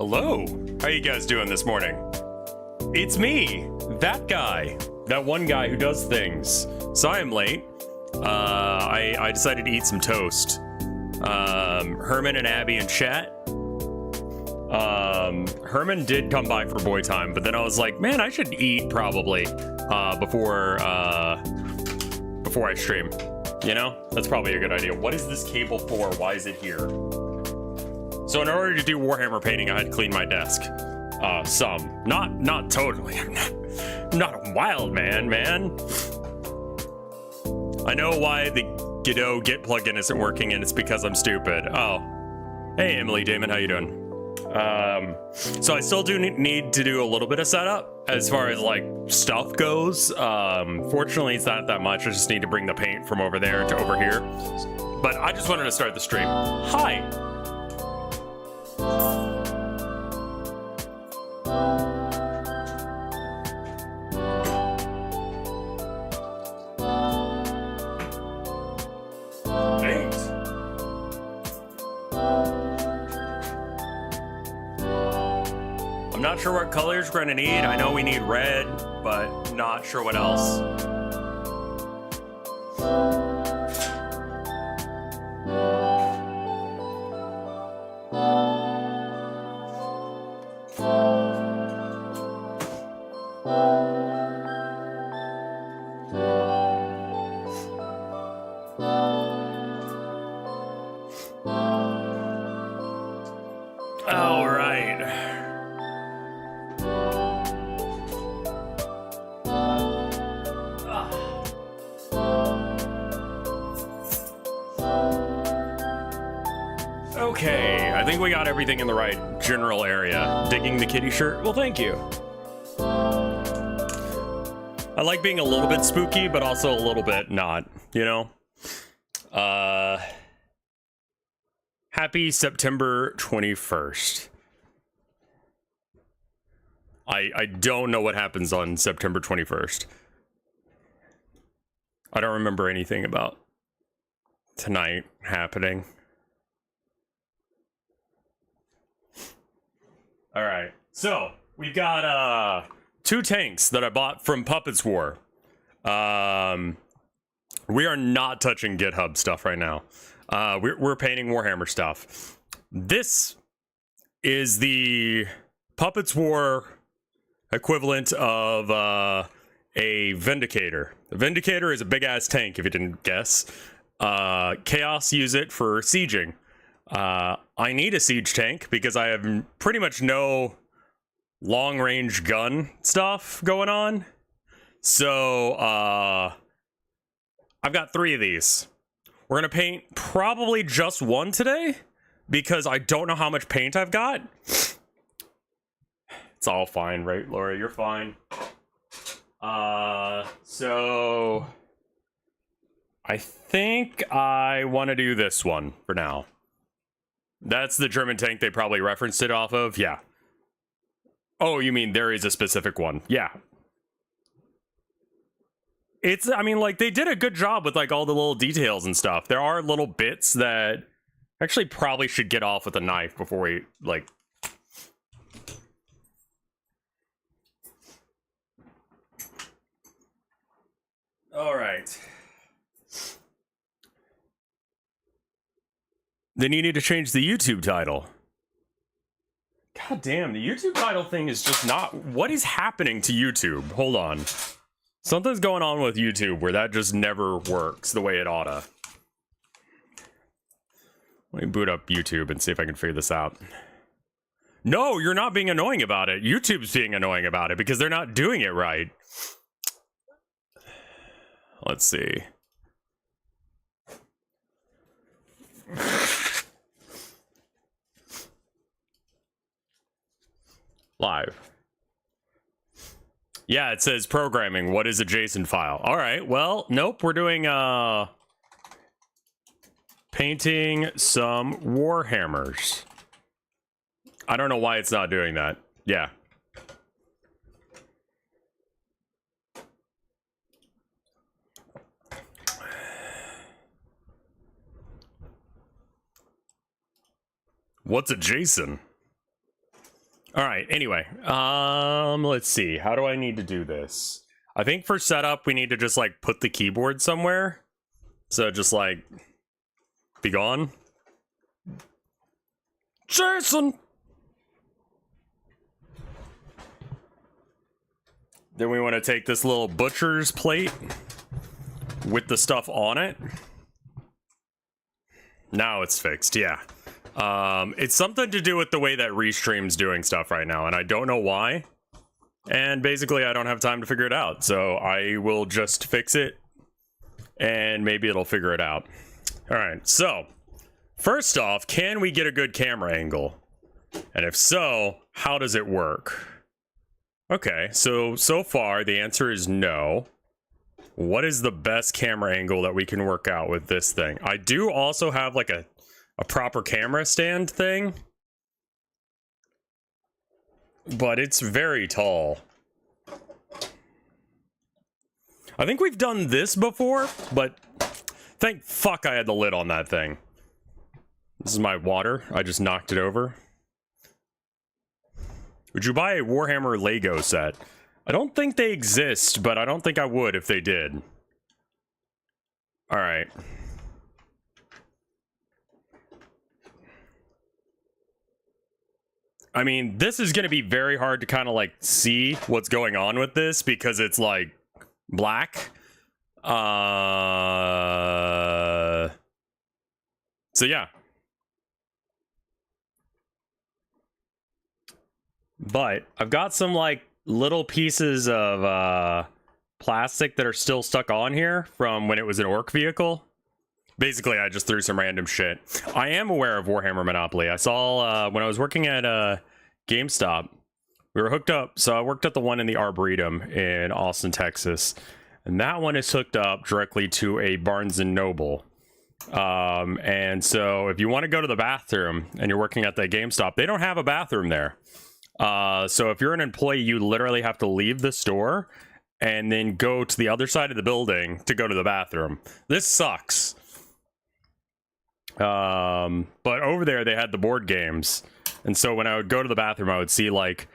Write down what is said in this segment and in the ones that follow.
Hello, how you guys doing this morning? It's me, that guy, that one guy who does things. So I am late. I decided to eat some toast. Herman and Abby in chat. Herman did come by for boy time, but then I was like, man, I should eat probably before I stream. You know, that's probably a good idea. What is this cable for? Why is it here? So in order to do Warhammer painting, I had to clean my desk. Some. Not totally. I'm not a wild man. I know why the Godot Git plugin isn't working, and it's because I'm stupid. Oh. Hey, Emily Damon, how you doing? So I still do need to do a little bit of setup as far as like stuff goes. Fortunately, it's not that much. I just need to bring the paint from over there to over here. But I just wanted to start the stream. Hi. Not sure what colors we're gonna need. I know we need red, but not sure what else. Okay, I think we got everything in the right general area. Digging the kitty shirt? Well, thank you. I like being a little bit spooky, but also a little bit not, you know? Happy September 21st. I don't know what happens on September 21st. I don't remember anything about tonight happening. All right, so we've got 2 tanks that I bought from Puppets War. We are not touching GitHub stuff right now. We're painting Warhammer stuff. This is the Puppets War equivalent of a Vindicator. The Vindicator is a big ass tank, if you didn't guess. Chaos use it for sieging. I need a siege tank because I have pretty much no long-range gun stuff going on. So, I've got 3 of these. We're gonna paint probably just one today because I don't know how much paint I've got. It's all fine, right, Laura? You're fine. So I think I want to do this one for now. That's the German tank they probably referenced it off of? Yeah. Oh, you mean there is a specific one? Yeah. It's, I mean, like, they did a good job with, like, all the little details and stuff. There are little bits that actually probably should get off with a knife before we, like... All right. Then you need to change the YouTube title. God damn, the YouTube title thing is just not... What is happening to YouTube? Hold on. Something's going on with YouTube where that just never works the way it oughta. Let me boot up YouTube and see if I can figure this out. No, you're not being annoying about it. YouTube's being annoying about it because they're not doing it right. Let's see. Live. Yeah, it says programming. What is a JSON file? All right, well, nope. We're doing painting some Warhammers. I don't know why it's not doing that. Yeah. What's a JSON? All right, anyway, let's see. How do I need to do this? I think for setup, we need to just, like, put the keyboard somewhere. So just, like, be gone. Jason! Then we want to take this little butcher's plate with the stuff on it. Now it's fixed, yeah. It's something to do with the way that Restream's doing stuff right now, and I don't know why. And basically, I don't have time to figure it out, so I will just fix it, and maybe it'll figure it out. Alright, so, first off, can we get a good camera angle? And if so, how does it work? Okay, so far, the answer is no. What is the best camera angle that we can work out with this thing? I do also have, like, a proper camera stand thing, but it's very tall. I think we've done this before, but thank fuck I had the lid on that thing. This is my water. I just knocked it over. Would you buy a Warhammer Lego set? I don't think they exist, but I don't think I would if they did. Alright. I mean, this is going to be very hard to kind of, like, see what's going on with this because it's, like, black. So, yeah. But I've got some, like, little pieces of plastic that are still stuck on here from when it was an orc vehicle. Basically, I just threw some random shit. I am aware of Warhammer Monopoly. I saw when I was working at GameStop, we were hooked up. So I worked at the one in the Arboretum in Austin, Texas. And that one is hooked up directly to a Barnes & Noble. And so if you want to go to the bathroom and you're working at the GameStop, they don't have a bathroom there. So if you're an employee, you literally have to leave the store and then go to the other side of the building to go to the bathroom. This sucks. But over there they had the board games, and so when I would go to the bathroom I would see like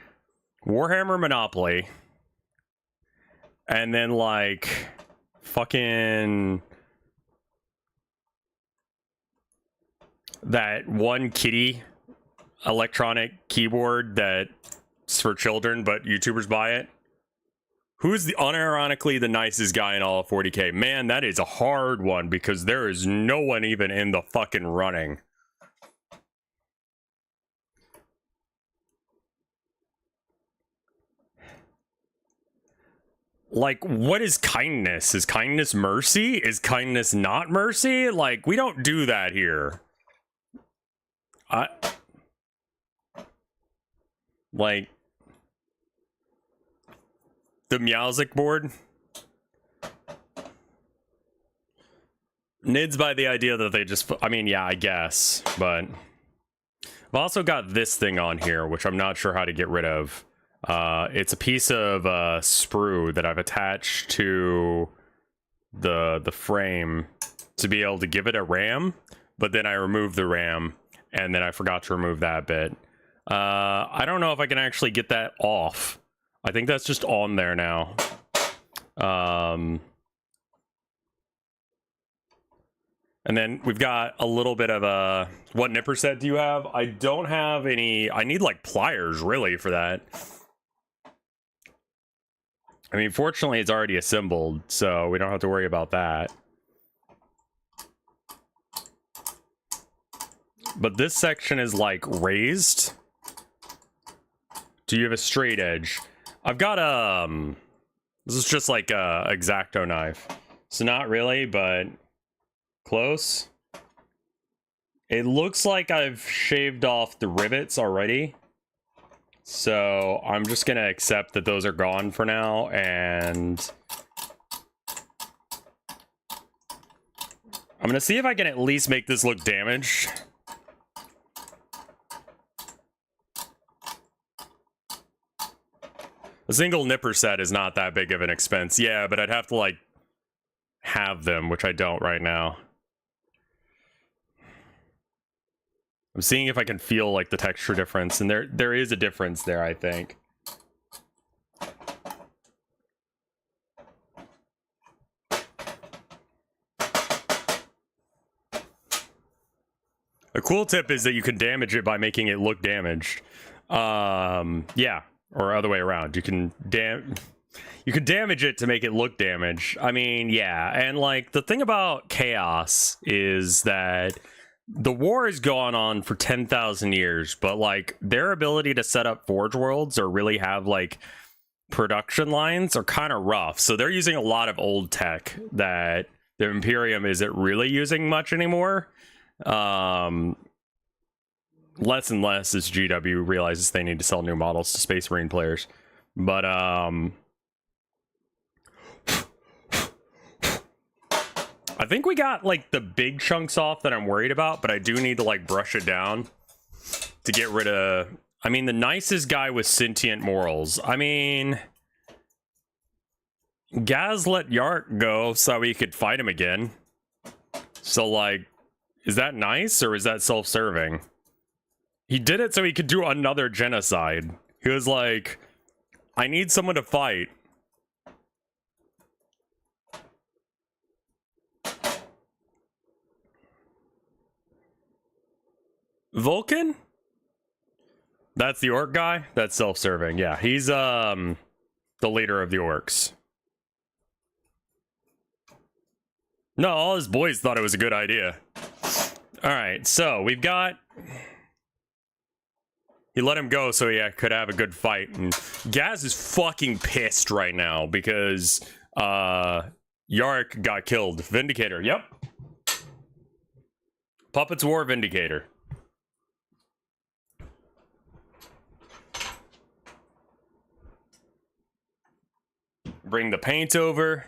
Warhammer Monopoly and then like fucking that one kitty electronic keyboard that's for children but YouTubers buy it. Who's the unironically the nicest guy in all of 40k? Man, that is a hard one because there is no one even in the fucking running. Like, what is kindness? Is kindness mercy? Is kindness not mercy? Like, we don't do that here. Like... The Meowsic board. Nids by the idea that they just... I mean, yeah, I guess. But... I've also got this thing on here, which I'm not sure how to get rid of. It's a piece of sprue that I've attached to the frame to be able to give it a RAM. But then I removed the RAM, and then I forgot to remove that bit. I don't know if I can actually get that off. I think that's just on there now. And then we've got a little bit of a... What nipper set do you have? I don't have any... I need, like, pliers, really, for that. I mean, fortunately, it's already assembled, so we don't have to worry about that. But this section is, like, raised. Do you have a straight edge? I've got this is just like a X-Acto knife. So not really, but close. It looks like I've shaved off the rivets already. So I'm just gonna accept that those are gone for now, and I'm gonna see if I can at least make this look damaged. A single nipper set is not that big of an expense. Yeah, but I'd have to, like, have them, which I don't right now. I'm seeing if I can feel like the texture difference, and there is a difference there, I think. A cool tip is that you can damage it by making it look damaged. Yeah, or other way around. You can damage it to make it look damaged. I mean, yeah, and like the thing about Chaos is that the war has gone on for 10,000 years, but like their ability to set up Forge Worlds or really have like production lines are kind of rough. So they're using a lot of old tech that the Imperium isn't really using much anymore. Less and less as GW realizes they need to sell new models to Space Marine players. But I think we got like the big chunks off that I'm worried about, but I do need to like brush it down to get rid of. I mean, the nicest guy with sentient morals. I mean, Gaz let Yark go so we could fight him again. So like, is that nice or is that self-serving? He did it so he could do another genocide. He was like, I need someone to fight. Vulcan? That's the orc guy? That's self-serving. Yeah, he's the leader of the orcs. No, all his boys thought it was a good idea. Alright, so we've got... He let him go so he could have a good fight. And Gaz is fucking pissed right now because Yark got killed. Vindicator, yep. Puppets War Vindicator. Bring the paint over.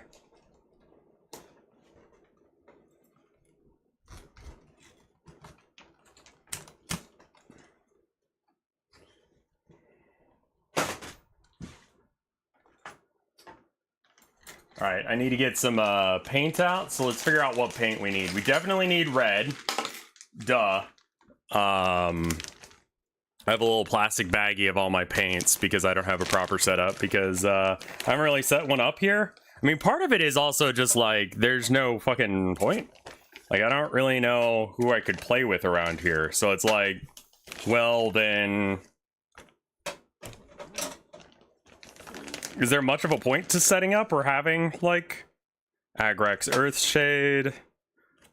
All right, I need to get some paint out, so let's figure out what paint we need. We definitely need red. Duh. I have a little plastic baggie of all my paints because I don't have a proper setup because I haven't really set one up here. I mean, part of it is also just like, there's no fucking point. Like, I don't really know who I could play with around here. So it's like, well, then... Is there much of a point to setting up or having, like, Agrax Earthshade,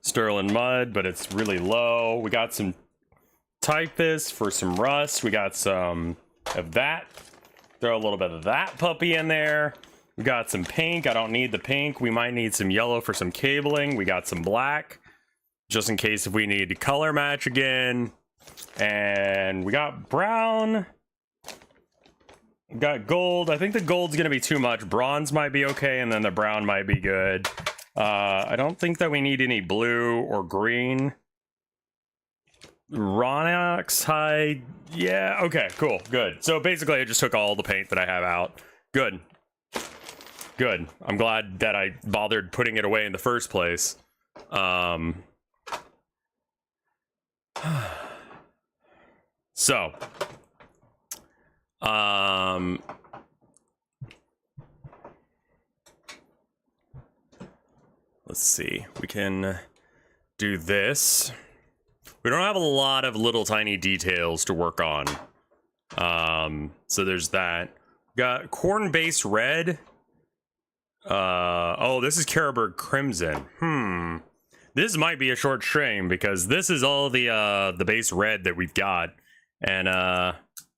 Sterling Mud, but it's really low. We got some Typhus for some rust. We got some of that. Throw a little bit of that puppy in there. We got some pink. I don't need the pink. We might need some yellow for some cabling. We got some black, just in case if we need to color match again. And we got brown. Got gold. I think the gold's gonna be too much. Bronze might be okay, and then the brown might be good. I don't think that we need any blue or green. Ronox hide. Yeah, okay, cool, good. So basically I just took all the paint that I have out. Good. Good. I'm glad that I bothered putting it away in the first place. So let's see. We can do this. We don't have a lot of little tiny details to work on. So there's that. Got corn-based red. Oh, this is Carroburg Crimson. This might be a short stream because this is all the base red that we've got. And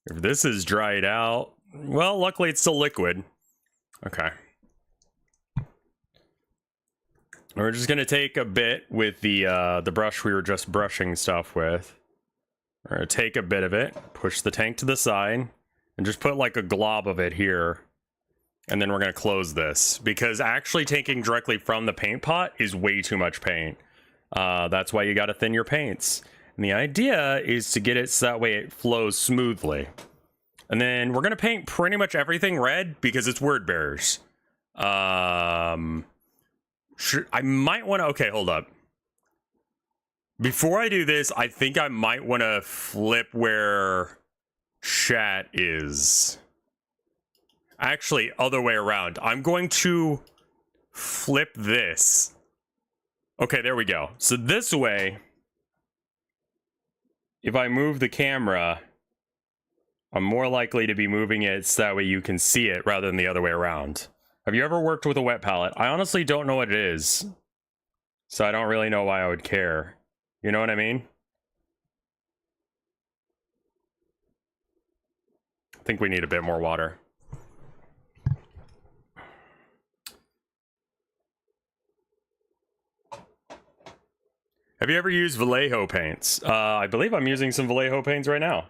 if this is dried out, well, luckily it's still liquid. Okay. We're just gonna take a bit with the brush we were just brushing stuff with. We're gonna take a bit of it, push the tank to the side, and just put like a glob of it here. And then we're gonna close this because actually taking directly from the paint pot is way too much paint. That's why you gotta thin your paints. And the idea is to get it so that way it flows smoothly. And then we're gonna paint pretty much everything red because it's word bearers. I might want to. Okay, hold up. Before I do this, I think I might want to flip where chat is. Actually, other way around. I'm going to flip this. Okay, there we go. So this way, if I move the camera, I'm more likely to be moving it so that way you can see it rather than the other way around. Have you ever worked with a wet palette? I honestly don't know what it is, so I don't really know why I would care. You know what I mean? I think we need a bit more water. Have you ever used Vallejo paints? I believe I'm using some Vallejo paints right now.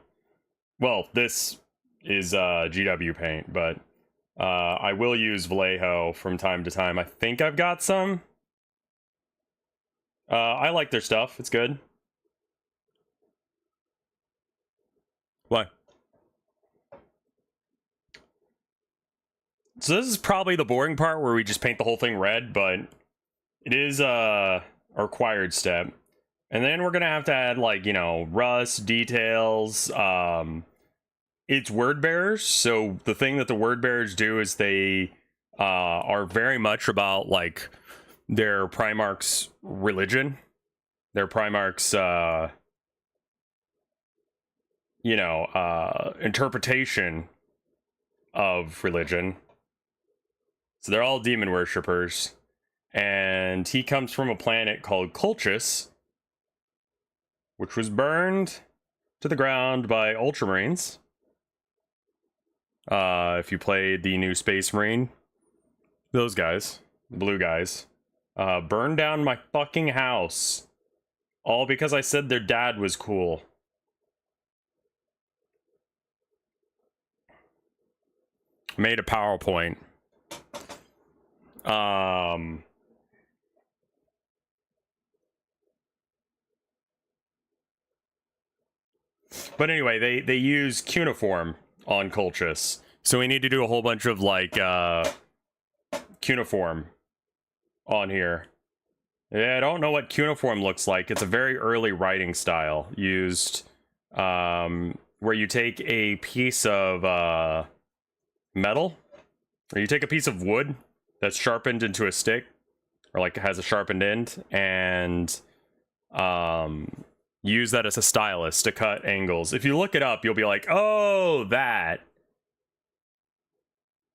Well, this is GW paint, but I will use Vallejo from time to time. I think I've got some. I like their stuff. It's good. Why? So this is probably the boring part where we just paint the whole thing red, but it is a required step. And then we're gonna have to add, like, you know, rust, details. It's word bearers, so the thing that the word bearers do is they are very much about, like, their Primarch's religion, their Primarch's you know, interpretation of religion. So they're all demon worshippers, and he comes from a planet called Colchis, which was burned to the ground by Ultramarines. If you played the new Space Marine, those guys, the blue guys, burned down my fucking house, all because I said their dad was cool. Made a PowerPoint. But anyway, they use cuneiform on Colchis, so we need to do a whole bunch of, like, cuneiform on here. Yeah, I don't know what cuneiform looks like. It's a very early writing style used, where you take a piece of metal, or you take a piece of wood that's sharpened into a stick, or like has a sharpened end, and use that as a stylus to cut angles. If you look it up, you'll be like, oh, that.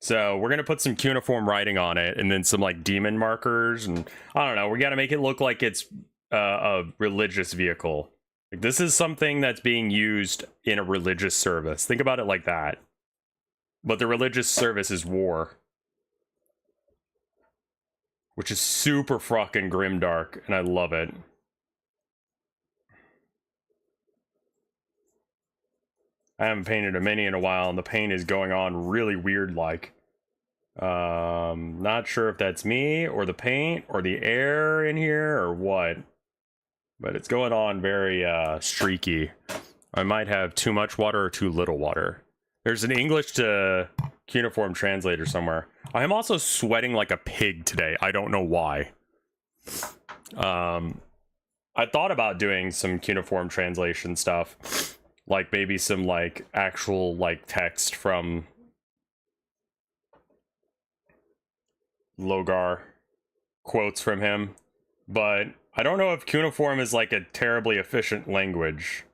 So we're gonna put some cuneiform writing on it, and then some, like, demon markers, and I don't know, we gotta make it look like it's a religious vehicle. Like, this is something that's being used in a religious service. Think about it like that. But the religious service is war, which is super fucking grimdark, and I love it. I haven't painted a mini in a while, and the paint is going on really weird like. Not sure if that's me, or the paint, or the air in here, or what. But it's going on very streaky. I might have too much water or too little water. There's an English to cuneiform translator somewhere. I am also sweating like a pig today. I don't know why. I thought about doing some cuneiform translation stuff. Like, maybe some, like, actual, like, text from Logar, quotes from him, but I don't know if cuneiform is, like, a terribly efficient language.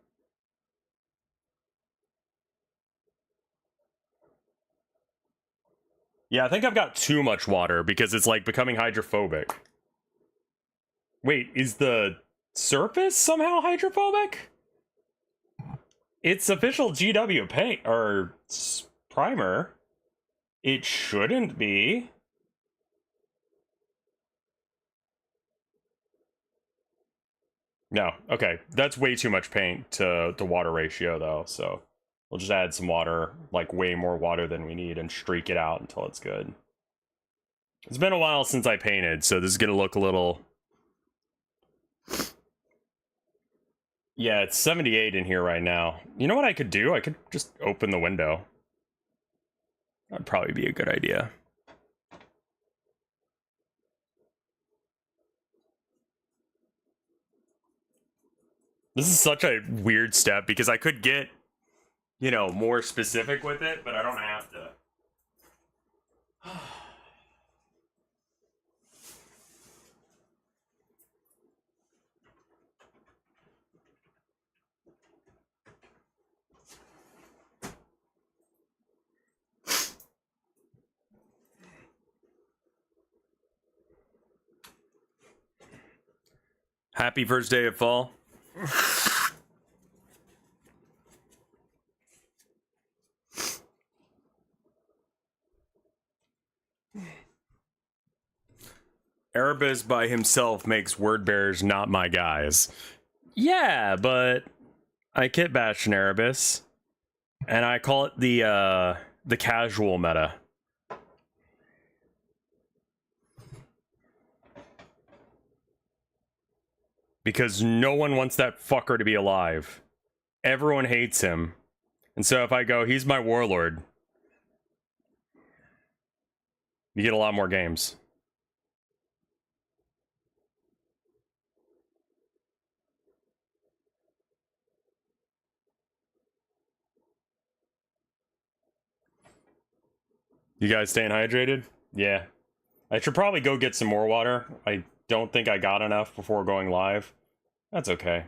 Yeah, I think I've got too much water because it's, like, becoming hydrophobic. Wait, is the surface somehow hydrophobic? It's official GW paint, or primer. It shouldn't be. No, okay. That's way too much paint to water ratio, though, so we'll just add some water, like way more water than we need, and streak it out until it's good. It's been a while since I painted, so this is gonna look a little... Yeah, it's 78 in here right now. You know what I could do? I could just open the window. That'd probably be a good idea. This is such a weird step because I could get, you know, more specific with it, but I don't have to. Happy first day of fall. Erebus by himself makes word bearers not my guys. Yeah, but I kit bash an Erebus, and I call it the casual meta. Because no one wants that fucker to be alive. Everyone hates him. And so if I go, he's my warlord, you get a lot more games. You guys staying hydrated? Yeah. I should probably go get some more water. I don't think I got enough before going live. That's okay.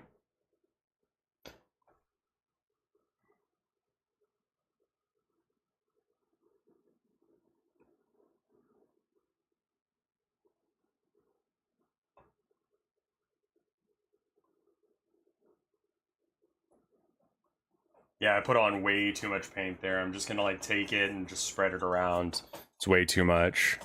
Yeah, I put on way too much paint there. I'm just gonna like take it and just spread it around. It's way too much.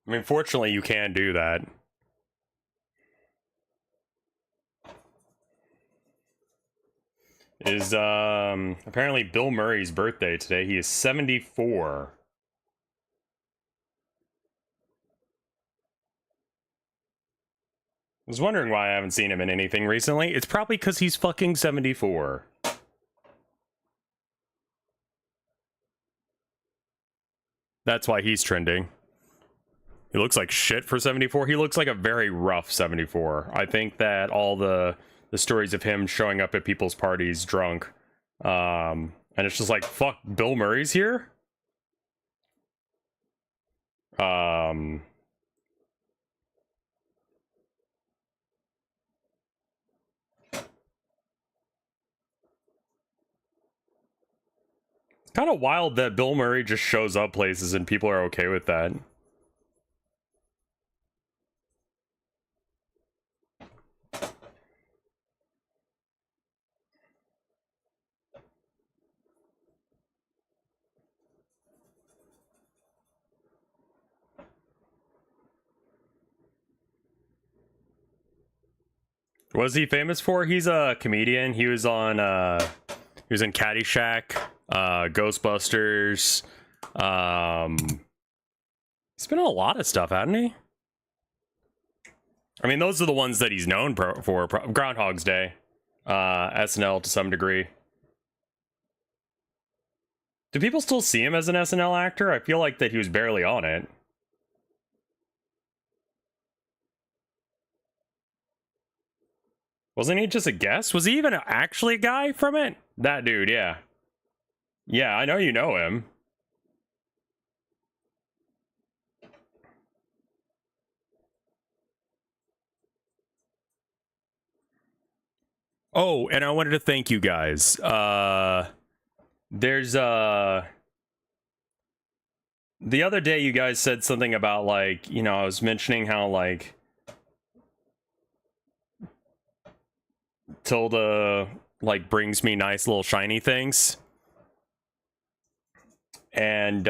I mean, fortunately, you can do that. It is apparently Bill Murray's birthday today. He is 74. I was wondering why I haven't seen him in anything recently. It's probably because he's fucking 74. That's why he's trending. He looks like shit for 74. He looks like a very rough 74. I think that all the stories of him showing up at people's parties drunk, and it's just like, fuck, Bill Murray's here? It's kind of wild that Bill Murray just shows up places and people are okay with that. What is he famous for? He's a comedian. He was on he was in Caddyshack, Ghostbusters. He's been in a lot of stuff, hasn't he? I mean, those are the ones that he's known for. Groundhog's Day, SNL to some degree. Do people still see him as an SNL actor? I feel like that he was barely on it. Wasn't he just a guest? Was he even actually a guy from it? That dude, yeah. Yeah, I know you know him. Oh, and I wanted to thank you guys. There's the other day you guys said something about like, you know, I was mentioning how like Tilda like brings me nice little shiny things. And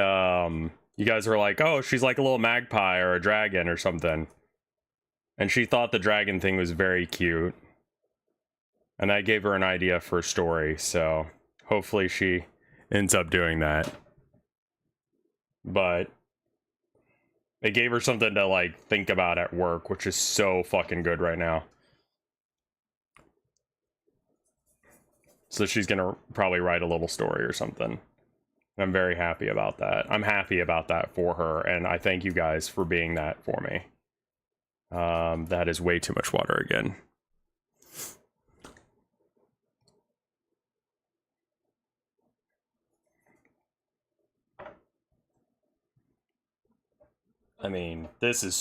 you guys were like, "Oh, she's like a little magpie or a dragon or something." And she thought the dragon thing was very cute. And that gave her an idea for a story, so hopefully she ends up doing that. But it gave her something to like think about at work, which is so fucking good right now. So she's gonna probably write a little story or something. I'm very happy about that. I'm happy about that for her, and I thank you guys for being that for me. That is way too much water again. I mean, this is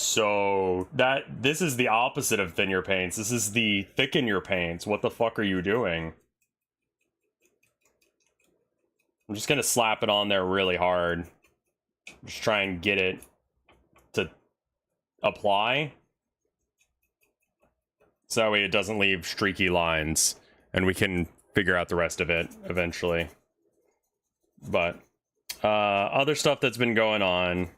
this is the opposite of thin your paints. This is the thicken your paints. What the fuck are you doing? I'm just gonna slap it on there really hard. Just try and get it to apply. So that way it doesn't leave streaky lines. And we can figure out the rest of it eventually. But, other stuff that's been going on.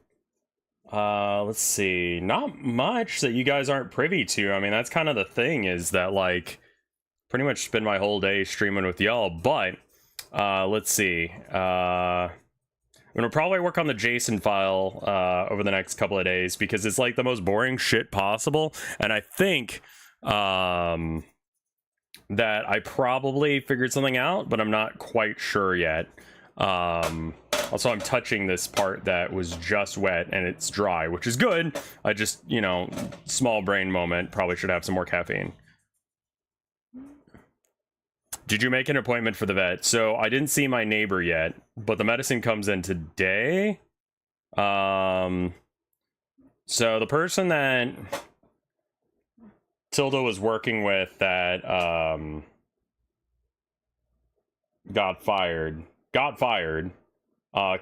Let's see. Not much that you guys aren't privy to. I mean, that's kind of the thing, is that, like, pretty much spend my whole day streaming with y'all. But, let's see. I'm gonna probably work on the JSON file, over the next couple of days, because it's, like, the most boring shit possible. And I think, that I probably figured something out, but I'm not quite sure yet. Also, I'm touching this part that was just wet and it's dry, which is good. I just, you know, small brain moment, probably should have some more caffeine. Did you make an appointment for the vet? So I didn't see my neighbor yet, but the medicine comes in today. So the person that Tilda was working with that got fired,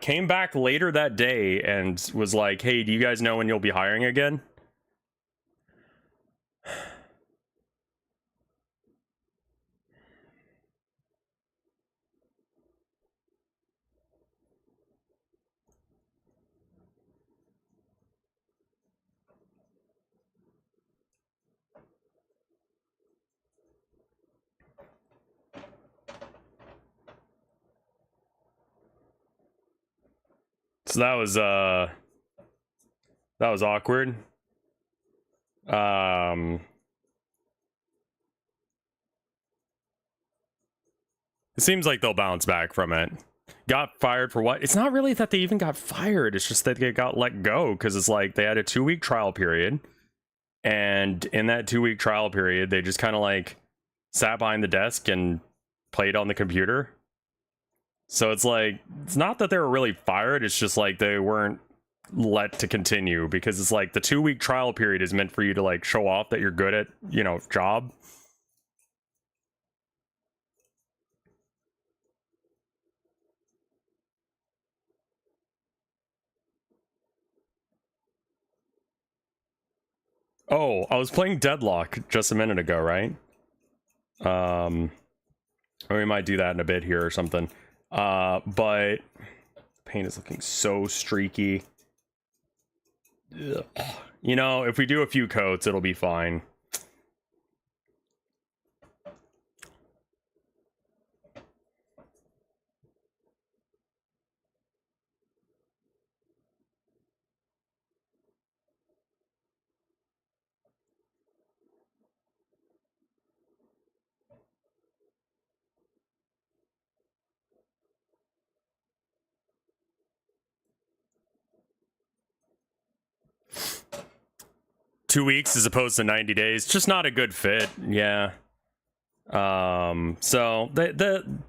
came back later that day and was like, hey, do you guys know when you'll be hiring again? So that was awkward. It seems like they'll bounce back from it. Got fired for what? It's not really that they even got fired. It's just that they got let go, because it's like they had a 2-week trial period. And in that 2-week trial period, they just kind of like sat behind the desk and played on the computer. So it's like, it's not that they were really fired, it's just like they weren't let to continue, because it's like the 2-week trial period is meant for you to like show off that you're good at, you know, job. Oh, I was playing Deadlock just a minute ago, right? We might do that in a bit here or something. But paint is looking so streaky. Ugh. You know, if we do a few coats, it'll be fine. Two weeks as opposed to 90 days, just not a good fit. Yeah. So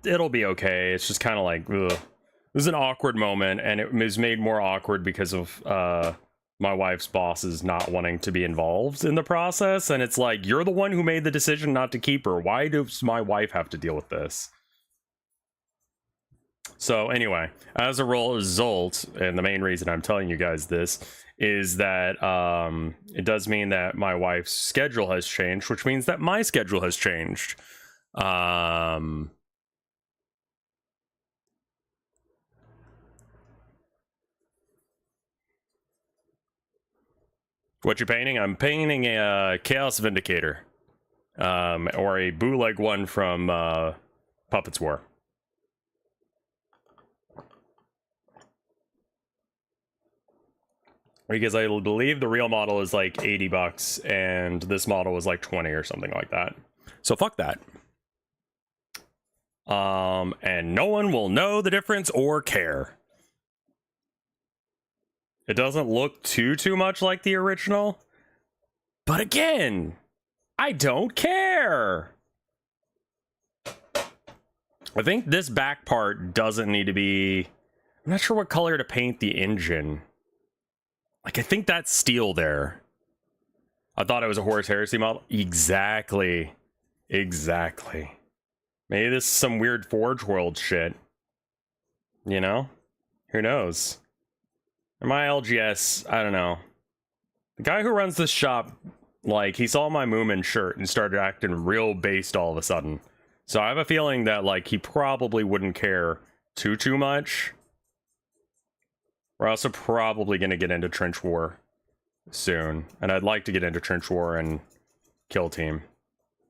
it'll be okay. It's just kind of like, ugh. It was an awkward moment, and it was made more awkward because of my wife's bosses not wanting to be involved in the process. And it's like, you're the one who made the decision not to keep her. Why does my wife have to deal with this? So anyway, as a result, and the main reason I'm telling you guys this is that it does mean that my wife's schedule has changed, which means that my schedule has changed. What you painting? I'm painting a Chaos Vindicator, or a bootleg one from Puppets War. Because I believe the real model is like 80 bucks and this model was like 20 or something like that. So fuck that. And no one will know the difference or care. It doesn't look too much like the original. But again, I don't care. I think this back part doesn't need to be... I'm not sure what color to paint the engine. Like, I think that's steel there. I thought it was a Horus Heresy model. Exactly. Exactly. Maybe this is some weird Forge World shit. You know? Who knows? My LGS, I don't know. The guy who runs this shop, like, he saw my Moomin shirt and started acting real based all of a sudden. So I have a feeling that, like, he probably wouldn't care too much. We're also probably going to get into Trench War soon. And I'd like to get into Trench War and Kill Team.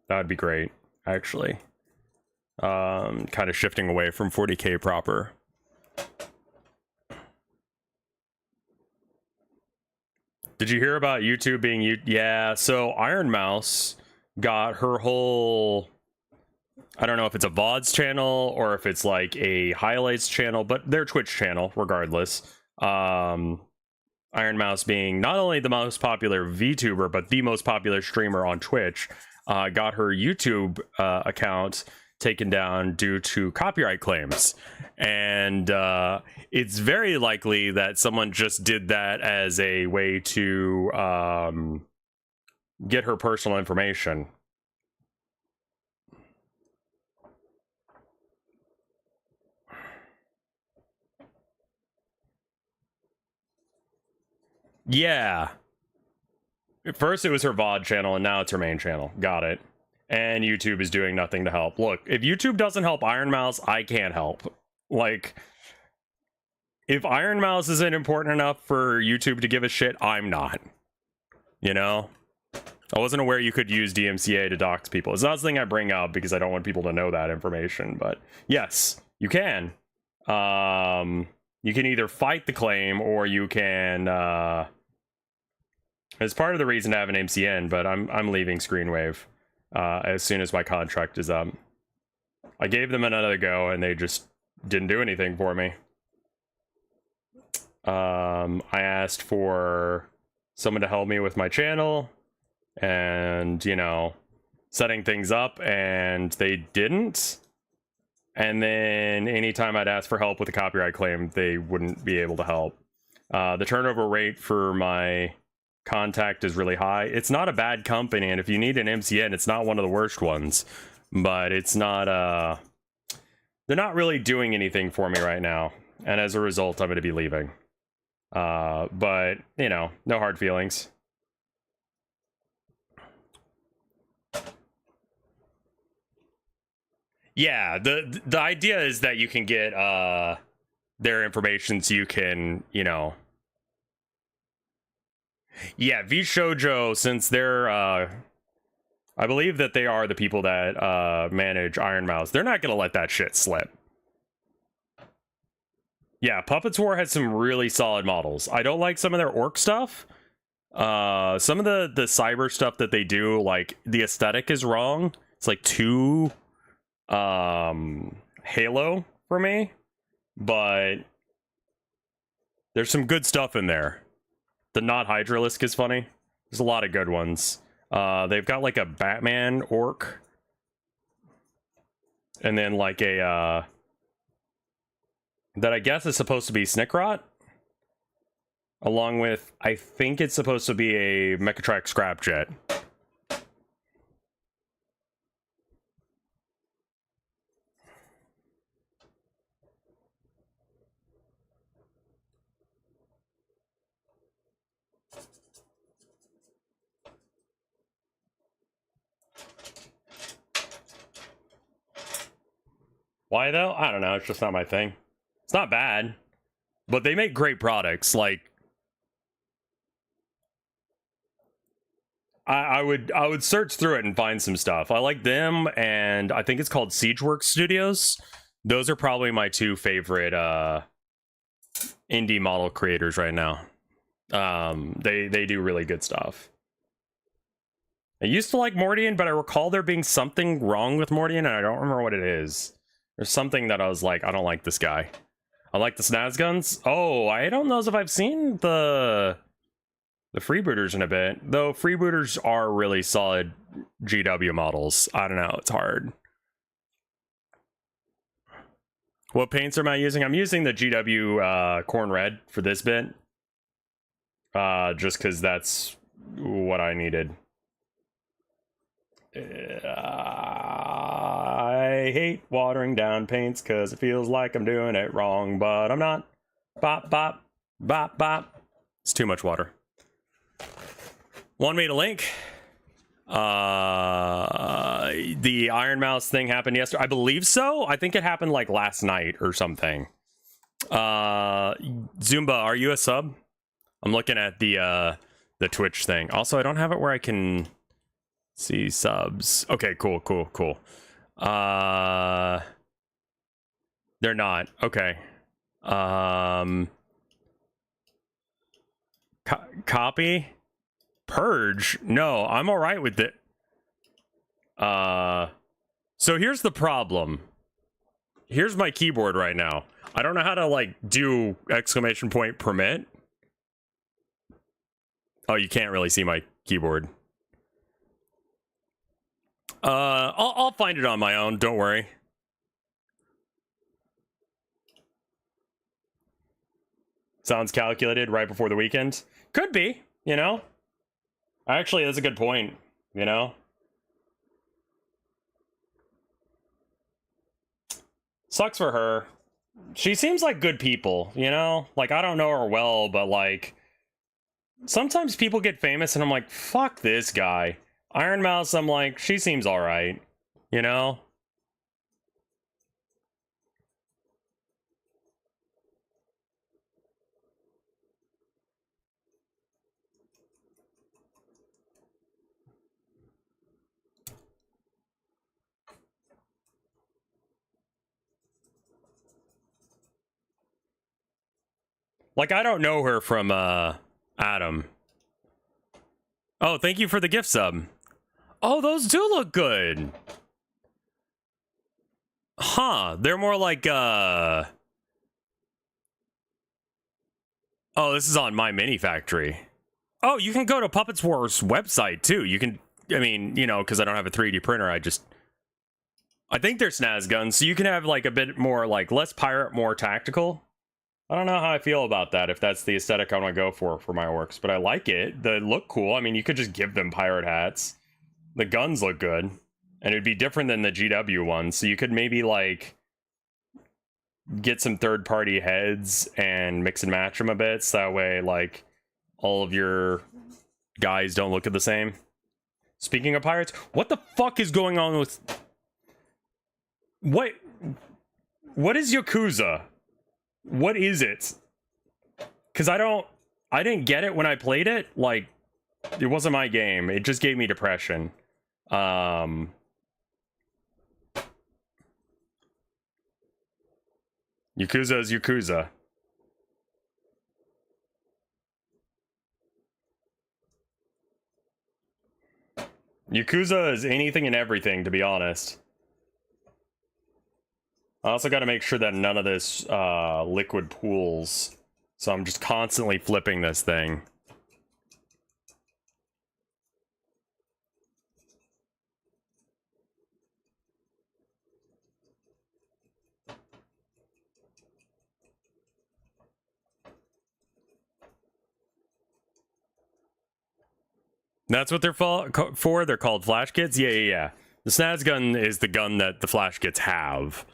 That would be great, actually. Kind of shifting away from 40k proper. Did you hear about YouTube being... Yeah, so Iron Mouse got her whole... I don't know if it's a VODs channel or if it's like a highlights channel, but their Twitch channel, regardless. Iron Mouse being not only the most popular VTuber, but the most popular streamer on Twitch, got her YouTube account taken down due to copyright claims. And it's very likely that someone just did that as a way to get her personal information. Yeah. At first it was her VOD channel, and now it's her main channel. Got it. And YouTube is doing nothing to help. Look, if YouTube doesn't help Iron Mouse, I can't help. Like, if Iron Mouse isn't important enough for YouTube to give a shit, I'm not. You know? I wasn't aware you could use DMCA to dox people. It's not something I bring up because I don't want people to know that information, but yes, you can. You can either fight the claim or you can... It's part of the reason to have an MCN, but I'm leaving Screenwave as soon as my contract is up. I gave them another go, and they just didn't do anything for me. I asked for someone to help me with my channel, and, you know, setting things up, and they didn't. And then anytime I'd ask for help with a copyright claim, they wouldn't be able to help. The turnover rate for my... contact is really high. It's not a bad company, and if you need an MCN, it's not one of the worst ones, but it's not they're not really doing anything for me right now, and as a result I'm going to be leaving. But you know, no hard feelings. Yeah, the idea is that you can get their information so you can, you know... Yeah, V Shoujo, since they're, I believe that they are the people that manage Iron Mouse, they're not going to let that shit slip. Yeah, Puppets War has some really solid models. I don't like some of their orc stuff. Some of the cyber stuff that they do, like, the aesthetic is wrong. It's like too Halo for me. But there's some good stuff in there. The not Hydralisk is funny. There's a lot of good ones. They've got like a Batman orc. And then like a... that I guess is supposed to be Snickrot. Along with, I think it's supposed to be a Mechatrack Scrapjet. Why though? I don't know. It's just not my thing. It's not bad, but they make great products. Like, I would search through it and find some stuff. I like them, and I think it's called Siegeworks Studios. Those are probably my two favorite indie model creators right now. They do really good stuff. I used to like Mordian, but I recall there being something wrong with Mordian, and I don't remember what it is. There's something that I was like, I don't like this guy. I like the snaz guns. Oh, I don't know if I've seen the freebooters in a bit, though. Freebooters are really solid GW models. I don't know, it's hard. What paints am I using? I'm using the GW corn red for this bit, just because that's what I needed. I hate watering down paints because it feels like I'm doing it wrong, but I'm not. Bop, bop, bop, bop. It's too much water. Want me to link? The Iron Mouse thing happened yesterday. I believe so. I think it happened like last night or something. Zumba, are you a sub? I'm looking at the Twitch thing. Also, I don't have it where I can see subs. Okay, cool. They're not. Okay. Copy? Purge? No, I'm all right with it. So here's the problem. Here's my keyboard right now. I don't know how to like do exclamation point permit. Oh, you can't really see my keyboard. I'll find it on my own, don't worry. Sounds calculated right before the weekend. Could be, you know? Actually, that's a good point, you know? Sucks for her. She seems like good people, you know? Like, I don't know her well, but like, sometimes people get famous and I'm like, fuck this guy. Iron Mouse, I'm like, she seems alright, you know? Like, I don't know her from, Adam. Oh, thank you for the gift sub. Oh, those do look good. Huh, they're more like, oh, this is on My Mini Factory. Oh, you can go to Puppets Wars website, too. You can, I mean, you know, because I don't have a 3D printer, I think they're snaz guns, so you can have, like, a bit more, like, less pirate, more tactical. I don't know how I feel about that, if that's the aesthetic I want to go for my orcs, but I like it. They look cool. I mean, you could just give them pirate hats. The guns look good, and it'd be different than the GW ones, so you could maybe, like, get some third-party heads and mix and match them a bit, so that way, like, all of your guys don't look at the same. Speaking of pirates, what the fuck is going on with... What is Yakuza? What is it? Because I didn't get it when I played it. Like, it wasn't my game. It just gave me depression. Yakuza is Yakuza. Yakuza is anything and everything, to be honest. I also got to make sure that none of this liquid pools. So I'm just constantly flipping this thing. That's what they're for? They're called flash kits? Yeah. The snaz gun is the gun that the flash kits have.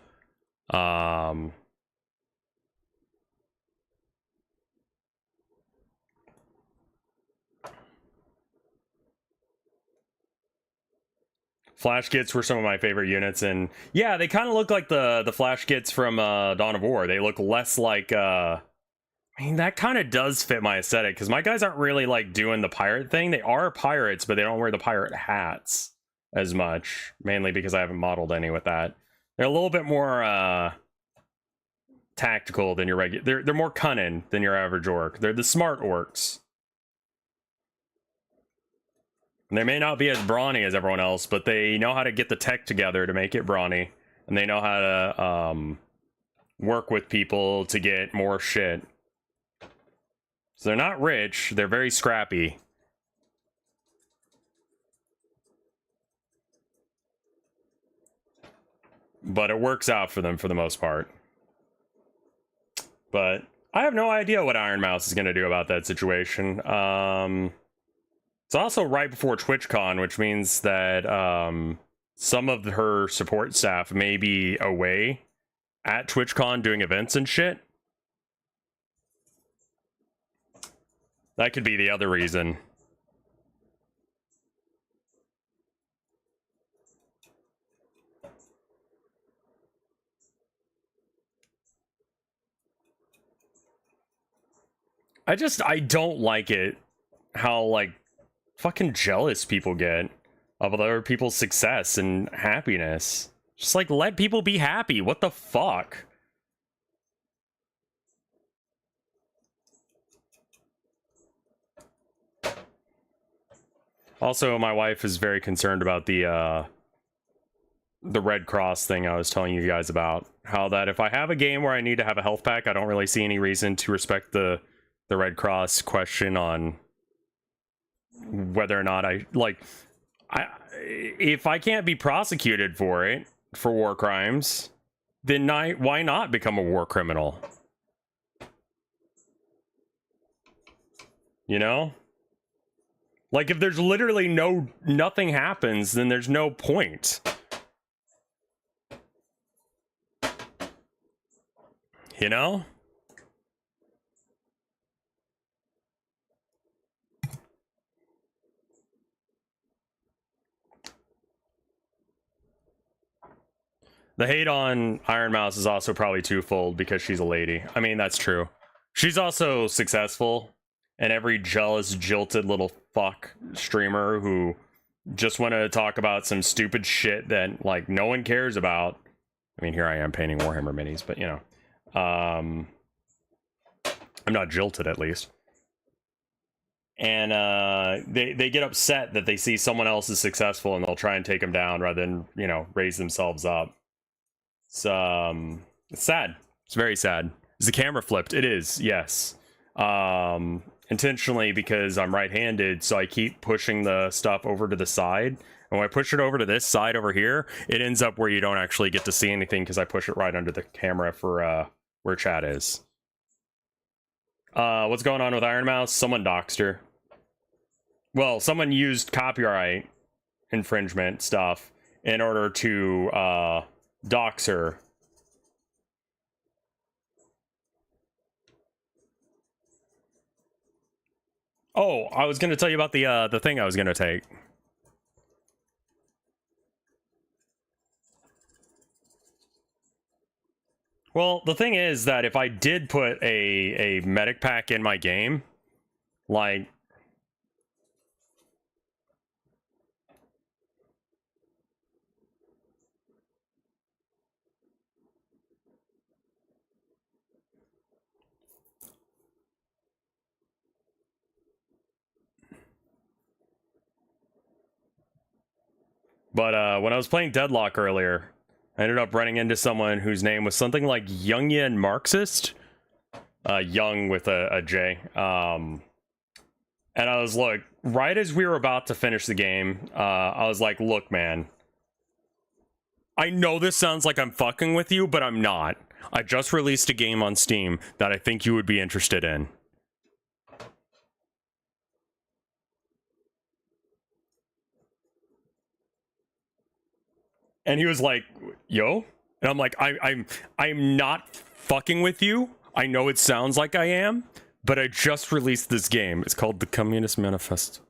Flash kits were some of my favorite units, and yeah, they kind of look like the flash kits from Dawn of War. They look less like I mean, that kind of does fit my aesthetic, because my guys aren't really like doing the pirate thing. They are pirates, but they don't wear the pirate hats as much, mainly because I haven't modeled any with that. They're a little bit more tactical than your regular. They're more cunning than your average orc. They're the smart orcs. And they may not be as brawny as everyone else, but they know how to get the tech together to make it brawny, and they know how to work with people to get more shit. So they're not rich, they're very scrappy. But it works out for them for the most part. But I have no idea what Iron Mouse is going to do about that situation. It's also right before TwitchCon, which means that some of her support staff may be away at TwitchCon doing events and shit. That could be the other reason. I don't like it how, like, fucking jealous people get of other people's success and happiness. Just, like, let people be happy. What the fuck? Also, my wife is very concerned about the Red Cross thing I was telling you guys about. How that if I have a game where I need to have a health pack, I don't really see any reason to respect the Red Cross question on whether or not if I can't be prosecuted for it, for war crimes, then why not become a war criminal? You know? Like, if there's literally nothing happens, then there's no point. You know? The hate on Iron Mouse is also probably twofold because she's a lady. I mean, that's true. She's also successful, and every jealous, jilted little fuck streamer who just want to talk about some stupid shit that, like, no one cares about. I mean, here I am painting Warhammer minis, but, you know. I'm not jilted, at least. And they get upset that they see someone else is successful and they'll try and take them down rather than, you know, raise themselves up. It's sad. It's very sad. Is the camera flipped? It is, yes. Intentionally, because I'm right-handed, so I keep pushing the stuff over to the side. And when I push it over to this side over here, it ends up where you don't actually get to see anything because I push it right under the camera for where chat is. What's going on with Iron Mouse? Someone doxed her. Well, someone used copyright infringement stuff in order to dox her. Oh, I was going to tell you about the thing I was going to take. Well, the thing is that if I did put a medic pack in my game, like, but when I was playing Deadlock earlier, I ended up running into someone whose name was something like Jungian Marxist. Young with a J. And I was like, right as we were about to finish the game, I was like, look, man, I know this sounds like I'm fucking with you, but I'm not. I just released a game on Steam that I think you would be interested in. And he was like, yo? And I'm like, I'm not fucking with you. I know it sounds like I am, but I just released this game. It's called The Communist Manifesto.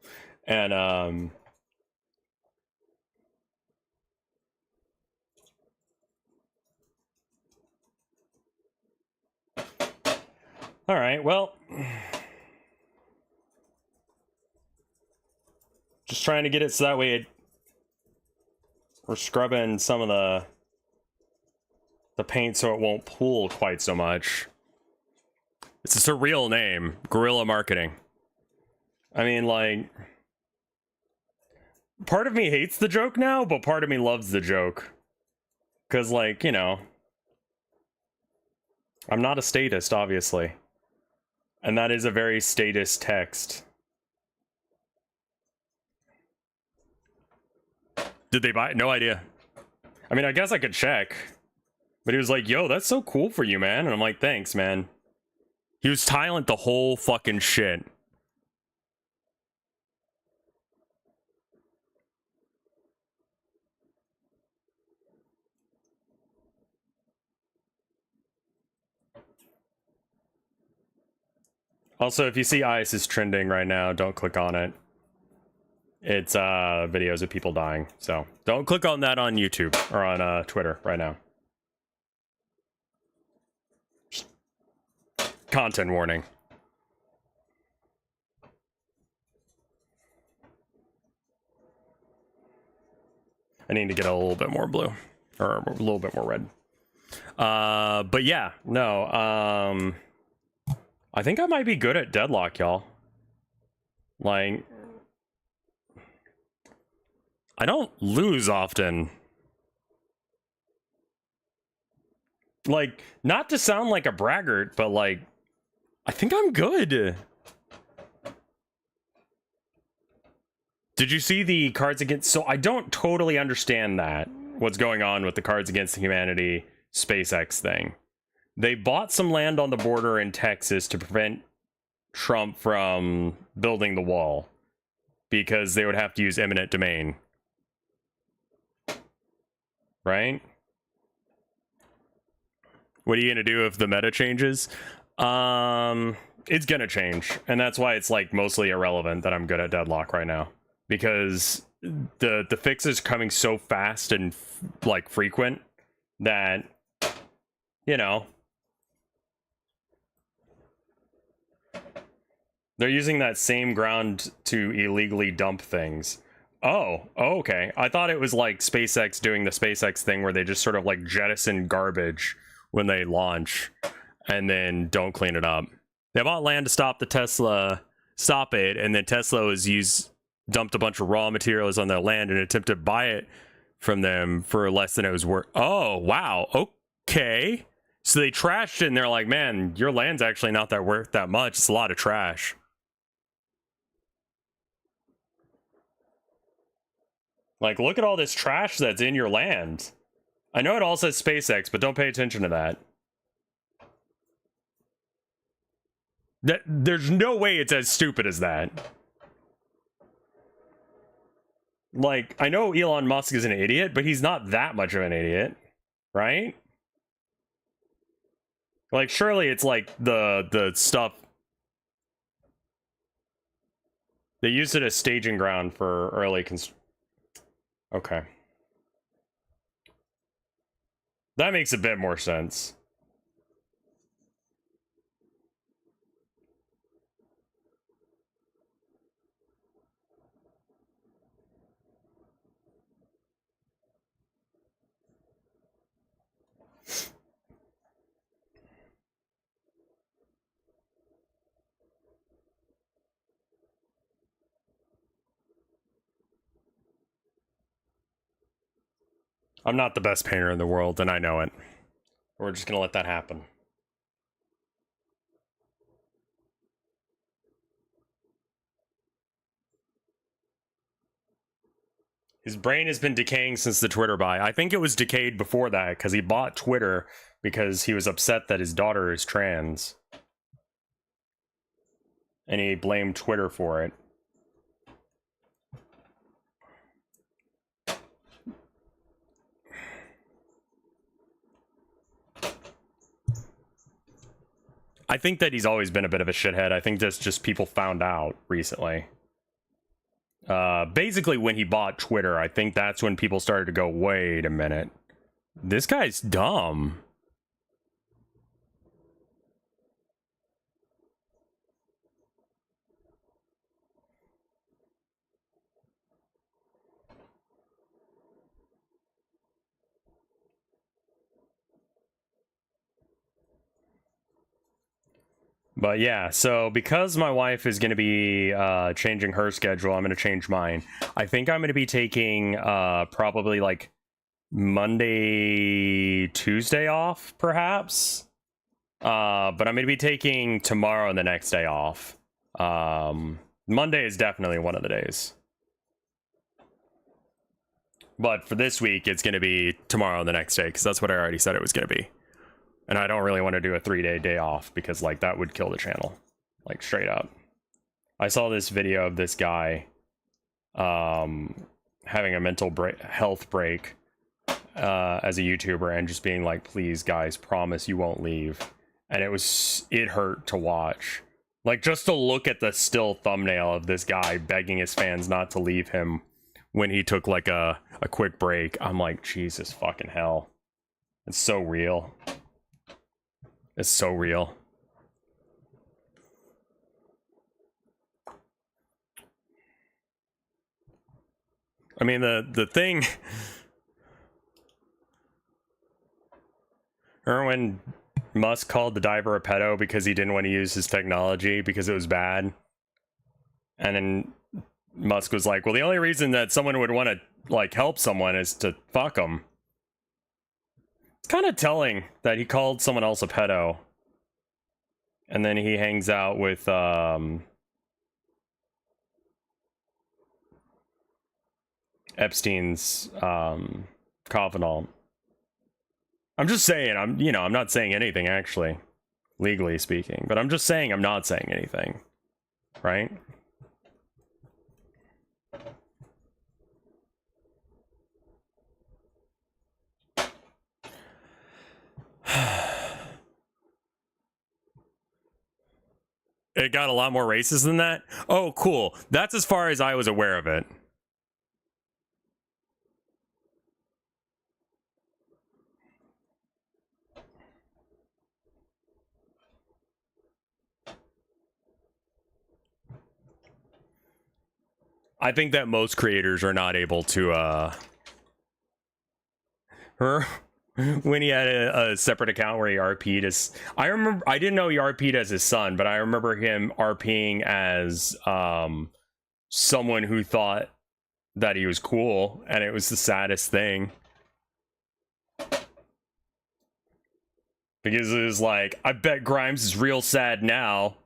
And all right, well, just trying to get it so that way we're scrubbing some of the paint so it won't pool quite so much. It's a surreal name, Guerrilla Marketing. I mean, like, part of me hates the joke now, but part of me loves the joke. Because, like, you know, I'm not a statist, obviously. And that is a very statist text. Did they buy it? No idea. I mean, I guess I could check. But he was like, yo, that's so cool for you, man. And I'm like, thanks, man. He was silent the whole fucking shit. Also, if you see ice is trending right now, don't click on it. It's videos of people dying. So don't click on that on YouTube or on Twitter right now. Content warning. I need to get a little bit more blue or a little bit more red. But yeah, no. I think I might be good at deadlock, y'all. Like, I don't lose often. Like, not to sound like a braggart, but like, I think I'm good. Did you see the Cards Against... So I don't totally understand that, what's going on with the Cards Against Humanity SpaceX thing. They bought some land on the border in Texas to prevent Trump from building the wall because they would have to use eminent domain. Right? What are you going to do if the meta changes? It's going to change. And that's why it's like mostly irrelevant that I'm good at deadlock right now. Because the fix is coming so fast and like frequent that, you know, they're using that same ground to illegally dump things. Oh, okay. I thought it was like SpaceX doing the SpaceX thing where they just sort of like jettison garbage when they launch and then don't clean it up. They bought land to stop the Tesla, stop it, and then Tesla was dumped a bunch of raw materials on their land and attempted to buy it from them for less than it was worth. Oh, wow. Okay. So they trashed it and they're like, man, your land's actually not that worth that much. It's a lot of trash. Like, look at all this trash that's in your land. I know it all says SpaceX, but don't pay attention to that. There's no way it's as stupid as that. Like, I know Elon Musk is an idiot, but he's not that much of an idiot, right? Like, surely it's like the stuff. They used it as staging ground for early Okay. That makes a bit more sense. I'm not the best painter in the world, and I know it. We're just gonna let that happen. His brain has been decaying since the Twitter buy. I think it was decayed before that, because he bought Twitter because he was upset that his daughter is trans. And he blamed Twitter for it. I think that he's always been a bit of a shithead. I think that's just people found out recently. Basically, when he bought Twitter, I think that's when people started to go, wait a minute. This guy's dumb. But yeah, so because my wife is going to be changing her schedule, I'm going to change mine. I think I'm going to be taking probably like Monday, Tuesday off, perhaps. But I'm gonna be taking tomorrow and the next day off. Monday is definitely one of the days. But for this week, it's gonna be tomorrow and the next day, because that's what I already said it was gonna be. And I don't really want to do a 3-day day off, because like that would kill the channel. Like straight up. I saw this video of this guy having a mental health break as a YouTuber, and just being like, please guys, promise you won't leave. And it hurt to watch. Like, just to look at the still thumbnail of this guy begging his fans not to leave him when he took like a quick break, I'm like, Jesus fucking hell. It's so real. It's so real. I mean, the thing... Remember when Musk called the diver a pedo because he didn't want to use his technology because it was bad? And then Musk was like, well, the only reason that someone would want to, like, help someone is to fuck them. It's kind of telling that he called someone else a pedo. And then he hangs out with, Epstein's, confidant. I'm just saying, I'm not saying anything, actually, legally speaking, but I'm just saying I'm not saying anything, right? It got a lot more racist than that? Oh, cool. That's as far as I was aware of it. I think that most creators are not able to, when he had a separate account where he RP'd as... I didn't know he RP'd as his son, but I remember him RPing as, someone who thought that he was cool, and it was the saddest thing. Because it was like, I bet Grimes is real sad now.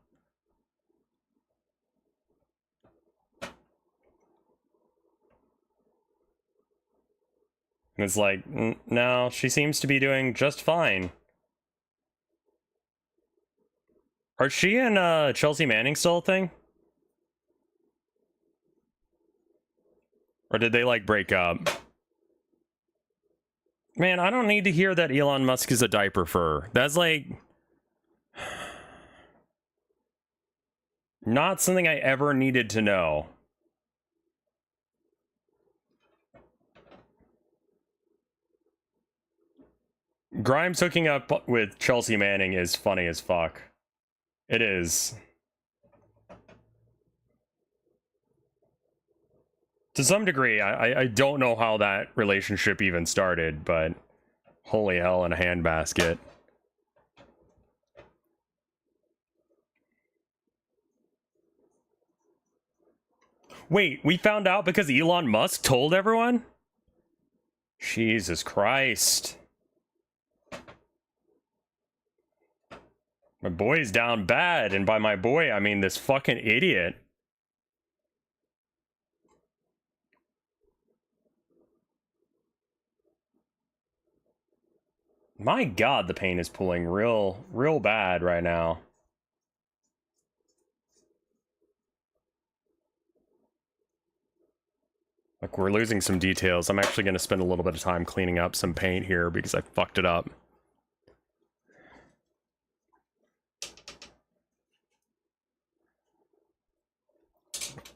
And it's like, no, she seems to be doing just fine. Are she and Chelsea Manning still a thing? Or did they, like, break up? Man, I don't need to hear that Elon Musk is a diaper fur. That's, like... not something I ever needed to know. Grimes hooking up with Chelsea Manning is funny as fuck. It is. To some degree, I don't know how that relationship even started, but holy hell in a handbasket. Wait, we found out because Elon Musk told everyone? Jesus Christ. My boy's down bad, and by my boy, I mean this fucking idiot. My god, the pain is pulling real bad right now. Like, we're losing some details. I'm actually going to spend a little bit of time cleaning up some paint here because I fucked it up.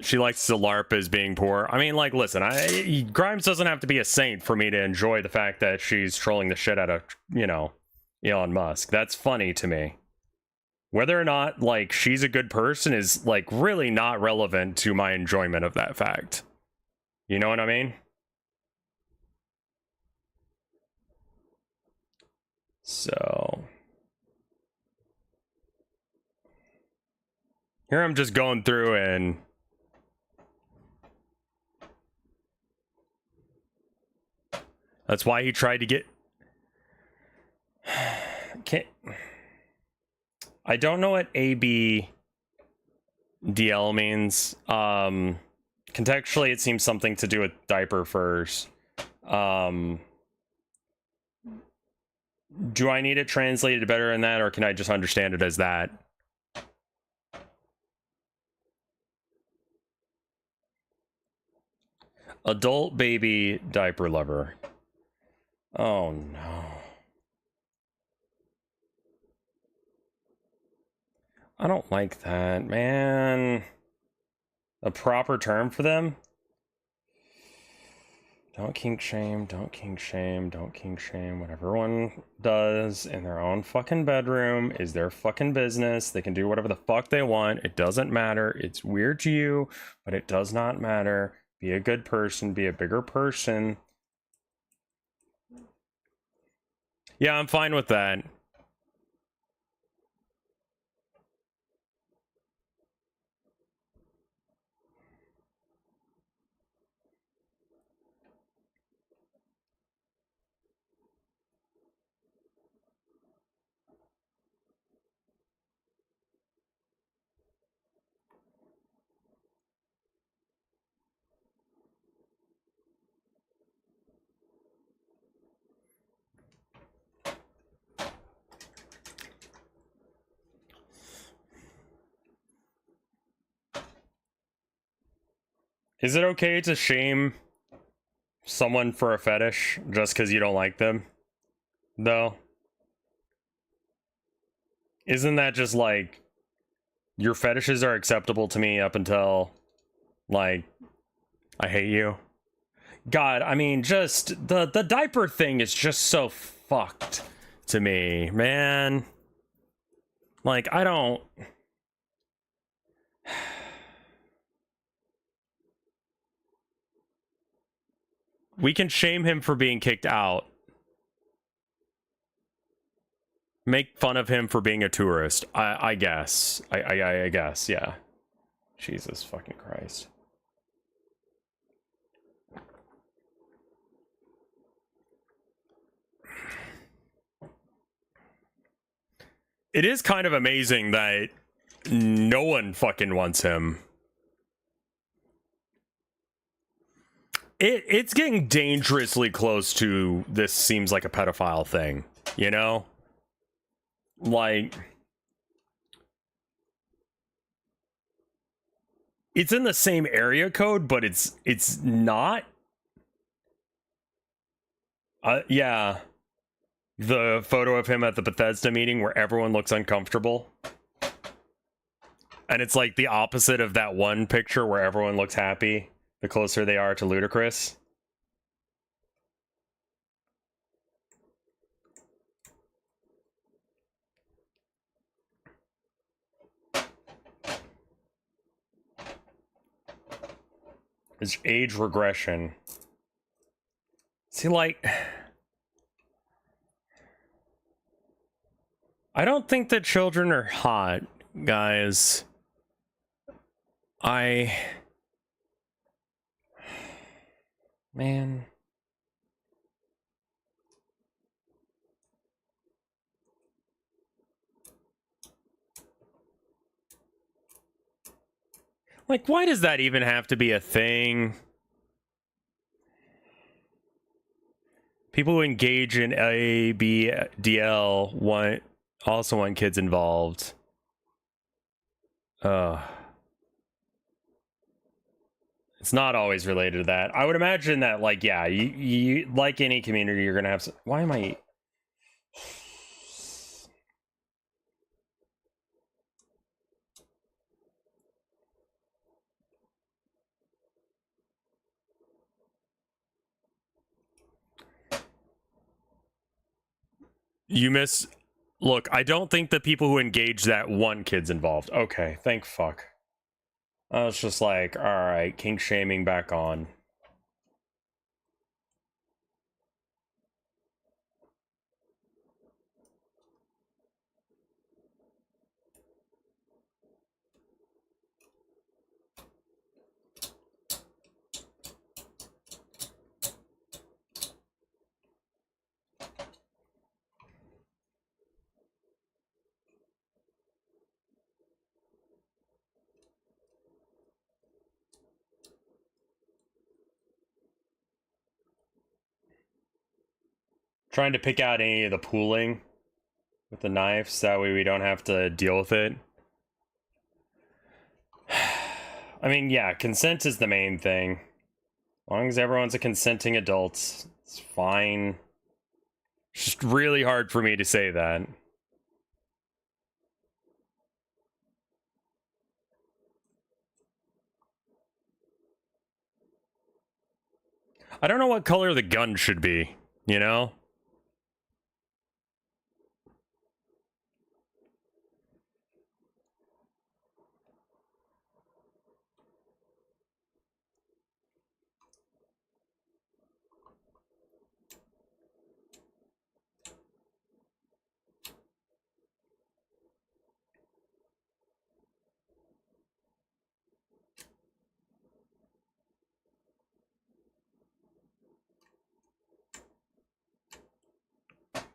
She likes to LARP as being poor. I mean, like, listen, Grimes doesn't have to be a saint for me to enjoy the fact that she's trolling the shit out of, you know, Elon Musk. That's funny to me. Whether or not, like, she's a good person is, like, really not relevant to my enjoyment of that fact. You know what I mean? So... here I'm just going through and... that's why he tried to get... can't... I don't know what ABDL means. Contextually, it seems something to do with diaper furs. Do I need it translated better than that, or can I just understand it as that? Adult baby diaper lover. Oh no. I don't like that, man. A proper term for them? Don't kink shame, don't kink shame, don't kink shame. What everyone does in their own fucking bedroom is their fucking business. They can do whatever the fuck they want. It doesn't matter. It's weird to you, but it does not matter. Be a good person, be a bigger person. Yeah, I'm fine with that. Is it okay to shame someone for a fetish just because you don't like them, though? Isn't that just like, your fetishes are acceptable to me up until, like, I hate you? God, I mean, just the diaper thing is just so fucked to me, man. Like, I don't... We can shame him for being kicked out. Make fun of him for being a tourist. I guess. I guess, yeah. Jesus fucking Christ. It is kind of amazing that no one fucking wants him. It's getting dangerously close to this seems like a pedophile thing, you know? Like, it's in the same area code, but it's not. Yeah. The photo of him at the Bethesda meeting where everyone looks uncomfortable. And it's like the opposite of that one picture where everyone looks happy the closer they are to ludicrous. It's age regression. See, like, I don't think that children are hot, guys. Man. Like, why does that even have to be a thing? People who engage in ABDL also want kids involved. It's not always related to that. I would imagine that, like, yeah, you like any community, you're gonna have some... Why am I... You miss... Look, I don't think the people who engage that want kids involved. Okay, thank fuck. I was just like, alright, kink shaming back on. Trying to pick out any of the pooling with the knives, that way we don't have to deal with it. I mean, yeah, consent is the main thing. As long as everyone's a consenting adult, it's fine. It's just really hard for me to say that. I don't know what color the gun should be, you know?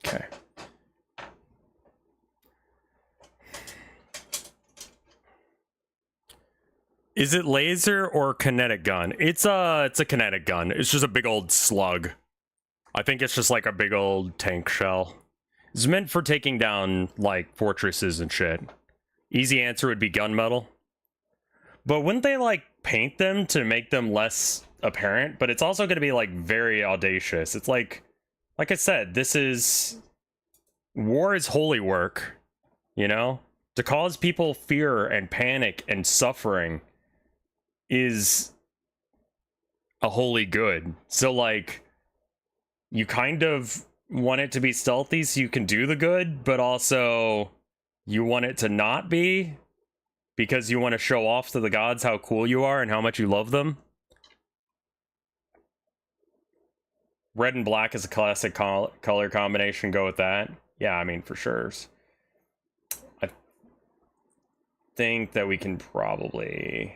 Okay. Is it laser or kinetic gun? It's a kinetic gun. It's just a big old slug. I think it's just like a big old tank shell. It's meant for taking down like fortresses and shit. Easy answer would be gunmetal. But wouldn't they like paint them to make them less apparent? But it's also going to be like very audacious. It's like I said, this is war is holy work, you know? To cause people fear and panic and suffering is a holy good. So like you kind of want it to be stealthy so you can do the good, but also you want it to not be because you want to show off to the gods how cool you are and how much you love them. Red and black is a classic color combination. Go with that. Yeah, I mean, for sure. I think that we can probably...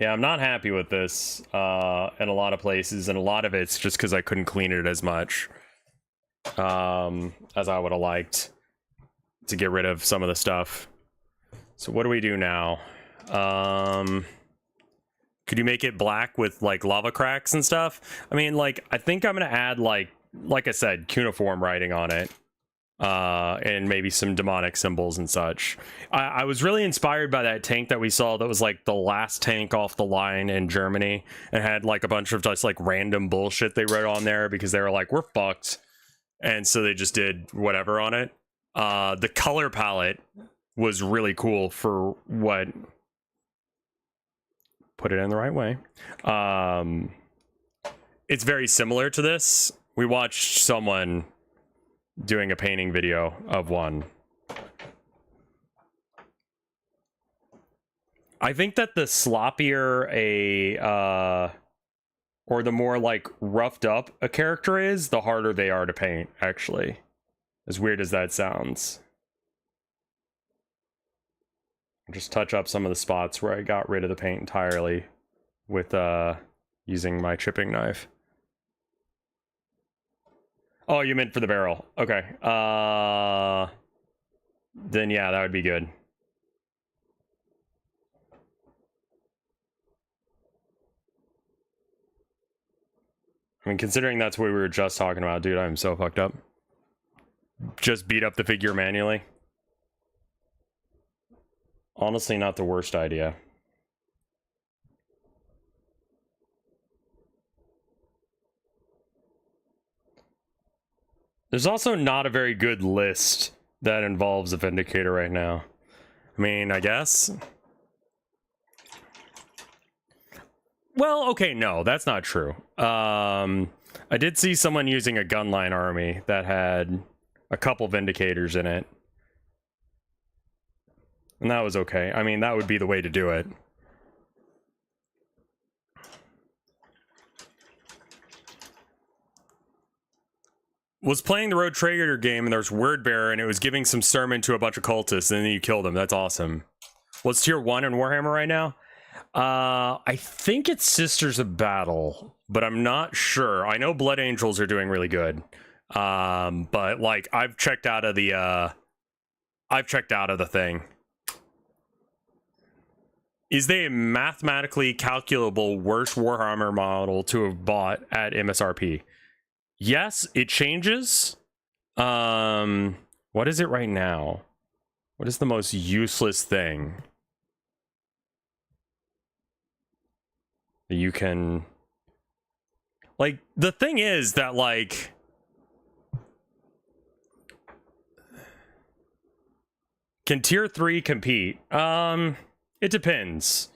Yeah, I'm not happy with this in a lot of places, and a lot of it's just because I couldn't clean it as much as I would have liked to get rid of some of the stuff. So what do we do now? Could you make it black with like lava cracks and stuff? I mean, like, I think I'm gonna add like I said, cuneiform writing on it. And maybe some demonic symbols and such. I was really inspired by that tank that we saw that was like the last tank off the line in Germany and had like a bunch of just like random bullshit they wrote on there because they were like, we're fucked. And so they just did whatever on it. The color palette was really cool for what... Put it in the right way. It's very similar to this. We watched someone doing a painting video of one. I think that the sloppier or the more like roughed up a character is, the harder they are to paint, actually. As weird as that sounds. Just touch up some of the spots where I got rid of the paint entirely with using my chipping knife. Oh, you meant for the barrel. Okay. Then yeah, that would be good. I mean, considering that's what we were just talking about, dude, I'm so fucked up. Just beat up the figure manually. Honestly, not the worst idea. There's also not a very good list that involves a Vindicator right now. I mean, I guess. Well, okay, no, that's not true. I did see someone using a gunline army that had a couple Vindicators in it. And that was okay. I mean, that would be the way to do it. Was playing the Road Trader game and there's Word Bearer and it was giving some sermon to a bunch of cultists and then you killed them. That's awesome. What's tier 1 in Warhammer right now? I think it's Sisters of Battle, but I'm not sure. I know Blood Angels are doing really good. But like I've checked out of the thing. is they a mathematically calculable worst Warhammer model to have bought at MSRP? Yes, it changes. What is it right now? What is the most useless thing that you can... Like, the thing is that, like... Can tier 3 compete? It depends.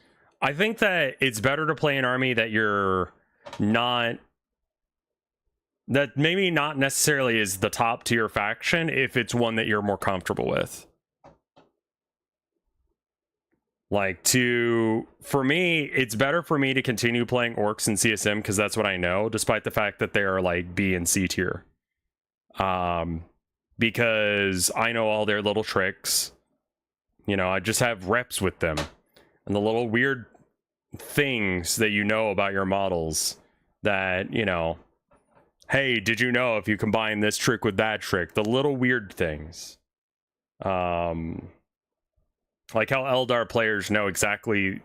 I think that it's better to play an army that you're not... That maybe not necessarily is the top tier faction if it's one that you're more comfortable with. Like, for me, it's better for me to continue playing orcs and CSM because that's what I know, despite the fact that they are like B and C tier. Because I know all their little tricks. You know, I just have reps with them. And the little weird things that you know about your models that, you know, hey, did you know if you combine this trick with that trick? The little weird things. Like how Eldar players know exactly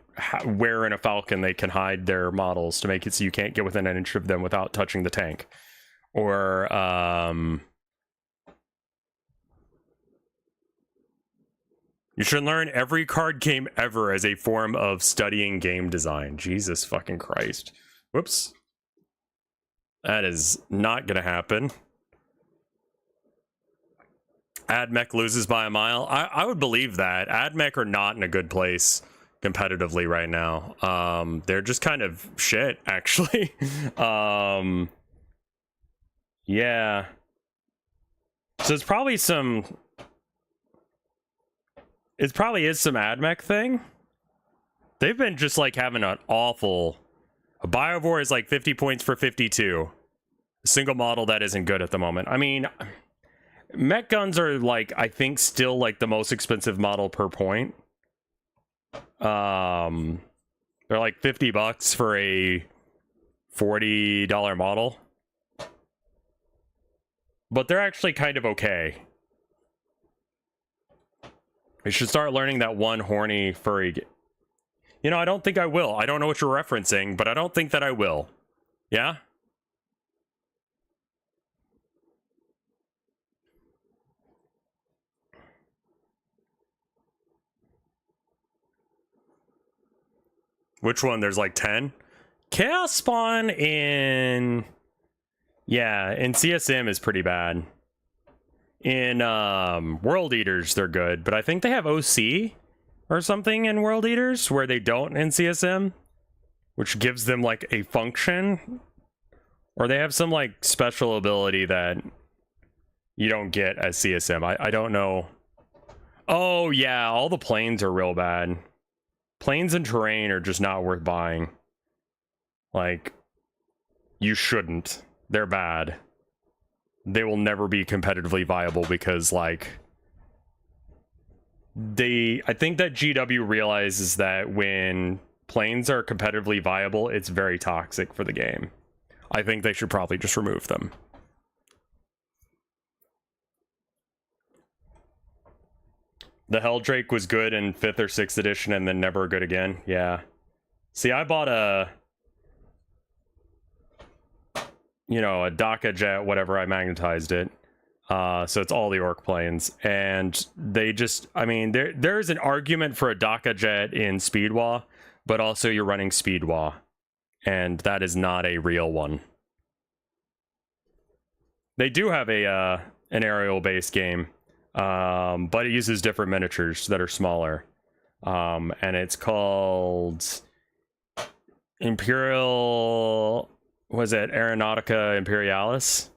where in a Falcon they can hide their models to make it so you can't get within an inch of them without touching the tank. Or, you should learn every card game ever as a form of studying game design. Jesus fucking Christ. Whoops. That is not gonna happen. AdMech loses by a mile. I would believe that. AdMech are not in a good place competitively right now. They're just kind of shit, actually. Yeah. So it's probably some... It probably is some AdMech thing. They've been just like having an awful... Biovore is like 50 points for 52. A single model that isn't good at the moment. I mean... Mech guns are like, I think, still like the most expensive model per point. They're like 50 bucks for a $40 model. But they're actually kind of okay. We should start learning that one horny furry... You know, I don't think I will. I don't know what you're referencing, but I don't think that I will. Yeah? Which one? There's like 10? Chaos Spawn in... Yeah, in CSM is pretty bad. In World Eaters, they're good. But I think they have OC or something in World Eaters where they don't in CSM. Which gives them like a function. Or they have some like special ability that you don't get as CSM. I don't know. Oh yeah, all the planes are real bad. Planes and terrain are just not worth buying. Like, you shouldn't. They're bad. They will never be competitively viable because, like, I think that GW realizes that when planes are competitively viable, it's very toxic for the game. I think they should probably just remove them. The Helldrake was good in 5th or 6th edition and then never good again. Yeah. See, I bought a... You know, a Daka jet, whatever, I magnetized it. So it's all the orc planes. And they just... I mean, there's an argument for a Daka jet in Speedwa, but also you're running Speedwa. And that is not a real one. They do have an aerial-based game. But it uses different miniatures that are smaller. And it's called Imperial... Was it Aeronautica Imperialis?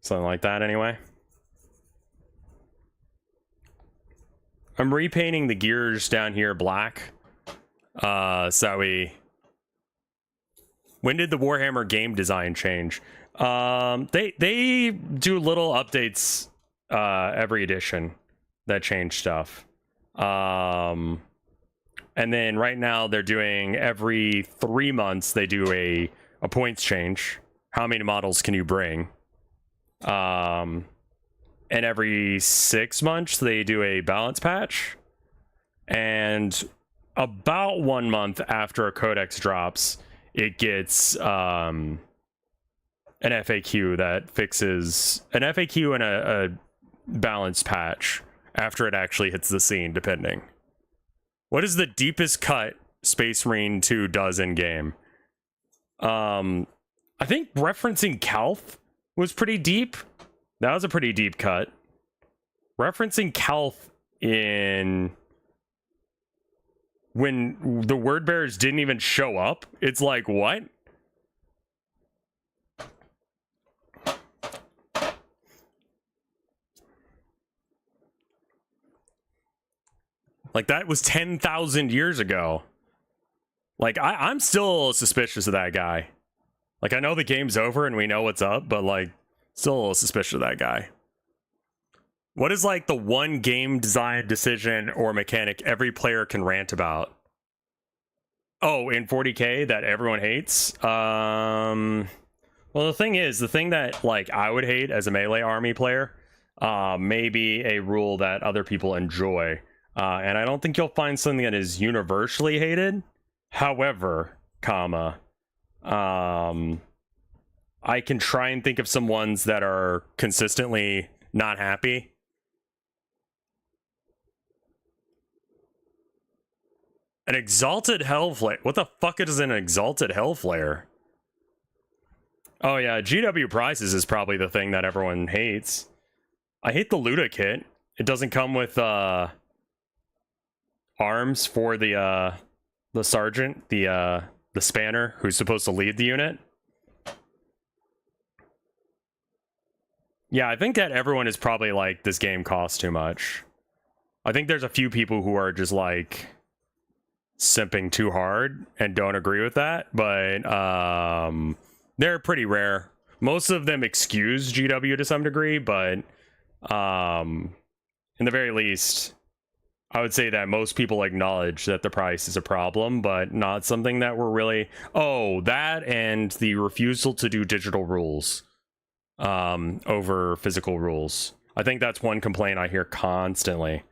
Something like that, anyway. I'm repainting the gears down here black. So we... When did the Warhammer game design change? They do little updates every edition that change stuff. And then right now they're doing every 3 months they do a points change. How many models can you bring? And every 6 months they do a balance patch. and about 1 month after a codex drops, it gets an FAQ that fixes an FAQ and a balance patch after it actually hits the scene, depending. What is the deepest cut Space Marine 2 does in game? I think referencing Calth was pretty deep. That was a pretty deep cut. Referencing Calth in when the word bearers didn't even show up, it's like, what? Like, that was 10,000 years ago. Like, I'm still suspicious of that guy. Like, I know the game's over and we know what's up, but, like, still a little suspicious of that guy. What is, like, the one game design decision or mechanic every player can rant about? Oh, in 40K that everyone hates? Well, the thing that, like, I would hate as a melee army player, may be a rule that other people enjoy. And I don't think you'll find something that is universally hated. However, I can try and think of some ones that are consistently not happy. An exalted hellflare. What the fuck is an exalted hellflare? Oh yeah, GW prizes is probably the thing that everyone hates. I hate the Luda kit. It doesn't come with arms for the sergeant, the spanner who's supposed to lead the unit. Yeah, I think that everyone is probably like, this game costs too much. I think there's a few people who are just like simping too hard and don't agree with that, but they're pretty rare. Most of them excuse GW to some degree, but in the very least, I would say that most people acknowledge that the price is a problem, but not something that we're really... Oh, that and the refusal to do digital rules over physical rules. I think that's one complaint I hear constantly.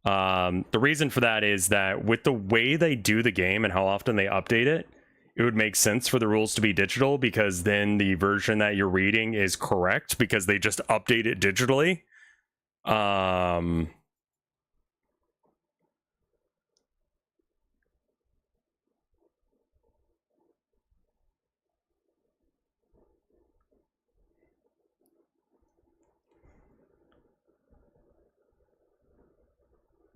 The reason for that is that with the way they do the game and how often they update it, it would make sense for the rules to be digital, because then the version that you're reading is correct because they just update it digitally.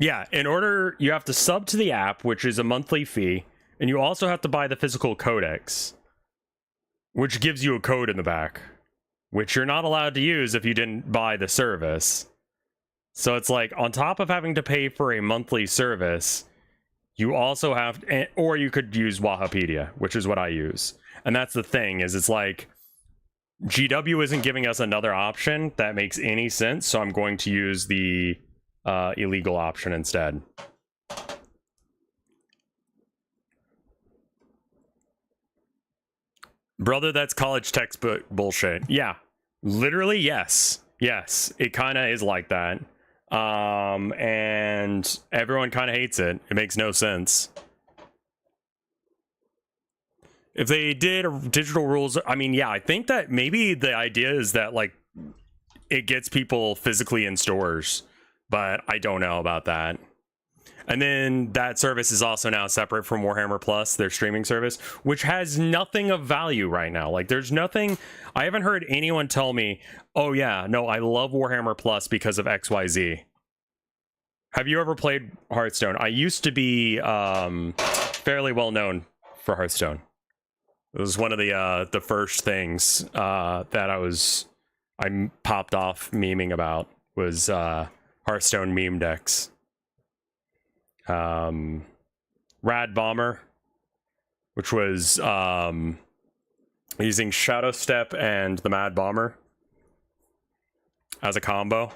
Yeah, in order, you have to sub to the app, which is a monthly fee, and you also have to buy the physical codex, which gives you a code in the back, which you're not allowed to use if you didn't buy the service. So it's like, on top of having to pay for a monthly service, you also have, or you could use Wahapedia, which is what I use. And that's the thing, is it's like, GW isn't giving us another option that makes any sense, so I'm going to use the illegal option instead. Brother, that's college textbook bullshit. Yeah, literally, yes. Yes, it kind of is like that. And everyone kind of hates it. It makes no sense. If they did digital rules, I mean, yeah, I think that maybe the idea is that, like, it gets people physically in stores, but I don't know about that. And then that service is also now separate from Warhammer Plus, their streaming service, which has nothing of value right now. Like, there's nothing, I haven't heard anyone tell me, oh yeah, no, I love Warhammer Plus because of XYZ. Have you ever played Hearthstone? I used to be fairly well known for Hearthstone. It was one of the first things that I popped off memeing about, was Hearthstone meme decks. Rad Bomber, which was using Shadow Step and the Mad Bomber as a combo.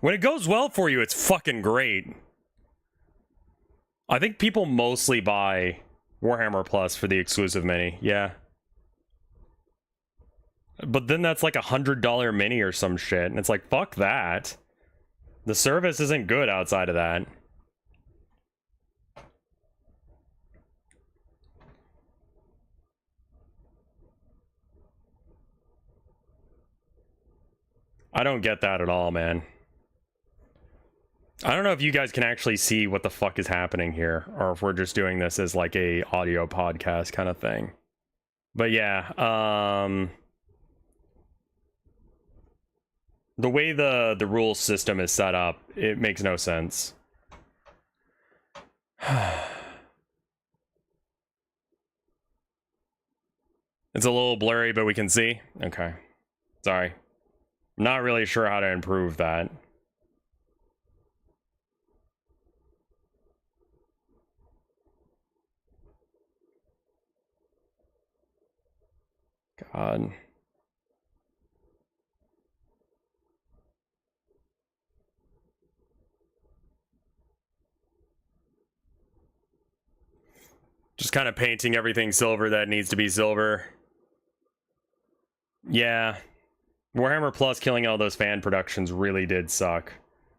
When it goes well for you, it's fucking great. I think people mostly buy Warhammer Plus for the exclusive mini, yeah. But then that's like $100 mini or some shit, and it's like, fuck that. The service isn't good outside of that. I don't get that at all, man. I don't know if you guys can actually see what the fuck is happening here, or if we're just doing this as like a audio podcast kind of thing. But yeah, the way the rule system is set up, it makes no sense. It's a little blurry, but we can see. Okay. Sorry. I'm not really sure how to improve that. God. Just kind of painting everything silver that needs to be silver. Yeah. Warhammer Plus killing all those fan productions really did suck.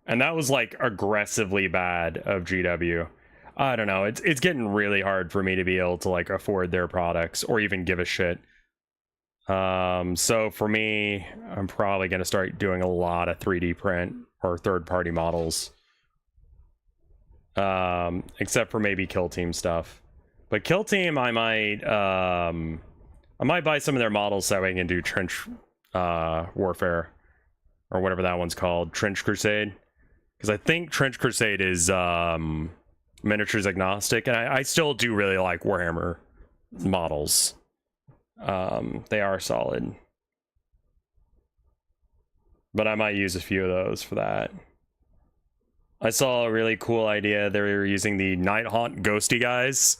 And that was like aggressively bad of GW. I don't know, it's getting really hard for me to be able to like afford their products or even give a shit. So for me, I'm probably going to start doing a lot of 3D print or third-party models. Except for maybe Kill Team stuff. But Kill Team, I might buy some of their models so I can do Trench Warfare. Or whatever that one's called. Trench Crusade. Because I think Trench Crusade is miniatures agnostic. And I still do really like Warhammer models. They are solid. But I might use a few of those for that. I saw a really cool idea. They were using the Nighthaunt Ghosty guys.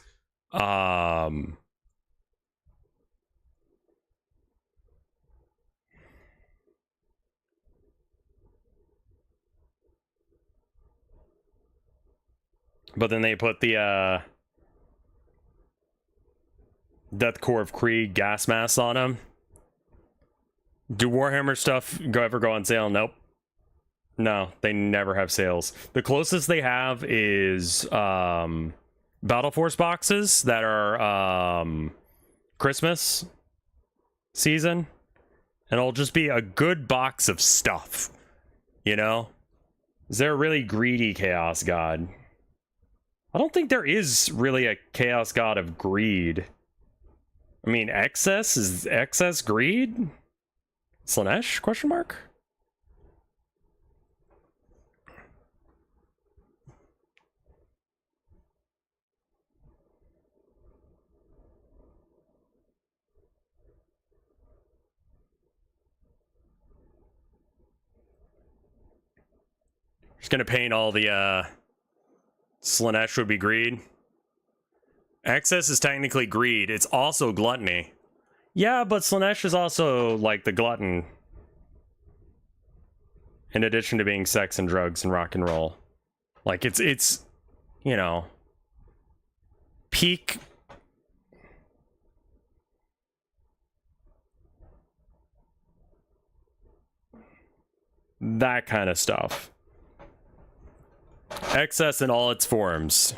But then they put the Death Core of Krieg gas masks on them. Do Warhammer stuff ever go on sale? Nope. No, they never have sales. The closest they have is Battle Force boxes that are Christmas season. And it'll just be a good box of stuff. You know? They're a really greedy Chaos God. I don't think there is really a Chaos God of greed. I mean, excess? Is excess greed? Slanesh? Question mark? Just gonna paint all the Slanesh would be greed. Excess is technically greed. It's also gluttony. Yeah, but Slanesh is also like the glutton. In addition to being sex and drugs and rock and roll. Like it's you know, peak. That kind of stuff. Excess in all its forms.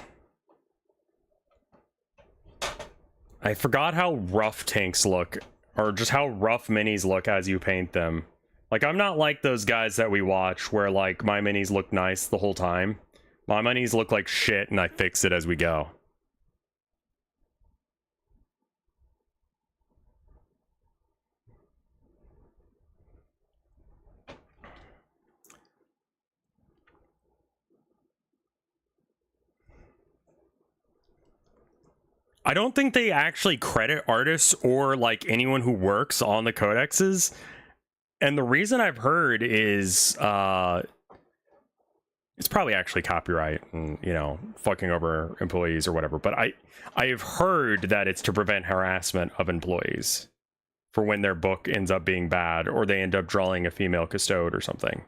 I forgot how rough tanks look, or just how rough minis look as you paint them. Like, I'm not like those guys that we watch where, like, my minis look nice the whole time. My minis look like shit and I fix it as we go. I don't think they actually credit artists or like anyone who works on the codexes. And the reason I've heard is it's probably actually copyright and, you know, fucking over employees or whatever. But I've heard that it's to prevent harassment of employees for when their book ends up being bad or they end up drawing a female custode or something.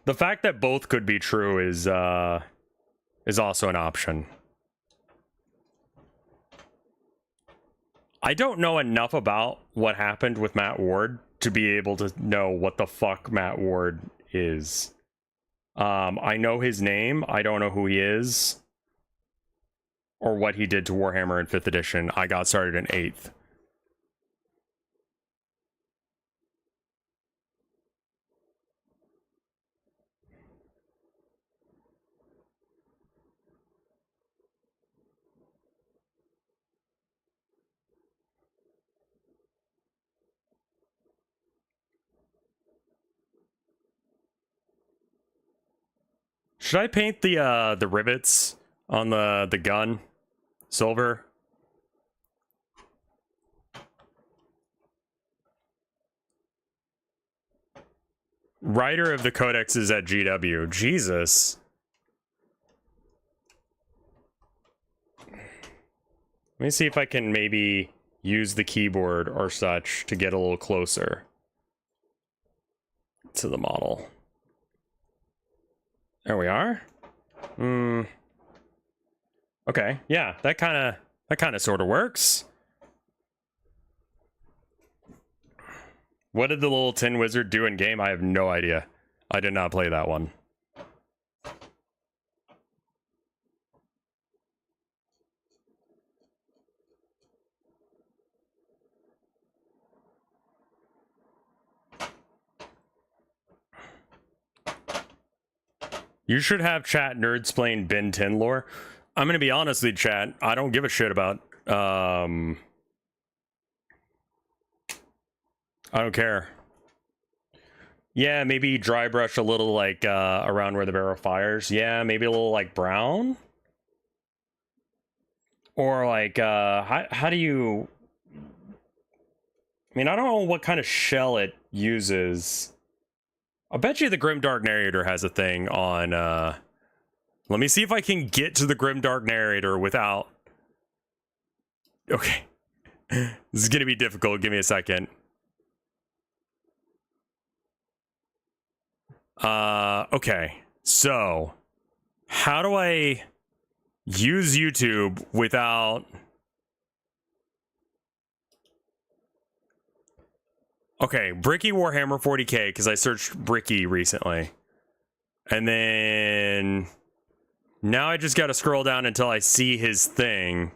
The fact that both could be true is also an option. I don't know enough about what happened with Matt Ward to be able to know what the fuck Matt Ward is. I know his name. I don't know who he is or what he did to Warhammer in 5th edition. I got started in 8th. Should I paint the rivets on the gun silver? Writer of the Codex is at GW. Jesus. Let me see if I can maybe use the keyboard or such to get a little closer to the model. There we are. Okay, yeah, that kind of sort of works. What did the little tin wizard do in game? I have no idea. I did not play that one. You should have chat nerdsplain Ben 10 lore. I'm gonna be honest with you, chat. I don't give a shit about I don't care. Yeah, maybe dry brush a little like around where the barrel fires. Yeah, maybe a little like brown. Or like how do you, I mean, I don't know what kind of shell it uses. I bet you the Grimdark Narrator has a thing on, let me see if I can get to the Grimdark Narrator without... Okay. This is gonna be difficult, give me a second. Okay. So, how do I use YouTube without... Okay, Bricky Warhammer 40k, because I searched Bricky recently. And then... Now I just gotta scroll down until I see his thing.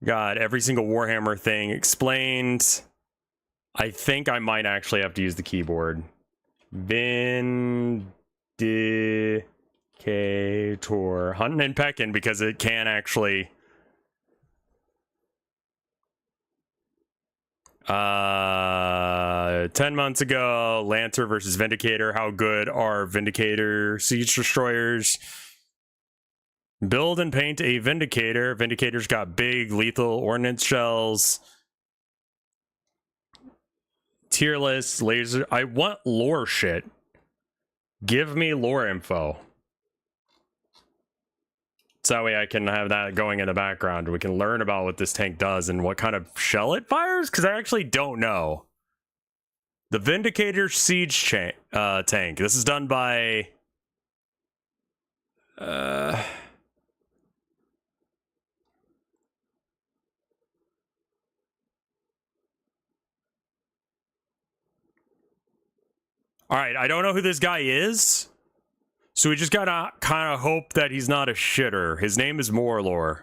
Got every single Warhammer thing explained. I think I might actually have to use the keyboard. Vindicator. Hunting and pecking, because it can actually... 10 months ago, Lancer versus Vindicator. How good are Vindicator siege destroyers? Build and paint a Vindicator. Vindicator's got big lethal ordnance shells. Tier list, laser. I want lore shit. Give me lore info. So that way I can have that going in the background. We can learn about what this tank does and what kind of shell it fires, because I actually don't know. The Vindicator siege tank. This is done by... Alright, I don't know who this guy is. So we just gotta kind of hope that he's not a shitter. His name is Morlor.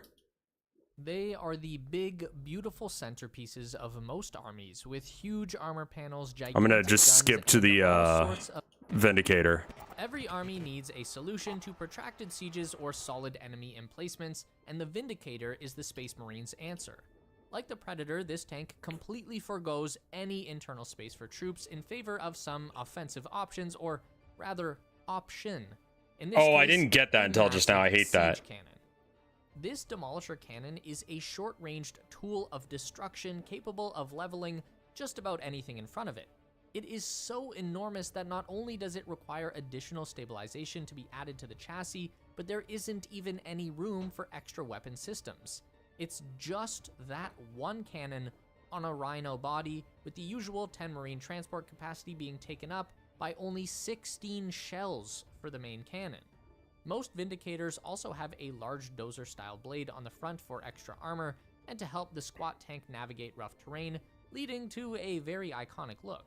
They are the big, beautiful centerpieces of most armies, with huge armor panels, gigantic I'm gonna just skip to the Vindicator. Every army needs a solution to protracted sieges or solid enemy emplacements, and the Vindicator is the Space Marine's answer. Like the Predator, this tank completely forgoes any internal space for troops in favor of some offensive options, or rather, option. In this case, I didn't get that until just now. I hate that. Cannon. This Demolisher Cannon is a short-ranged tool of destruction capable of leveling just about anything in front of it. It is so enormous that not only does it require additional stabilization to be added to the chassis, but there isn't even any room for extra weapon systems. It's just that one cannon on a Rhino body, with the usual 10 Marine transport capacity being taken up by only 16 shells for the main cannon. Most Vindicators also have a large dozer-style blade on the front for extra armor and to help the squat tank navigate rough terrain, leading to a very iconic look.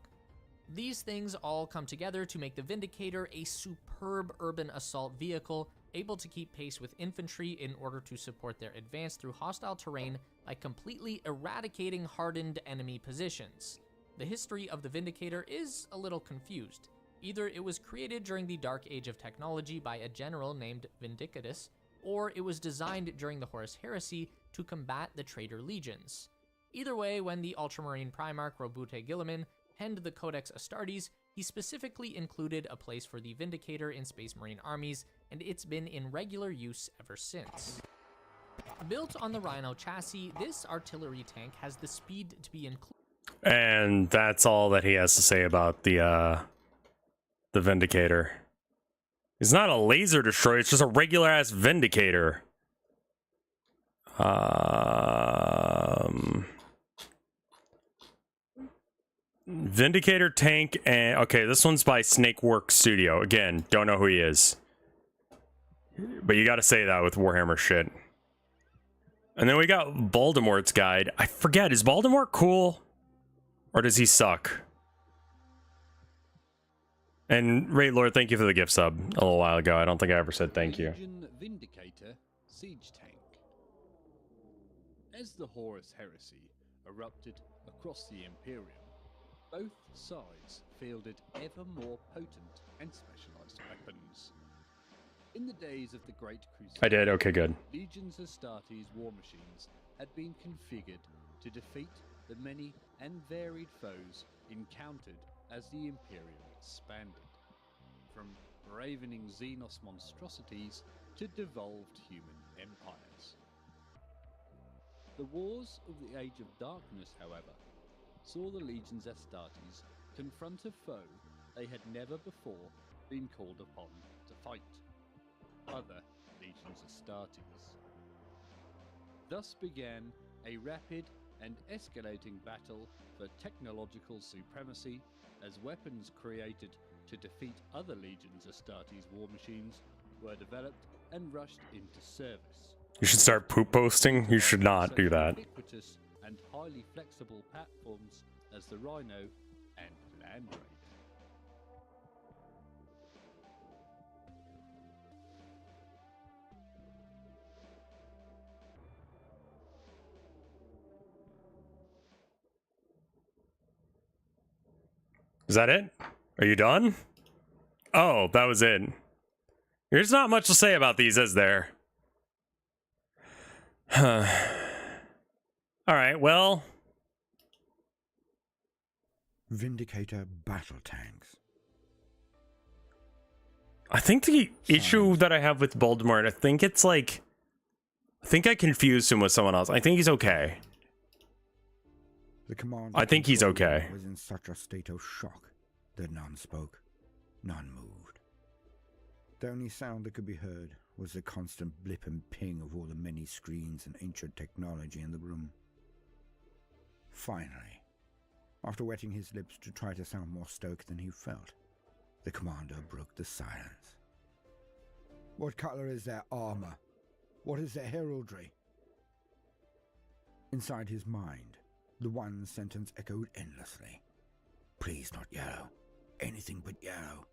These things all come together to make the Vindicator a superb urban assault vehicle, able to keep pace with infantry in order to support their advance through hostile terrain by completely eradicating hardened enemy positions. The history of the Vindicator is a little confused. Either it was created during the Dark Age of technology by a general named Vindicatus, or it was designed during the Horus Heresy to combat the traitor legions. Either way, when the Ultramarine Primarch Robute Guilliman penned the Codex Astartes, he specifically included a place for the Vindicator in Space Marine armies, and it's been in regular use ever since. Built on the Rhino chassis, this artillery tank has the speed to be included. And that's all that he has to say about the Vindicator. It's not a laser destroyer, it's just a regular ass Vindicator. Vindicator tank, and okay, this one's by Snakeworks Studio. Again, don't know who he is, but you got to say that with Warhammer shit. And then we got Voldemort's guide. I forget, is Voldemort cool, or does he suck? And Raid Lord, thank you for the gift sub a little while ago. I don't think I ever said thank you. Vindicator siege tank. As the Horus Heresy erupted across the Imperium, both sides fielded ever more potent and specialized weapons. In the days of the Great Crusade, I did, okay, good. Legions Astartes war machines had been configured to defeat the many and varied foes encountered as the Imperium expanded, from ravening Xenos monstrosities to devolved human empires. The wars of the Age of Darkness, however, saw the Legions Astartes confront a foe they had never before been called upon to fight: other Legions Astartes. Thus began a rapid and escalating battle for technological supremacy, as weapons created to defeat other Legions Astartes war machines were developed and rushed into service. You should start poop posting. You should not do that. Ubiquitous and highly flexible platforms as the Rhino and Land Raider. Is that it? Are you done? Oh, that was it. There's not much to say about these, is there? All right, well. Vindicator battle tanks. I think the issue that I have with Voldemort, I think it's like, I think I confused him with someone else. I think he's okay. The commander I think he's okay. was in such a state of shock that none spoke, none moved. The only sound that could be heard was the constant blip and ping of all the many screens and ancient technology in the room. Finally, after wetting his lips to try to sound more stoic than he felt, the commander broke the silence. What color is their armor? What is their heraldry? Inside his mind, the one sentence echoed endlessly. Please not yellow. Anything but yellow.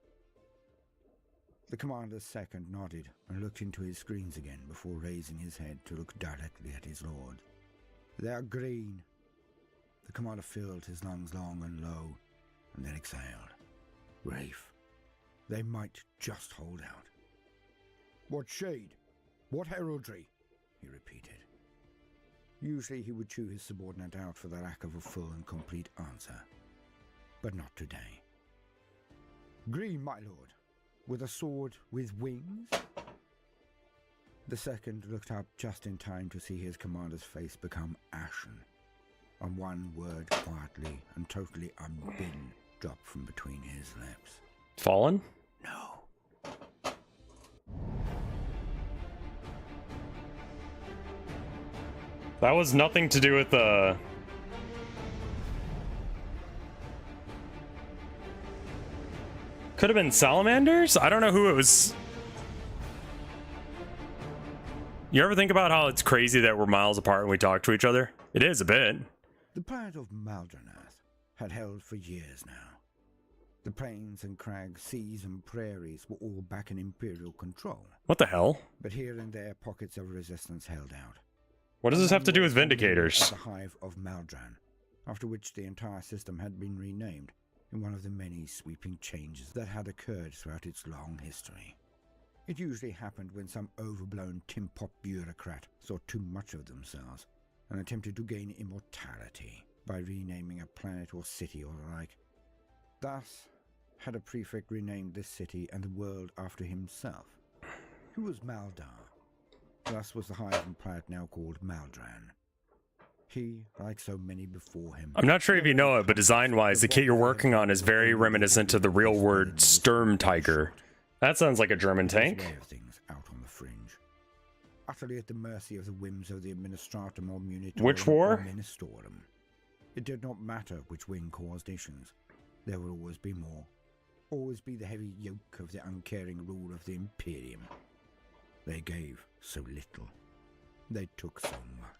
The commander's second nodded and looked into his screens again before raising his head to look directly at his lord. They're green. The commander filled his lungs long and low, and then exhaled. Rafe, they might just hold out. What shade? What heraldry? He repeated. Usually he would chew his subordinate out for the lack of a full and complete answer. But not today. Green, my lord. With a sword with wings? The second looked up just in time to see his commander's face become ashen, and one word quietly and totally unbidden dropped from between his lips. Fallen? No. That was nothing to do with the... Could have been salamanders? I don't know who it was. You ever think about how it's crazy that we're miles apart when we talk to each other? It is a bit. The planet of Maldranath had held for years now. The plains and crags, seas and prairies were all back in Imperial control. What the hell? But here and there, pockets of resistance held out. What does this have to do with Vindicators? The Hive of Maldran, after which the entire system had been renamed in one of the many sweeping changes that had occurred throughout its long history. It usually happened when some overblown tin-pot bureaucrat saw too much of themselves and attempted to gain immortality by renaming a planet or city or the like. Thus, had a prefect renamed this city and the world after himself, who was Maldar. Thus was the Hive and planet now called Maldran. He, like so many before him... I'm not sure if you know it, but design-wise, the kit you're working on is very reminiscent of the real word Sturmtiger. That sounds like a German tank. Way of things out on the fringe, utterly at the mercy of the whims of the Administratum or Munitorum. Which war? Or Ministorum. It did not matter which wing caused issues. There would always be more. Always be the heavy yoke of the uncaring rule of the Imperium. They gave so little. They took so much.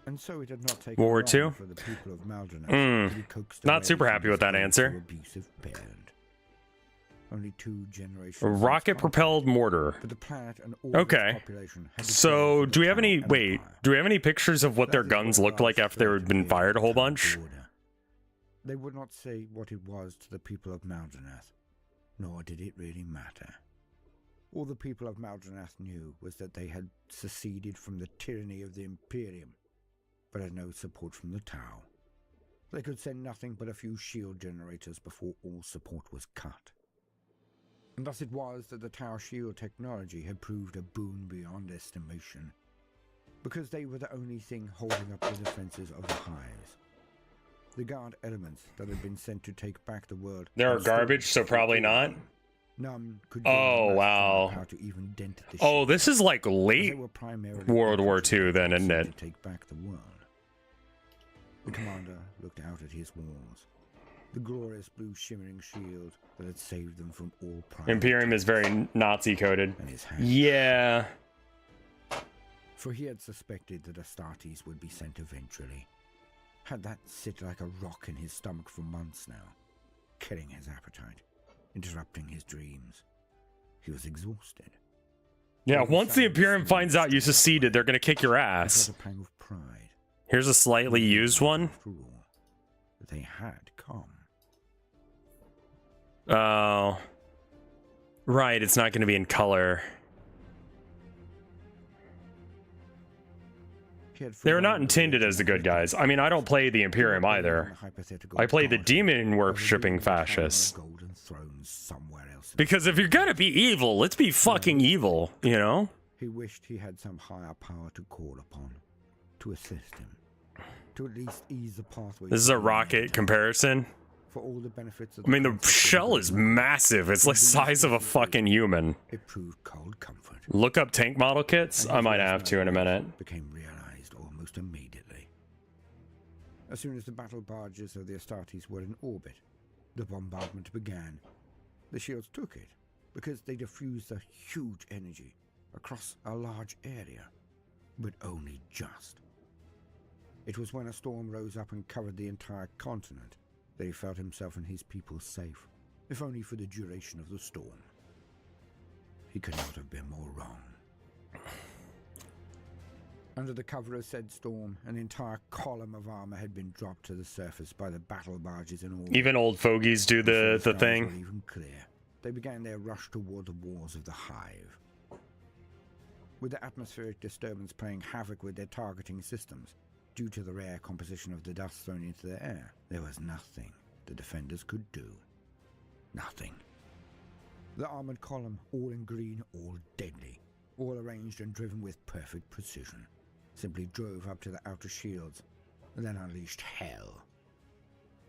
And so it had not taken World War long II? for the people of Maldranath to be coaxed Not away super from happy this with that old answer. abusive parent. Only 2 generations. A rocket-propelled mortar. But the planet and all Okay. its population had So, declared do we have the any... power Wait, empire. do we have any pictures of what their That is guns what looked like lies after they had been threatened fired a whole at the bunch? border. They would not say what it was to the people of Maldranath, nor did it really matter. All the people of Maldranath knew was that they had seceded from the tyranny of the Imperium, but had no support from the Tau. They could send nothing but a few shield generators before all support was cut. And thus it was that the Tau shield technology had proved a boon beyond estimation, because they were the only thing holding up the defenses of the Hives. The guard elements that had been sent to take back the world... They are had still garbage, so probably not. None could Oh, gain wow. power to even dent the Oh, ship, this is like as they late were primarily World War infantry II then, sent isn't to it? take back the world. The commander looked out at his walls, the glorious blue shimmering shield that had saved them from all pride. Imperium is very Nazi-coded. And his hand, Yeah. for he had suspected that Astartes would be sent eventually. Had that sit like a rock in his stomach for months now, killing his appetite, interrupting his dreams. He was exhausted. Yeah, All the once the sudden, Imperium someone finds out you stood up seceded, they're gonna kick your He ass. felt a pang of pride. Here's a slightly used one. After all, that they had come. Oh. Right, it's not gonna be in color. They were not intended as the good guys. I mean, I don't play the Imperium either. I play the demon worshipping fascists. Because if you're gonna be evil, let's be fucking evil, you know? He wished he had some higher power to call upon, to assist him, to at least ease the pathway. This is a rocket comparison. For all the benefits of I mean, the concept of shell is massive. It's the size of a fucking human. It proved cold comfort. Look up tank model kits. And I his might last have to in a nightmares minute. became realized almost immediately. As soon as the battle barges of the Astartes were in orbit, the bombardment began. The shields took it because they diffused a huge energy across a large area, but only just. It was when a storm rose up and covered the entire continent that he felt himself and his people safe, if only for the duration of the storm. He could not have been more wrong. Under the cover of said storm, an entire column of armor had been dropped to the surface by the battle barges in orbit. Even old fogies do the skies thing. were even clear. They began their rush toward the walls of the hive. With the atmospheric disturbance playing havoc with their targeting systems, due to the rare composition of the dust thrown into the air, there was nothing the defenders could do. Nothing. The armored column, all in green, all deadly, all arranged and driven with perfect precision, simply drove up to the outer shields and then unleashed hell.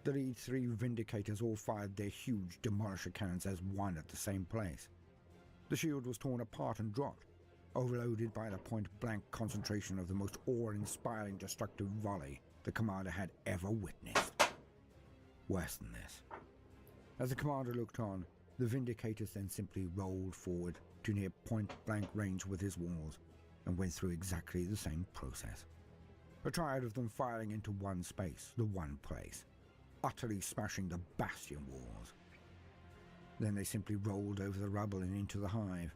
The lead 3 Vindicators all fired their huge demolisher cannons as one at the same place. The shield was torn apart and dropped, overloaded by the point-blank concentration of the most awe-inspiring destructive volley the commander had ever witnessed. Worse than this, As the commander looked on, the Vindicators then simply rolled forward to near point-blank range with his walls and went through exactly the same process. A triad of them firing into one space, the one place, utterly smashing the bastion walls. Then they simply rolled over the rubble and into the hive.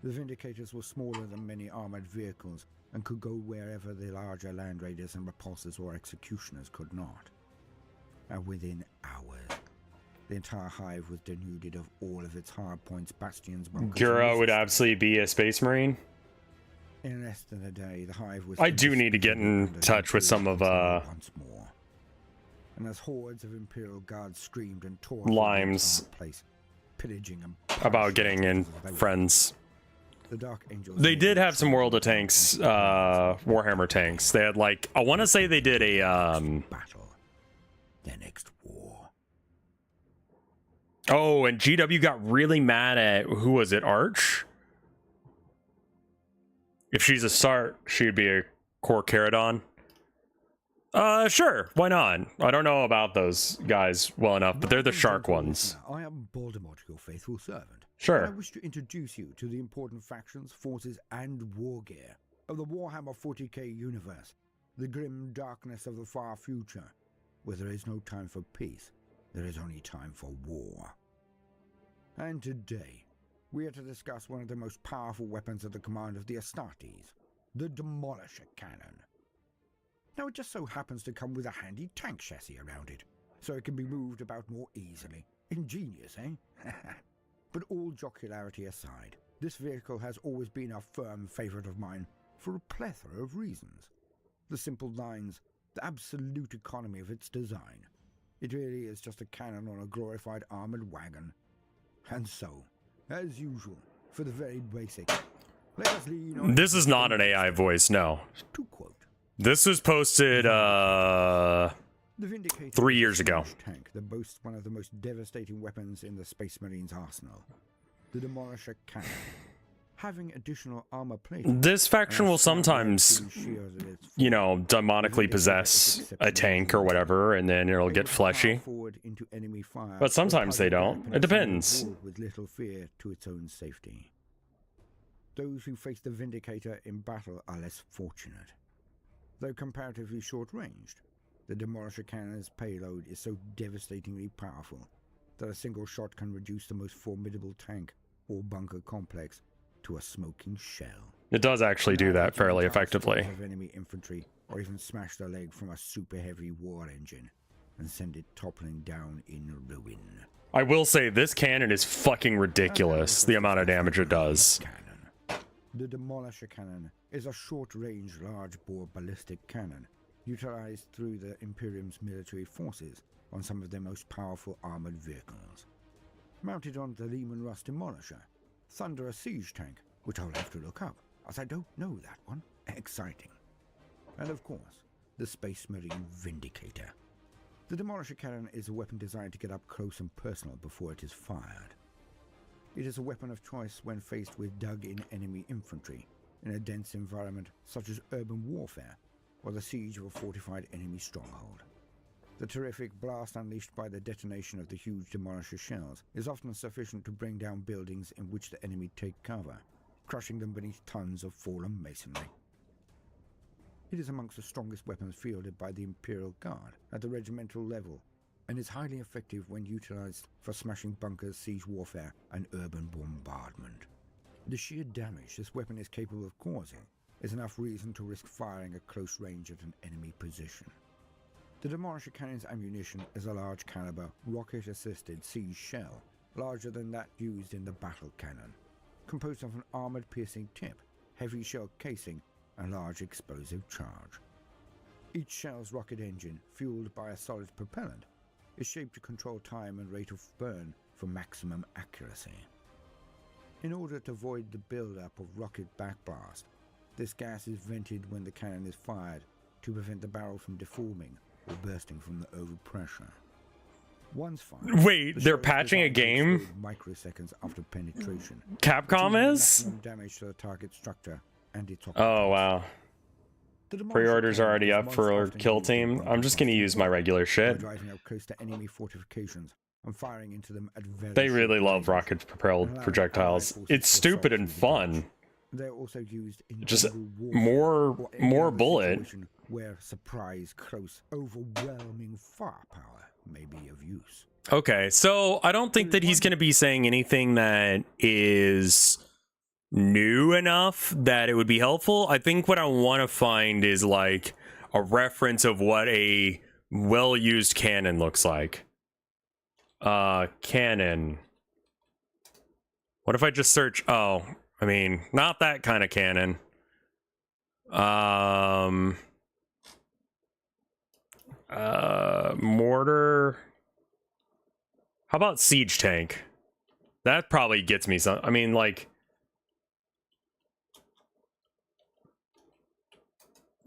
The Vindicators were smaller than many armored vehicles and could go wherever the larger Land Raiders and Repulsors or Executioners could not. And within hours, the entire hive was denuded of all of its hardpoints, bastions, bunkers. Gura would absolutely be a Space Marine. In less than a day, the hive was... I do need to get in touch with some of once more. And as hordes of Imperial Guards screamed and tore Limes place, pillaging and about getting in friends. The Dark Angels... They did have some World of Tanks, Warhammer tanks. They had like, I want to say they did a battle, their next war. Oh, and GW got really mad at, who was it, Arch? If she's a Sart, she'd be a Core Caradon. Sure, why not? I don't know about those guys well enough, but they're the shark ones. I am Voldemort, your faithful servant. Sure. I wish to introduce you to the important factions, forces, and war gear of the Warhammer 40k universe, the grim darkness of the far future, where there is no time for peace, there is only time for war. And today, we are to discuss one of the most powerful weapons at the command of the Astartes, the Demolisher Cannon. Now, it just so happens to come with a handy tank chassis around it, so it can be moved about more easily. Ingenious, eh? But all jocularity aside, this vehicle has always been a firm favorite of mine for a plethora of reasons. The simple lines, the absolute economy of its design. It really is just a cannon on a glorified armored wagon. And so, as usual, for the very basic, let us lean on... This is not an AI voice, no. To quote, this was posted, the Vindicator 3 years ago. Tank that boasts one of the most devastating weapons in the Space Marines arsenal, the Demolisher Cannon. Having additional armor plating, This faction will sometimes, you know, demonically possess a tank or whatever, and then it'll get fleshy. But sometimes they don't. It depends. With little fear to its own safety. Those who face the Vindicator in battle are less fortunate. Though comparatively short-ranged, the Demolisher Cannon's payload is so devastatingly powerful that a single shot can reduce the most formidable tank or bunker complex to a smoking shell. It does actually do that fairly effectively. Of enemy infantry, or even smash the leg from a super heavy war engine and send it toppling down in ruin. I will say this cannon is fucking ridiculous, the amount of damage it does. The Demolisher Cannon is a short-range, large-bore ballistic cannon utilized through the Imperium's military forces on some of their most powerful armored vehicles. Mounted on the Lehman Russ Demolisher, Thunder, a siege tank, which I'll have to look up, as I don't know that one. Exciting. And of course, the Space Marine Vindicator. The Demolisher Cannon is a weapon designed to get up close and personal before it is fired. It is a weapon of choice when faced with dug-in enemy infantry in a dense environment such as urban warfare or the siege of a fortified enemy stronghold. The terrific blast unleashed by the detonation of the huge Demolisher shells is often sufficient to bring down buildings in which the enemy take cover, crushing them beneath tons of fallen masonry. It is amongst the strongest weapons fielded by the Imperial Guard at the regimental level, and is highly effective when utilized for smashing bunkers, siege warfare, and urban bombardment. The sheer damage this weapon is capable of causing is enough reason to risk firing at close range at an enemy position. The Demolisher Cannon's ammunition is a large caliber, rocket-assisted siege shell, larger than that used in the battle cannon, composed of an armored piercing tip, heavy shell casing, and large explosive charge. Each shell's rocket engine, fueled by a solid propellant, is shaped to control time and rate of burn for maximum accuracy. In order to avoid the build-up of rocket backblast, this gas is vented when the cannon is fired to prevent the barrel from deforming or bursting from the overpressure. Once fired, Wait, they're patching a game? Microseconds after penetration. Capcom is? Damage to the target structure and its Oh, wow. The Demolisher Pre-orders are cannon already is up most for often Kill used in Team. I'm just gonna combat use my regular by shit. driving up close to enemy fortifications and firing into them at very They short really love range, rocket-propelled allowing projectiles. allied forces It's to stupid assault and through the fun. gaps. They're also used in Just jungle warfare or any more other bullet. situation where surprise, close, overwhelming firepower may be of use. Okay, so I don't think that he's going to be saying anything that is new enough that it would be helpful. I think what I want to find is like a reference of what a well-used cannon looks like. Cannon. What if I just search? Oh, I mean, not that kind of cannon. Mortar. How about siege tank? That probably gets me some. I mean, like,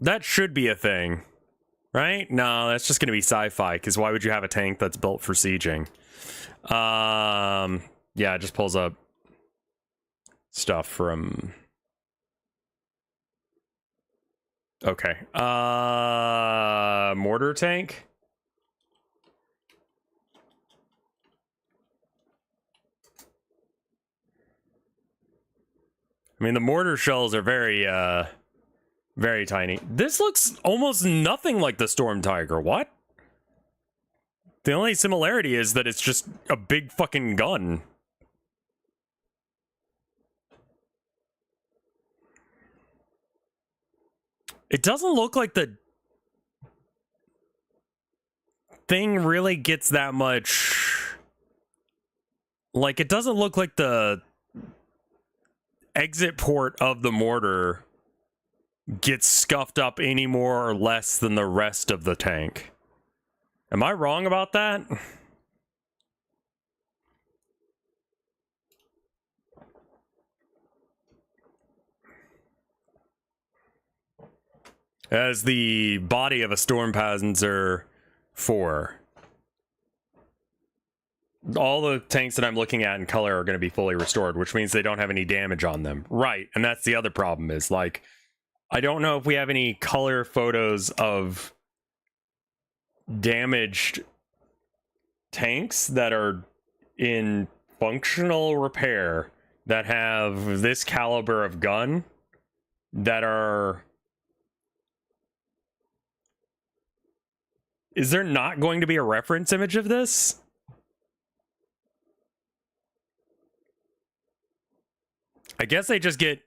that should be a thing, right? No, that's just gonna be sci-fi. Because why would you have a tank that's built for sieging? Yeah, it just pulls up stuff from. Okay. Mortar tank. I mean, the mortar shells are very, very tiny. This looks almost nothing like the Storm Tiger. What? The only similarity is that it's just a big fucking gun. It doesn't look like the thing really gets that much. Like, it doesn't look like the exit port of the mortar gets scuffed up any more or less than the rest of the tank. Am I wrong about that? As the body of a Storm Panzer 4. All the tanks that I'm looking at in color are going to be fully restored, which means they don't have any damage on them. Right, and that's the other problem is, like, I don't know if we have any color photos of damaged tanks that are in functional repair that have this caliber of gun that are... Is there not going to be a reference image of this? I guess they just get...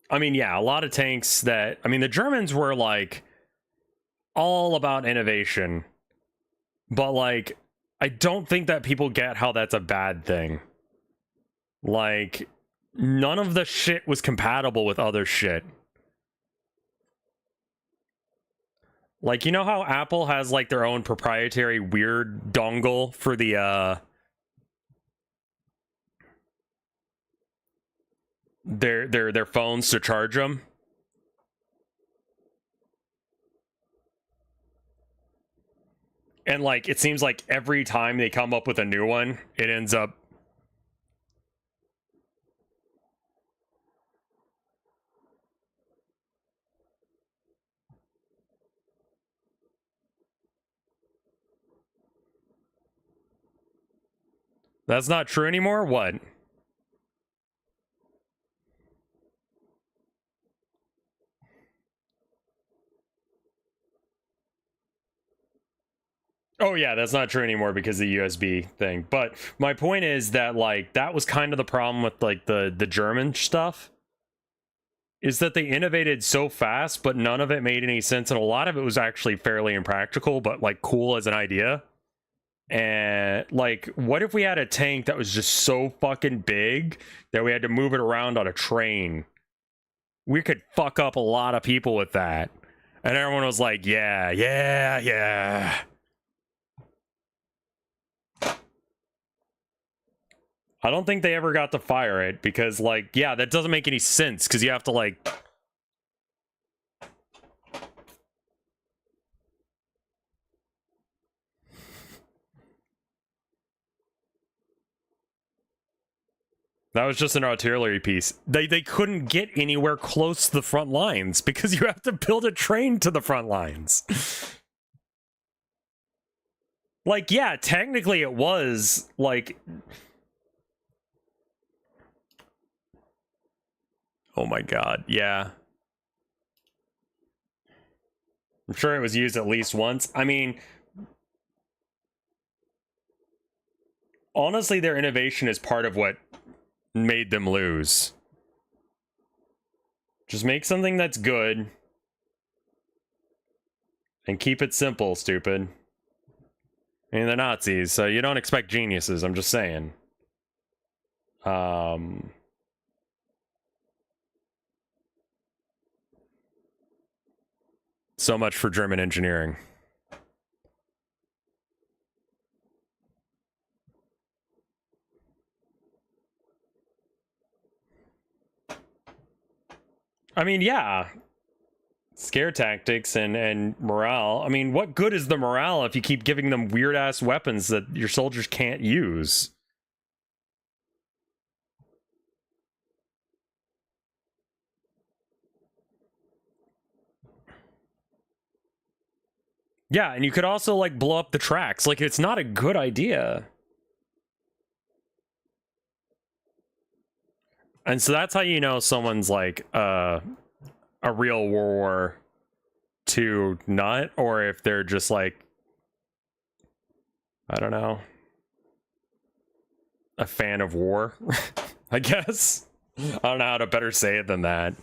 I mean, yeah, a lot of tanks that... I mean, the Germans were, like, all about innovation. But, like, I don't think that people get how that's a bad thing. Like, none of the shit was compatible with other shit. Like, you know how Apple has, like, their own proprietary weird dongle for the, their phones to charge them? And, like, it seems like every time they come up with a new one, it ends up... That's not true anymore? What? Oh yeah, that's not true anymore because of the USB thing. But my point is that, like, that was kind of the problem with, like, the German stuff. Is that they innovated so fast, but none of it made any sense, and a lot of it was actually fairly impractical, but, like, cool as an idea. And, like, what if we had a tank that was just so fucking big that we had to move it around on a train? We could fuck up a lot of people with that. And everyone was like, yeah, yeah, yeah. I don't think they ever got to fire it because, like, yeah, that doesn't make any sense because you have to, like... That was just an artillery piece. They couldn't get anywhere close to the front lines because you have to build a train to the front lines. Like, yeah, technically it was, like... Oh my god, yeah. I'm sure it was used at least once. I mean... Honestly, their innovation is part of what made them lose. Just make something that's good. And keep it simple, stupid. I mean, they're Nazis, so you don't expect geniuses, I'm just saying. So much for German engineering. I mean, yeah. Scare tactics and morale. I mean, what good is the morale if you keep giving them weird-ass weapons that your soldiers can't use? Yeah, and you could also, like, blow up the tracks. Like, it's not a good idea. And so that's how you know someone's, like, a real World War II nut, or if they're just, like, I don't know, a fan of war, I guess. I don't know how to better say it than that.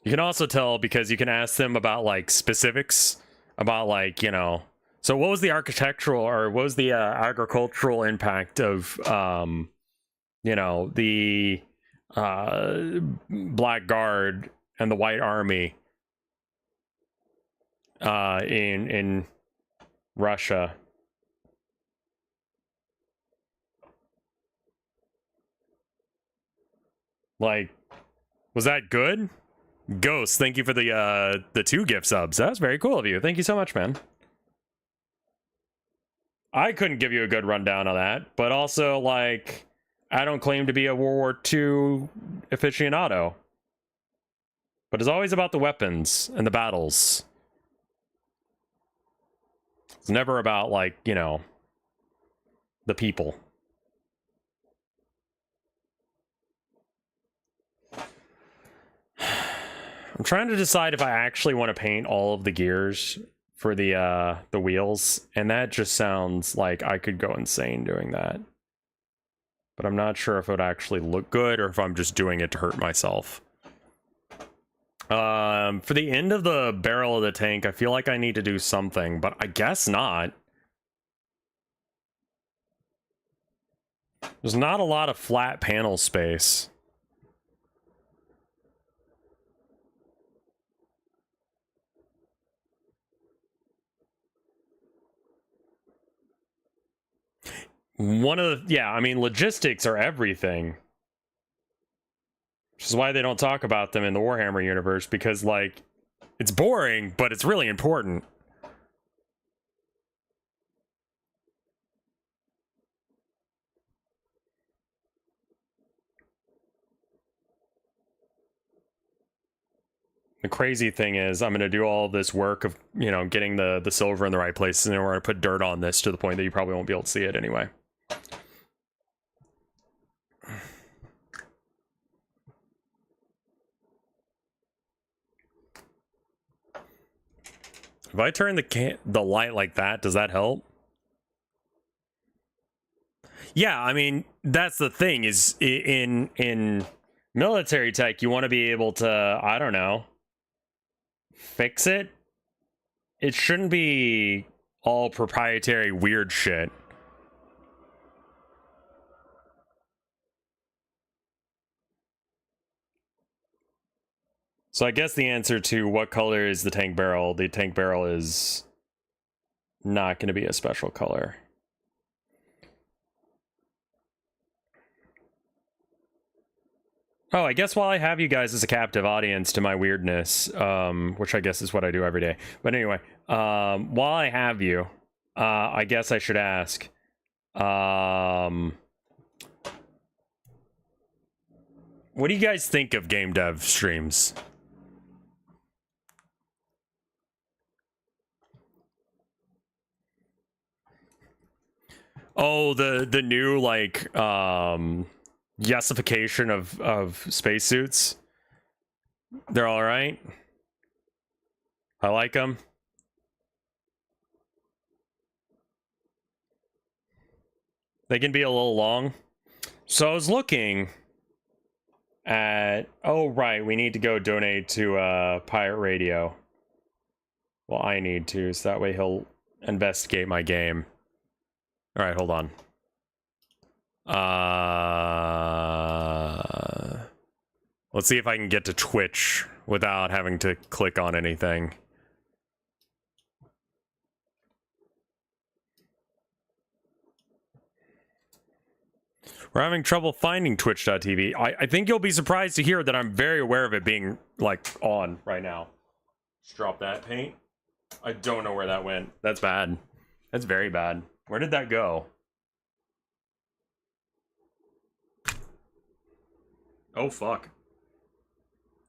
You can also tell because you can ask them about, like, specifics about, like, you know, so what was the architectural or what was the agricultural impact of, you know, the Black Guard and the White Army in Russia? Like, was that good? Ghost, thank you for the 2 gift subs. That was very cool of you. Thank you so much, man. I couldn't give you a good rundown on that, but also, like, I don't claim to be a World War II aficionado. But it's always about the weapons and the battles. It's never about, like, you know, the people. I'm trying to decide if I actually want to paint all of the gears for the wheels, and that just sounds like I could go insane doing that. But I'm not sure if it would actually look good or if I'm just doing it to hurt myself. For the end of the barrel of the tank, I feel like I need to do something, but I guess not. There's not a lot of flat panel space. Yeah, I mean, logistics are everything. Which is why they don't talk about them in the Warhammer universe, because, like, it's boring, but it's really important. The crazy thing is, I'm going to do all this work of, you know, getting the silver in the right places, and then we're going to put dirt on this to the point that you probably won't be able to see it anyway. If I turn the light like that, does that help? Yeah, I mean, that's the thing, is in military tech, you want to be able to, I don't know, fix it. It shouldn't be all proprietary weird shit. So I guess the answer to what color is the tank barrel is not going to be a special color. Oh, I guess while I have you guys as a captive audience to my weirdness, which I guess is what I do every day. But anyway, while I have you, I guess I should ask, what do you guys think of game dev streams? Oh, the new like yesification of spacesuits. They're all right. I like them. They can be a little long. So I was looking at, oh right, we need to go donate to Pirate Radio. Well, I need to, so that way he'll investigate my game. All right, hold on. Let's see if I can get to Twitch without having to click on anything. We're having trouble finding twitch.tv. I think you'll be surprised to hear that I'm very aware of it being, like, on right now. Just drop that paint. I don't know where that went. That's bad. That's very bad. Where did that go? Oh, fuck.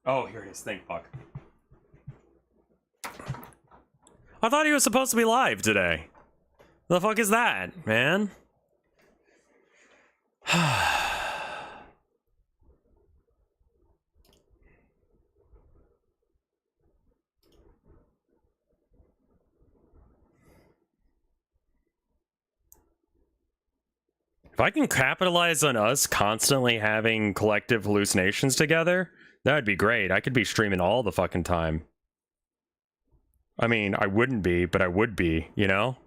Oh, here it is. Thank fuck. I thought he was supposed to be live today. The fuck is that, man? If I can capitalize on us constantly having collective hallucinations together, that would be great. I could be streaming all the fucking time. I mean, I wouldn't be, but I would be, you know?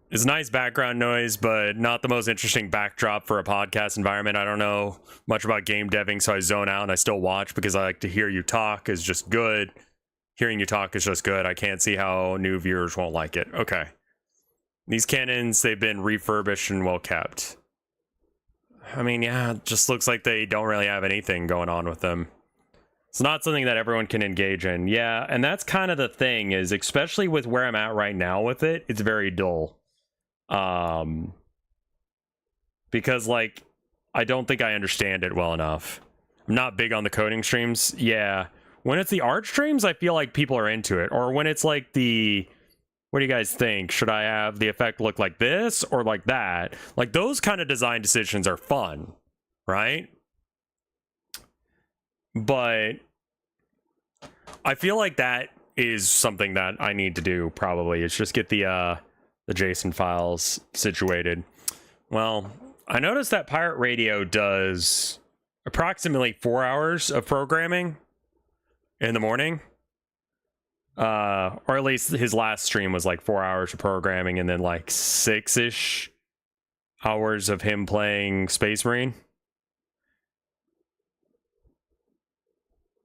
It's nice background noise, but not the most interesting backdrop for a podcast environment. I don't know much about game deving, so I zone out and I still watch because I like to hear you talk is just good. Hearing you talk is just good. I can't see how new viewers won't like it. Okay. These cannons, they've been refurbished and well kept. I mean, yeah, it just looks like they don't really have anything going on with them. It's not something that everyone can engage in. Yeah, and that's kind of the thing, is especially with where I'm at right now with it, it's very dull. Because, like, I don't think I understand it well enough. I'm not big on the coding streams. Yeah. When it's the art streams, I feel like people are into it. Or when it's like the... What do you guys think? Should I have the effect look like this or like that? Like, those kind of design decisions are fun, right? But I feel like that is something that I need to do, probably. Is just get the JSON files situated. Well, I noticed that Pirate Radio does approximately 4 hours of programming in the morning. Or at least his last stream was like 4 hours of programming and then like 6-ish hours of him playing Space Marine.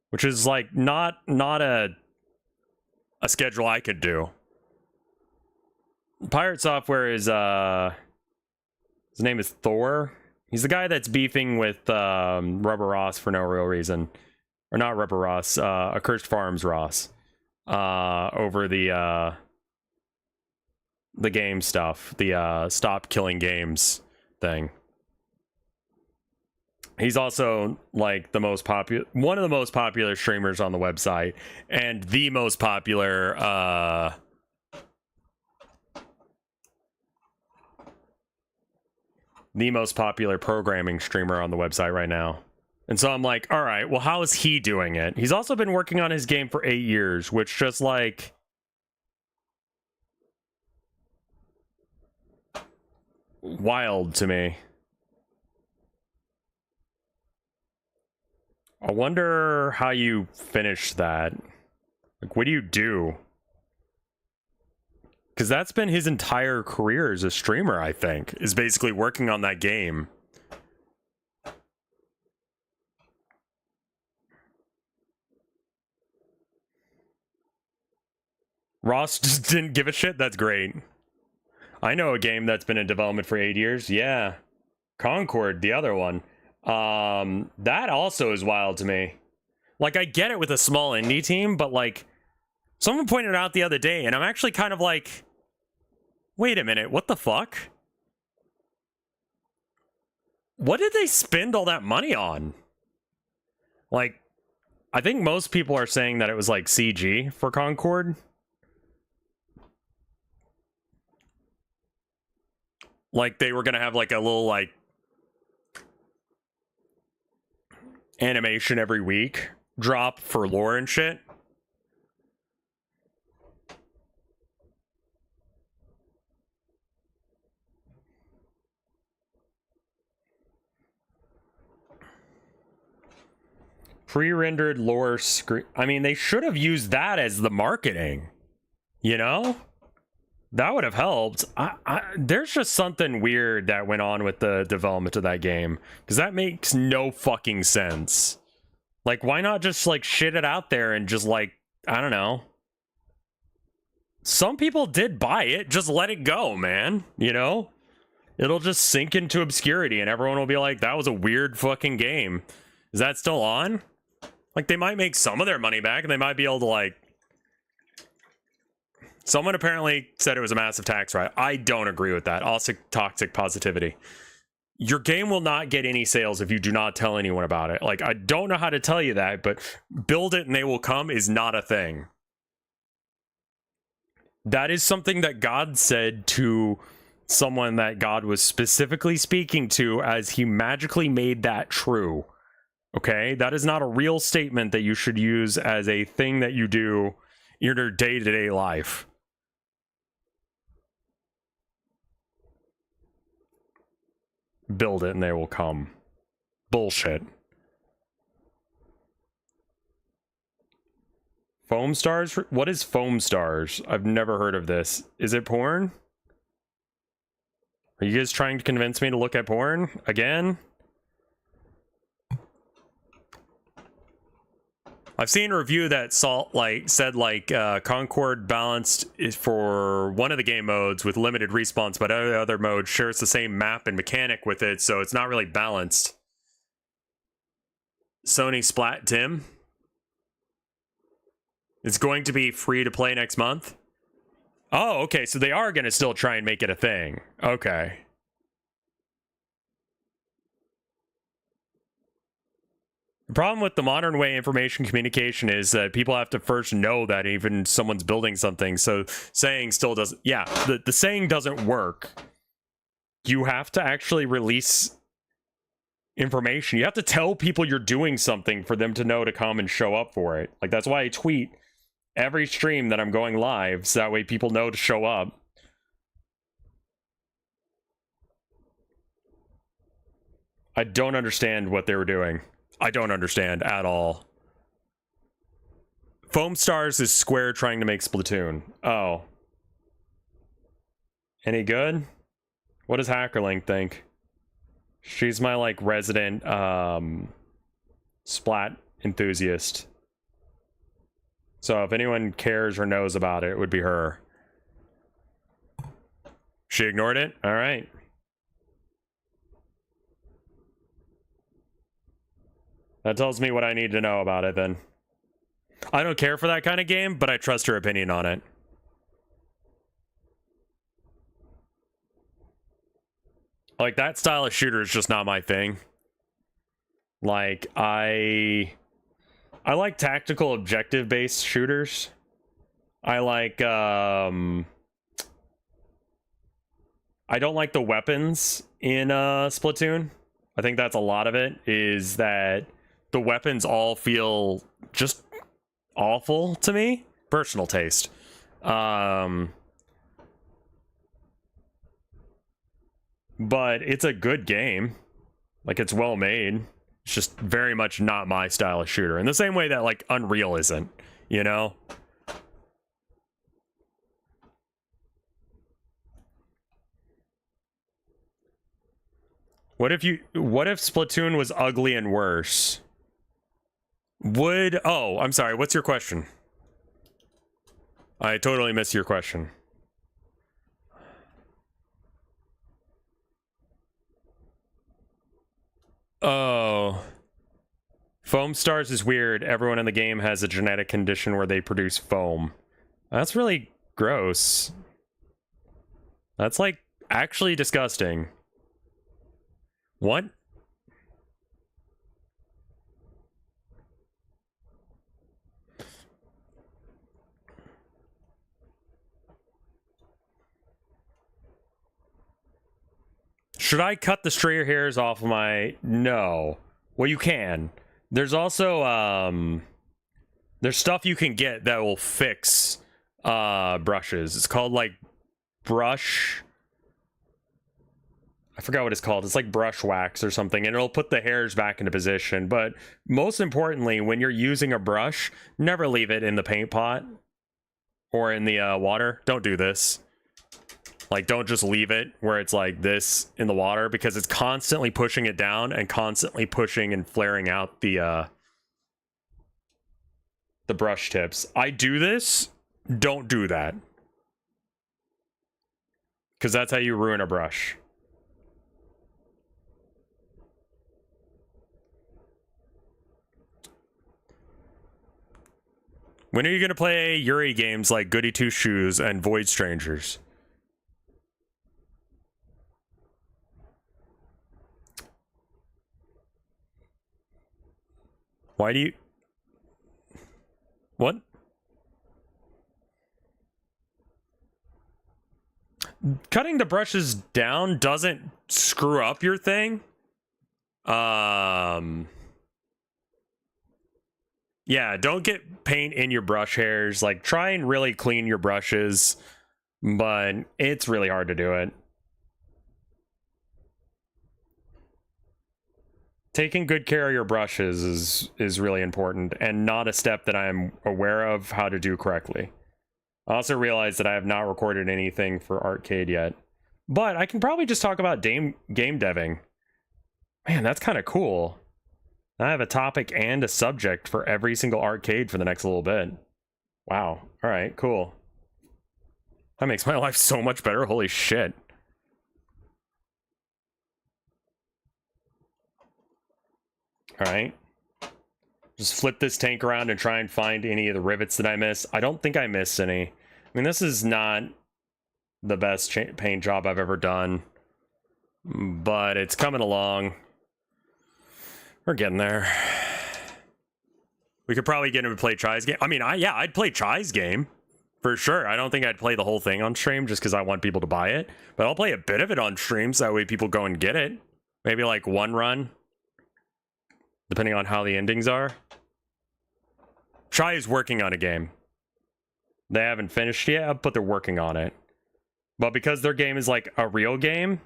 Which is like not a schedule I could do. Pirate Software is his name is Thor. He's the guy that's beefing with Rubber Ross for no real reason. Or not Rubber Ross, Accursed Farms Ross. Over the game stuff, the stop killing games thing. He's also like one of the most popular streamers on the website, and the most popular programming streamer on the website right now. And so I'm like, all right, well, how is he doing it? He's also been working on his game for 8 years, which just like... wild to me. I wonder how you finish that. Like, what do you do? Because that's been his entire career as a streamer, I think, is basically working on that game. Ross just didn't give a shit. That's great. I know a game that's been in development for 8 years. Yeah. Concord, the other one. That also is wild to me. Like, I get it with a small indie team, but like, someone pointed out the other day, and I'm actually kind of like, wait a minute, what the fuck? What did they spend all that money on? Like, I think most people are saying that it was like CG for Concord. Like, they were gonna have like a little like animation every week drop for lore and shit. Pre-rendered lore screen. I mean, they should have used that as the marketing, you know? That would have helped. There's just something weird that went on with the development of that game, because that makes no fucking sense. Like, why not just like shit it out there and just like, I don't know. Some people did buy it. Just let it go, man. You know? It'll just sink into obscurity and everyone will be like, that was a weird fucking game. Is that still on? Like, they might make some of their money back and they might be able to like... Someone apparently said it was a massive tax write. I don't agree with that. Also, toxic positivity. Your game will not get any sales if you do not tell anyone about it. Like, I don't know how to tell you that, but build it and they will come is not a thing. That is something that God said to someone that God was specifically speaking to as he magically made that true. Okay? That is not a real statement that you should use as a thing that you do in your day-to-day life. Build it and they will come. Bullshit. Foam stars? What is foam stars? I've never heard of this. Is it porn? Are you guys trying to convince me to look at porn again? I've seen a review that said Concord balanced is for one of the game modes with limited respawns, but other mode shares the same map and mechanic with it, so it's not really balanced. Sony Splat Tim. It's going to be free to play next month. Oh, okay, so they are going to still try and make it a thing. Okay. The problem with the modern way information communication is that people have to first know that even someone's building something. So saying still doesn't... Yeah, the saying doesn't work. You have to actually release information. You have to tell people you're doing something for them to know to come and show up for it. Like, that's why I tweet every stream that I'm going live, so that way people know to show up. I don't understand what they were doing. I don't understand at all. Foam Stars is Square trying to make Splatoon. Oh. Any good? What does Hackerling think? She's my, like, resident, Splat enthusiast. So if anyone cares or knows about it, it would be her. She ignored it? Alright. That tells me what I need to know about it, then. I don't care for that kind of game, but I trust her opinion on it. Like, that style of shooter is just not my thing. Like, I like tactical objective-based shooters. I like, I don't like the weapons in Splatoon. I think that's a lot of it, is that the weapons all feel just awful to me. Personal taste. But it's a good game. Like, it's well made. It's just very much not my style of shooter. In the same way that, like, Unreal isn't, you know? What if Splatoon was ugly and worse? Oh, I'm sorry, what's your question? I totally missed your question. Oh. Foam stars is weird. Everyone in the game has a genetic condition where they produce foam. That's really gross. That's like actually disgusting. What? Should I cut the strayer hairs off of my... No. Well, you can. There's also, there's stuff you can get that will fix, brushes. It's called, like, brush... I forgot what it's called. It's like brush wax or something, and it'll put the hairs back into position. But most importantly, when you're using a brush, never leave it in the paint pot or in the water. Don't do this. Like, don't just leave it where it's like this in the water, because it's constantly pushing it down and constantly pushing and flaring out the brush tips. I do this. Don't do that, because that's how you ruin a brush. When are you going to play Yuri games like Goody Two Shoes and Void Strangers? Why do you... What? Cutting the brushes down doesn't screw up your thing. Yeah, don't get paint in your brush hairs. Like, try and really clean your brushes, but it's really hard to do it. Taking good care of your brushes is really important, and not a step that I'm aware of how to do correctly. I also realize that I have not recorded anything for arcade yet, but I can probably just talk about game deving. Man, that's kind of cool. I have a topic and a subject for every single arcade for the next little bit. Wow. All right, cool. That makes my life so much better. Holy shit. All right. Just flip this tank around and try and find any of the rivets that I missed. I don't think I missed any. I mean, this is not the best paint job I've ever done, but it's coming along. We're getting there. We could probably get him to play Try's game. I mean, I'd play Try's game for sure. I don't think I'd play the whole thing on stream just because I want people to buy it, but I'll play a bit of it on stream so that way people go and get it. Maybe like one run, depending on how the endings are. Try is working on a game. They haven't finished yet, but they're working on it. But because their game is like a real game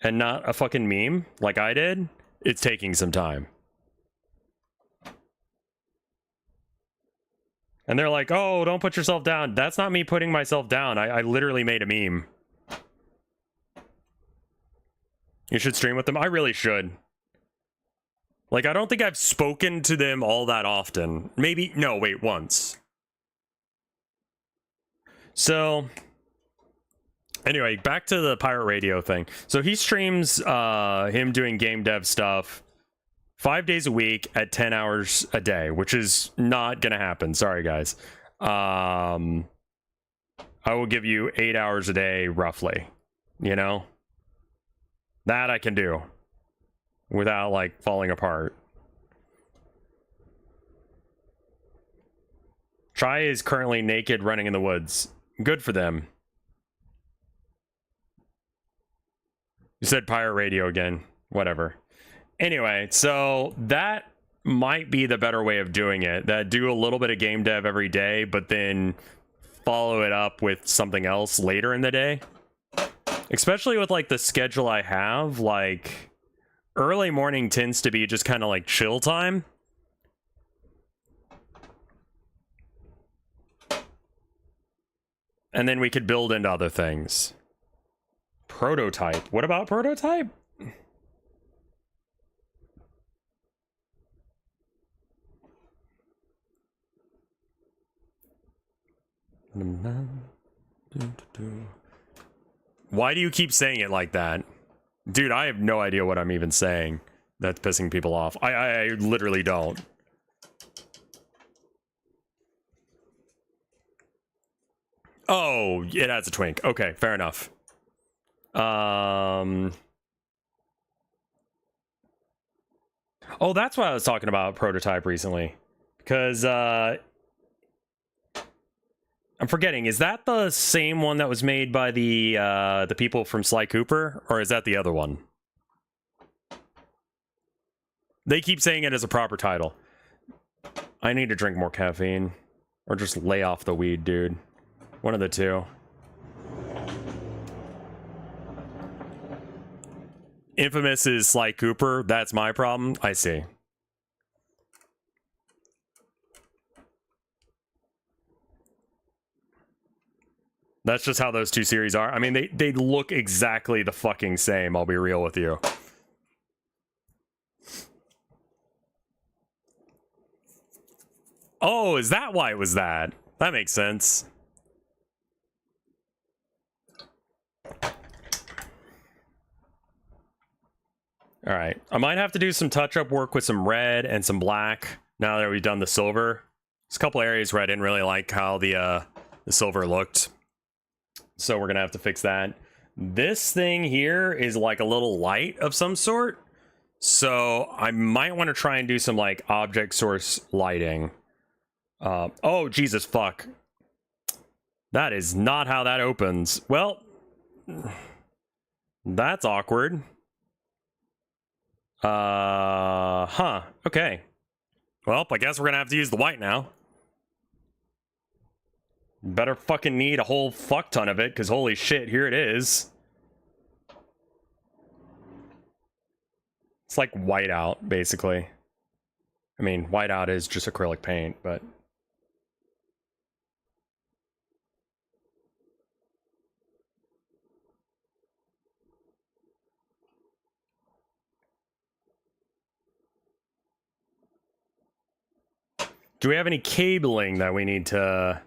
and not a fucking meme like I did, it's taking some time. And they're like, oh, don't put yourself down. That's not me putting myself down. I literally made a meme. You should stream with them. I really should. Like, I don't think I've spoken to them all that often. Maybe, no, wait, once. So, anyway, back to the pirate radio thing. So he streams him doing game dev stuff 5 days a week at 10 hours a day, which is not gonna happen. Sorry, guys. I will give you 8 hours a day, roughly. You know? That I can do without, like, falling apart. Try is currently naked running in the woods. Good for them. You said pirate radio again. Whatever. Anyway, so that might be the better way of doing it. That do a little bit of game dev every day, but then follow it up with something else later in the day. Especially with, like, the schedule I have, like, early morning tends to be just kind of like chill time. And then we could build into other things. Prototype. What about prototype? Why do you keep saying it like that? Dude, I have no idea what I'm even saying. That's pissing people off. I literally don't. Oh, it has a twink. Okay, fair enough. Oh, that's why I was talking about prototype recently. Because, I'm forgetting, is that the same one that was made by the people from Sly Cooper? Or is that the other one? They keep saying it as a proper title. I need to drink more caffeine. Or just lay off the weed, dude. One of the two. Infamous is Sly Cooper. That's my problem. I see. That's just how those two series are. I mean, they look exactly the fucking same, I'll be real with you. Oh, is that why it was that? That makes sense. Alright, I might have to do some touch-up work with some red and some black now that we've done the silver. There's a couple areas where I didn't really like how the silver looked. So we're gonna have to fix that. This thing here is like a little light of some sort. So I might want to try and do some like object source lighting. Oh, Jesus fuck. That is not how that opens. Well, that's awkward. Huh. Okay. Well, I guess we're gonna have to use the white now. Better fucking need a whole fuck ton of it, because holy shit, here it is. It's like whiteout, basically. I mean, whiteout is just acrylic paint, but... Do we have any cabling that we need to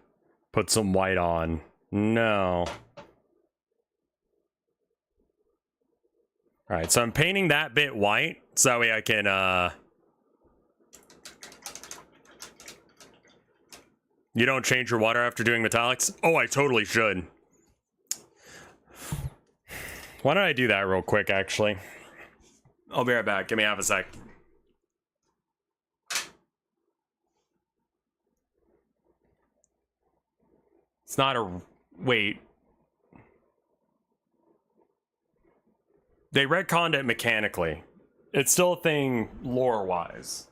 put some white on? No. Alright, so I'm painting that bit white, so that way I can, You don't change your water after doing metallics? Oh, I totally should. Why don't I do that real quick, actually? I'll be right back. Give me half a sec. It's not a... Wait. They retconned it mechanically. It's still a thing lore-wise.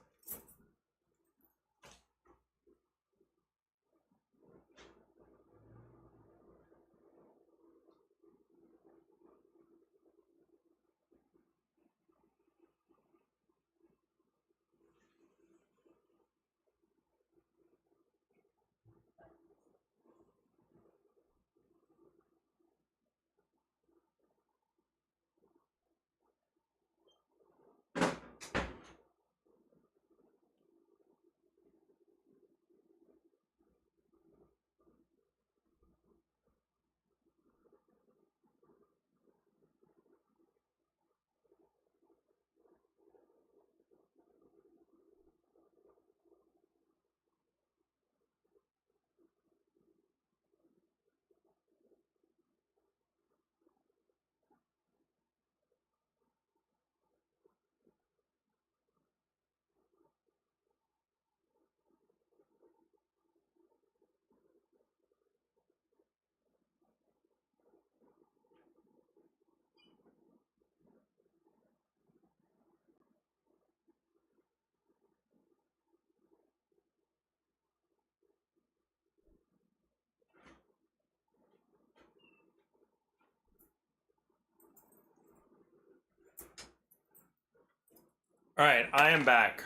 Alright, I am back.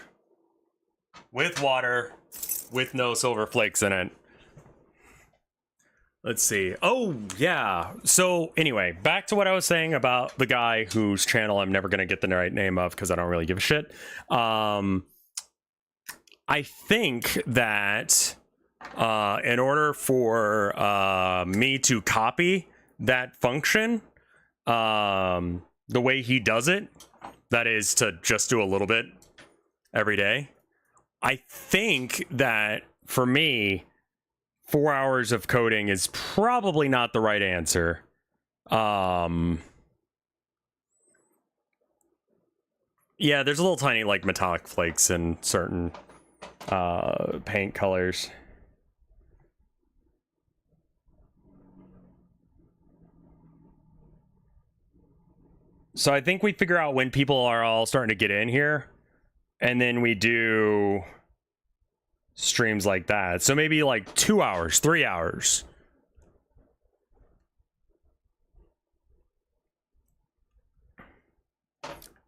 With water, with no silver flakes in it. Let's see. Oh, yeah. So, anyway, back to what I was saying about the guy whose channel I'm never going to get the right name of because I don't really give a shit. I think that in order for me to copy that function, the way he does it, that is to just do a little bit every day. I think that for me, 4 hours of coding is probably not the right answer. Yeah, there's a little tiny like metallic flakes in certain paint colors. So I think we figure out when people are all starting to get in here, and then we do streams like that. So maybe like 2 hours, 3 hours.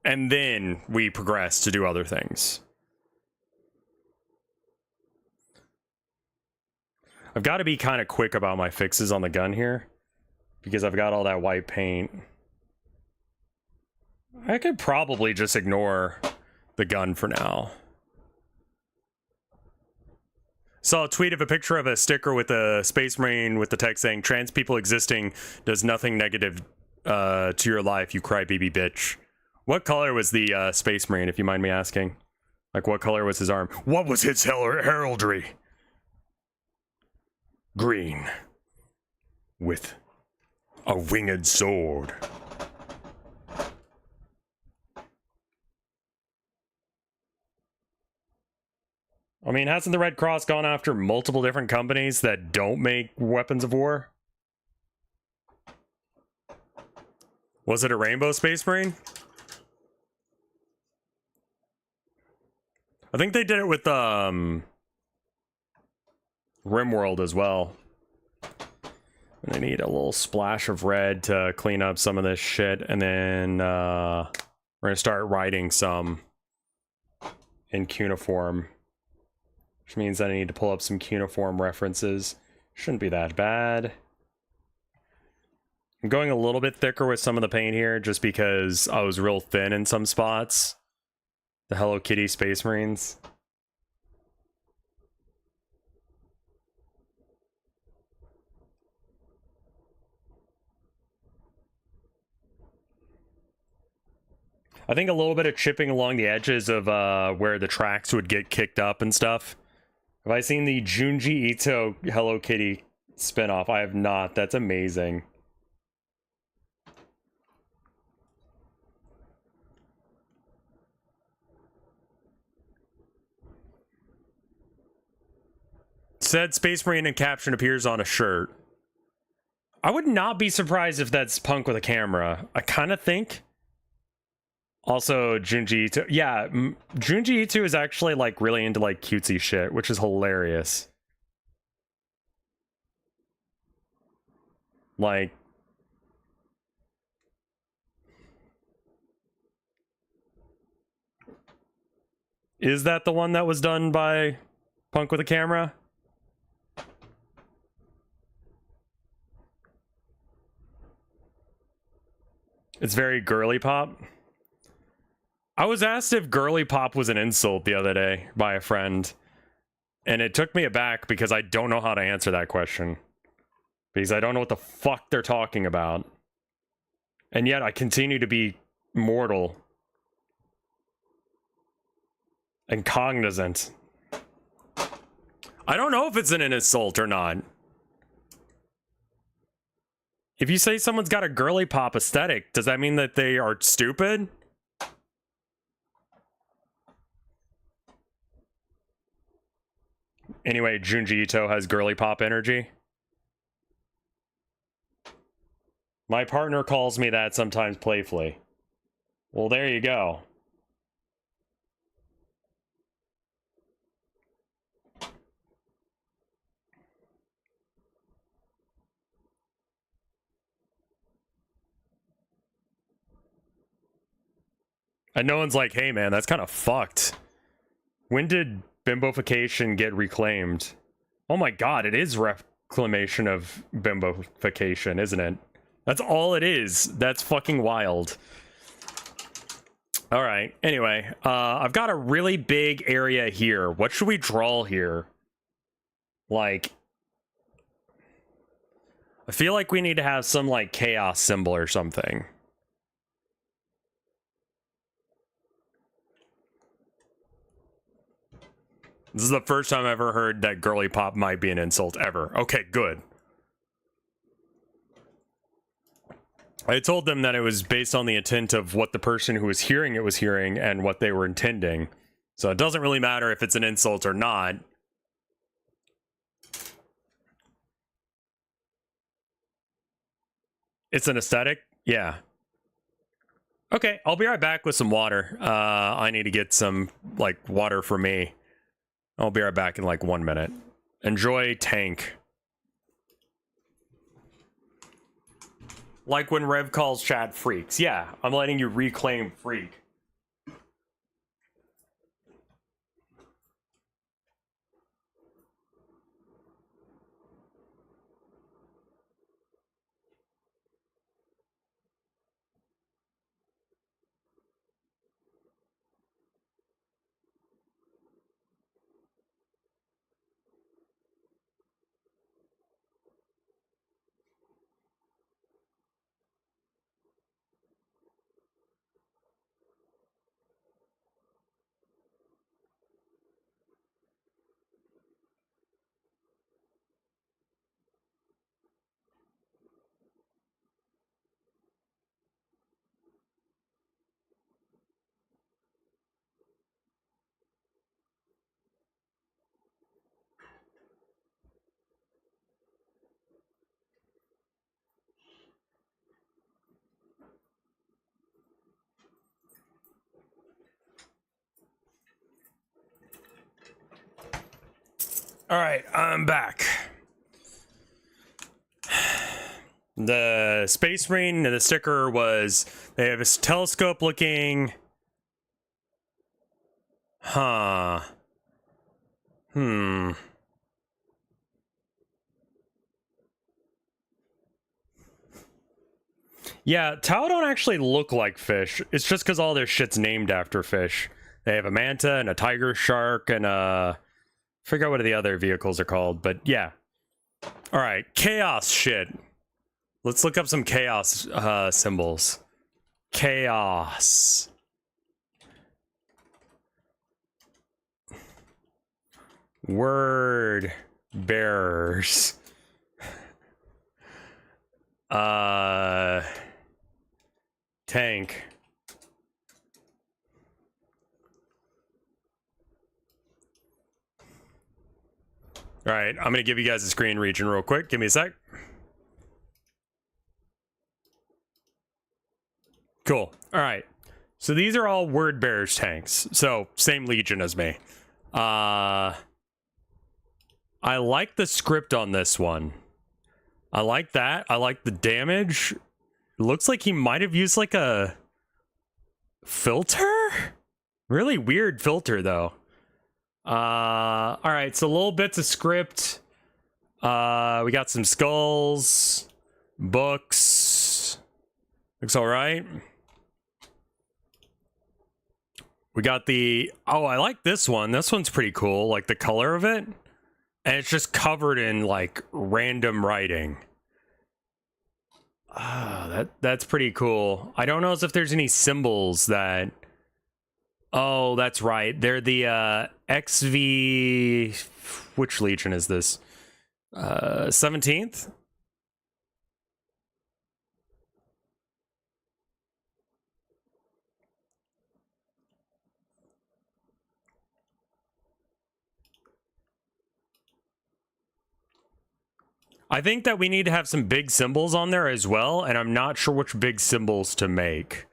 And then we progress to do other things. I've got to be kind of quick about my fixes on the gun here, because I've got all that white paint. I could probably just ignore the gun for now. Saw a tweet of a picture of a sticker with a Space Marine with the text saying, "Trans people existing does nothing negative to your life, you crybaby bitch." What color was the Space Marine, if you mind me asking? Like, what color was his arm? What was his heraldry? Green. With a winged sword. I mean, hasn't the Red Cross gone after multiple different companies that don't make weapons of war? Was it a Rainbow Space Marine? I think they did it with RimWorld as well. And I need a little splash of red to clean up some of this shit, and then we're gonna start writing some in cuneiform, which means that I need to pull up some cuneiform references. Shouldn't be that bad. I'm going a little bit thicker with some of the paint here, just because I was real thin in some spots. The Hello Kitty Space Marines. I think a little bit of chipping along the edges of where the tracks would get kicked up and stuff. Have I seen the Junji Ito Hello Kitty spinoff? I have not. That's amazing. Said Space Marine and caption appears on a shirt. I would not be surprised if that's Punk with a camera. I kind of think. Also, Junji Ito. Yeah, Junji Ito is actually like really into like cutesy shit, which is hilarious. Like, is that the one that was done by Punk with a camera? It's very girly pop. I was asked if girly pop was an insult the other day by a friend, and it took me aback because I don't know how to answer that question. Because I don't know what the fuck they're talking about. And yet I continue to be mortal and cognizant. I don't know if it's an insult or not. If you say someone's got a girly pop aesthetic, does that mean that they are stupid? Anyway, Junji Ito has girly pop energy. My partner calls me that sometimes playfully. Well, there you go. And no one's like, hey man, that's kind of fucked. When did bimbofication get reclaimed? Oh my god, it is reclamation of bimbofication, isn't it? That's all it is. That's fucking wild. All right, anyway, I've got a really big area here. What should we draw here? Like, I feel like we need to have some, like, chaos symbol or something. This is the first time I've ever heard that girly pop might be an insult ever. Okay, good. I told them that it was based on the intent of what the person who was hearing it was hearing and what they were intending. So it doesn't really matter if it's an insult or not. It's an aesthetic? Yeah. Okay, I'll be right back with some water. I need to get some, like, water for me. I'll be right back in, like, 1 minute. Enjoy tank. Like when Rev calls chat freaks. Yeah, I'm letting you reclaim freak. All right, I'm back. The Space Marine, the sticker was, they have a telescope looking. Huh. Yeah, Tau don't actually look like fish. It's just because all their shit's named after fish. They have a manta and a tiger shark and a... Figure out what the other vehicles are called, but yeah. Alright, chaos shit. Let's look up some chaos symbols. Chaos. Word bearers. Tank. All right, I'm gonna give you guys a screen region real quick. Give me a sec. Cool. All right. So these are all word bearers tanks. So same legion as me. I like the script on this one. I like that. I like the damage. It looks like he might have used like a filter? Really weird filter though. All right, so little bits of script. We got some skulls, books. Looks all right. We got the, oh, I like this one. This one's pretty cool, like the color of it. And it's just covered in like random writing. That's pretty cool. I don't know if there's any symbols that, oh, that's right. They're the XV, which legion is this? 17th? I think that we need to have some big symbols on there as well, and I'm not sure which big symbols to make.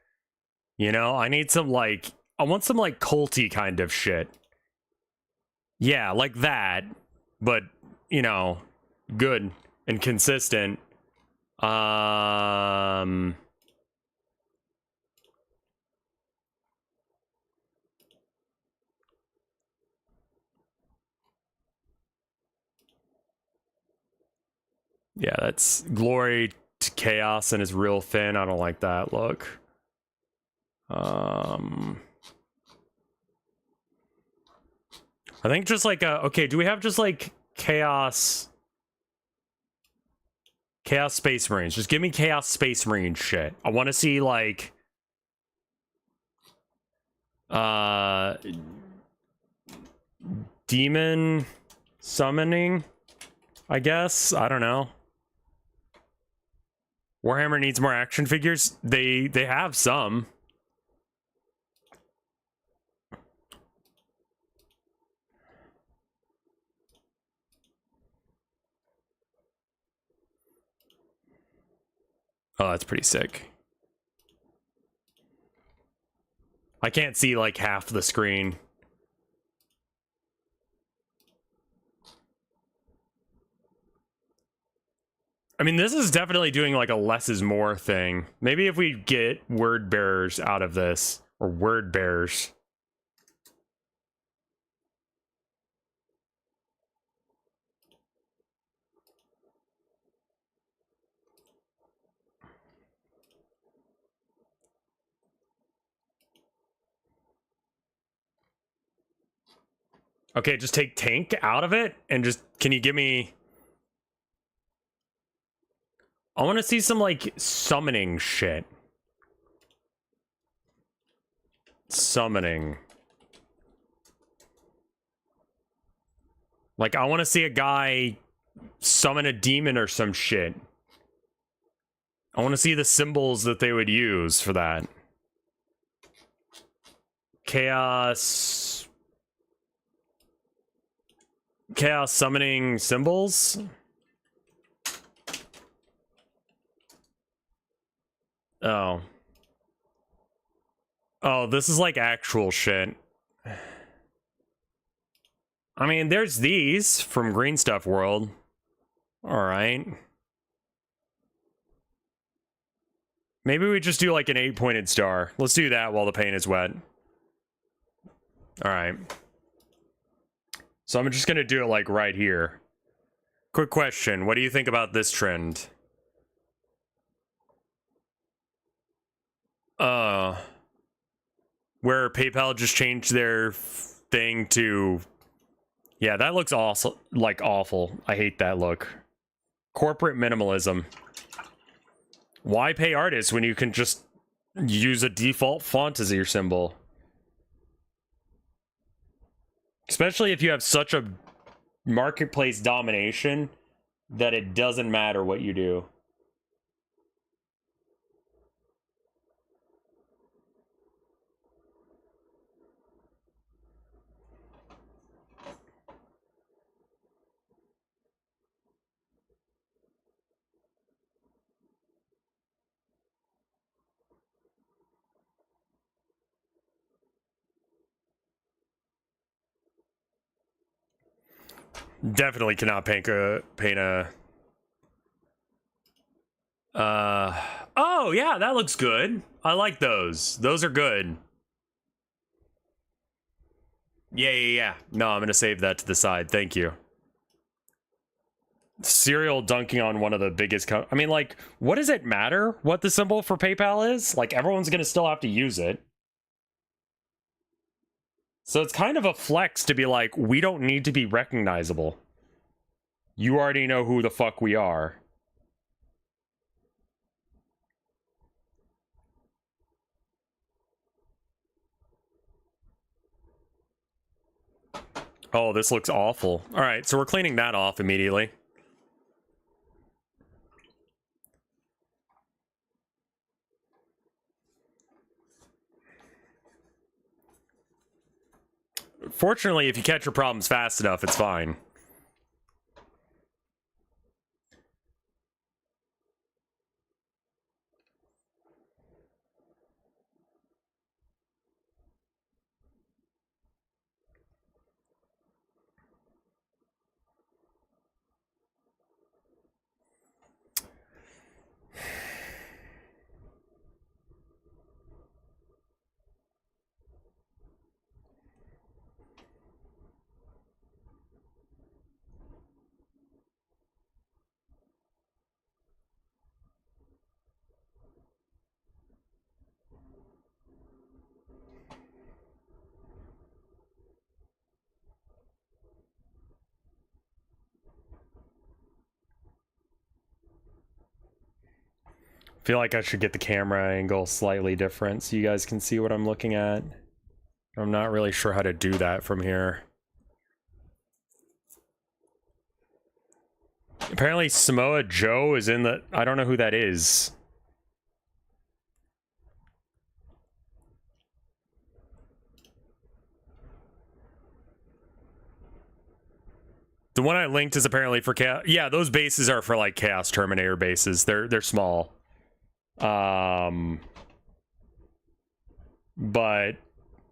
You know, I need some like, I want some like culty kind of shit. Yeah, like that, but you know, good and consistent. Yeah, that's glory to chaos and is real thin. I don't like that look. I think just like okay, do we have just like Chaos Space Marines. Just give me Chaos Space Marine shit. I want to see like demon summoning, I guess. I don't know. Warhammer needs more action figures. They have some. Oh, that's pretty sick. I can't see like half the screen. I mean, this is definitely doing like a less is more thing. Maybe if we get word bearers out of this, or word bearers. Okay, just take tank out of it and just, can you give me... I want to see some like summoning shit. Summoning. Like, I want to see a guy summon a demon or some shit. I want to see the symbols that they would use for that. Chaos summoning symbols? Oh. Oh, this is like actual shit. I mean, there's these from Green Stuff World. Alright. Maybe we just do like an 8-pointed star. Let's do that while the paint is wet. Alright. So I'm just gonna do it like right here. Quick question, what do you think about this trend? Where PayPal just changed their thing to... Yeah, that looks awesome. Like awful. I hate that look. Corporate minimalism. Why pay artists when you can just use a default font as your symbol? Especially if you have such a marketplace domination that it doesn't matter what you do. Definitely cannot paint a oh yeah, that looks good. I like those. Those are good. Yeah. No, I'm gonna save that to the side. Thank you. Serial dunking on one of the biggest I mean, like, what does it matter what the symbol for PayPal is? Like, everyone's gonna still have to use it. So it's kind of a flex to be like, we don't need to be recognizable. You already know who the fuck we are. Oh, this looks awful. All right, so we're cleaning that off immediately. Fortunately, if you catch your problems fast enough, it's fine. feel like I should get the camera angle slightly different so you guys can see what I'm looking at. I'm not really sure how to do that from here. Apparently Samoa Joe is in the... I don't know who that is. The one I linked is apparently for Chaos. Yeah, those bases are for like Chaos Terminator bases. They're small. But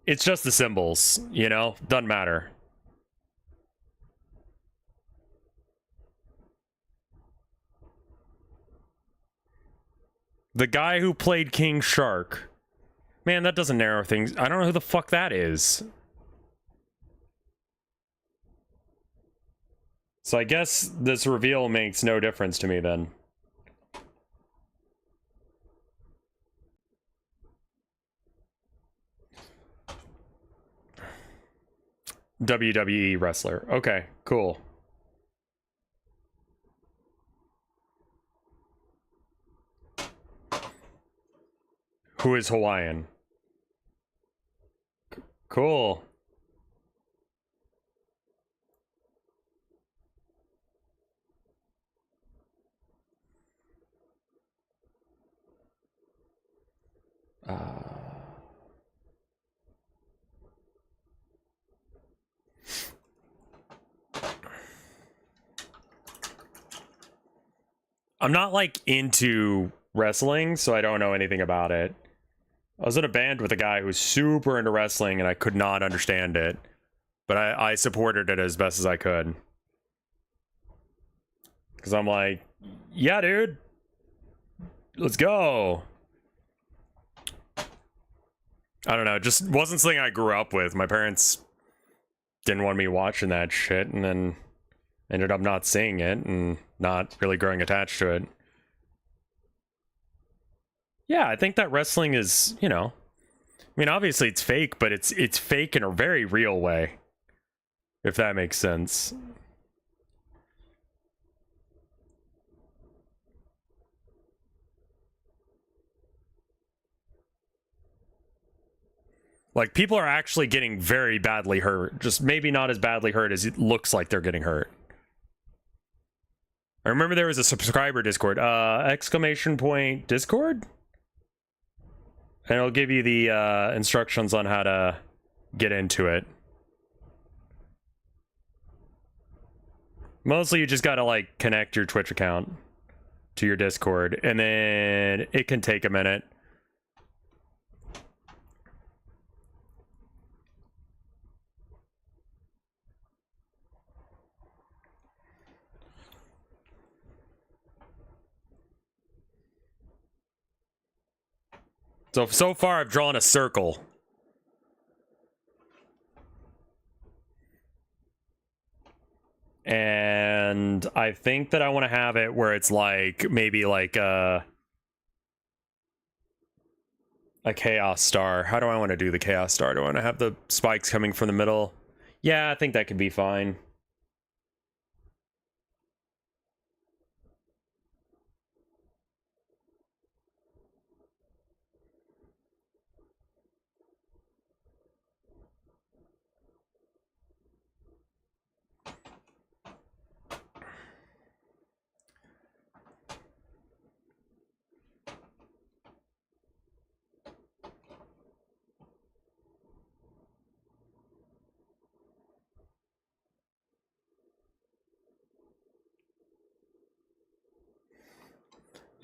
it's just the symbols, you know? Doesn't matter. The guy who played King Shark. Man, that doesn't narrow things. I don't know who the fuck that is. So I guess this reveal makes no difference to me then. WWE wrestler. Okay, cool. Who is Hawaiian? Cool. I'm not like into wrestling, so I don't know anything about it. I was in a band with a guy who was super into wrestling and I could not understand it, but I supported it as best as I could. Because I'm like, yeah, dude, let's go. I don't know, it just wasn't something I grew up with. My parents didn't want me watching that shit, and then ended up not seeing it and not really growing attached to it. Yeah, I think that wrestling is, you know, I mean, obviously it's fake, but it's fake in a very real way, if that makes sense. Like, people are actually getting very badly hurt, just maybe not as badly hurt as it looks like they're getting hurt. I remember there was a subscriber Discord, exclamation point Discord? And it'll give you the instructions on how to get into it. Mostly you just gotta like connect your Twitch account to your Discord, and then it can take a minute. So far I've drawn a circle. And I think that I want to have it where it's like, maybe like a chaos star. How do I want to do the chaos star? Do I want to have the spikes coming from the middle? Yeah, I think that could be fine.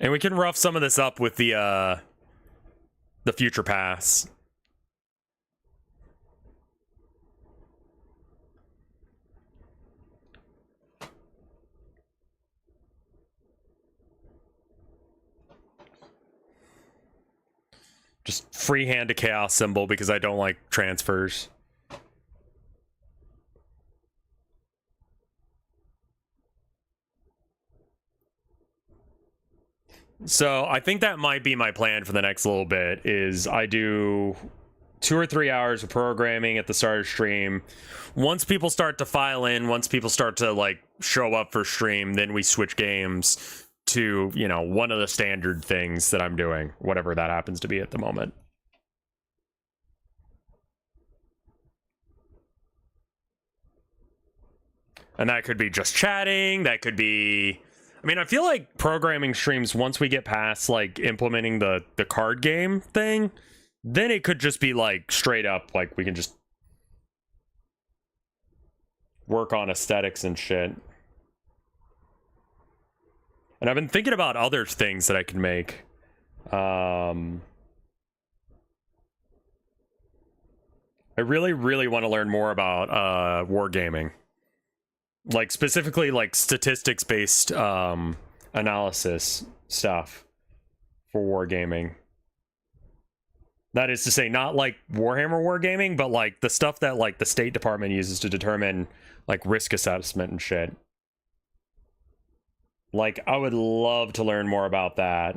And we can rough some of this up with the future pass. Just freehand a chaos symbol because I don't like transfers. So I think that might be my plan for the next little bit, is I do 2 or 3 hours of programming at the start of stream. Once people start to file in, once people start to like show up for stream, then we switch games to, you know, one of the standard things that I'm doing, whatever that happens to be at the moment. And that could be just chatting, that could be... I mean, I feel like programming streams, once we get past, like, implementing the card game thing, then it could just be, like, straight up, like, we can just work on aesthetics and shit. And I've been thinking about other things that I can make. I really, really want to learn more about wargaming. Like, specifically, like, statistics-based analysis stuff for wargaming. That is to say, not, like, Warhammer wargaming, but, like, the stuff that, like, the State Department uses to determine, like, risk assessment and shit. Like, I would love to learn more about that.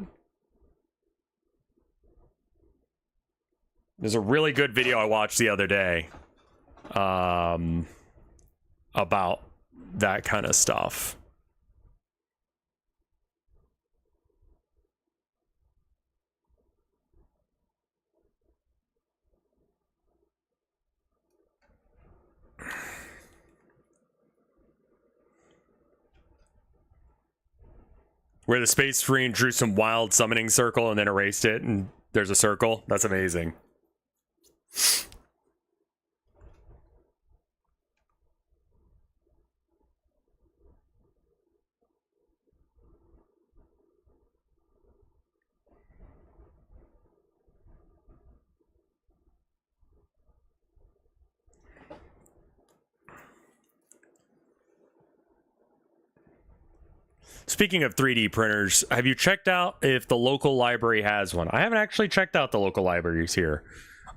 There's a really good video I watched the other day about that kind of stuff. Where the Space Marine drew some wild summoning circle and then erased it, and there's a circle. That's amazing. Speaking of 3D printers, have you checked out if the local library has one? I haven't actually checked out the local libraries here.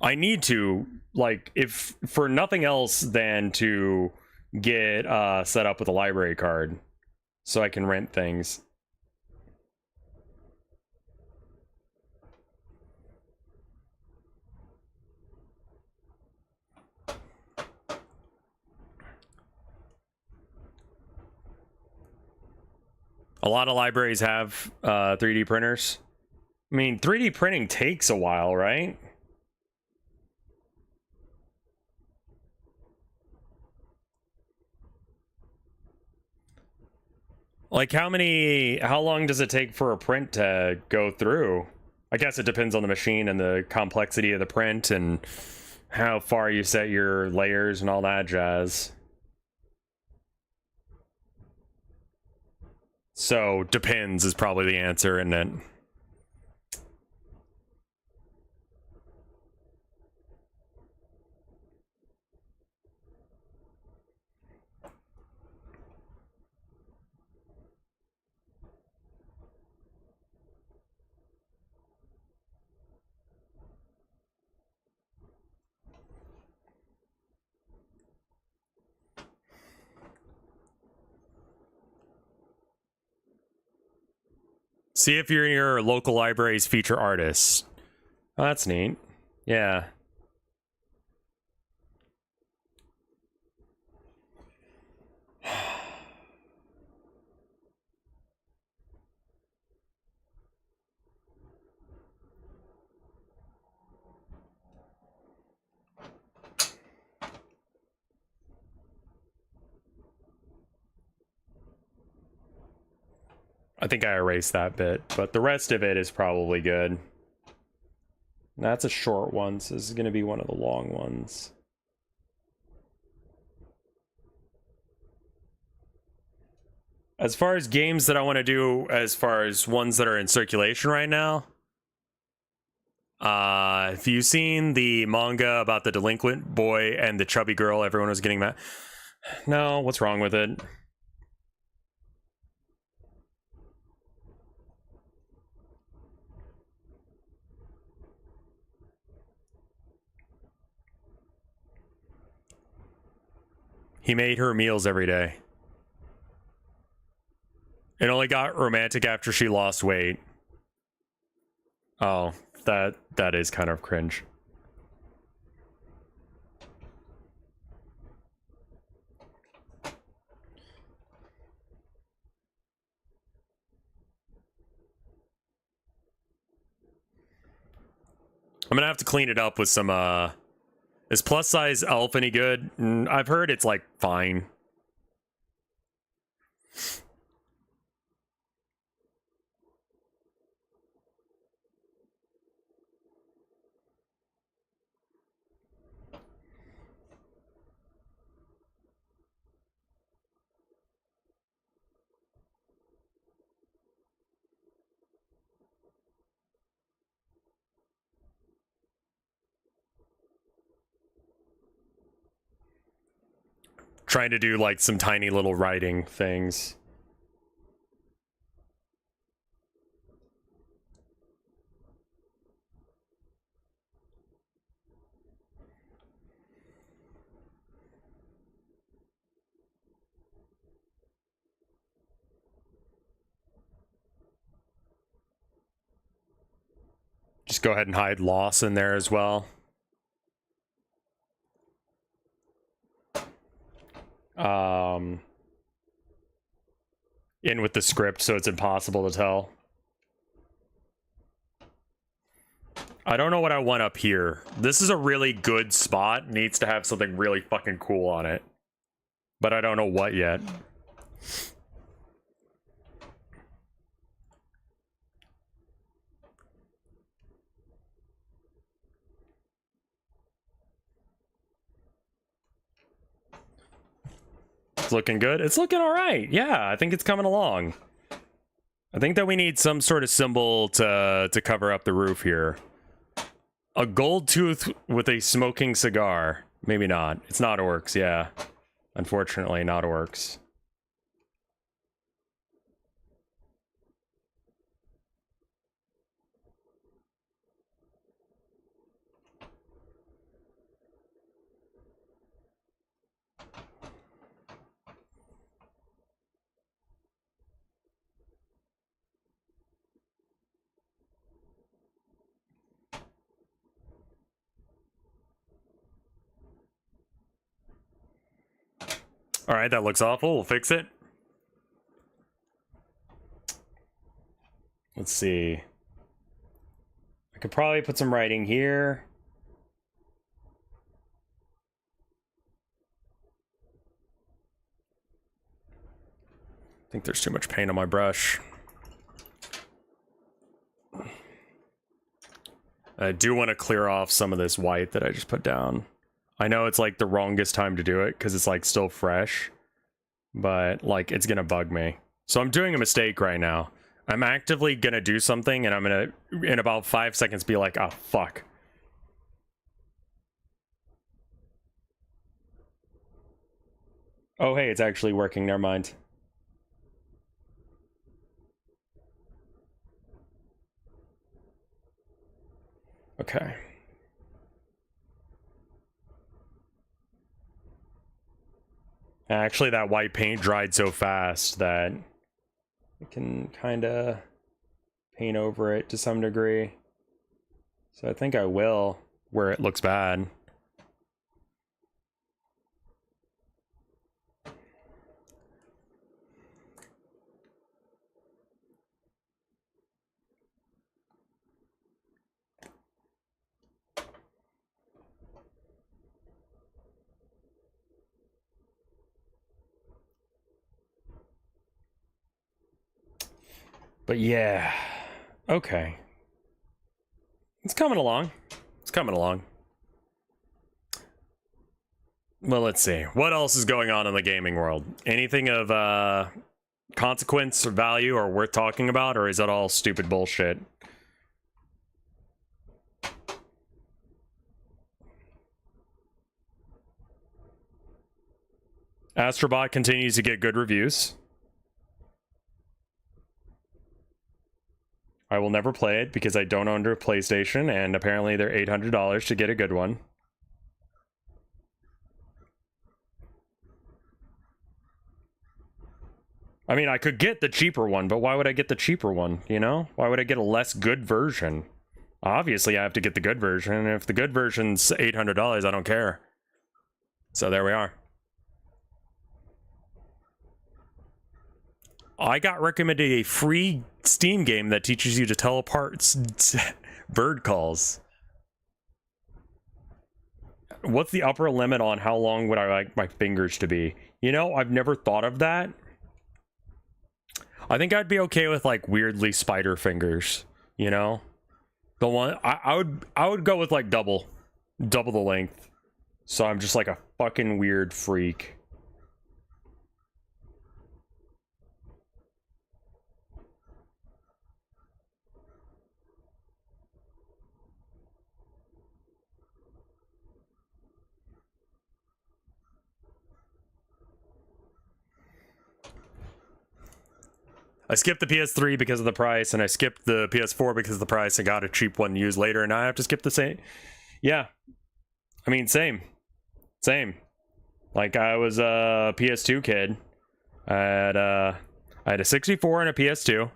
I need to, like, if for nothing else than to get set up with a library card so I can rent things. A lot of libraries have 3D printers. I mean, 3D printing takes a while, right? Like, how long does it take for a print to go through? I guess it depends on the machine and the complexity of the print and how far you set your layers and all that jazz. So, depends is probably the answer, isn't it? See if your local libraries feature artists. Oh, that's neat. Yeah. I think I erased that bit, but the rest of it is probably good. That's a short one, so this is going to be one of the long ones. As far as games that I want to do, as far as ones that are in circulation right now, have you seen the manga about the delinquent boy and the chubby girl everyone was getting mad? No, what's wrong with it? He made her meals every day. It only got romantic after she lost weight. Oh, that is kind of cringe. I'm gonna have to clean it up with some, is plus size elf any good? I've heard it's like fine. Trying to do like some tiny little writing things. Just go ahead and hide loss in there as well. In with the script so it's impossible to tell. I don't know what I want up here. This is a really good spot. Needs to have something really fucking cool on it. But I don't know what yet. It's looking good. It's looking all right. Yeah, I think it's coming along. I think that we need some sort of symbol to cover up the roof here. A gold tooth with a smoking cigar. Maybe not. It's not orcs, yeah. Unfortunately, not orcs. All right, that looks awful. We'll fix it. Let's see. I could probably put some writing here. I think there's too much paint on my brush. I do want to clear off some of this white that I just put down. I know it's like the wrongest time to do it because it's like still fresh, but like it's gonna bug me. So I'm doing a mistake right now. I'm actively gonna do something and I'm gonna, in about 5 seconds, be like, oh fuck. Oh hey, it's actually working, never mind. Okay. Actually, that white paint dried so fast that I can kind of paint over it to some degree. So I think I will, where it looks bad. But yeah, okay. It's coming along. It's coming along. Well, let's see. What else is going on in the gaming world? Anything of consequence or value or worth talking about, or is that all stupid bullshit? Astrobot continues to get good reviews. I will never play it because I don't own a PlayStation, and apparently they're $800 to get a good one. I mean, I could get the cheaper one, but why would I get the cheaper one, you know? Why would I get a less good version? Obviously, I have to get the good version, and if the good version's $800, I don't care. So there we are. I got recommended a free Steam game that teaches you to tell apart bird calls. what's the upper limit on how long would I like my fingers to be? You know, I've never thought of that. I think I'd be okay with like weirdly spider fingers, you know? The one I would go with like double the length. So I'm just like a fucking weird freak. I skipped the PS3 because of the price, and I skipped the PS4 because of the price and got a cheap one used later, and now I have to skip the same. Yeah. I mean, same. Like, I was a PS2 kid. I had a 64 and a PS2.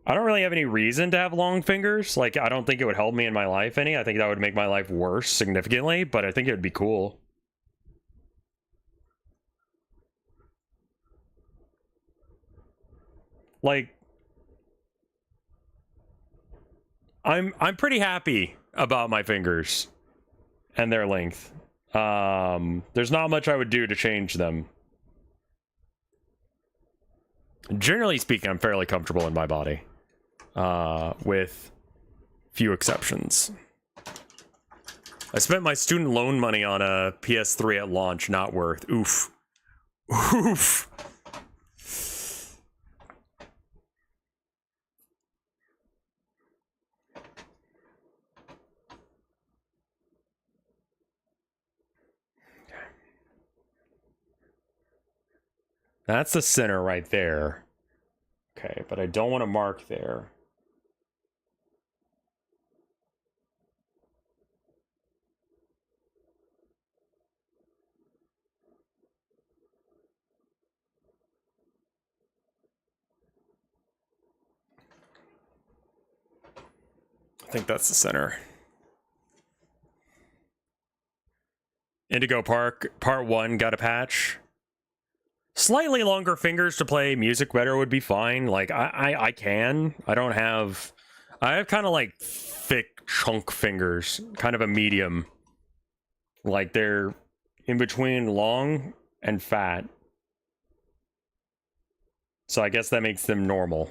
I don't really have any reason to have long fingers. Like, I don't think it would help me in my life any. I think that would make my life worse significantly, but I think it would be cool. Like, I'm pretty happy about my fingers and their length. There's not much I would do to change them. Generally speaking, I'm fairly comfortable in my body, with few exceptions. I spent my student loan money on a PS3 at launch, not worth. Oof. Oof. That's the center right there. Okay, but I don't want to mark there. I think that's the center. Indigo Park, Part 1 got a patch. Slightly longer fingers to play music better would be fine. Like, I can. I have kind of like thick chunk fingers. Kind of a medium. Like, they're in between long and fat. So I guess that makes them normal.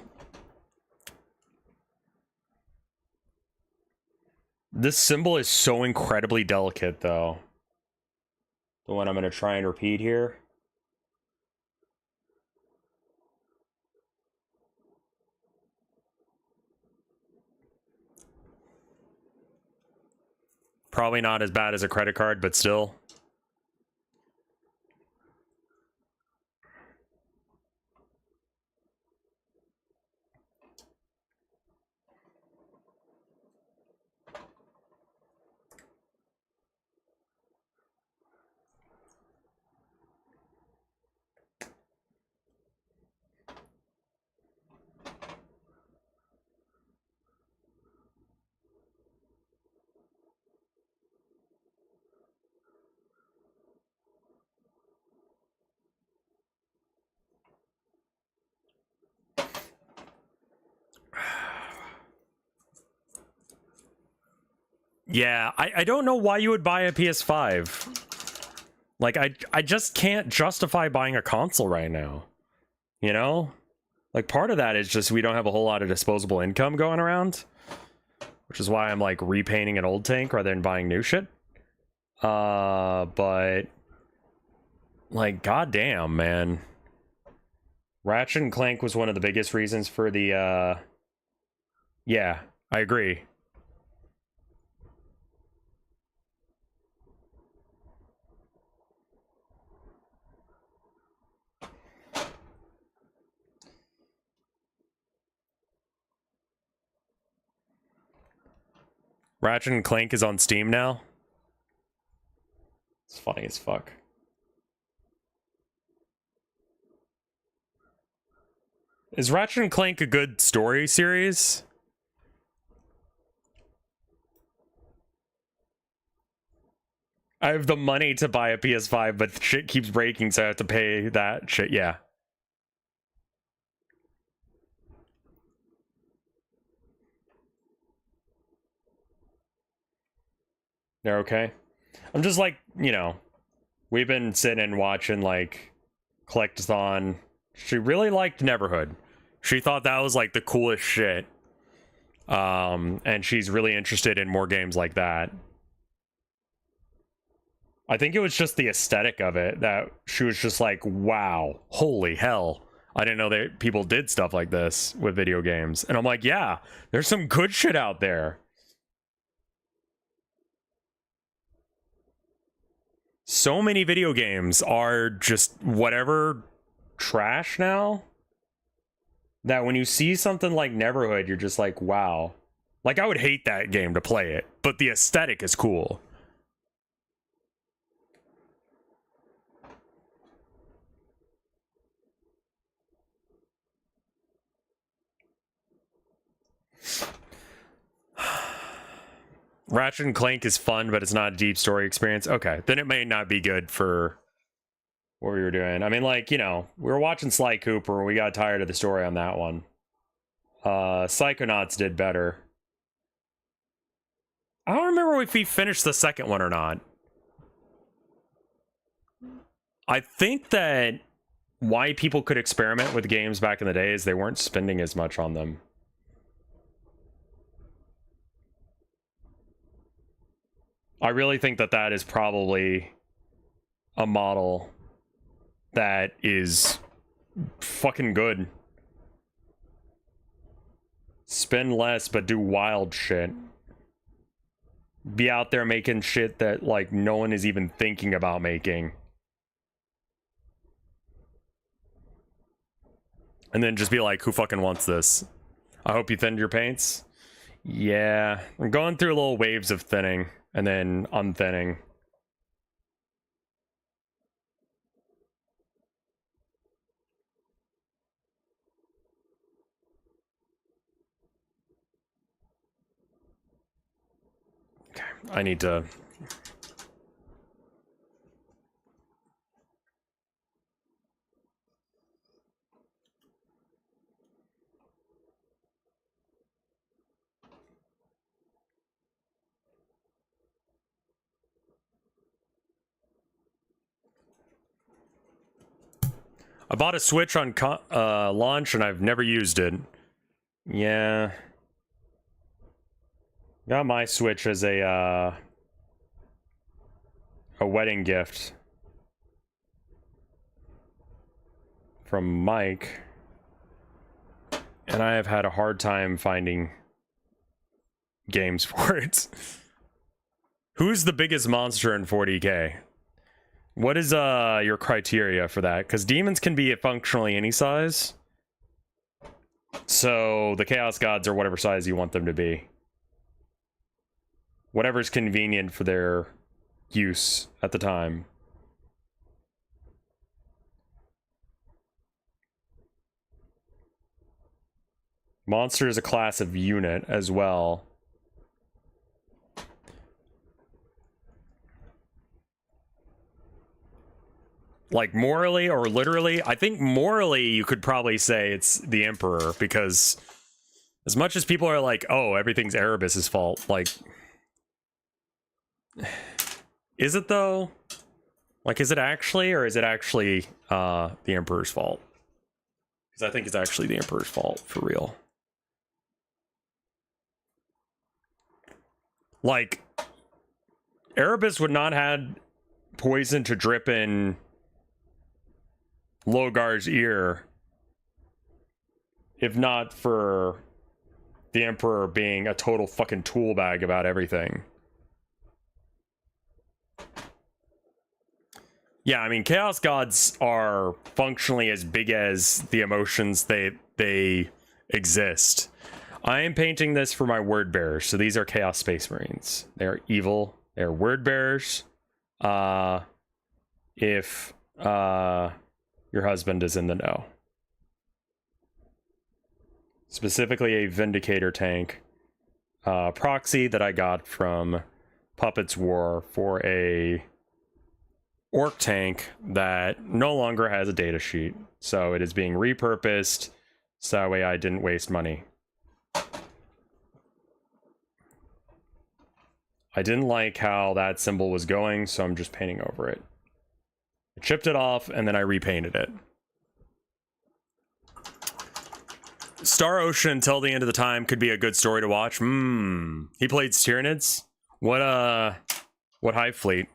This symbol is so incredibly delicate, though. The one I'm going to try and repeat here. Probably not as bad as a credit card, but still. Yeah, I don't know why you would buy a PS5. Like, I just can't justify buying a console right now. You know? Like, part of that is just we don't have a whole lot of disposable income going around. Which is why I'm, like, repainting an old tank rather than buying new shit. But... like, goddamn, man. Ratchet and Clank was one of the biggest reasons for the, yeah, I agree. Ratchet and Clank is on Steam now. It's funny as fuck. Is Ratchet and Clank a good story series? I have the money to buy a PS5, but shit keeps breaking, so I have to pay that shit. Yeah. They're okay. I'm just like, you know, we've been sitting and watching like Collectathon. She really liked Neverhood. She thought that was like the coolest shit. And she's really interested in more games like that. I think it was just the aesthetic of it that she was just like, wow, holy hell. I didn't know that people did stuff like this with video games. And I'm like, yeah, there's some good shit out there. So many video games are just whatever trash now that when you see something like Neverhood, you're just like, wow. Like, I would hate that game to play it, but the aesthetic is cool. Ratchet and Clank is fun, but it's not a deep story experience. Okay, then it may not be good for what we were doing. I mean, like, you know, we were watching Sly Cooper and we got tired of the story on that one. Psychonauts did better. I don't remember if we finished the second one or not. I think that why people could experiment with games back in the day is they weren't spending as much on them. I really think that that is probably a model that is fucking good. Spend less, but do wild shit. Be out there making shit that, like, no one is even thinking about making. And then just be like, who fucking wants this? I hope you thinned your paints. Yeah, I'm going through little waves of thinning and then unthinning. Okay, I need to... I bought a Switch on launch and I've never used it. Yeah. Got my Switch as a wedding gift from Mike. And I have had a hard time finding games for it. Who's the biggest monster in 40K? What is your criteria for that? Because demons can be functionally any size. So the Chaos Gods are whatever size you want them to be. Whatever's convenient for their use at the time. Monster is a class of unit as well. Like morally or literally, I think morally you could probably say it's the Emperor, because as much as people are like, oh, everything's Erebus's fault, like, is it though? Like, is it actually, or is it actually the Emperor's fault? Because I think it's actually the Emperor's fault, for real. Like, Erebus would not had poison to drip in Logar's ear if not for the Emperor being a total fucking tool bag about everything. Yeah, I mean, Chaos Gods are functionally as big as the emotions they exist. I am painting this for my word bearers, so these are Chaos Space Marines. They are evil. They are word bearers. If your husband is in the know. Specifically a Vindicator tank proxy that I got from Puppets War for a orc tank that no longer has a data sheet. So it is being repurposed, so that way I didn't waste money. I didn't like how that symbol was going, so I'm just painting over it. I chipped it off, and then I repainted it. Star Ocean until the end of the time could be a good story to watch. He played Tyranids. What Hive Fleet?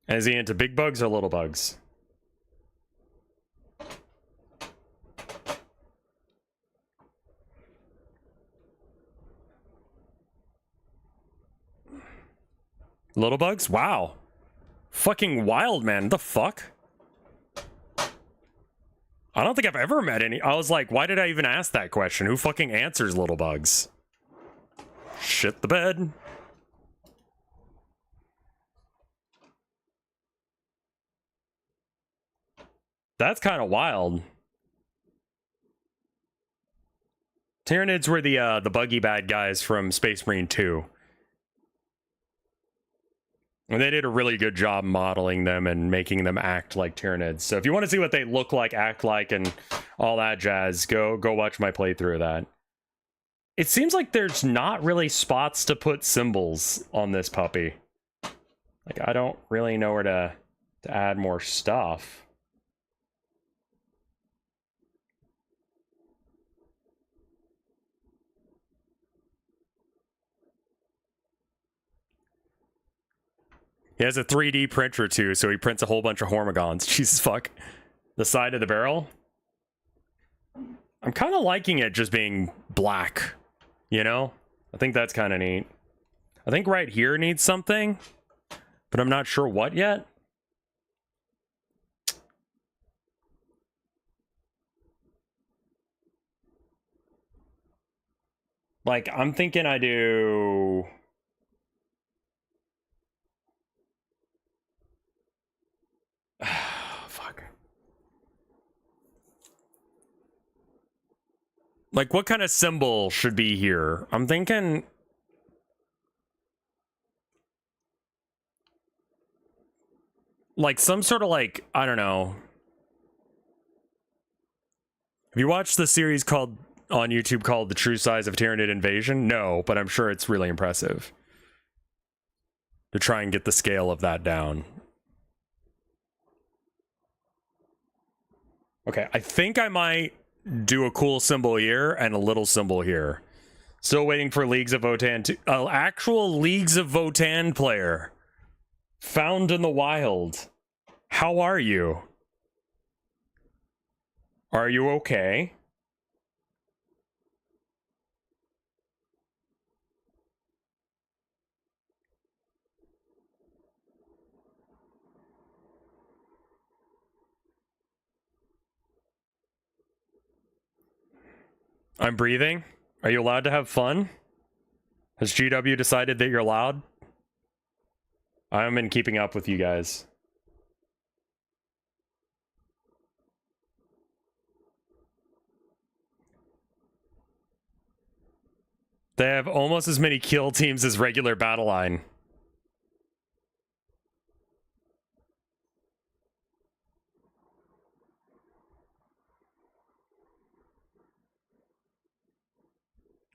And is he into big bugs or little bugs? Little bugs? Wow. Fucking wild, man. The fuck? I don't think I've ever met any. I was like, why did I even ask that question? Who fucking answers little bugs? Shit the bed. That's kind of wild. Tyranids were the buggy bad guys from Space Marine 2. And they did a really good job modeling them and making them act like Tyranids. So if you want to see what they look like, act like, and all that jazz, go watch my playthrough of that. It seems like there's not really spots to put symbols on this puppy. Like, I don't really know where to add more stuff. He has a 3D printer too, so he prints a whole bunch of Hormigons. Jesus fuck. The side of the barrel. I'm kind of liking it just being black, you know? I think that's kind of neat. I think right here needs something, but I'm not sure what yet. Like, I'm thinking I do... Fuck. Like, what kind of symbol should be here? I'm thinking... like, some sort of, like, I don't know. Have you watched the series called on YouTube called The True Size of Tyranid Invasion? No, but I'm sure it's really impressive to try and get the scale of that down. Okay, I think I might do a cool symbol here and a little symbol here. Still waiting for Leagues of Votann to... actual Leagues of Votann player. Found in the wild. How are you? Are you okay? I'm breathing. Are you allowed to have fun? Has GW decided that you're allowed? I'm in keeping up with you guys. They have almost as many kill teams as regular battle line.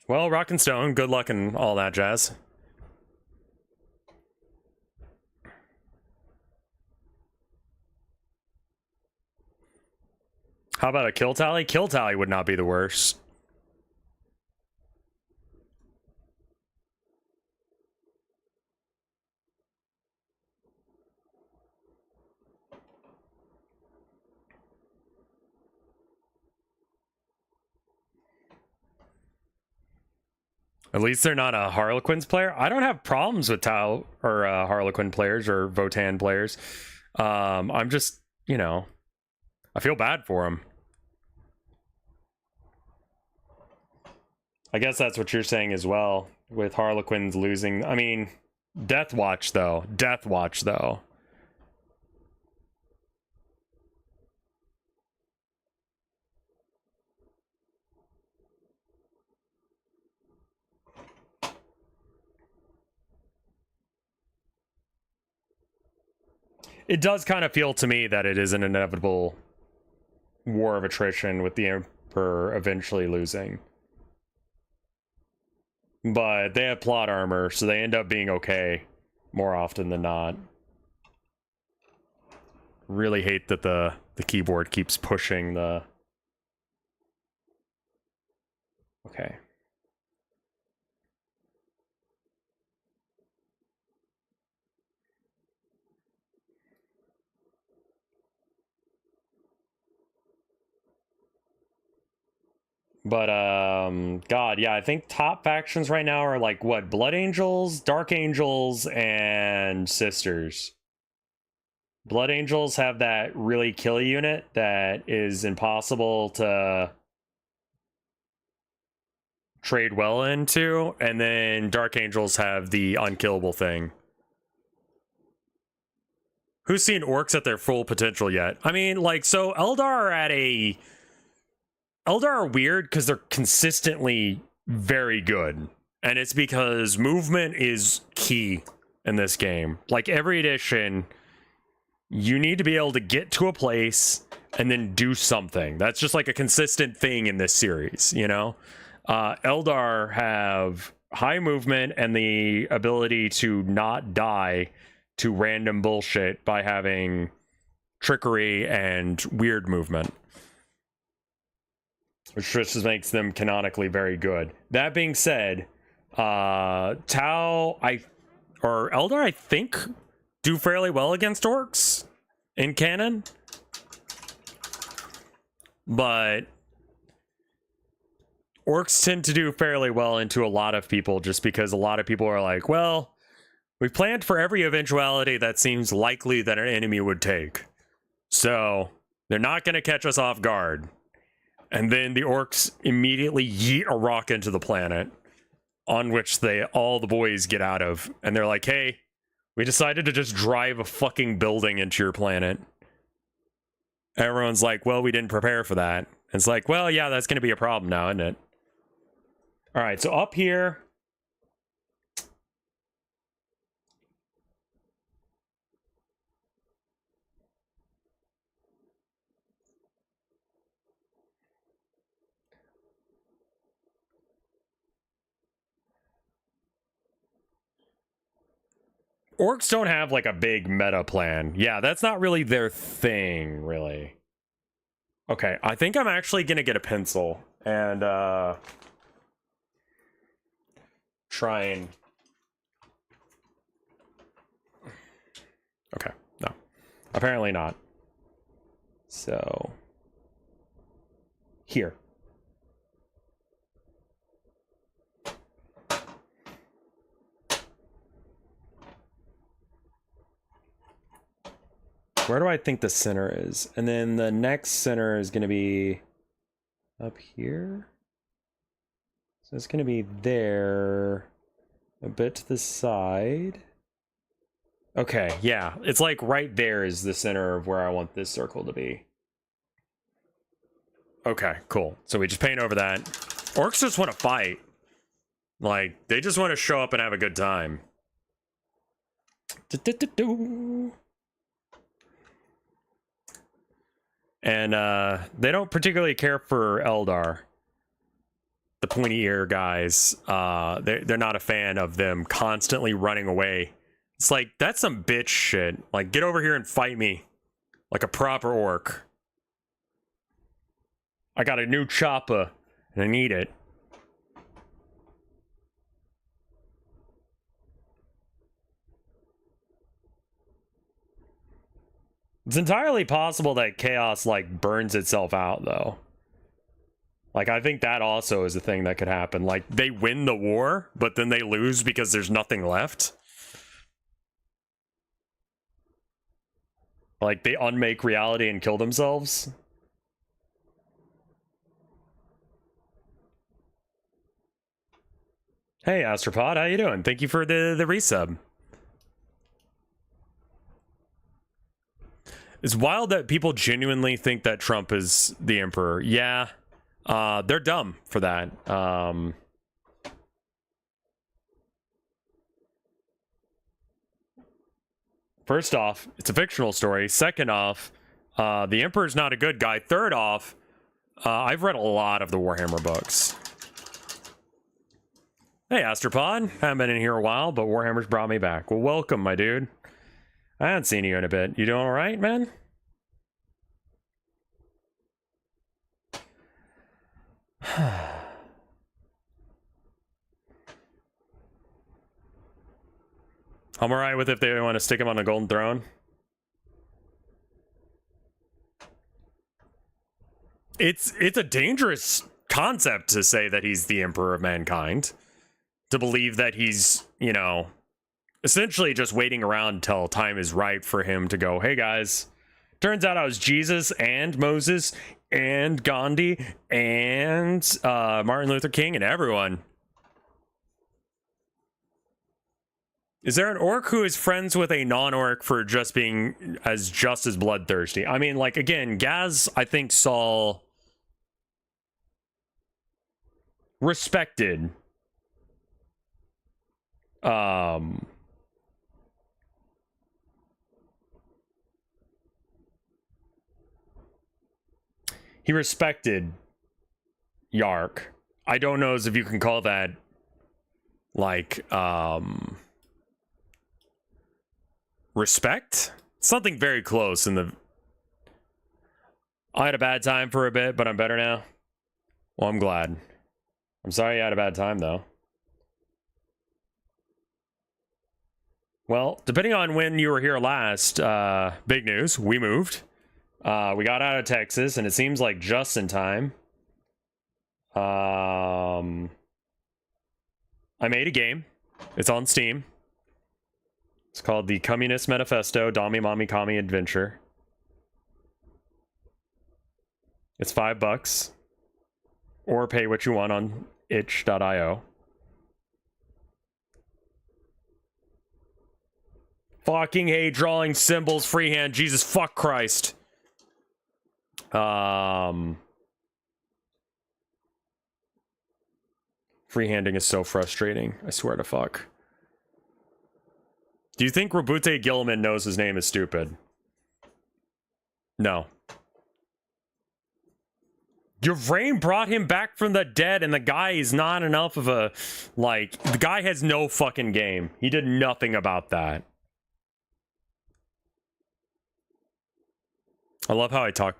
Well, Rock and Stone, good luck and all that jazz. How about a kill tally? Kill tally would not be the worst. At least they're not a Harlequins player. I don't have problems with Tau or Harlequin players or Votann players. I'm just, you know, I feel bad for them. I guess that's what you're saying as well, with Harlequins losing. I mean, Death Watch, though. Death Watch, though. It does kind of feel to me that it is an inevitable war of attrition with the for eventually losing. But they have plot armor, so they end up being okay more often than not. Really hate that the keyboard keeps pushing the... Okay. But, God, yeah, I think top factions right now are like, what, Blood Angels, Dark Angels, and Sisters. Blood Angels have that really kill unit that is impossible to trade well into, and then Dark Angels have the unkillable thing. Who's seen orcs at their full potential yet? I mean, like, so Eldar are at a... Eldar are weird because they're consistently very good. And it's because movement is key in this game. Like, every edition, you need to be able to get to a place and then do something. That's just like a consistent thing in this series, you know? Eldar have high movement and the ability to not die to random bullshit by having trickery and weird movement, which just makes them canonically very good. That being said, Eldar, I think, do fairly well against orcs in canon, but orcs tend to do fairly well into a lot of people just because a lot of people are like, well, we've planned for every eventuality that seems likely that an enemy would take, so they're not going to catch us off guard. And then the orcs immediately yeet a rock into the planet, on which all the boys get out of. And they're like, hey, we decided to just drive a fucking building into your planet. Everyone's like, well, we didn't prepare for that. And it's like, well, yeah, that's going to be a problem now, isn't it? All right, so up here... Orcs don't have, like, a big meta plan. Yeah, that's not really their thing, really. Okay, I think I'm actually gonna get a pencil and, try and... Okay, no. Apparently not. So... Here. Where do I think the center is? And then the next center is going to be up here. So it's going to be there, a bit to the side. Okay, yeah. It's like right there is the center of where I want this circle to be. Okay, cool. So we just paint over that. Orcs just want to fight. Like, they just want to show up and have a good time. And they don't particularly care for Eldar, the pointy ear guys. They're not a fan of them constantly running away. It's like, that's some bitch shit. Like, get over here and fight me like a proper orc. I got a new chopper and I need it. It's entirely possible that chaos, like, burns itself out, though. Like, I think that also is a thing that could happen. Like, they win the war, but then they lose because there's nothing left. Like, they unmake reality and kill themselves. Hey, Astropod, how you doing? Thank you for the resub. It's wild that people genuinely think that Trump is the emperor. Yeah, they're dumb for that. First off, it's a fictional story. Second off, the emperor's not a good guy. Third off, I've read a lot of the Warhammer books. Hey, Astropod. Haven't been in here a while, but Warhammer's brought me back. Well, welcome, my dude. I haven't seen you in a bit. You doing alright, man? I'm alright with if they want to stick him on a golden throne. It's a dangerous concept to say that he's the Emperor of Mankind. To believe that he's, you know, essentially just waiting around until time is right for him to go, hey guys, turns out I was Jesus and Moses and Gandhi and Martin Luther King and everyone. Is there an orc who is friends with a non-orc for just being just as bloodthirsty? I mean, like, again, Gaz, I think, saw respected he respected Yark. I don't know as if you can call that like respect. Something very close in the I had a bad time for a bit, but I'm better now. Well, I'm glad. I'm sorry you had a bad time though. Well, depending on when you were here last, big news, we moved. We got out of Texas, and it seems like just in time. I made a game. It's on Steam. It's called the Communist Manifesto, Dami Mommy Kami Adventure. It's $5. Or pay what you want on itch.io. Fucking hate drawing symbols freehand. Jesus fuck Christ. Freehanding is so frustrating. I swear to fuck. Do you think Robute Gilman knows his name is stupid? No. Your brain brought him back from the dead, and the guy is not enough of a... Like, the guy has no fucking game. He did nothing about that. I love how I talk.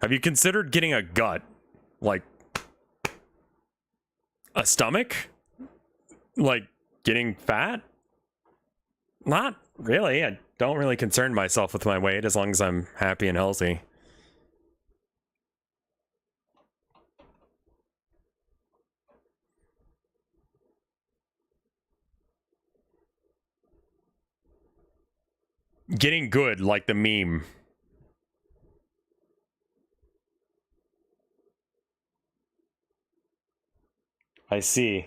Have you considered getting a gut? Like, a stomach? Like, getting fat? Not really. I don't really concern myself with my weight as long as I'm happy and healthy. Getting good, like the meme. I see.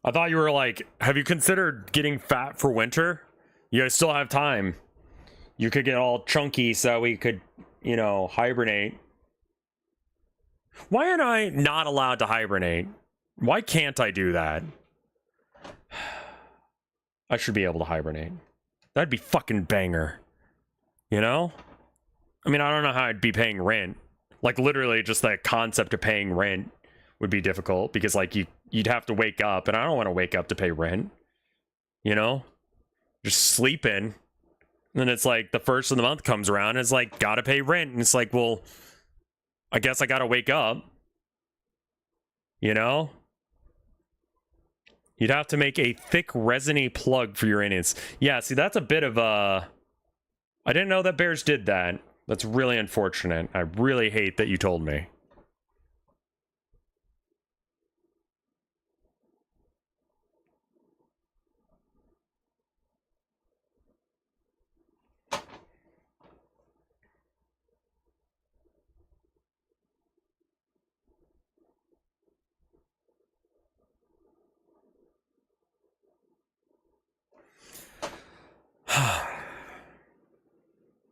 I thought you were like, have you considered getting fat for winter? You still have time. You could get all chunky so we could, you know, hibernate. Why am I not allowed to hibernate? Why can't I do that? I should be able to hibernate. That'd be fucking banger. You know? I mean, I don't know how I'd be paying rent. Like, literally, just the concept of paying rent would be difficult. Because, like, you'd have to wake up. And I don't want to wake up to pay rent. You know? Just sleep in. And then it's like, the first of the month comes around. And it's like, gotta pay rent. And it's like, well, I guess I gotta wake up. You know? You'd have to make a thick, resiny plug for your innards. Yeah, see, that's a bit of a... I didn't know that bears did that. That's really unfortunate. I really hate that you told me.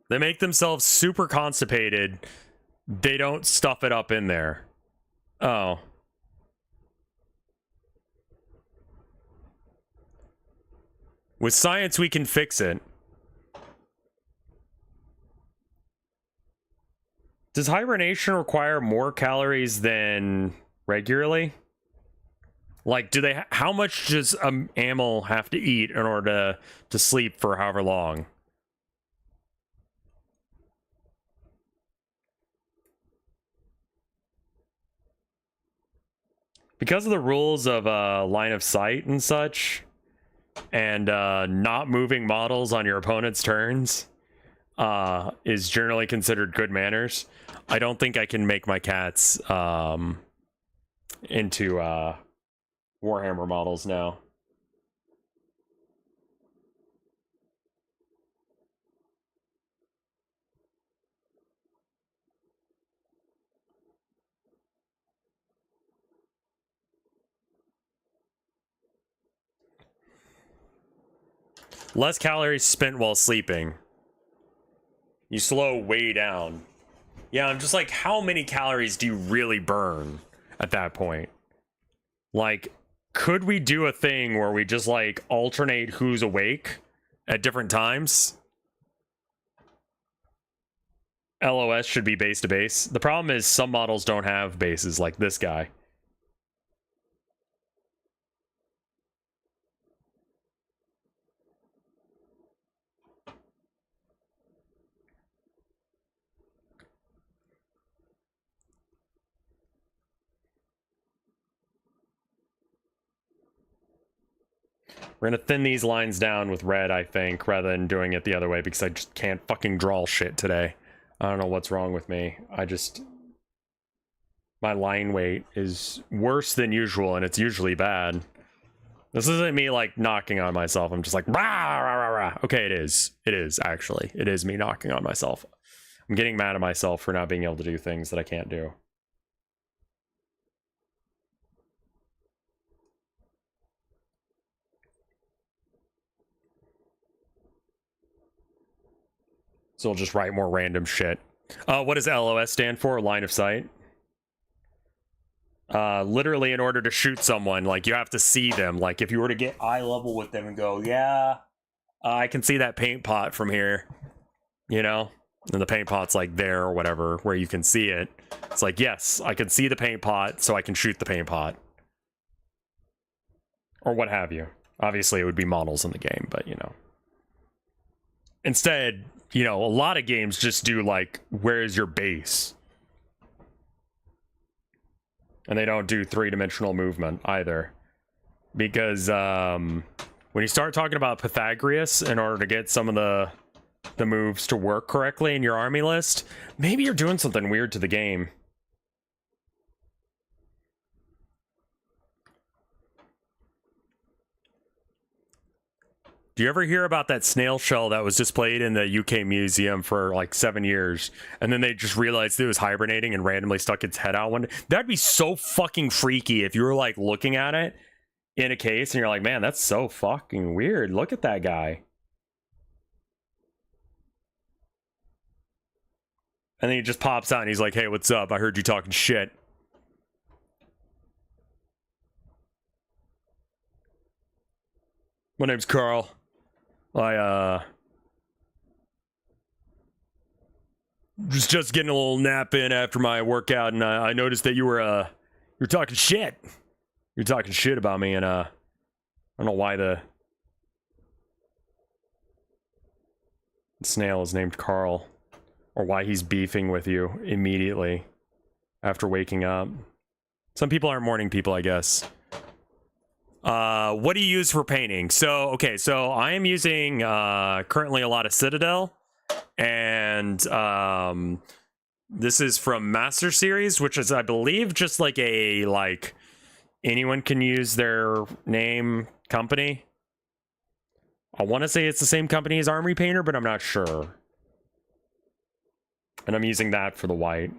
They make themselves super constipated they don't stuff it up in there. Oh. With science, we can fix it. Does hibernation require more calories than regularly? Like, do they? How much does an mammal have to eat in order to sleep for however long? Because of the rules of line of sight and such, and not moving models on your opponent's turns is generally considered good manners. I don't think I can make my cats into Warhammer models now. Less calories spent while sleeping. You slow way down. Yeah, I'm just like, how many calories do you really burn at that point? Like, could we do a thing where we just like alternate who's awake at different times? LOS should be base to base. The problem is some models don't have bases like this guy. We're gonna thin these lines down with red, I think, rather than doing it the other way, because I just can't fucking draw shit today. I don't know what's wrong with me. My line weight is worse than usual, and it's usually bad. This isn't me, like, knocking on myself. I'm just like, rah, rah, rah, rah. Okay, it is. It is, actually. It is me knocking on myself. I'm getting mad at myself for not being able to do things that I can't do. So I'll just write more random shit. What does LOS stand for? Line of sight. Literally, in order to shoot someone, like, you have to see them. Like, if you were to get eye level with them and go, yeah, I can see that paint pot from here, you know? And the paint pot's like there or whatever, where you can see it. It's like, yes, I can see the paint pot, so I can shoot the paint pot. Or what have you. Obviously, it would be models in the game, but, you know. Instead, you know, a lot of games just do, like, where's your base? And they don't do three-dimensional movement either. Because when you start talking about Pythagoras in order to get some of the moves to work correctly in your army list, maybe you're doing something weird to the game. Do you ever hear about that snail shell that was displayed in the UK museum for like 7 years, and then they just realized it was hibernating and randomly stuck its head out one day? That'd be so fucking freaky if you were like looking at it in a case and you're like, man, that's so fucking weird. Look at that guy. And then he just pops out and he's like, hey, what's up? I heard you talking shit. My name's Carl. I just getting a little nap in after my workout, and I noticed that you're talking shit. You're talking shit about me, and I don't know why the snail is named Carl, or why he's beefing with you immediately after waking up. Some people aren't morning people, I guess. What do you use for painting? So, okay, so I am using currently a lot of Citadel, and this is from Master Series, which is, I believe, just like a, like, anyone can use their name company. I want to say it's the same company as Armory Painter, but I'm not sure. And I'm using that for the white.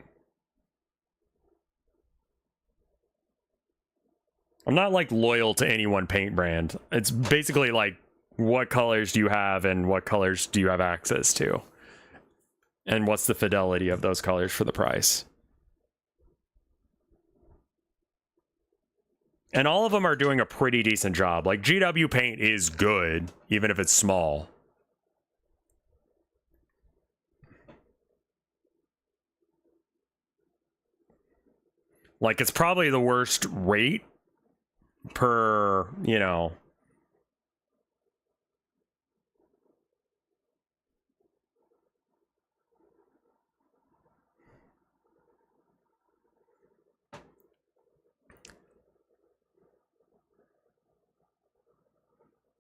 I'm not, like, loyal to any one paint brand. It's basically, like, what colors do you have and what colors do you have access to? And what's the fidelity of those colors for the price? And all of them are doing a pretty decent job. Like, GW paint is good, even if it's small. Like, it's probably the worst rate per, you know.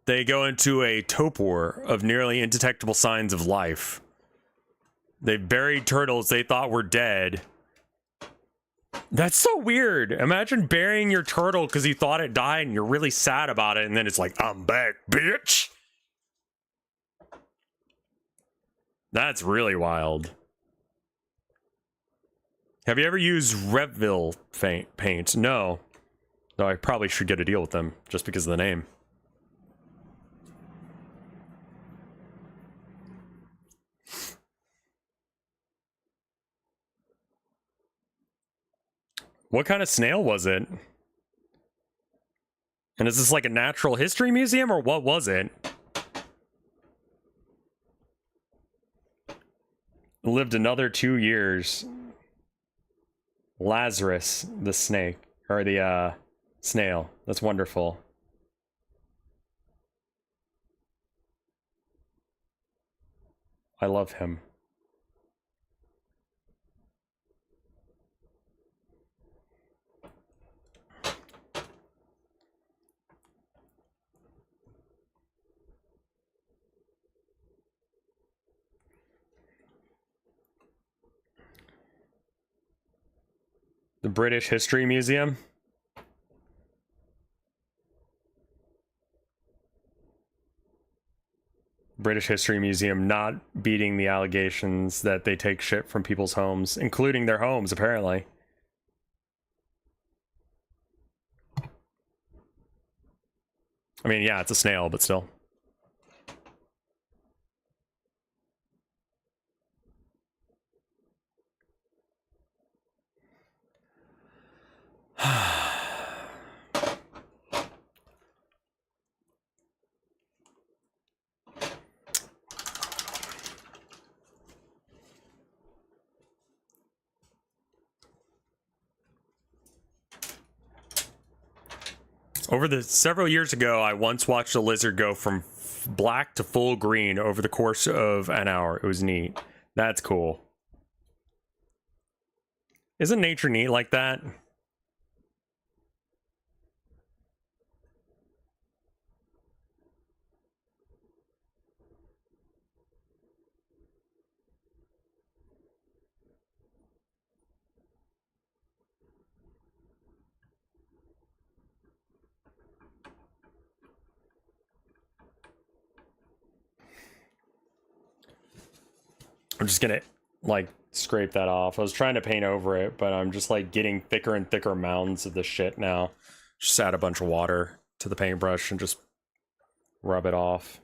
They go into a torpor of nearly indetectable signs of life. They buried turtles they thought were dead. That's so weird. Imagine burying your turtle because you thought it died and you're really sad about it, and then it's like, I'm back, bitch. That's really wild. Have you ever used Revville paint? No. Though I probably should get a deal with them just because of the name. What kind of snail was it? And is this like a natural history museum, or what was it? Lived another 2 years. Lazarus, the snake, or the snail. That's wonderful. I love him. The British History Museum. British History Museum not beating the allegations that they take shit from people's homes, including their homes, apparently. I mean, yeah, it's a snail, but still. Over the several years ago, I once watched a lizard go from black to full green over the course of an hour. It was neat. That's cool. Isn't nature neat like that? I'm just gonna, like, scrape that off. I was trying to paint over it, but I'm just, like, getting thicker and thicker mounds of the shit now. Just add a bunch of water to the paintbrush and just rub it off.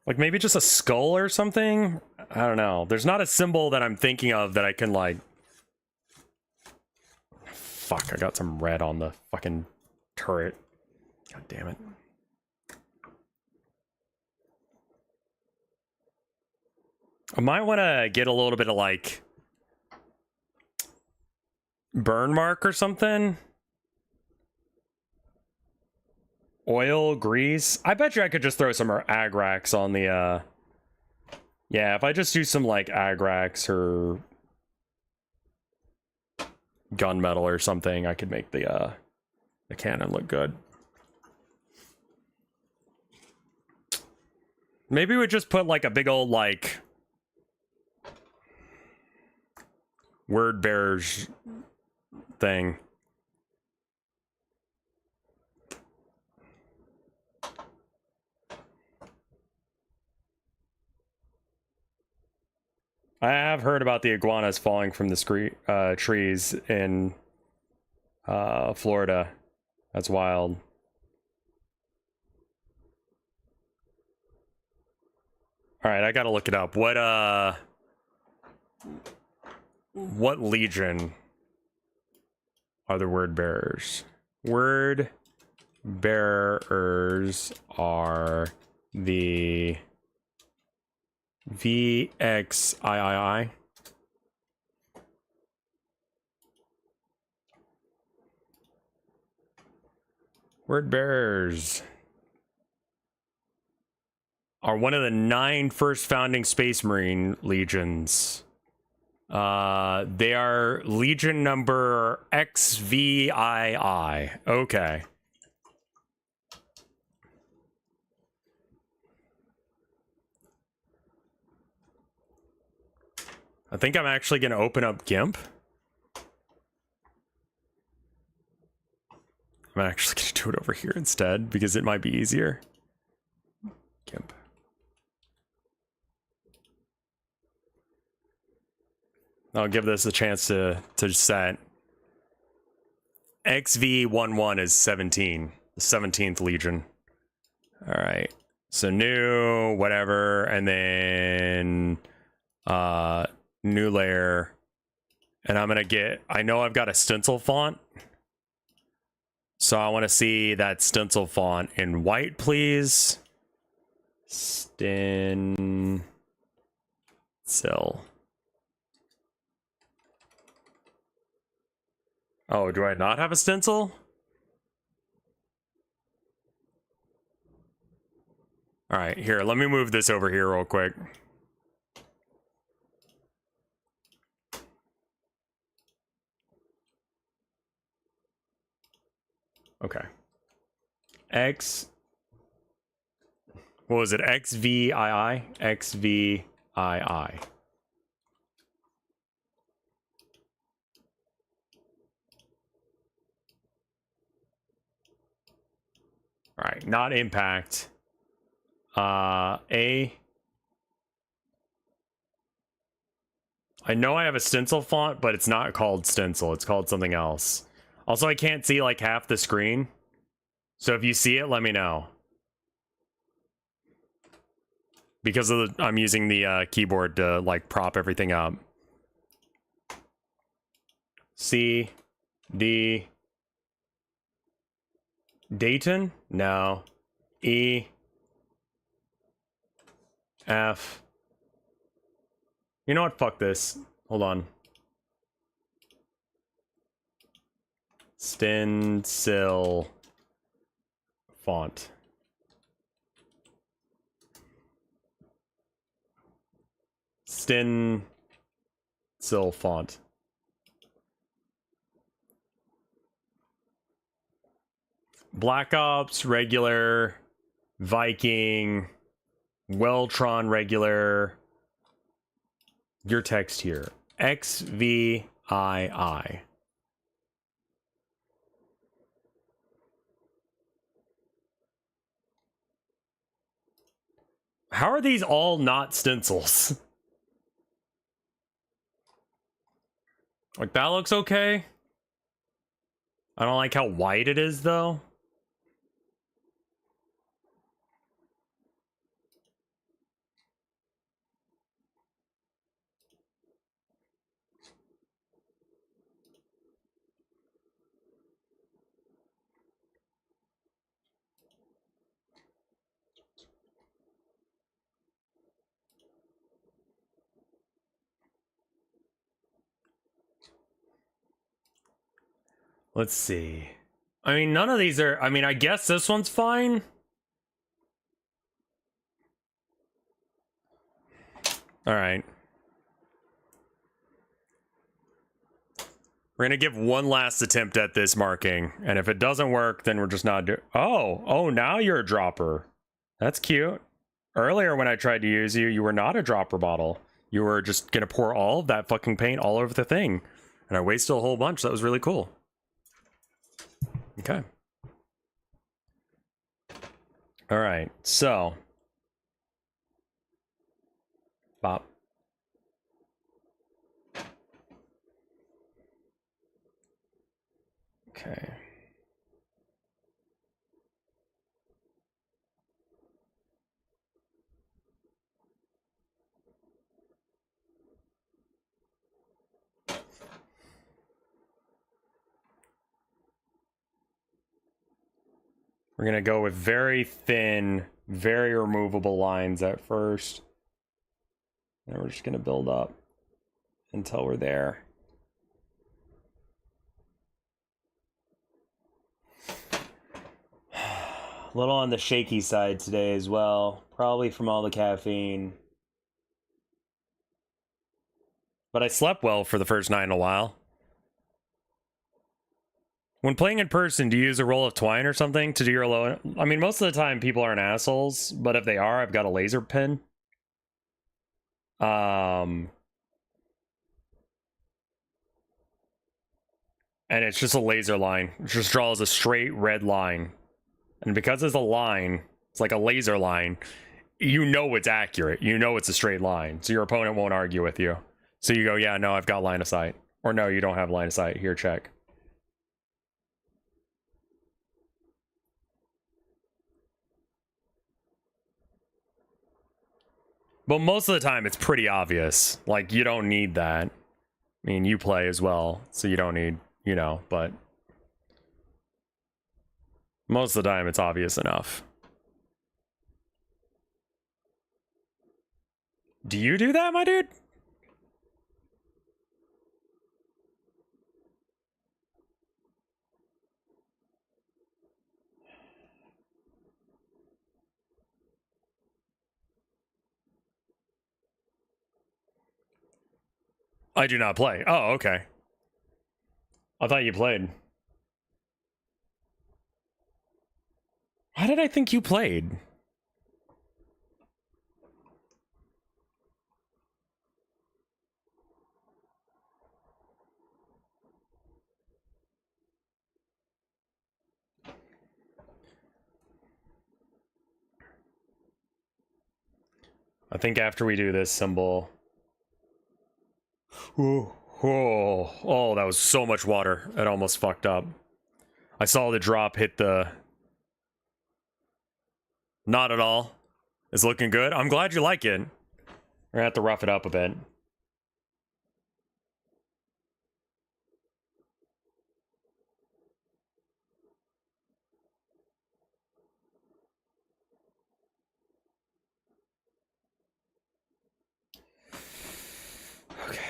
Like, maybe just a skull or something? I don't know. There's not a symbol that I'm thinking of that I can, like... Fuck, I got some red on the fucking turret. God damn it. I might want to get a little bit of, like, burn mark or something. Oil, grease. I bet you I could just throw some Agrax on the, yeah, if I just do some, like, Agrax or gunmetal or something, I could make the cannon look good. Maybe we just put, like, a big old, like, word bearers thing. I have heard about the iguanas falling from the trees in Florida. That's wild. All right, I gotta look it up. What legion are the word bearers? Word bearers are the VXIII. Word bearers are one of the 9 first founding Space Marine legions. They are legion number XVII. Okay. I think I'm actually going to open up GIMP. I'm actually going to do it over here instead because it might be easier. GIMP. I'll give this a chance to set. XV11 is 17, the 17th Legion. All right, so new, whatever, and then new layer. And I'm gonna get, I know I've got a stencil font. So I want to see that stencil font in white, please. Stencil. Oh, do I not have a stencil? All right, here, let me move this over here real quick. Okay. What was it? XVII? XVII. All right, not impact. I know I have a stencil font, but it's not called stencil. It's called something else. Also, I can't see like half the screen. So if you see it, let me know. Because of the, I'm using the keyboard to like prop everything up. C, D, Dayton? No. E, F. You know what? Fuck this. Hold on. Stencil font. Stencil font. Black Ops, regular, Viking, Weltron, regular. Your text here. XVII. How are these all not stencils? Like, that looks okay. I don't like how white it is, though. Let's see. I mean, none of these are... I mean, I guess this one's fine. All right. We're going to give one last attempt at this marking. And if it doesn't work, then we're just not doing... Oh, now you're a dropper. That's cute. Earlier when I tried to use you, you were not a dropper bottle. You were just going to pour all of that fucking paint all over the thing. And I wasted a whole bunch. That was really cool. Okay. All right. So. Bop. Okay. We're gonna go with very thin, very removable lines at first. And we're just gonna build up until we're there. A little on the shaky side today as well, probably from all the caffeine. But I slept well for the first night in a while. When playing in person, do you use a roll of twine or something to do your low? I mean, most of the time people aren't assholes, but if they are, I've got a laser pin. And it's just a laser line. It just draws a straight red line. And because it's a line, it's like a laser line, you know it's accurate. You know it's a straight line. So your opponent won't argue with you. So you go, yeah, no, I've got line of sight. Or no, you don't have line of sight. Here, check. But most of the time, it's pretty obvious. Like, you don't need that. I mean, you play as well, so you don't need, you know, but most of the time, it's obvious enough. Do you do that, my dude? I do not play. Oh, okay. I thought you played. Why did I think you played? I think after we do this symbol... Oh, that was so much water. It almost fucked up. I saw the drop hit the... Not at all. It's looking good. I'm glad you like it. We're gonna have to rough it up a bit. Okay.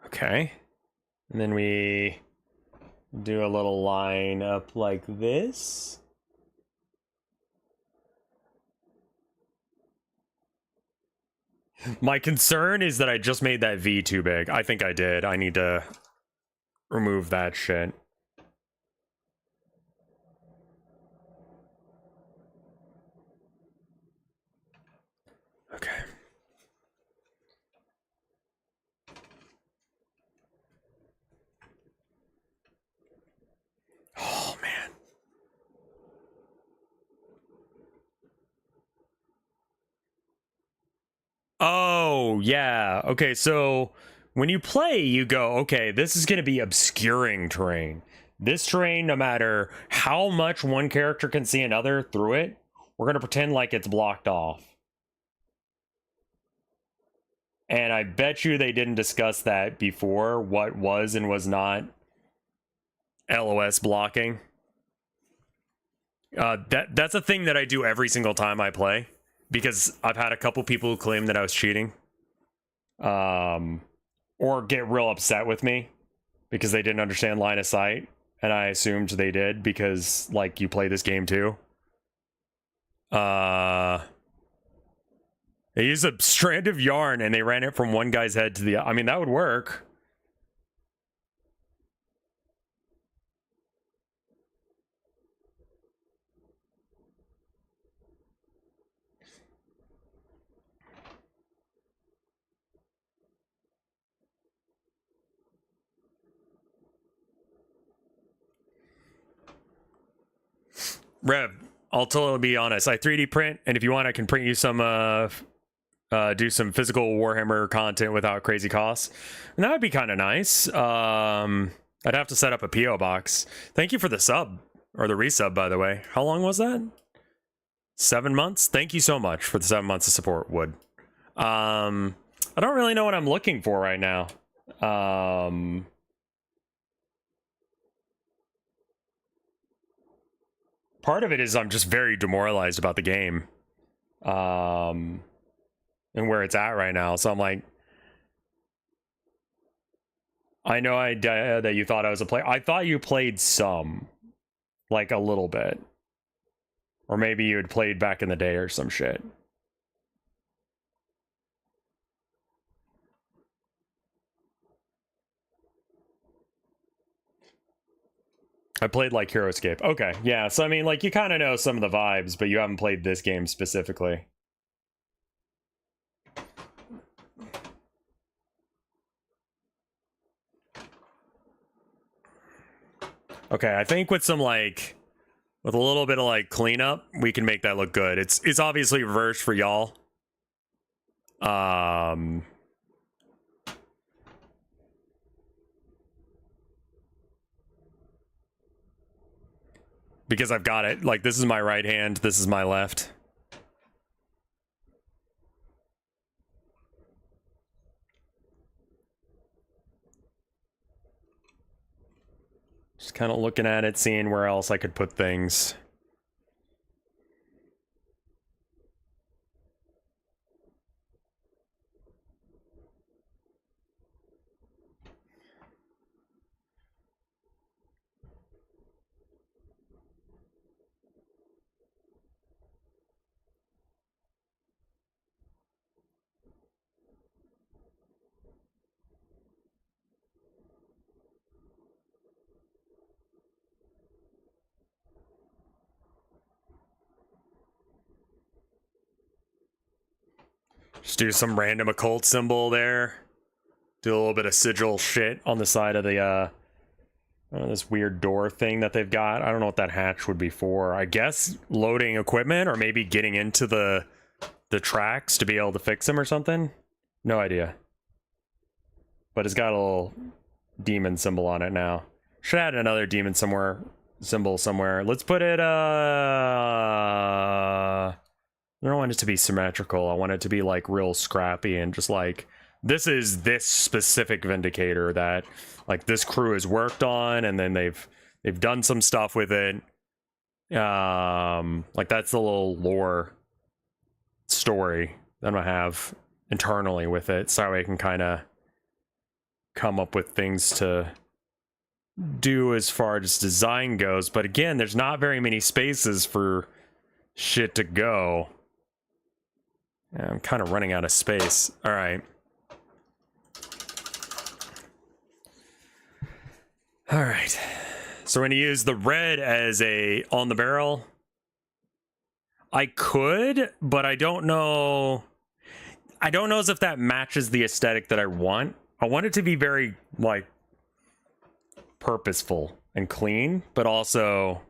Okay. And then we do a little line up like this. My concern is that I just made that V too big. I think I did. I need to remove that shit. Okay. Oh, man. Oh, yeah. Okay, so when you play, you go, okay, this is going to be obscuring terrain. This terrain, no matter how much one character can see another through it, we're going to pretend like it's blocked off. And I bet you they didn't discuss that before, what was and was not LOS blocking. That's a thing that I do every single time I play, because I've had a couple people who claim that I was cheating. Or get real upset with me because they didn't understand line of sight, and I assumed they did because, like, you play this game too. They used a strand of yarn and they ran it from one guy's head to the... I mean, that would work. Rev, I'll totally be honest. I 3D print, and if you want, I can print you some, do some physical Warhammer content without crazy costs. And that would be kind of nice. I'd have to set up a PO box. Thank you for the sub, Or the resub, by the way. How long was that? 7 months? Thank you so much for the 7 months of support, Wood. I don't really know what I'm looking for right now. Part of it is I'm just very demoralized about the game. And where it's at right now. So I'm like, I know that you thought I was a player. I thought you played some. Like a little bit. Or maybe you had played back in the day or some shit. I played like Hero Escape. Okay, yeah. So I mean, like, you kind of know some of the vibes, but you haven't played this game specifically. Okay, I think with some like, with a little bit of like cleanup, we can make that look good. It's obviously reversed for y'all. Because I've got it. Like, this is my right hand, this is my left. Just kind of looking at it, seeing where else I could put things. Just do some random occult symbol there. Do a little bit of sigil shit on the side of the, this weird door thing that they've got. I don't know what that hatch would be for. I guess loading equipment or maybe getting into the tracks to be able to fix them or something. No idea. But it's got a little demon symbol on it now. Should add another demon symbol somewhere. Let's put it, I don't want it to be symmetrical. I want it to be like real scrappy and just like, this is this specific Vindicator that like this crew has worked on, and then they've done some stuff with it. Like that's the little lore story that I'm gonna have internally with it, so I can kind of come up with things to do as far as design goes. But again, there's not very many spaces for shit to go. Yeah, I'm kind of running out of space. All right. All right. So we're going to use the red as a on the barrel. I could, but I don't know. I don't know as if that matches the aesthetic that I want. I want it to be very, like, purposeful and clean, but also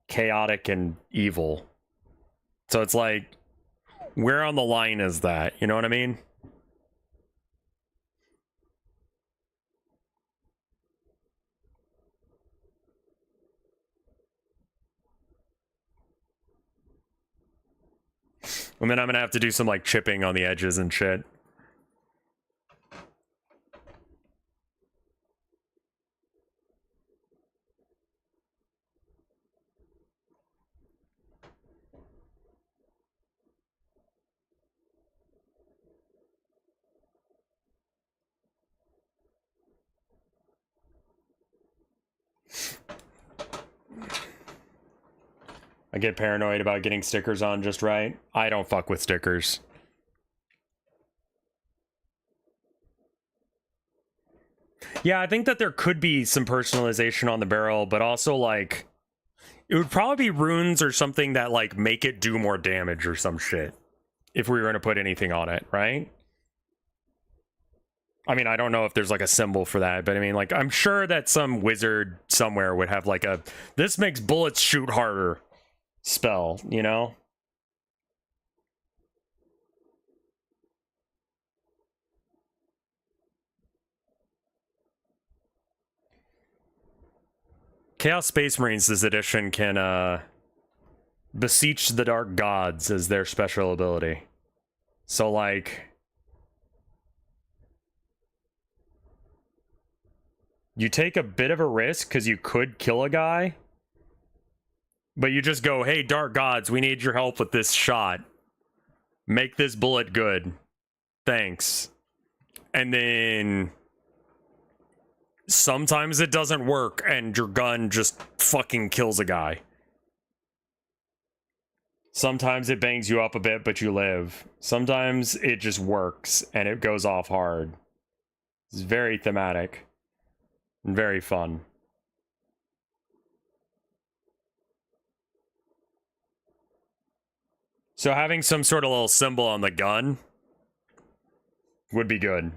chaotic and evil. So it's like, where on the line is that? You know what I mean? And then I'm gonna have to do some like chipping on the edges and shit. I get paranoid about getting stickers on just right. I don't fuck with stickers. Yeah, I think that there could be some personalization on the barrel, but also like it would probably be runes or something that like make it do more damage or some shit if we were going to put anything on it, right? I mean, I don't know if there's like a symbol for that, but I mean, like, I'm sure that some wizard somewhere would have like a this makes bullets shoot harder spell, you know? Chaos Space Marines this edition can beseech the dark gods as their special ability. So like you take a bit of a risk because you could kill a guy, but you just go, hey, dark gods, we need your help with this shot. Make this bullet good. Thanks. And then sometimes it doesn't work and your gun just fucking kills a guy. Sometimes it bangs you up a bit, but you live. Sometimes it just works and it goes off hard. It's very thematic and very fun. So having some sort of little symbol on the gun would be good.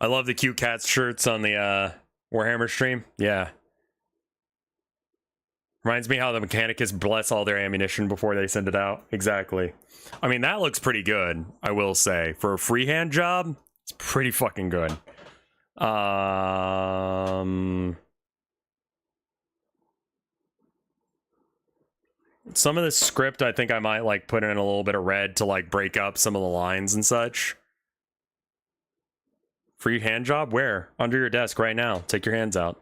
I love the cute cats shirts on the Warhammer stream. Yeah. Reminds me how the Mechanicus bless all their ammunition before they send it out. Exactly. I mean, that looks pretty good, I will say. For a freehand job, it's pretty fucking good. Some of the script, I think I might, like, put in a little bit of red to, like, break up some of the lines and such. Free hand job? Where? Under your desk right now. Take your hands out.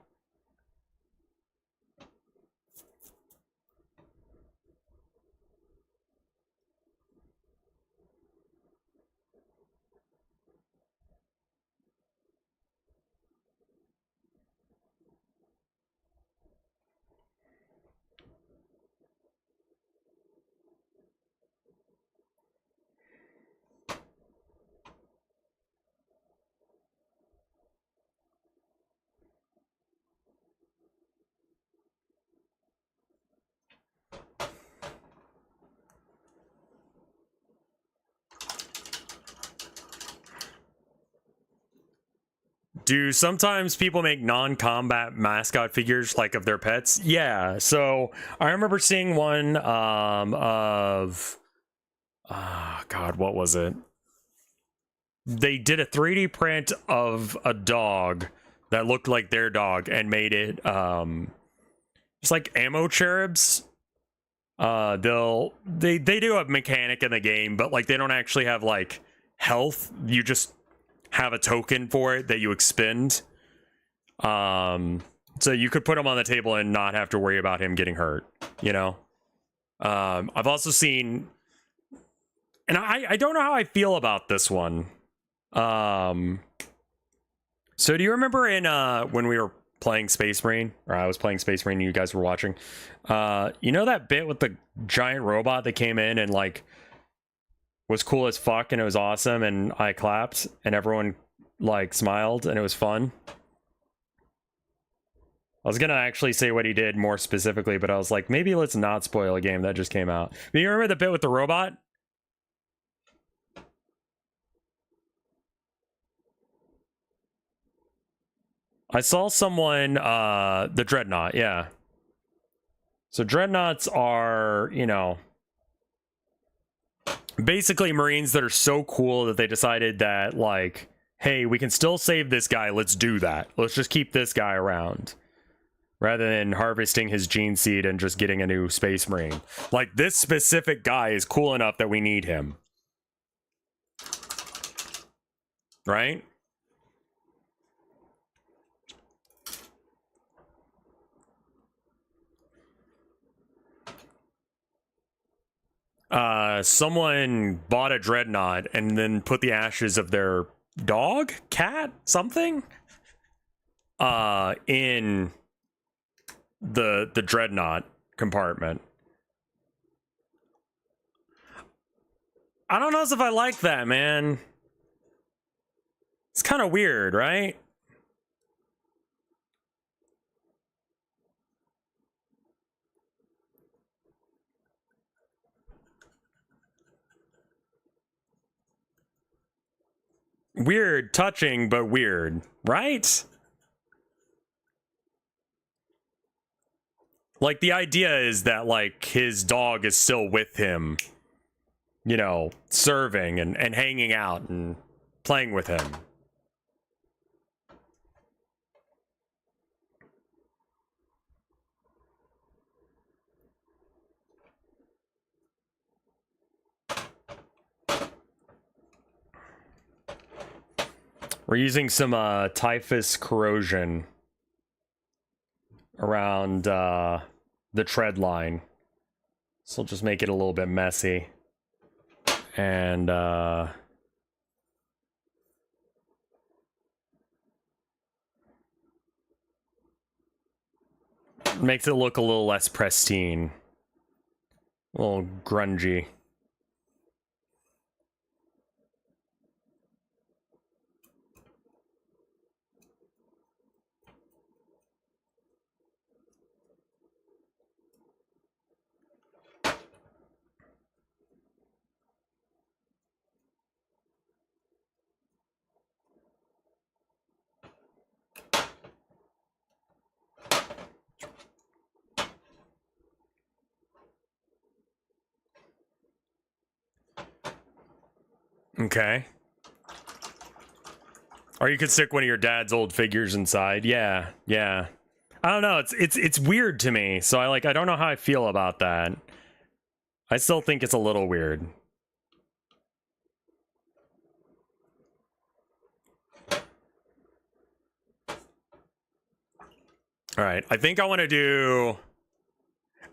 Do sometimes people make non-combat mascot figures like of their pets? Yeah. So I remember seeing one of God, what was it? They did a 3D print of a dog that looked like their dog and made it just like ammo cherubs. They do have mechanic in the game, but like they don't actually have like health. You just have a token for it that you expend. So you could put him on the table and not have to worry about him getting hurt, you know? I've also seen, and I don't know how I feel about this one. So do you remember in when we were playing Space Marine, or I was playing Space Marine and you guys were watching, you know that bit with the giant robot that came in and like was cool as fuck and it was awesome and I clapped and everyone like smiled and it was fun? I was gonna actually say what he did more specifically, but I was like, maybe let's not spoil a game that just came out. But you remember the bit with the robot? I saw someone, the Dreadnought, yeah. So Dreadnoughts are, you know, basically Marines that are so cool that they decided that, like, hey, we can still save this guy, let's do that. Let's just keep this guy around. Rather than harvesting his gene seed and just getting a new Space Marine. Like, this specific guy is cool enough that we need him. Right? Someone bought a Dreadnought and then put the ashes of their dog, cat, something, in the Dreadnought compartment. I don't know if I like that, man. It's kind of weird, right? Weird touching, but weird, right? Like, the idea is that, like, his dog is still with him, you know, serving and hanging out and playing with him. We're using some typhus corrosion around the tread line. So we'll just make it a little bit messy. And makes it look a little less pristine. A little grungy. Okay. Or you could stick one of your dad's old figures inside. Yeah, yeah. I don't know. It's weird to me. So I don't know how I feel about that. I still think it's a little weird. All right. I think I want to do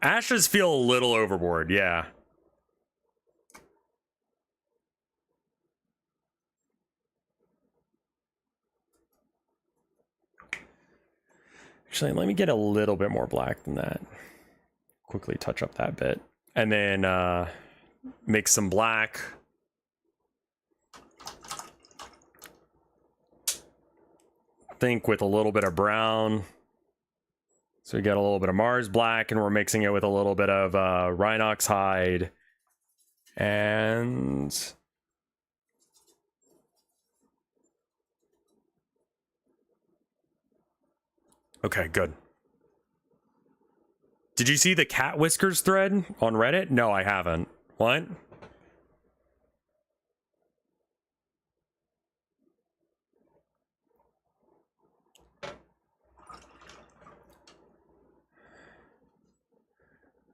ashes feel a little overboard. Yeah. Actually, let me get a little bit more black than that. Quickly touch up that bit. And then mix some black. Think with a little bit of brown. So we got a little bit of Mars black, and we're mixing it with a little bit of Rhinox hide. And okay, good. Did you see the cat whiskers thread on Reddit? No, I haven't. What?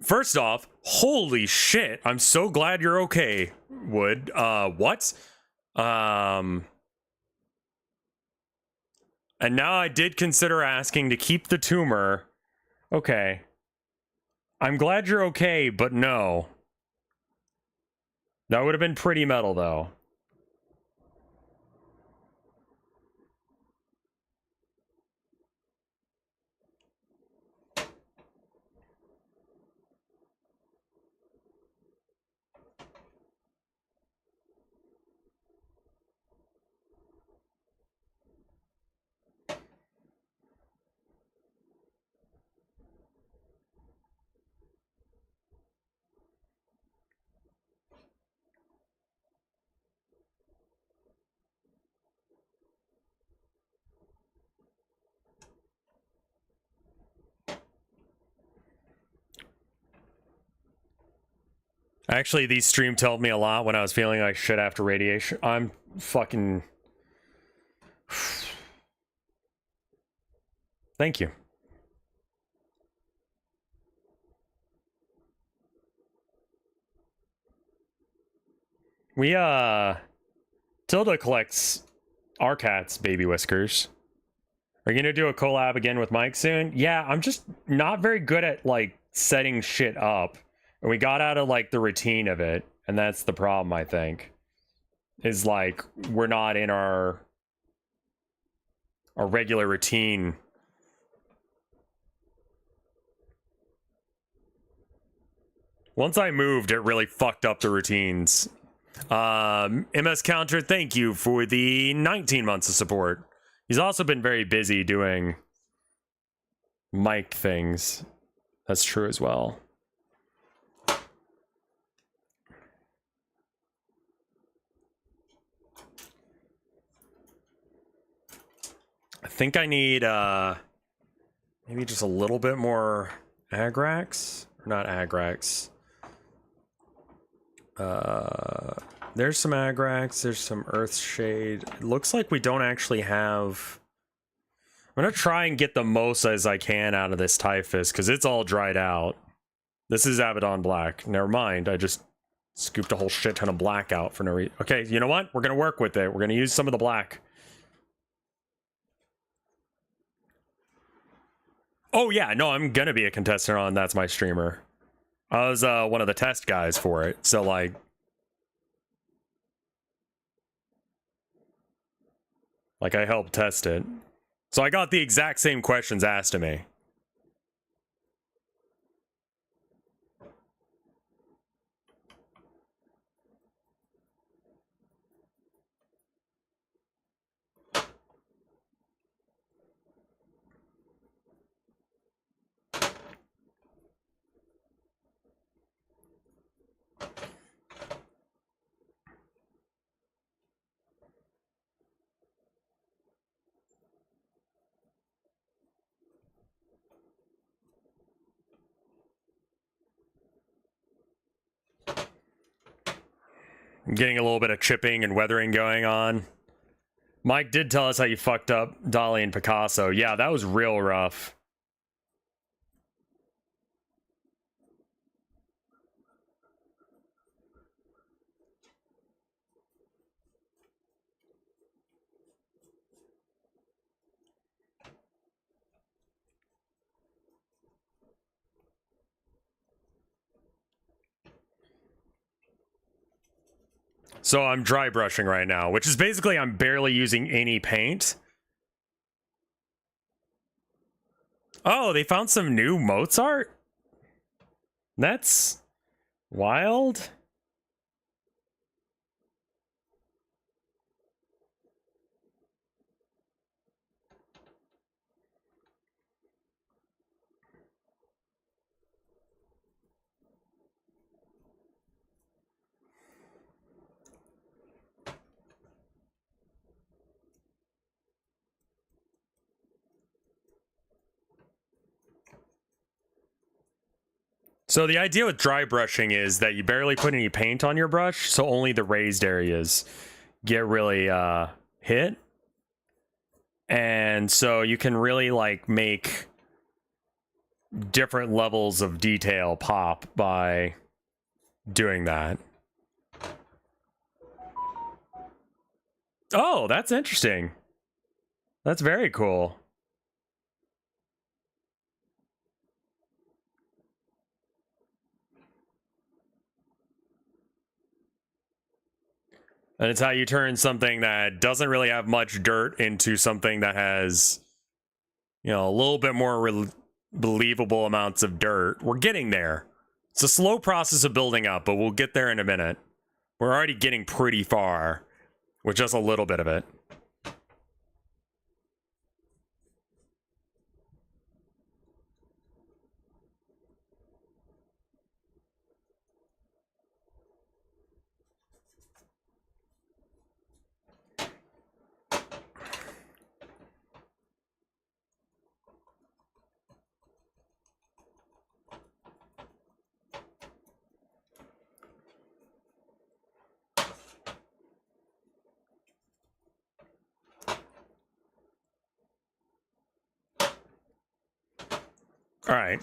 First off, holy shit, I'm so glad you're okay, Wood. What? And now I did consider asking to keep the tumor. Okay. I'm glad you're okay, but no. That would have been pretty metal, though. Actually, these streams helped me a lot when I was feeling like shit after radiation. I'm fucking... Thank you. We, Tilda collects our cat's baby whiskers. Are you gonna do a collab again with Mike soon? Yeah, I'm just not very good at, like, setting shit up. And we got out of, like, the routine of it. And that's the problem, I think. Is, like, we're not in our regular routine. Once I moved, it really fucked up the routines. MS Counter, thank you for the 19 months of support. He's also been very busy doing mic things. That's true as well. I think I need maybe just a little bit more Agrax? Not Agrax. There's some Agrax, there's some Earthshade. It looks like we don't actually have... I'm gonna try and get the most as I can out of this Typhus, because it's all dried out. This is Abaddon Black. Never mind, I just scooped a whole shit ton of black out for no reason. Okay, you know what? We're gonna work with it. We're gonna use some of the black. Oh yeah, no, I'm gonna be a contestant on That's My Streamer. I was one of the test guys for it, so like... Like, I helped test it. So I got the exact same questions asked to me. I'm getting a little bit of chipping and weathering going on. Mike did tell us how you fucked up Dali and Picasso. Yeah, that was real rough. So I'm dry brushing right now, which is basically I'm barely using any paint. Oh, they found some new Mozart? That's wild. So the idea with dry brushing is that you barely put any paint on your brush, so only the raised areas get really hit. And so you can really like make different levels of detail pop by doing that. Oh, that's interesting. That's very cool. And it's how you turn something that doesn't really have much dirt into something that has, you know, a little bit more believable amounts of dirt. We're getting there. It's a slow process of building up, but we'll get there in a minute. We're already getting pretty far with just a little bit of it. All right.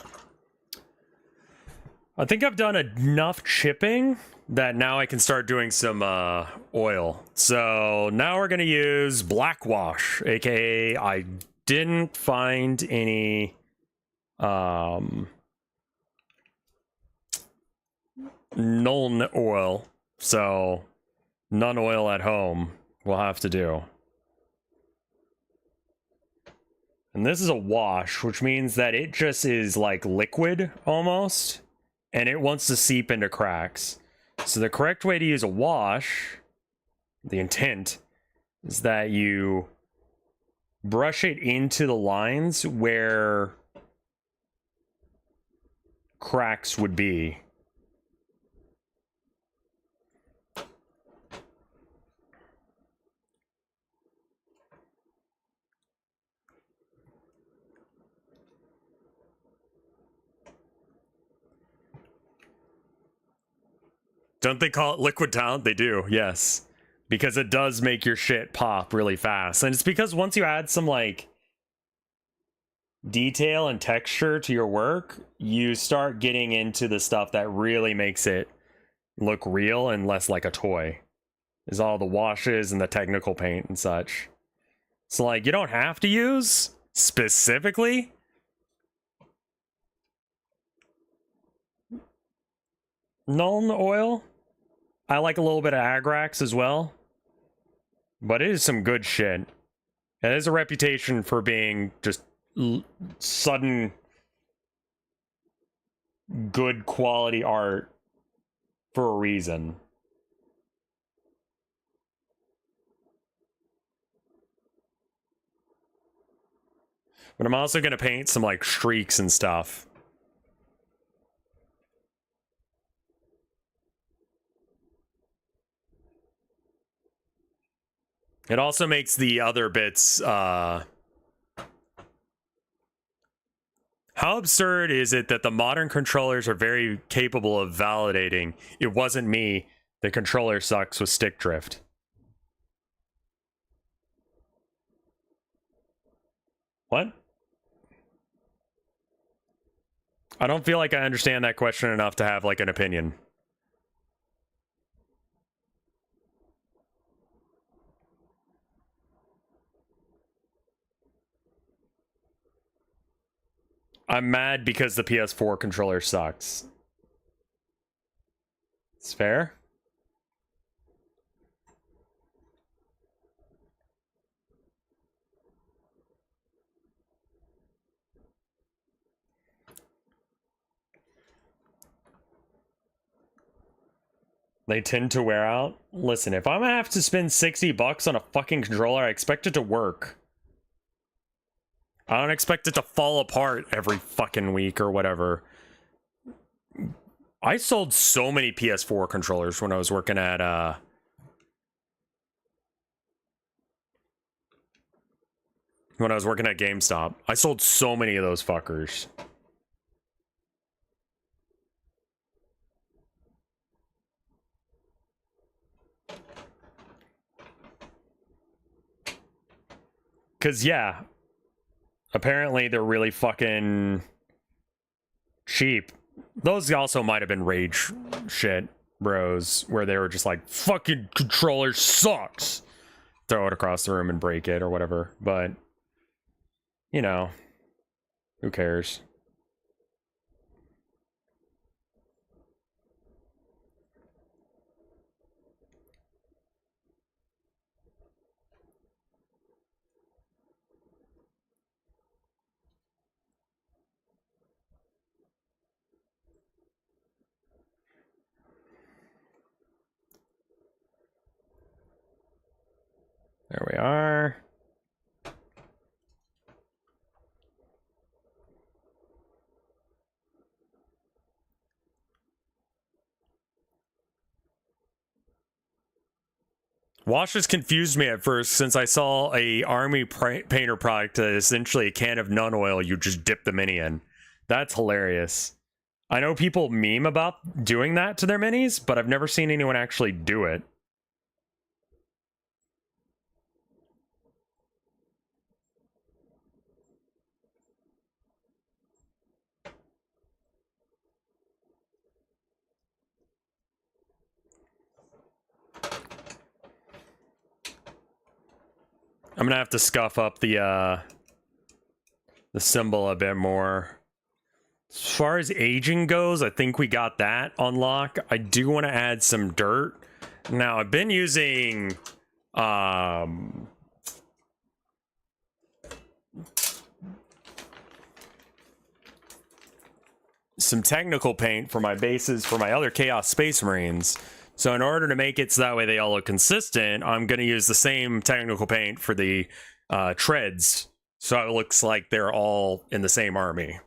I think I've done enough chipping that now I can start doing some oil. So now we're going to use black wash, aka I didn't find any nuln oil. So none oil at home we'll have to do. And this is a wash, which means that it just is like liquid almost, and it wants to seep into cracks. So the correct way to use a wash, the intent, is that you brush it into the lines where cracks would be. Don't they call it liquid talent? They do, yes. Because it does make your shit pop really fast. And it's because once you add some, like, detail and texture to your work, you start getting into the stuff that really makes it look real and less like a toy. Is all the washes and the technical paint and such. So, like, you don't have to use, specifically, Nuln oil. I like a little bit of Agrax as well. But it is some good shit. It has a reputation for being just sudden good quality art for a reason. But I'm also going to paint some, like, streaks and stuff. It also makes the other bits, how absurd is it that the modern controllers are very capable of validating, it wasn't me, the controller sucks with stick drift. What? I don't feel like I understand that question enough to have, like, an opinion. I'm mad because the PS4 controller sucks. It's fair. They tend to wear out. Listen, if I'm gonna have to spend $60 on a fucking controller, I expect it to work. I don't expect it to fall apart every fucking week or whatever. I sold so many PS4 controllers when I was working at, when I was working at GameStop. I sold so many of those fuckers. Cause yeah, apparently they're really fucking cheap. Those also might have been rage shit bros, where they were just like, fucking controller sucks. Throw it across the room and break it or whatever. But, you know, who cares? There we are. Washes confused me at first since I saw a army painter product that is essentially a can of nun oil you just dip the mini in. That's hilarious. I know people meme about doing that to their minis, but I've never seen anyone actually do it. I'm gonna have to scuff up the symbol a bit more. As far as aging goes, I think we got that on lock. I do want to add some dirt. Now, I've been using some technical paint for my bases for my other Chaos Space Marines. So in order to make it so that way they all look consistent, I'm going to use the same technical paint for the treads. So it looks like they're all in the same army.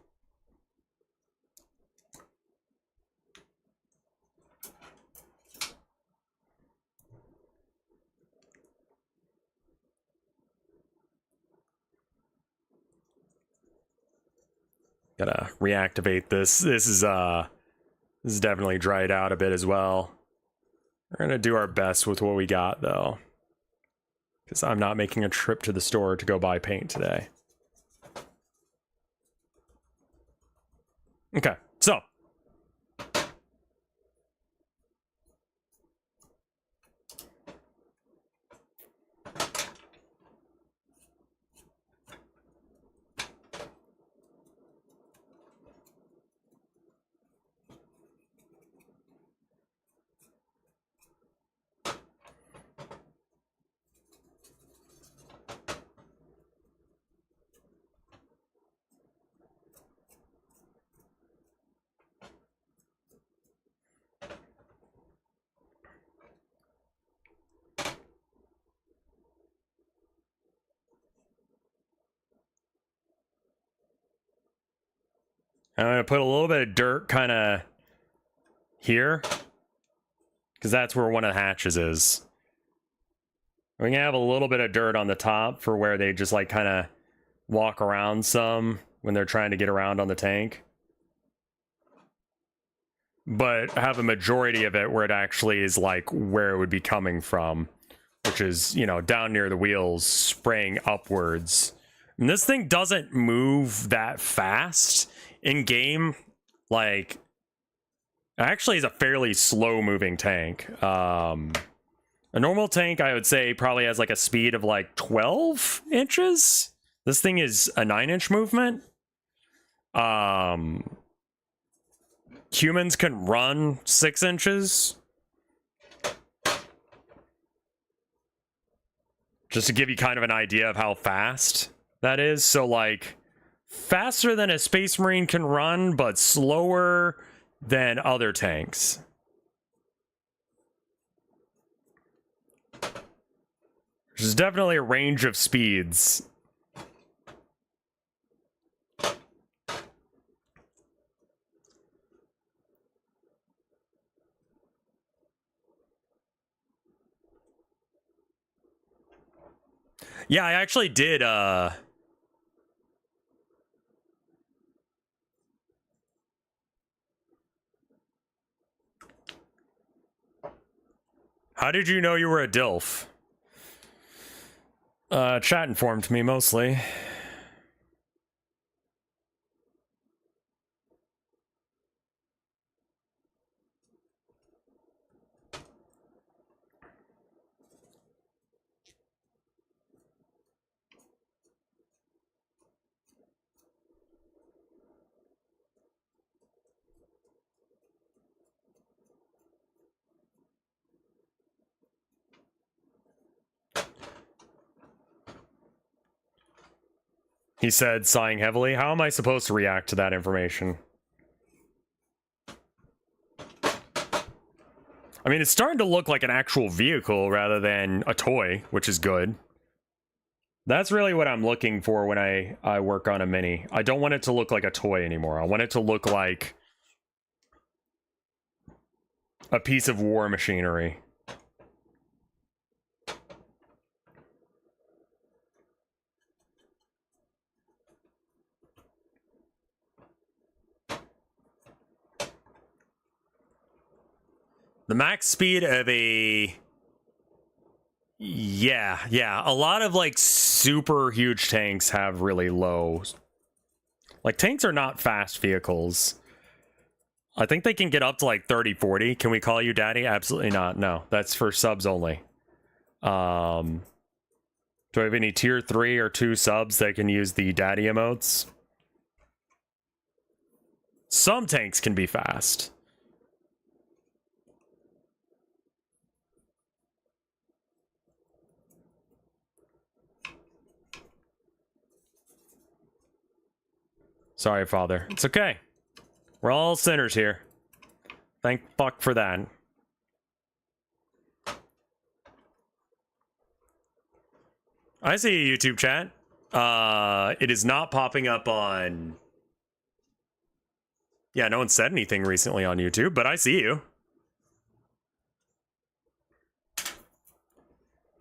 Gotta reactivate this. This is definitely dried out a bit as well. We're gonna do our best with what we got, though. Because I'm not making a trip to the store to go buy paint today. Okay, so. I'm going to put a little bit of dirt kind of here, because that's where one of the hatches is. We're going to have a little bit of dirt on the top for where they just like kind of walk around some when they're trying to get around on the tank. But have a majority of it where it actually is like where it would be coming from, which is, you know, down near the wheels, spraying upwards. And this thing doesn't move that fast in game. Like, actually is a fairly slow moving tank. A normal tank, I would say, probably has like a speed of like 12 inches. This thing is a 9-inch movement. Humans can run 6 inches. Just to give you kind of an idea of how fast that is. So like faster than a Space Marine can run, but slower than other tanks. There's definitely a range of speeds. Yeah, I actually did, How did you know you were a DILF? Chat informed me mostly. He said, sighing heavily. How am I supposed to react to that information? I mean, it's starting to look like an actual vehicle rather than a toy, which is good. That's really what I'm looking for when I work on a mini. I don't want it to look like a toy anymore. I want it to look like a piece of war machinery. The max speed of a... Yeah. A lot of, like, super huge tanks have really low... Like, tanks are not fast vehicles. I think they can get up to, like, 30, 40. Can we call you daddy? Absolutely not. No, that's for subs only. Do I have any tier 3 or 2 subs that can use the daddy emotes? Some tanks can be fast. Sorry, Father. It's okay. We're all sinners here. Thank fuck for that. I see a YouTube chat. It is not popping up on... Yeah, no one said anything recently on YouTube, but I see you.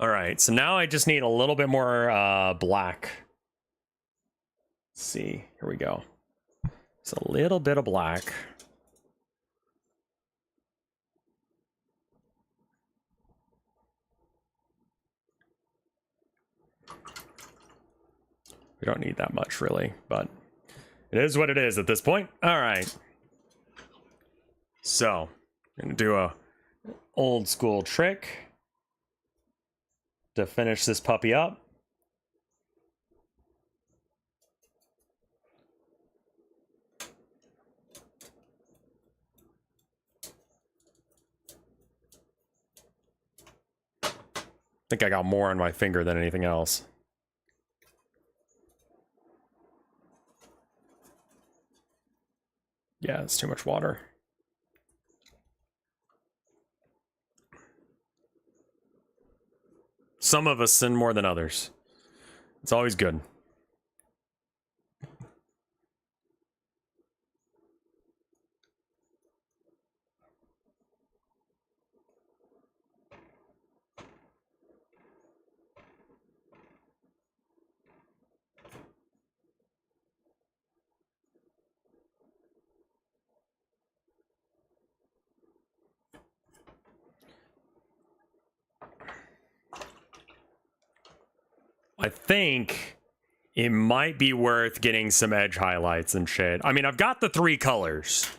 Alright, so now I just need a little bit more black. Let's see. Here we go. Just a little bit of black. We don't need that much, really, but it is what it is at this point. All right. So, I'm gonna do a old school trick to finish this puppy up. I think I got more on my finger than anything else. Yeah, it's too much water. Some of us sin more than others. It's always good. I think it might be worth getting some edge highlights and shit. I mean, I've got the 3 colors.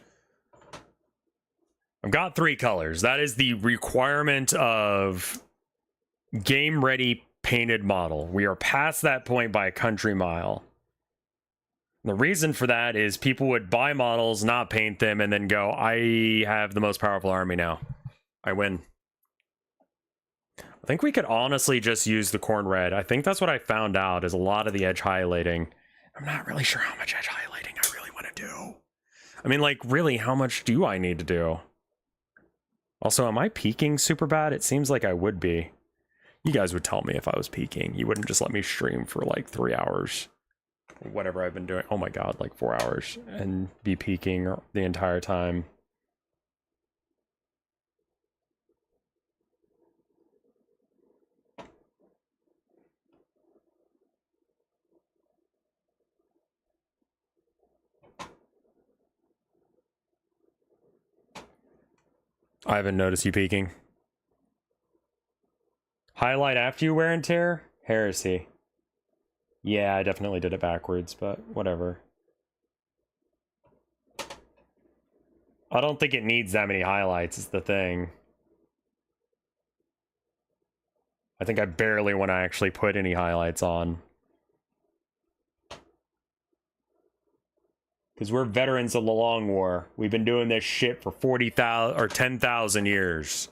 I've got 3 colors. That is the requirement of game ready painted model. We are past that point by a country mile. The reason for that is people would buy models, not paint them, and then go, I have the most powerful army now. I win. I think we could honestly just use the corn red. I think that's what I found out is a lot of the edge highlighting. I'm not really sure how much edge highlighting I really want to do. I mean, like, really, how much do I need to do? Also, am I peaking super bad? It seems like I would be. You guys would tell me if I was peaking. You wouldn't just let me stream for like 3 hours. Or whatever I've been doing. Oh my god, like 4 hours. And be peaking the entire time. I haven't noticed you peeking. Highlight after you wear and tear? Heresy. Yeah, I definitely did it backwards, but whatever. I don't think it needs that many highlights is the thing. I think I barely want to actually put any highlights on. Because we're veterans of the Long War. We've been doing this shit for 40,000 or 10,000 years.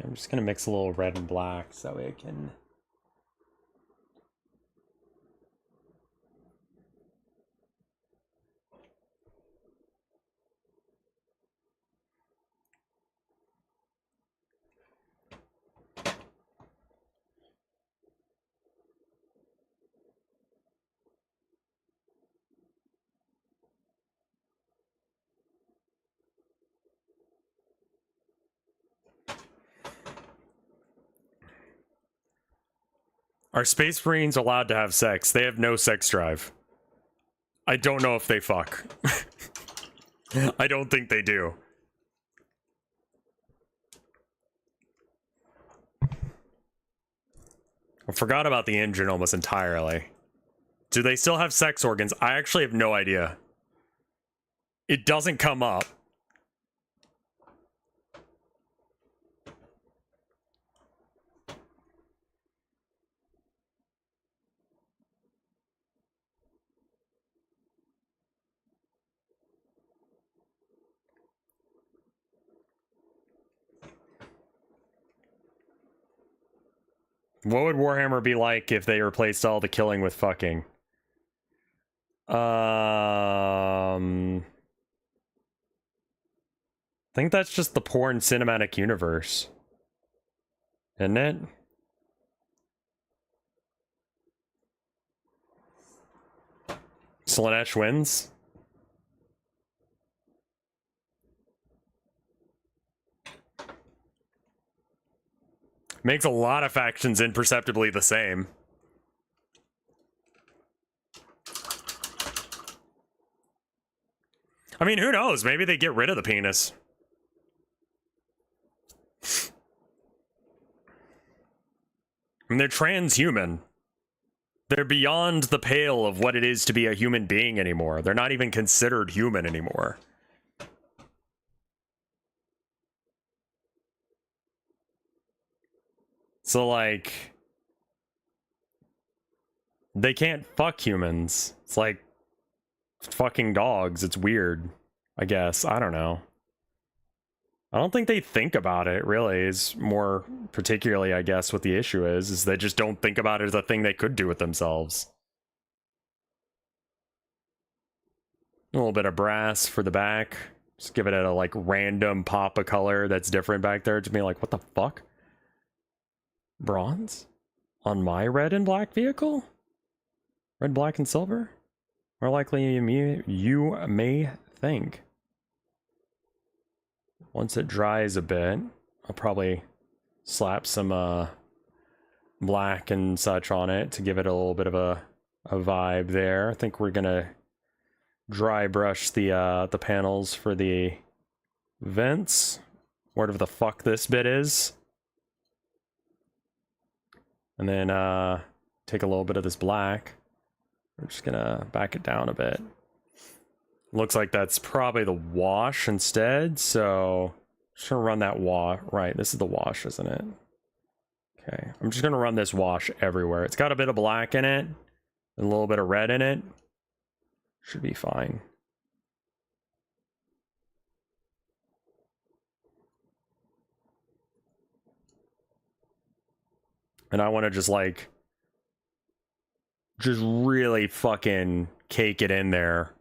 I'm just gonna mix a little red and black so it can... Are Space Marines allowed to have sex? They have no sex drive. I don't know if they fuck. I don't think they do. I forgot about the engine almost entirely. Do they still have sex organs? I actually have no idea. It doesn't come up. What would Warhammer be like if they replaced all the killing with fucking? I think that's just the porn cinematic universe. Isn't it? Slanesh wins. Makes a lot of factions imperceptibly the same. I mean, who knows? Maybe they get rid of the penis. I mean, they're transhuman. They're beyond the pale of what it is to be a human being anymore. They're not even considered human anymore. So, like, they can't fuck humans. It's like fucking dogs. It's weird, I guess. I don't know. I don't think they think about it, really, is more particularly, I guess, what the issue is they just don't think about it as a thing they could do with themselves. A little bit of brass for the back. Just give it a, like, random pop of color that's different back there to be like, what the fuck? Bronze? On my red and black vehicle? Red, black, and silver? More likely you may think. Once it dries a bit, I'll probably slap some black and such on it to give it a little bit of a vibe there. I think we're gonna dry brush the panels for the vents, whatever the fuck this bit is. And then take a little bit of this black. We're just gonna back it down a bit. Looks like that's probably the wash instead, so just gonna run that wash. Right, this is the wash, isn't it? Okay, I'm just gonna run this wash everywhere. It's got a bit of black in it, and a little bit of red in it. Should be fine. And I want to just like, just really fucking cake it in there.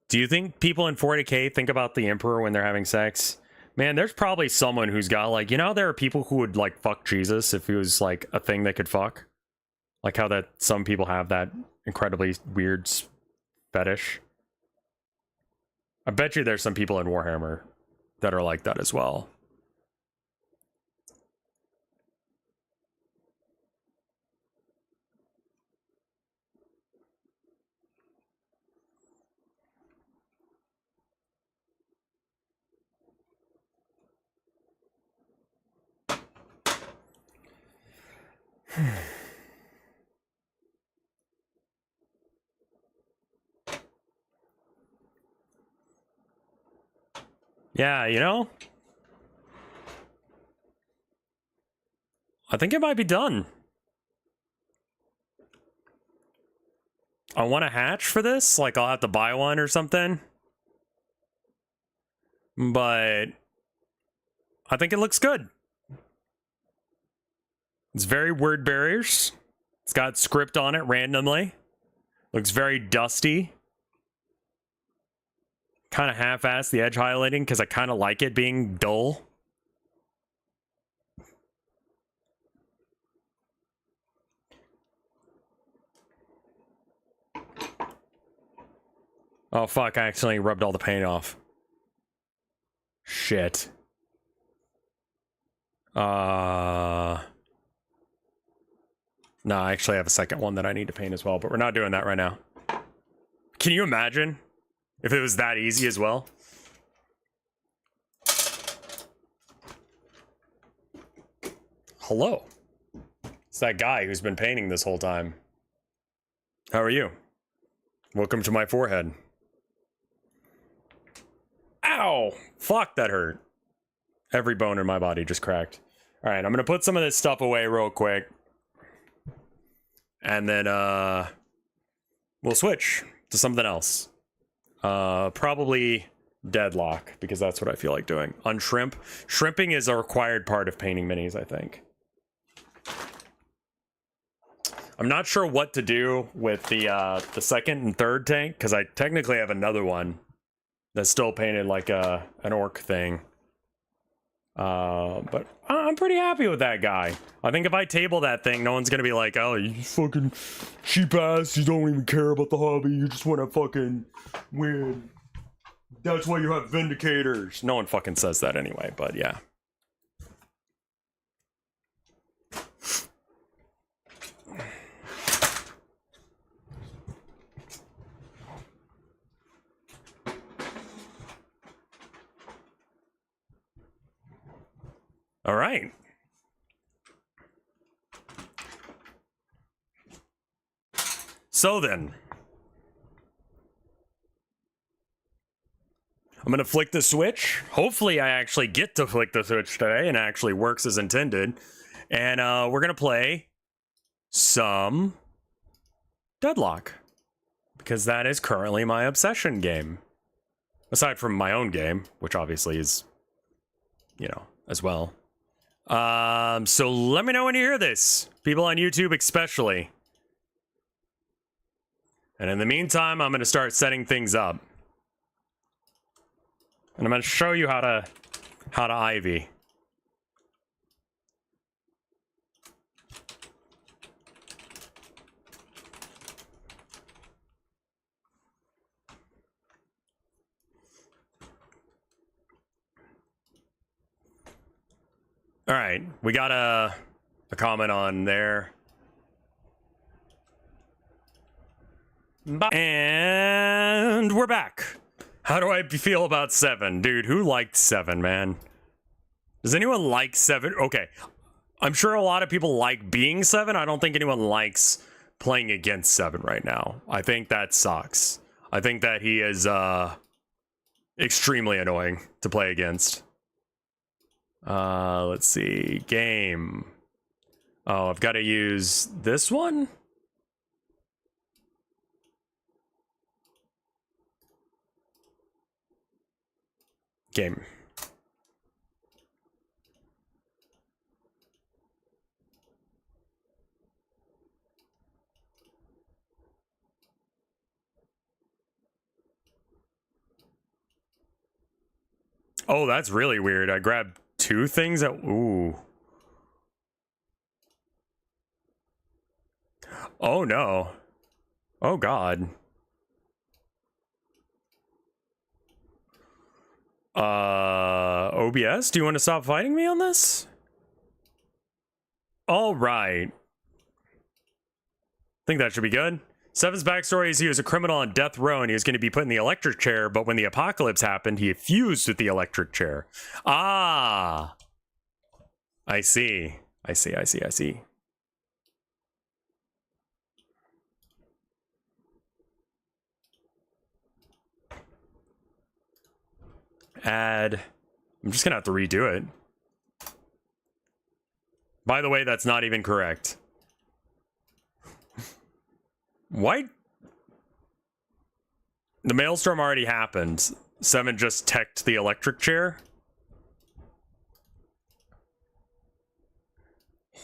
Do you think people in 40K think about the Emperor when they're having sex? Man, there's probably someone who's got like, you know, there are people who would like fuck Jesus if he was like a thing they could fuck. Like how that some people have that incredibly weird fetish. I bet you there's some people in Warhammer that are like that as well. Yeah, you know, I think it might be done. I want a hatch for this, like I'll have to buy one or something. But I think it looks good. It's very word barriers. It's got script on it randomly. Looks very dusty. Kind of half-assed the edge highlighting because I kind of like it being dull. Oh fuck, I accidentally rubbed all the paint off. Shit. No, I actually have a second one that I need to paint as well, but we're not doing that right now. Can you imagine if it was that easy as well? Hello. It's that guy who's been painting this whole time. How are you? Welcome to my forehead. Ow! Fuck, that hurt. Every bone in my body just cracked. Alright, I'm gonna put some of this stuff away real quick. And then, we'll switch to something else. Probably Deadlock, because that's what I feel like doing. On Shrimp. Shrimping is a required part of painting minis, I think. I'm not sure what to do with the second and third tank, because I technically have another one that's still painted like an orc thing. But I'm pretty happy with that guy. I think if I table that thing, no one's gonna be like, oh, you fucking cheap ass, you don't even care about the hobby, you just wanna fucking win. That's why you have Vindicators. No one fucking says that anyway, but yeah. All right. So then, I'm going to flick the switch. Hopefully I actually get to flick the switch today and it actually works as intended. And we're going to play some Deadlock, because that is currently my obsession game. Aside from my own game, which obviously is, you know, as well. So let me know when you hear this, people on YouTube especially. And in the meantime, I'm going to start setting things up. And I'm going to show you how to Ivy. All right, we got a comment on there. And we're back. How do I feel about 7? Dude, who liked 7, man? Does anyone like 7? Okay, I'm sure a lot of people like being 7. I don't think anyone likes playing against 7 right now. I think that sucks. I think that he is extremely annoying to play against. Let's see. Game. Oh, I've got to use this one? Game. Oh, that's really weird. I grabbed 2 things at... Ooh. Oh, no. Oh, God. OBS, do you want to stop fighting me on this? All right. I think that should be good. 7's backstory is he was a criminal on death row and he was going to be put in the electric chair, but when the apocalypse happened, he fused with the electric chair. Ah. I see. I see. Add. I'm just gonna have to redo it. By the way, that's not even correct. Why? The maelstrom already happened. 7 just teched the electric chair.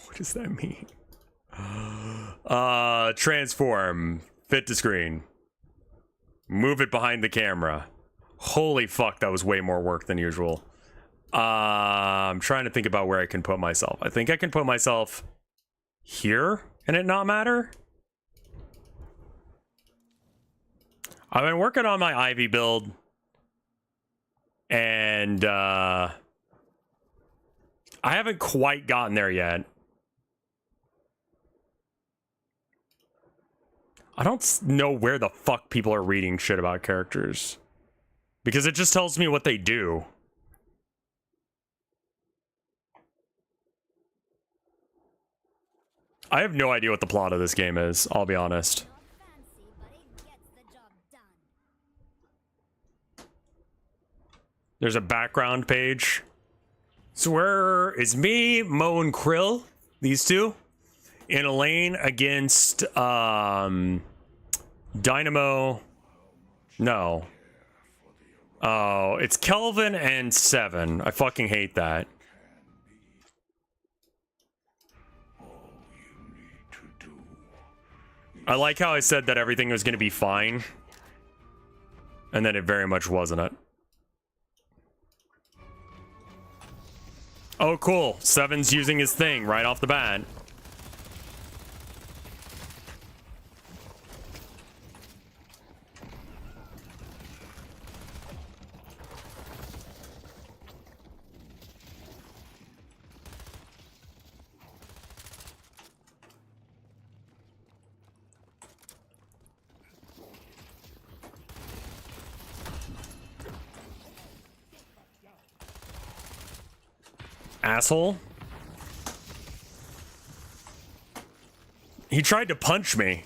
What does that mean? Transform. Fit to screen. Move it behind the camera. Holy fuck, that was way more work than usual. I'm trying to think about where I can put myself. I think I can put myself here and it not matter. I've been working on my Ivy build. And I haven't quite gotten there yet. I don't know where the fuck people are reading shit about characters. Because it just tells me what they do. I have no idea what the plot of this game is, I'll be honest. There's a background page. So where is me, Mo, and Krill, these two, in a lane against Dynamo. No. Oh, it's Kelvin and 7. I fucking hate that. I like how I said that everything was going to be fine. And then it very much wasn't it. Oh, cool. Seven's using his thing right off the bat. Asshole. He tried to punch me.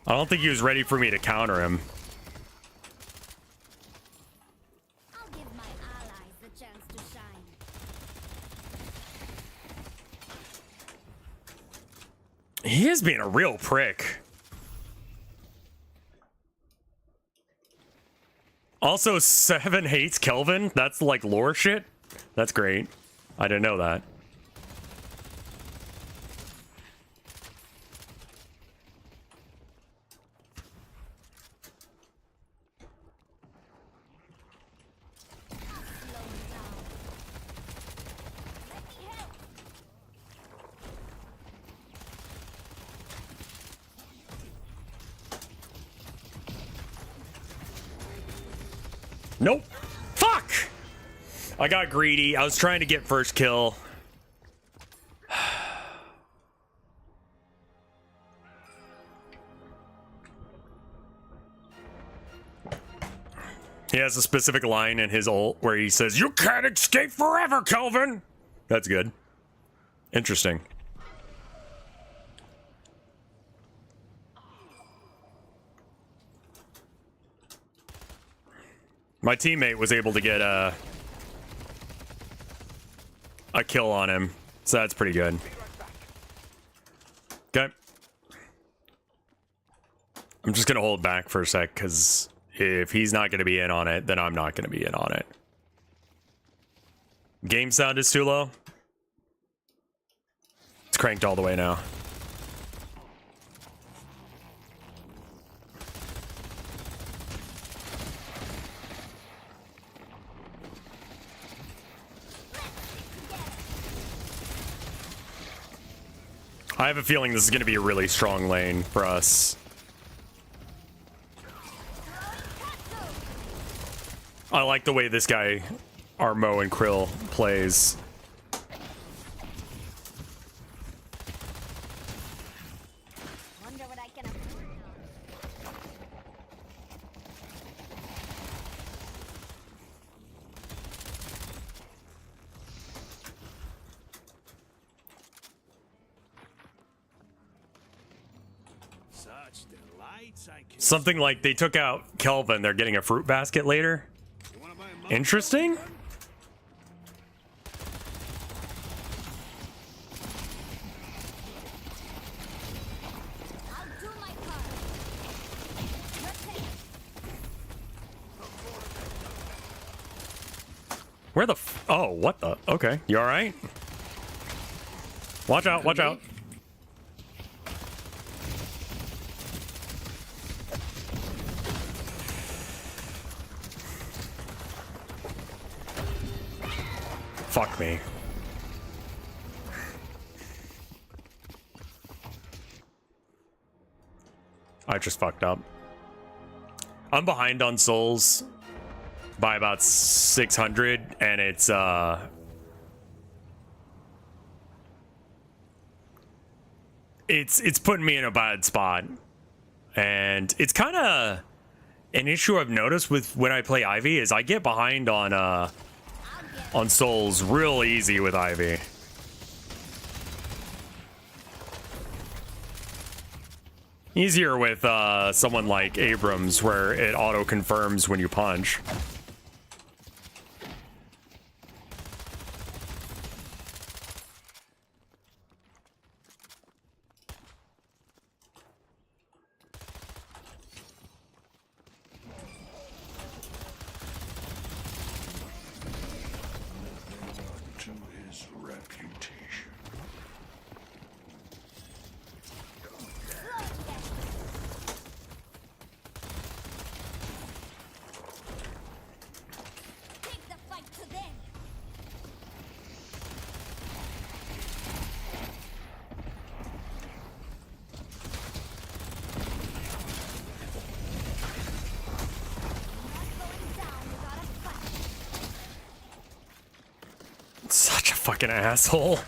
I don't think he was ready for me to counter him. I'll give my allies the chance to shine. He is being a real prick. Also, Seven hates Kelvin. That's like lore shit. That's great. I didn't know that. Nope. Fuck! I got greedy. I was trying to get first kill. He has a specific line in his ult where he says, "You can't escape forever, Kelvin!" That's good. Interesting. My teammate was able to get a kill on him, so that's pretty good. Okay. I'm just gonna hold back for a sec, because if he's not gonna be in on it, then I'm not gonna be in on it. Game sound is too low. It's cranked all the way now. I have a feeling this is going to be a really strong lane for us. I like the way this guy, Armo and Krill, plays. Wonder what I can afford. Such delights I can. Something like they took out Kelvin, they're getting a fruit basket later. You wanna buy a mug? Interesting. I'll do my part. Rotate. Where the oh, what the? Okay, you alright? Watch out, watch out. Fuck me. I just fucked up. I'm behind on souls by about 600, and it's putting me in a bad spot. And it's kind of an issue I've noticed with when I play Ivy is I get behind on souls real easy with Ivy. Easier with someone like Abrams where it auto confirms when you punch. To his reputation. such a fucking asshole.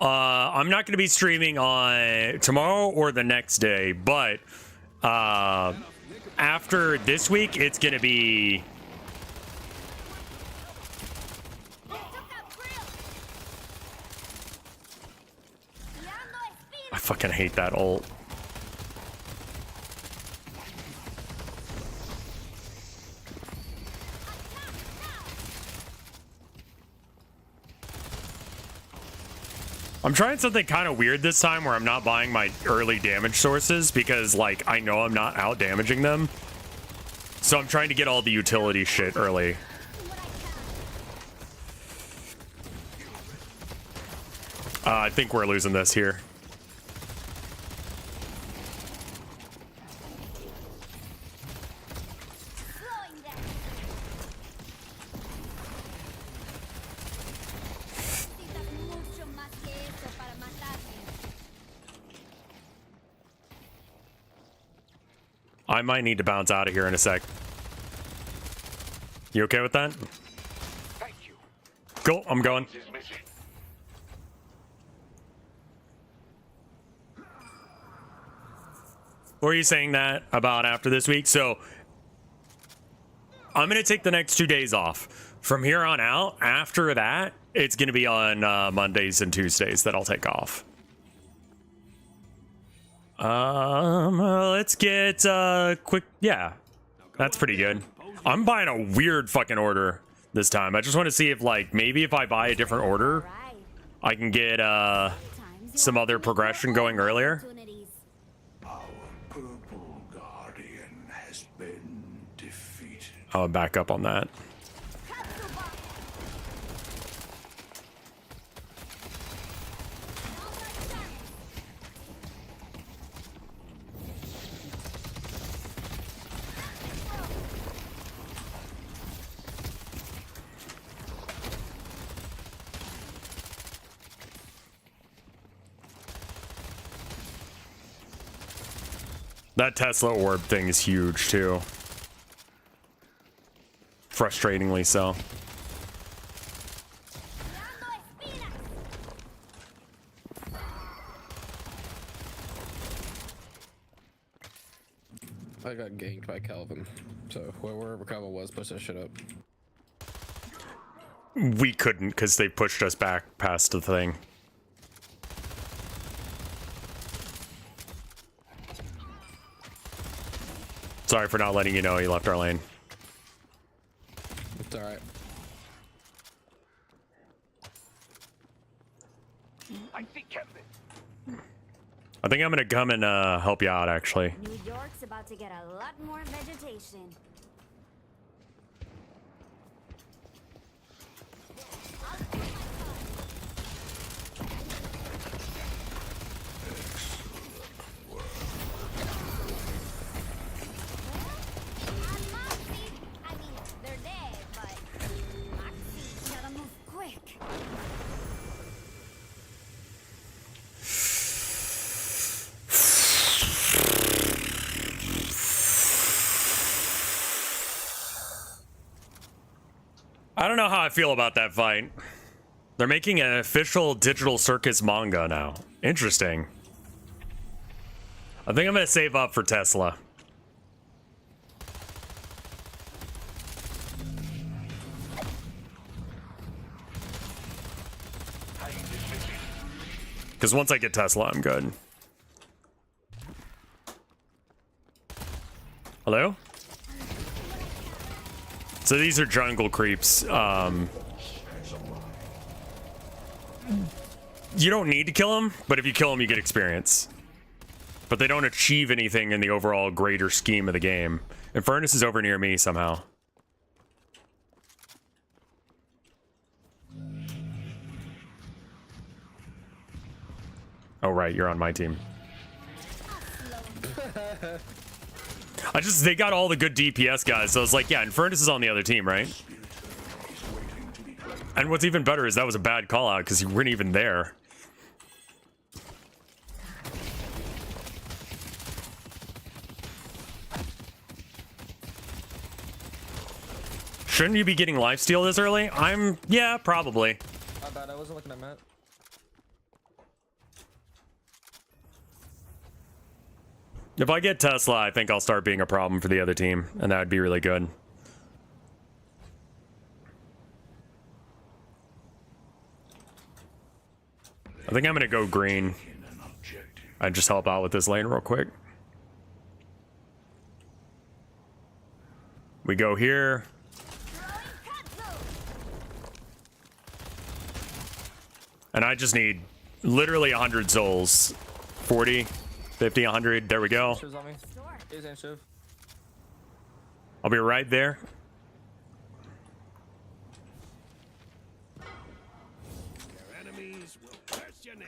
I'm not going to be streaming on tomorrow or the next day, but after this week, it's going to be... I fucking hate that ult. I'm trying something kind of weird this time where I'm not buying my early damage sources because, like, I know I'm not out damaging them. So I'm trying to get all the utility shit early. I think we're losing this here. I might need to bounce out of here in a sec. You okay with that? Thank you. Cool, I'm going. Is missing. What were you saying that about after this week? So I'm going to take the next 2 days off. From here on out, after that, it's going to be on Mondays and Tuesdays that I'll take off. Let's get quick. Yeah, that's pretty good. I'm buying a weird fucking order this time. I just want to see if, like, maybe if I buy a different order, I can get some other progression going earlier. Our purple guardian has been defeated. I'll back up on that. That Tesla orb thing is huge too. Frustratingly so. I got ganked by Calvin. So wherever Calvin was, push that shit up. We couldn't because they pushed us back past the thing. Sorry for not letting you know he left our lane. It's alright. I think Captain. I think I'm gonna come and help you out actually. New York's about to get a lot more vegetation. I mean, they're dead, but Moxie, gotta move quick. I don't know how I feel about that fight. They're making an official Digital Circus manga now. Interesting. I think I'm gonna save up for Tesla. Because once I get Tesla, I'm good. Hello? So these are jungle creeps. You don't need to kill them, but if you kill them, you get experience. But they don't achieve anything in the overall greater scheme of the game. And Furnace is over near me somehow. Oh, right, you're on my team. They got all the good DPS guys, so I was like, yeah, Infernus is on the other team, right? And what's even better is that was a bad call out because you weren't even there. Shouldn't you be getting lifesteal this early? Yeah, probably. wasn't looking at Matt. If I get Tesla, I think I'll start being a problem for the other team, and that would be really good. I think I'm gonna go green. I just help out with this lane real quick. We go here. And I just need literally 100 souls. 40, 50, 100. There we go. Shiv's on me. He's in Shiv. I'll be right there. Your enemies will curse your name.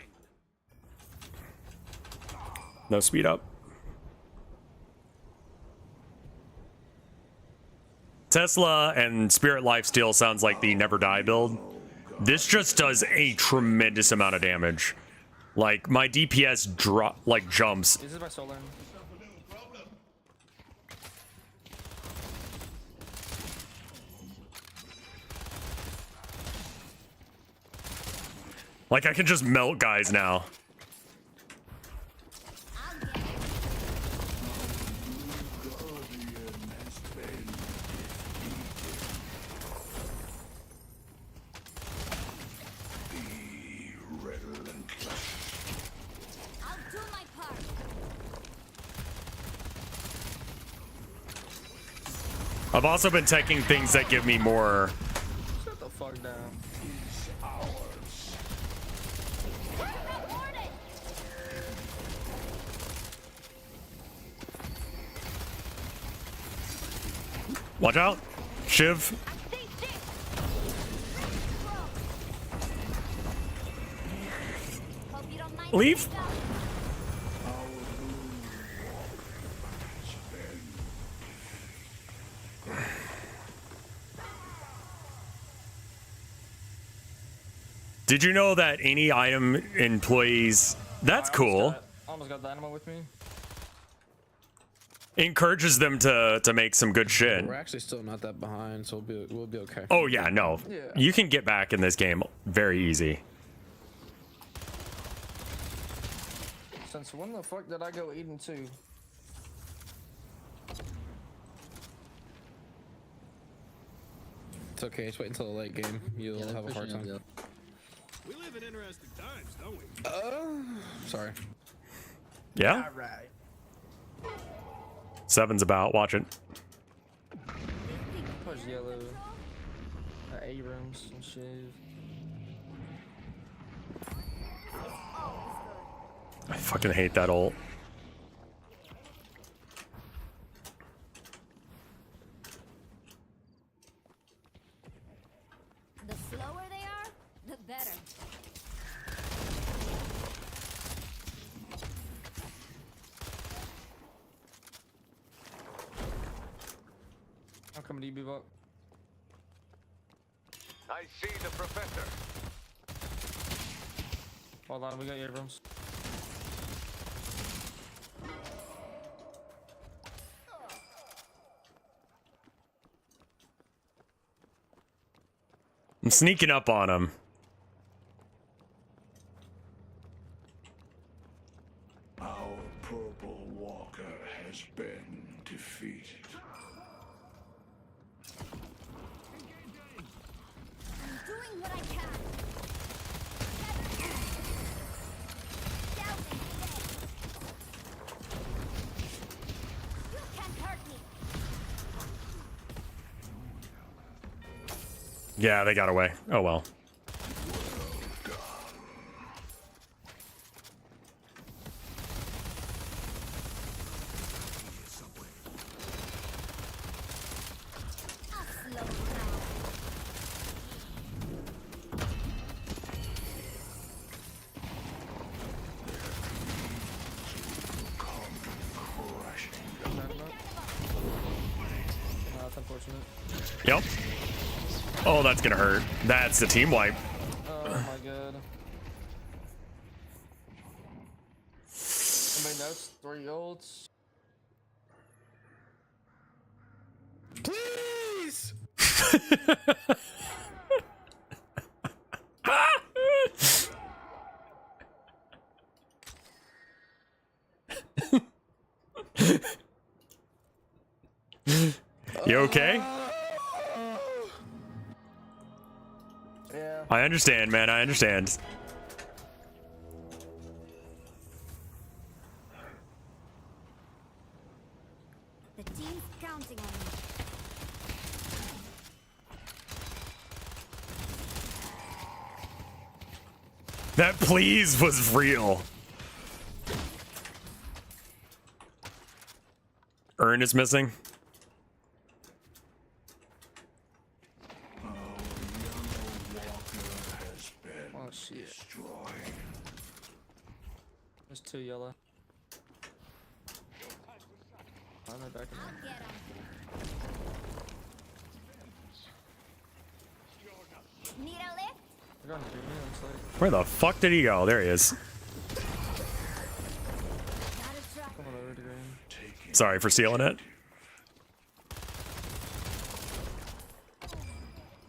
No speed up. Tesla and Spirit Lifesteal sounds like the Never Die build. This just does a tremendous amount of damage. Like, my DPS drop, like, jumps. This is my soul lane. Like, I can just melt guys now. I've also been taking things that give me more. Shut the fuck down. Watch out. Shiv. Leave. Did you know that any item employees, that's cool, Almost got Dynamo with me. encourages them to make some good shit. We're actually still not that behind, so we'll be okay. Oh yeah, no. Yeah. You can get back in this game very easy. Since when the fuck did I go Eden 2? It's okay. Just wait until the late game. You'll have a hard time. We live in interesting times, don't we? Sorry. Yeah? Alright. 7's about, watch it. Push yellow. Abrams and shit. I fucking hate that ult. The slower they are, the better. I'm coming to you, Bebop. I see the professor. Hold on, we got Abrams. I'm sneaking up on him. Our purple walker has been defeated. I'm doing what I can. Dousing today. You can't hurt me. Yeah, they got away. Oh well. I'll slow you down. That's unfortunate. Yep. Oh, that's gonna hurt. That's the team wipe. Oh my god. I mean, that's 3 ults. Please. You okay? Yeah. I understand, man. I understand. The team's counting on me. That please was real. Urn is missing. Oh shit. There's 2 yellow. Why am I back in I'll there? get 'em. Need a lift? They're going to do me, looks like. Where the fuck did he go? There he is. Gotta try. Coming over to green. Sorry for stealing it.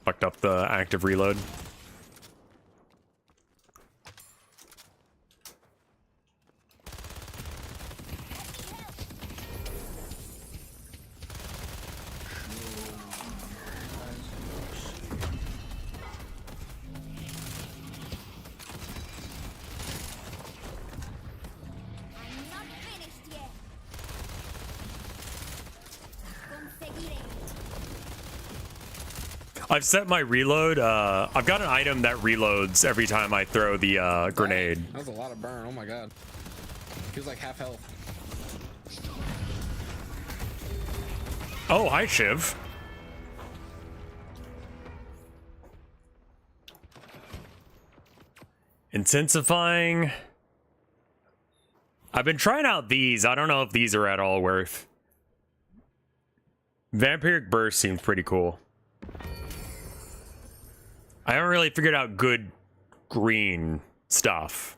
Fucked up the active reload. I'm not finished yet. Conseguiré. I've set my reload. I've got an item that reloads every time I throw the grenade. That was a lot of burn. Oh my god. Feels like half health. Oh, hi, Shiv. Intensifying. I've been trying out these. I don't know if these are at all worth. Vampiric Burst seems pretty cool. I haven't really figured out good green stuff.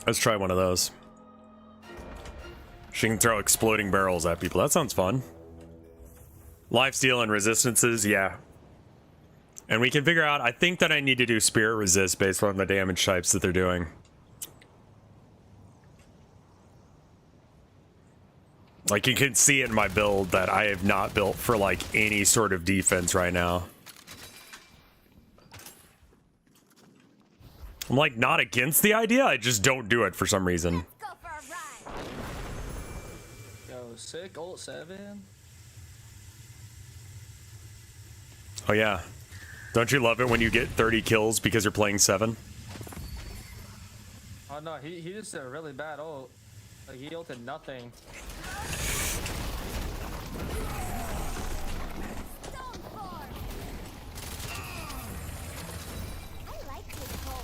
Let's try one of those. She can throw exploding barrels at people. That sounds fun. Lifesteal and resistances, yeah. And we can figure out, I think that I need to do spirit resist based on the damage types that they're doing. Like, you can see in my build that I have not built for like any sort of defense right now. I'm like not against the idea, I just don't do it for some reason. Go for a ride. Yo, sick, ult 7. Oh yeah. Don't you love it when you get 30 kills because you're playing 7? Oh no, he just did a really bad ult. Like, he ulted nothing. Stone form. I like this hole.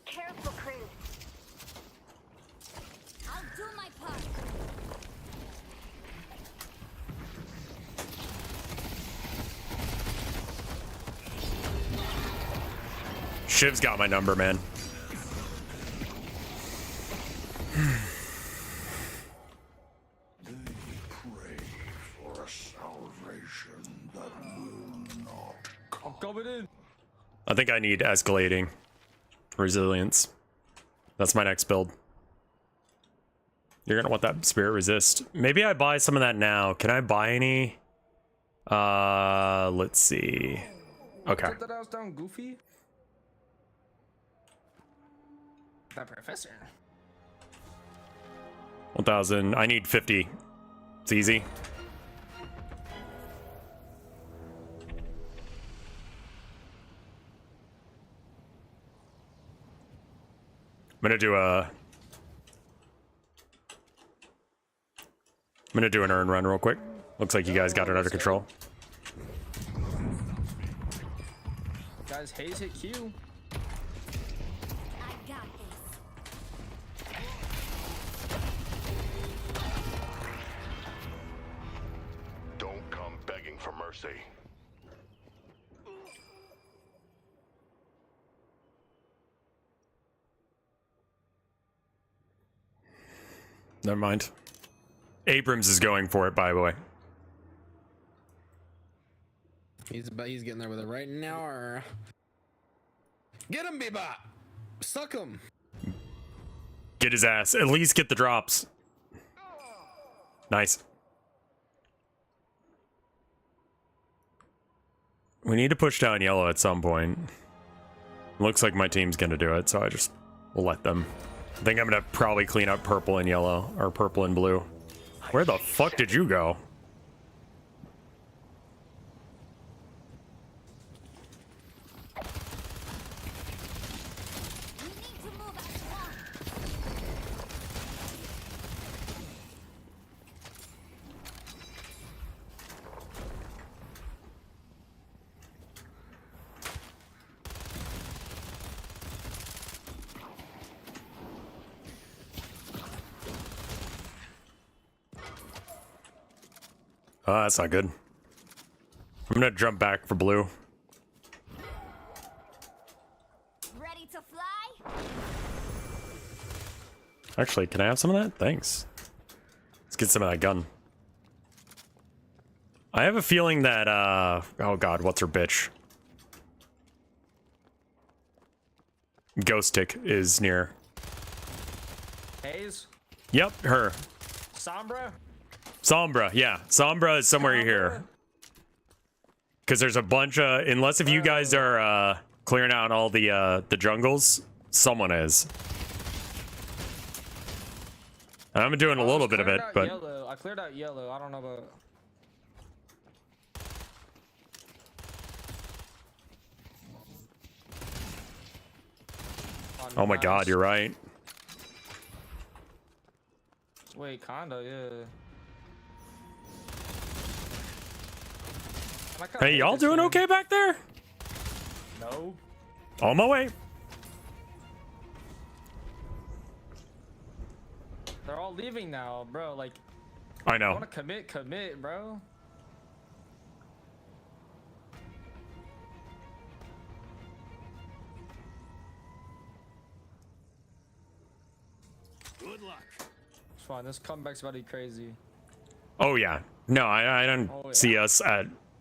Careful, crew. I'll do my part. Shiv's got my number, man. I'm coming in. I think I need escalating resilience. That's my next build. You're gonna want that spirit resist. Maybe I buy some of that now. Can I buy any? Let's see. Okay. Put that house down, Goofy. That professor. 1,000. I need 50. It's easy. I'm gonna do an urn run real quick. Looks like you guys got it under control. Guys, Hayes hit Q. I got this. Don't come begging for mercy. Never mind. Abrams is going for it, by the way. He's getting there with it right now. Or... Get him, Bebop! Suck him! Get his ass. At least get the drops. Nice. We need to push down yellow at some point. Looks like my team's gonna do it, so I just will let them. I think I'm gonna probably clean up purple and yellow, or purple and blue. Where the fuck did you go? We need to move as one. Oh, that's not good. I'm gonna jump back for blue. Ready to fly? Actually, can I have some of that? Thanks. Let's get some of that gun. I have a feeling that, oh god, what's her bitch? Ghost Tick is near. Haze? Yep, her. Sombra? Sombra, yeah. Sombra is somewhere here. Because there's a bunch of, unless if you guys are clearing out all the jungles, someone is. And I'm doing a little bit of it, but Yellow. I cleared out yellow. I don't know about... oh my god, you're right. Wait, kinda, yeah. Hey, y'all doing okay back there? No. On my way. They're all leaving now, bro. Like, I I know. want to commit, bro. Good luck. It's fine. This comeback's about to be crazy. Oh yeah. No, I don't Oh, yeah. see us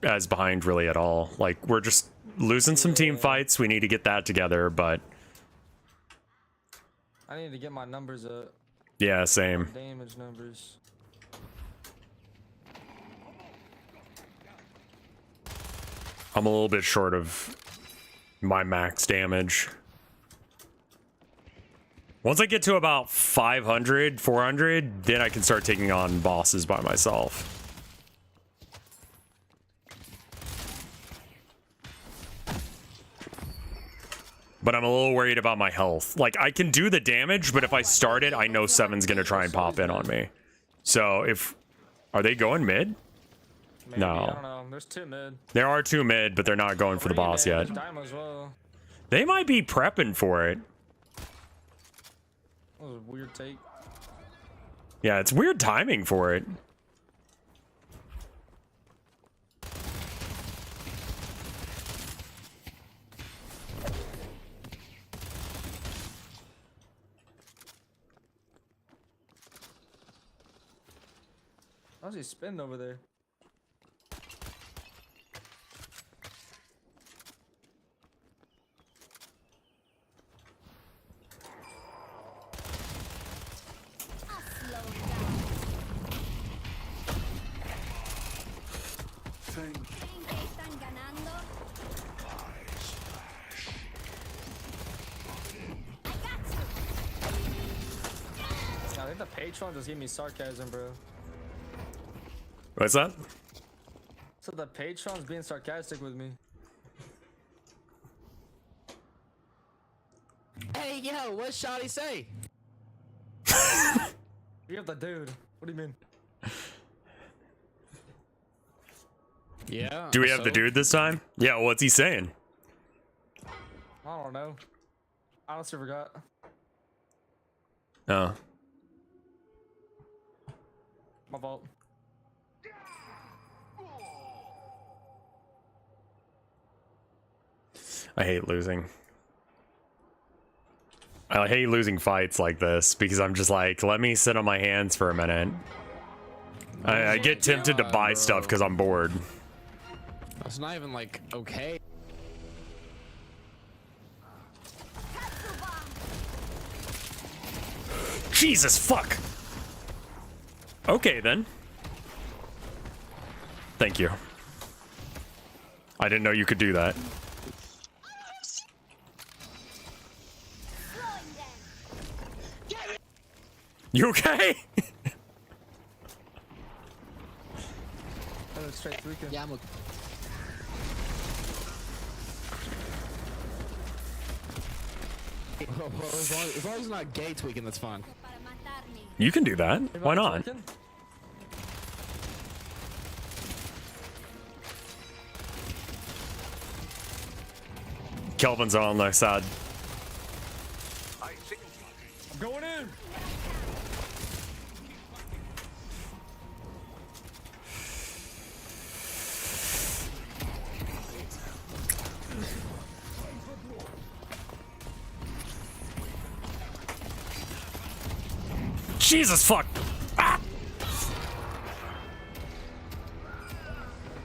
as behind really at all. Like we're just losing some team fights. We need to get that together, but I need to get my numbers up. yeah, same. Damage numbers. I'm a little bit short of my max damage. Once I get to about 500, 400, then I can start taking on bosses by myself. But I'm a little worried about my health. Like, I can do the damage, but if I start it, I know 7's gonna try and pop in on me. So if... Are they going mid? Maybe, No. I don't know. There's 2 mid. There are 2 mid, but they're not going for the 3 boss mid. yet. There's Dynamo as well. They might be prepping for it. That was a weird take. Yeah, it's weird timing for it. How's he spinning over there? I'll slow down. ¿Creen que están ganando? I got you. I think the Patreon just gave me sarcasm, bro. What's that? So the Patreon's being sarcastic with me. Hey, yo, what Shotty say? You have the dude. What do you mean? Yeah. Do we have the dude this time? Yeah, what's he saying? I don't know. I honestly forgot. Oh. My fault. I hate losing. I hate losing fights like this because I'm just like, let me sit on my hands for a minute. I get tempted to buy stuff because I'm bored. That's not even like okay. Jesus fuck. Okay then. Thank you. I didn't know you could do that. You okay? Yeah, I'm okay. Well, as long as it's not gay tweaking, that's fine. You can do that. Why not? Kelvin's on their side. I'm going in. Jesus fuck! Ah!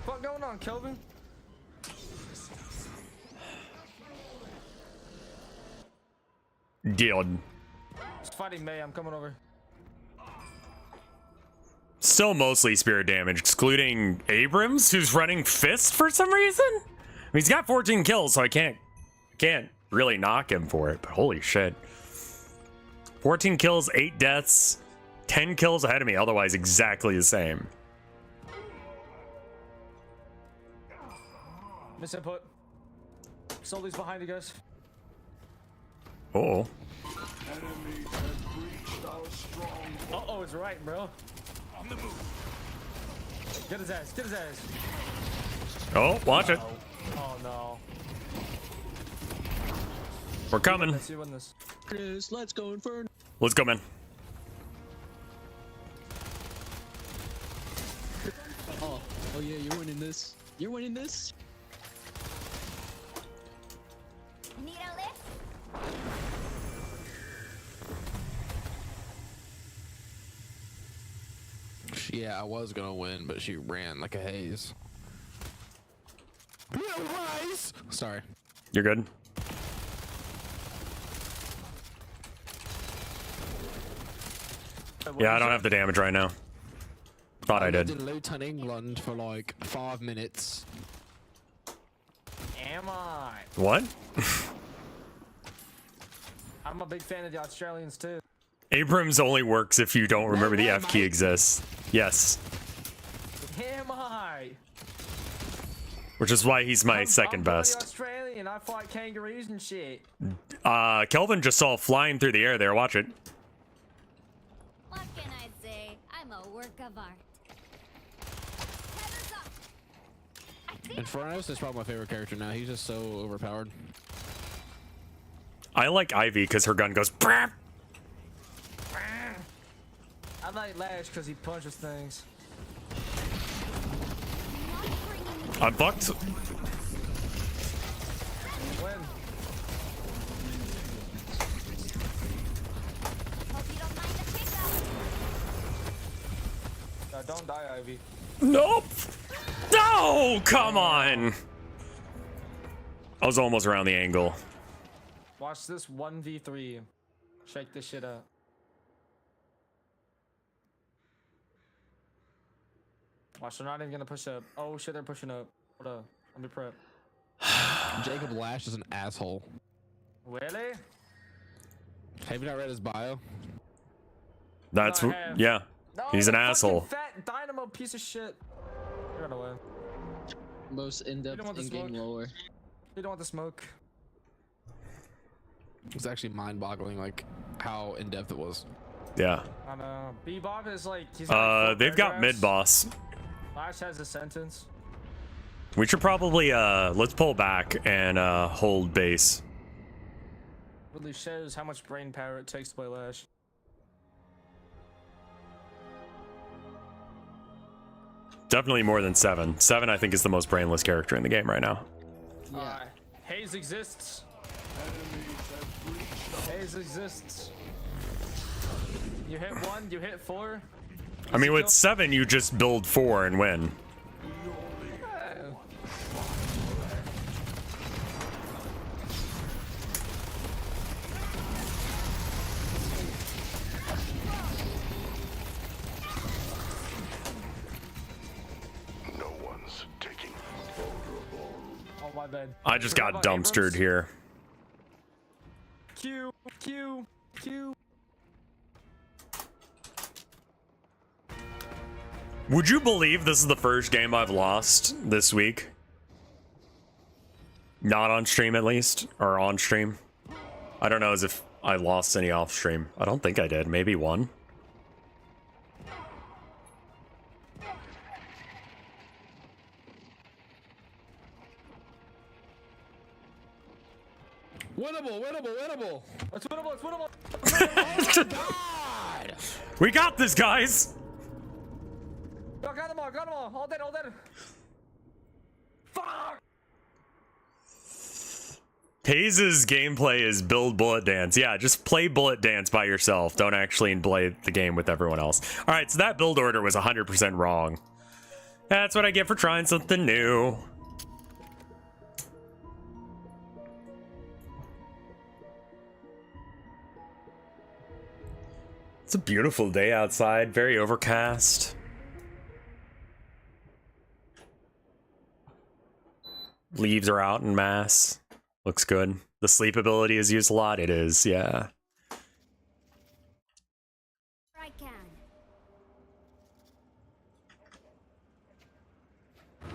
What going on, Kelvin? Deal. It's fighting me. I'm coming over. Still mostly spirit damage, excluding Abrams, who's running fist for some reason. I mean, he's got 14 kills, so I can't really knock him for it. But holy shit, 14 kills, 8 deaths, 10 kills ahead of me. Otherwise, exactly the same. Miss input. Sully's behind you guys. Oh. Uh-oh, it's right, bro. On the move. Get his ass. Get his ass. Oh, watch it. Oh, no. We're coming. Let's see when this. Chris, let's go Inferno. Let's go, man. Oh yeah, you're winning this. You're winning this. Need a lift? Yeah, I was gonna win, but she ran like a haze. Sorry. You're good. Yeah, I don't have the damage right now. Thought I lived did. in Luton, England for like 5 minutes. Am I? What? I'm a big fan of the Australians, too. Abrams only works if you don't remember the F key exists. Yes. Am I? Which is why he's my I'm second bloody best. Australian. I fight kangaroos and shit. Kelvin just saw flying through the air there. Watch it. What can I say? I'm a work of art. Heathers up. I think Inferno's is probably my favorite character now. He's just so overpowered. I like Ivy because her gun goes. Brap! I like Lash because he punches things. I'm fucked. When? hope you don't mind the pickup. Don't die, Ivy. Nope. No, come on. I was almost around the angle. Watch this 1v3. Shake this shit up. Watch, they're not even gonna push up. Oh shit, they're pushing up. Hold up. Let me prep. Jacob Lash is an asshole. Really? Have you not read his bio? That's No, I have. yeah. No, He's an fucking asshole. Fat dynamo piece of shit. You're gonna win. Most You don't in-depth want the in-game smoke. lore. You don't want the smoke. It's actually mind-boggling, like how in-depth it was. Yeah. I know. Bebop is like he's got like 4 They've got paragraphs. mid boss. Lash has a sentence. We should probably let's pull back and hold base. Really shows how much brain power it takes to play Lash. Definitely more than 7. 7, I think, is the most brainless character in the game right now. Haze exists. Haze exists. You hit 1, you hit 4. I mean, with 7, you just build 4 and win. Oh my bad. I just got dumpstered here. Q. Would you believe this is the first game I've lost this week? Not on stream, at least. Or on stream. I don't know as if I lost any off stream. I don't think I did. Maybe one. Winnable. It's winnable, it's winnable. Oh God! We got this, guys! Yo, got them all. All dead. Fuck! Haze's gameplay is build bullet dance. Yeah, just play bullet dance by yourself. Don't actually play the game with everyone else. Alright, so that build order was 100% wrong. That's what I get for trying something new. It's a beautiful day outside, very overcast. Leaves are out en masse. Looks good. The sleep ability is used a lot. It is, yeah. I can.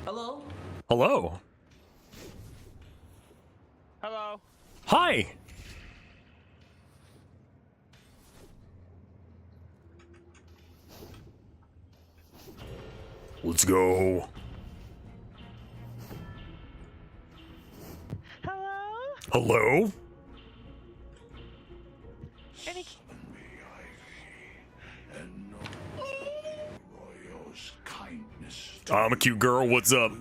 Hello? Hello. Hello. Hi. Let's go. Hello. Hello? Any... I'm a cute girl. What's up?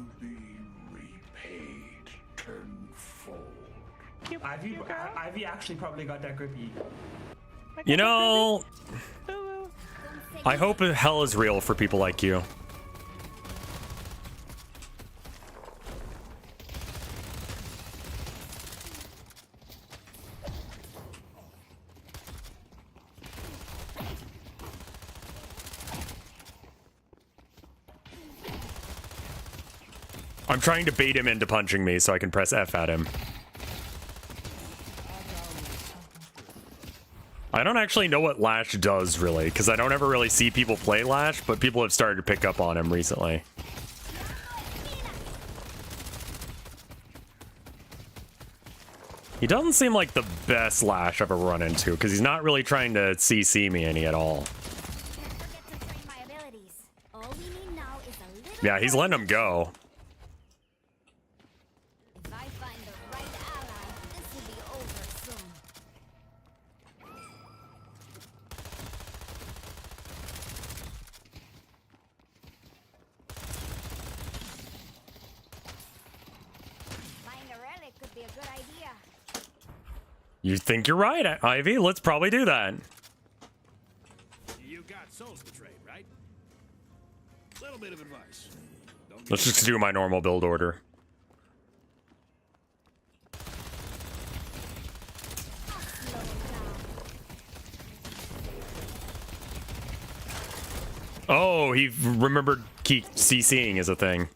Ivy actually probably got that grippy. You know, Hello. I hope hell is real for people like you. I'm trying to bait him into punching me so I can press F at him. I don't actually know what Lash does, really, because I don't ever really see people play Lash, but people have started to pick up on him recently. He doesn't seem like the best Lash I've ever run into, because he's not really trying to CC me any at all. Yeah, he's letting him go. If I find the right ally, this will be over soon. Buying a relic could be a good idea. You think you're right, Ivy? Let's probably do that. You got souls to trade, right? Little bit of advice. Don't Let's just do my normal build order. Oh, he remembered CCing is a thing.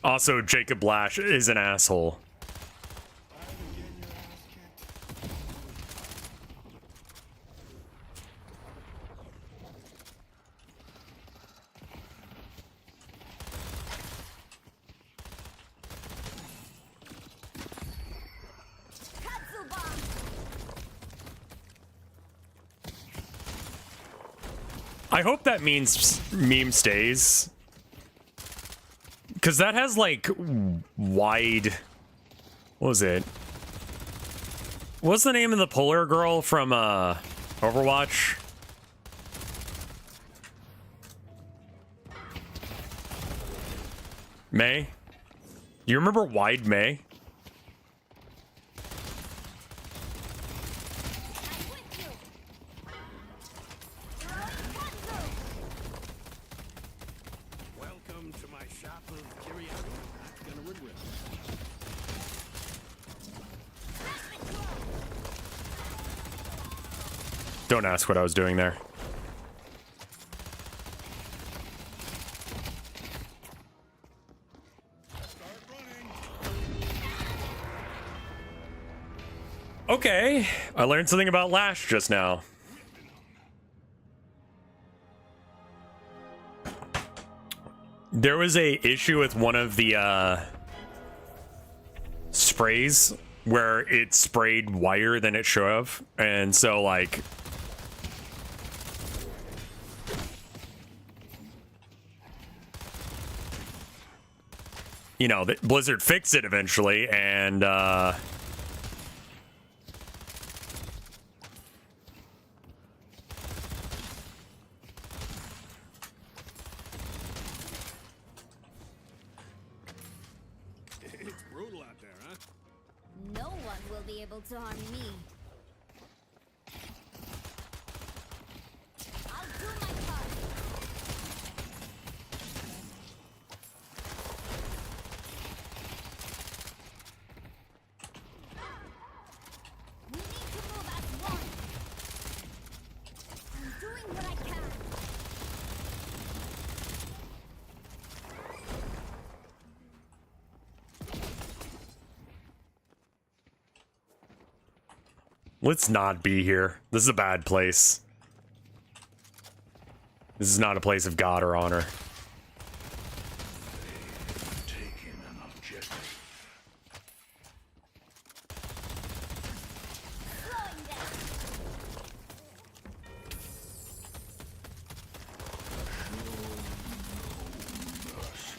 Also, Jacob Lash is an asshole. Katsu bomb. I hope that means meme stays. Because that has, like, wide... What was it? What's the name of the polar girl from, Overwatch? May? Do you remember Wide May? Welcome to my shop of curiosity. That's gonna win with. Don't ask what I was doing there. Okay, I learned something about Lash just now. There was a issue with one of the sprays where it sprayed wider than it should have, and so like you know, Blizzard fixed it eventually, and It's brutal out there, huh? No one will be able to harm me. I'll do my part. We need to move as one. I'm doing what I can. let's not be here. This is a bad place. This is not a place of God or honor. Slowing down.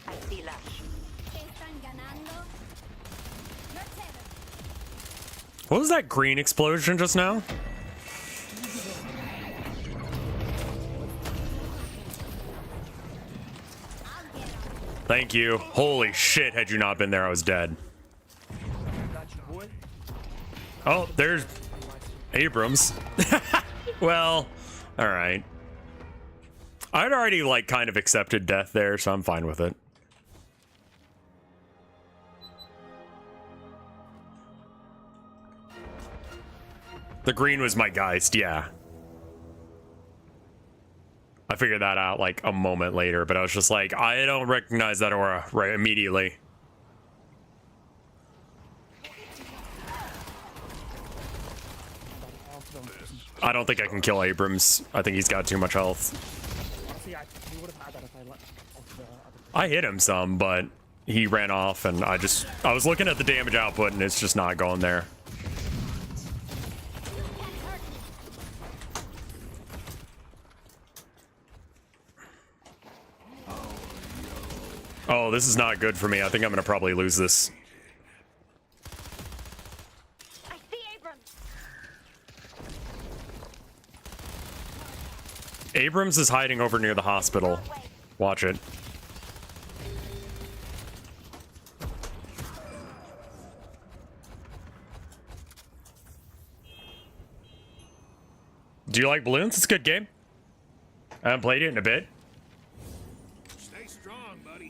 I see Lash. Están ganando. Let's have it. What was that green explosion just now? I'll get him. Thank you. Holy shit, had you not been there, I was dead. Oh, there's Abrams. Well, all right. I'd already like kind of accepted death there, so I'm fine with it. The green was my Geist, yeah. I figured that out like a moment later, but I was just like, I don't recognize that aura right immediately. I don't think I can kill Abrams. I think he's got too much health. I hit him some, but he ran off, and I was looking at the damage output, and it's just not going there. Oh, this is not good for me. I think I'm gonna probably lose this. I see Abrams. Abrams is hiding over near the hospital. Watch it. Do you like balloons? It's a good game. I haven't played it in a bit. Stay strong, buddy.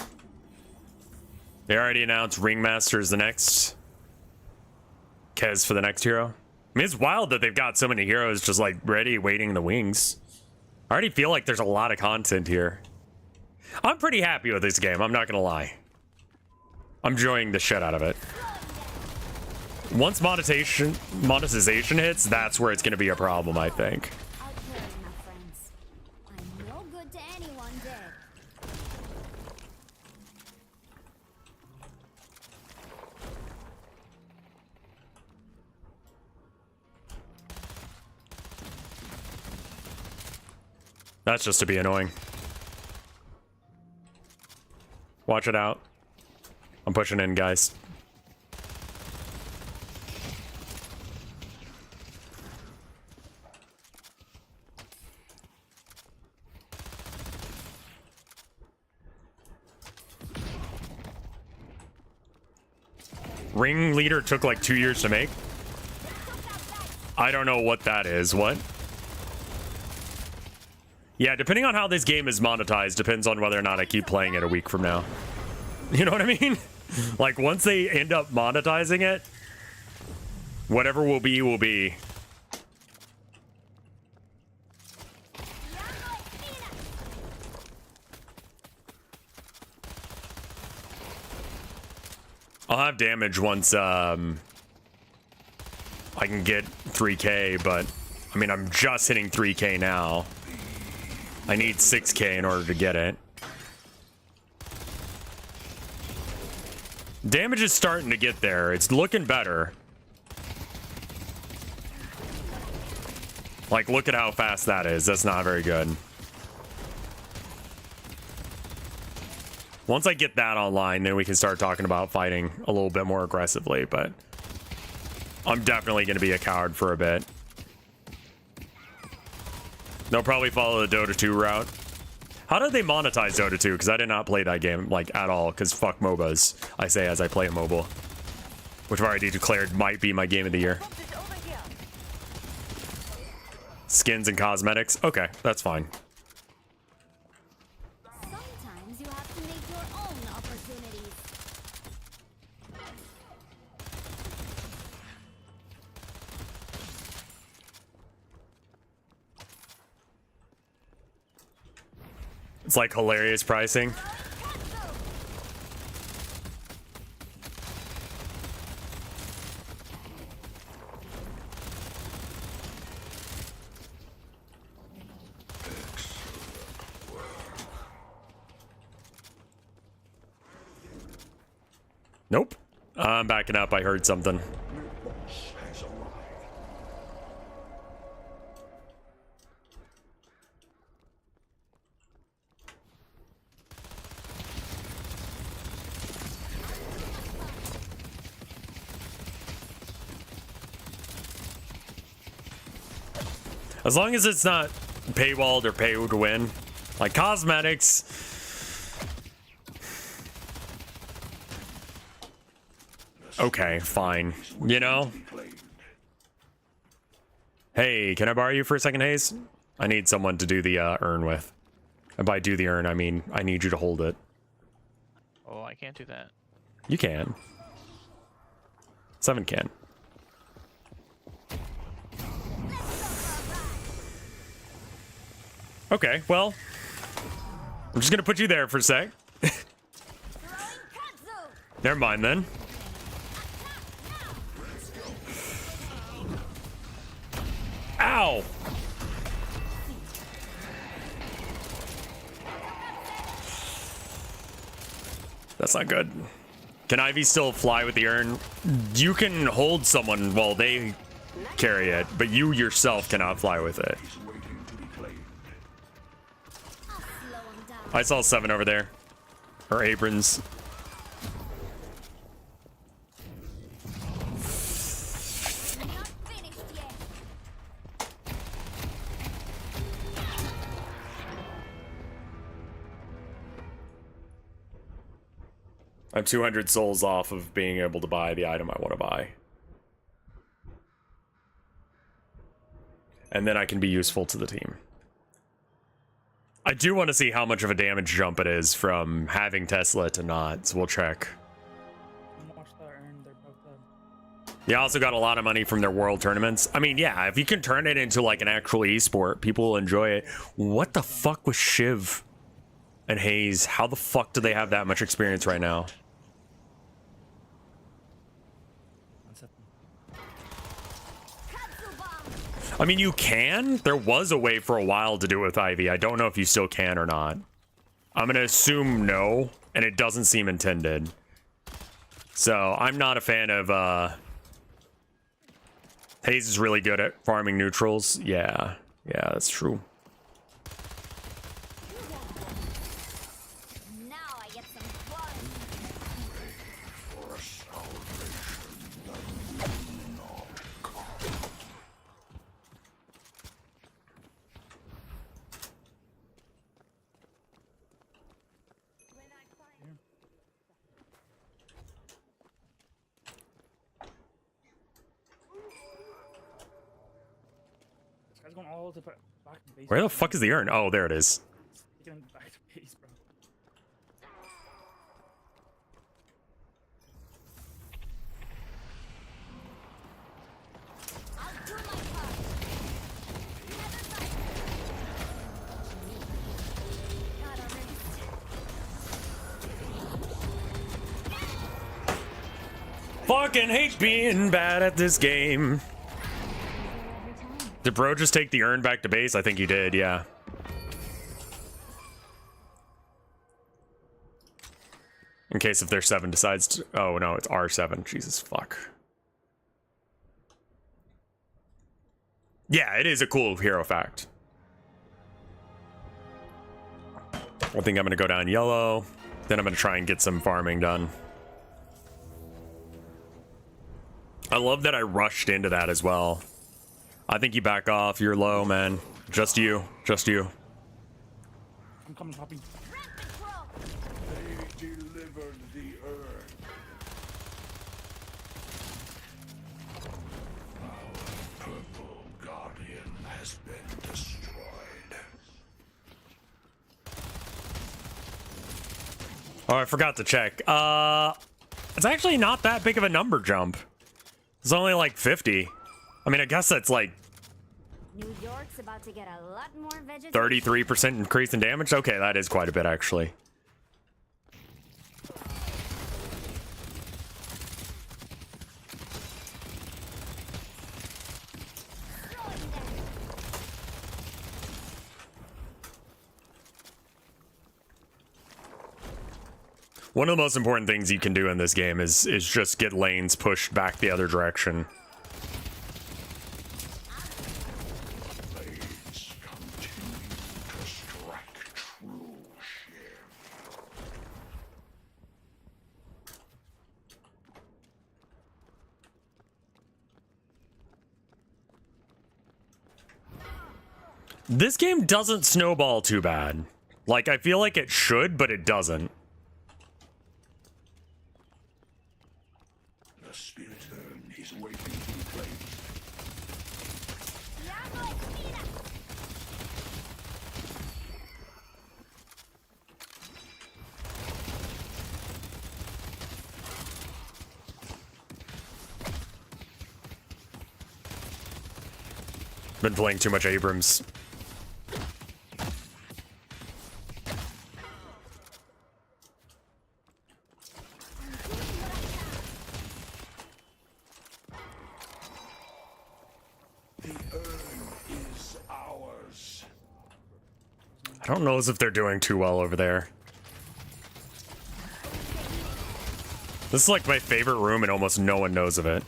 They already announced Ringmaster is the next. Kez for the next hero. I mean, it's wild that they've got so many heroes just like ready, waiting in the wings. I already feel like there's a lot of content here. I'm pretty happy with this game, I'm not gonna lie. I'm enjoying the shit out of it. Once monetization hits, that's where it's gonna be a problem, I think. I'll tell you, my friends. I'm no good to anyone dead. That's just to be annoying. Watch it out. I'm pushing in, guys. Ringleader took like 2 years to make. I don't know what that is. What? Yeah, depending on how this game is monetized, depends on whether or not I keep playing it a week from now. You know what I mean? Like, once they end up monetizing it, whatever will be, will be. I'll have damage once, I can get 3K, but, I mean, I'm just hitting 3K now. I need 6K in order to get it. Damage is starting to get there. It's looking better. Like, look at how fast that is. That's not very good. Once I get that online, then we can start talking about fighting a little bit more aggressively, but I'm definitely going to be a coward for a bit. They'll probably follow the Dota 2 route. How did they monetize Dota 2? Because I did not play that game, like, at all, because fuck MOBAs, I say as I play a mobile. Which I've already declared might be my game of the year. Skins and cosmetics? Okay, that's fine. Sometimes you have to make your own opportunities. It's like hilarious pricing. Nope. I'm backing up. I heard something. As long as it's not paywalled or pay to win, like cosmetics. Okay, fine. You know? Hey, can I borrow you for a second, Hayes? I need someone to do the urn with. And by do the urn, I mean I need you to hold it. Oh, I can't do that. You can. 7 can. Okay, well, I'm just gonna put you there for a sec. Never mind then. Ow! That's not good. Can Ivy still fly with the urn? You can hold someone while they carry it, but you yourself cannot fly with it. I saw 7 over there. Or aprons. I'm 200 souls off of being able to buy the item I want to buy. And then I can be useful to the team. I do want to see how much of a damage jump it is from having Tesla to not, so we'll check. You also got a lot of money from their world tournaments. I mean, yeah, if you can turn it into like an actual esport, people will enjoy it. What the fuck was Shiv and Hayes? How the fuck do they have that much experience right now? I mean, you can. There was a way for a while to do it with Ivy. I don't know if you still can or not. I'm going to assume no, and it doesn't seem intended. So, I'm not a fan of, Hayes is really good at farming neutrals. Yeah, that's true. Now I get some fun. going all the back to base. Where the fuck is the urn? Oh, there it is. Getting back to base, bro. I'll do my part. Never fight. Got a race. Fucking hate being bad at this game. Did bro just take the urn back to base? I think he did, yeah. In case if their 7 decides to... Oh, no, it's R7. Jesus, fuck. Yeah, it is a cool hero fact. I think I'm going to go down yellow. Then I'm going to try and get some farming done. I love that I rushed into that as well. I think you back off. You're low, man. Just you. Just you. I'm coming, Poppy. They delivered the urn. Our purple guardian has been destroyed. Oh, I forgot to check. It's actually not that big of a number jump. It's only like 50. I mean, I guess that's like New York's about to get a lot more vegetation. 33% increase in damage. Okay, that is quite a bit, actually. One of the most important things you can do in this game is just get lanes pushed back the other direction. Blades continue to strike true shift. This game doesn't snowball too bad. Like, I feel like it should, but it doesn't. The spirit urn is waiting to be placed. Been playing too much Abrams. The urn is ours. I don't know as if they're doing too well over there. This is like my favorite room and almost no one knows of it.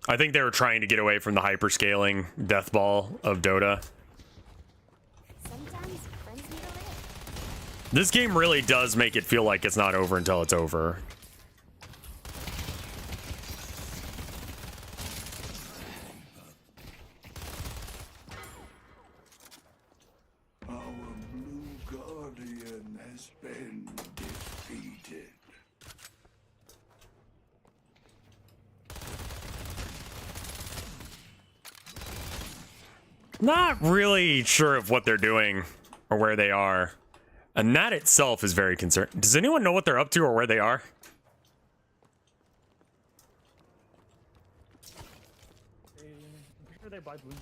I think they were trying to get away from the hyperscaling death ball of Dota. Sometimes friends need a lift. This game really does make it feel like it's not over until it's over. Our blue guardian has been defeated. Not really sure of what they're doing or where they are. And that itself is very concerning. Does anyone know what they're up to or where they are? I'm pretty sure they buy blue.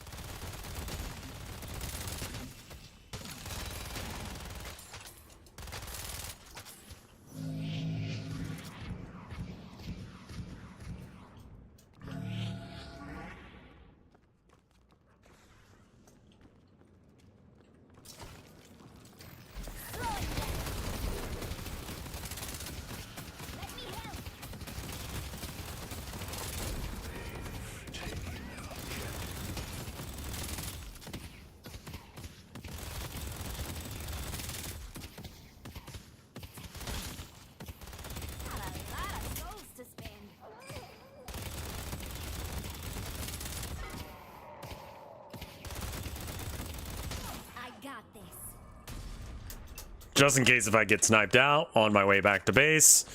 just in case if I get sniped out on my way back to base.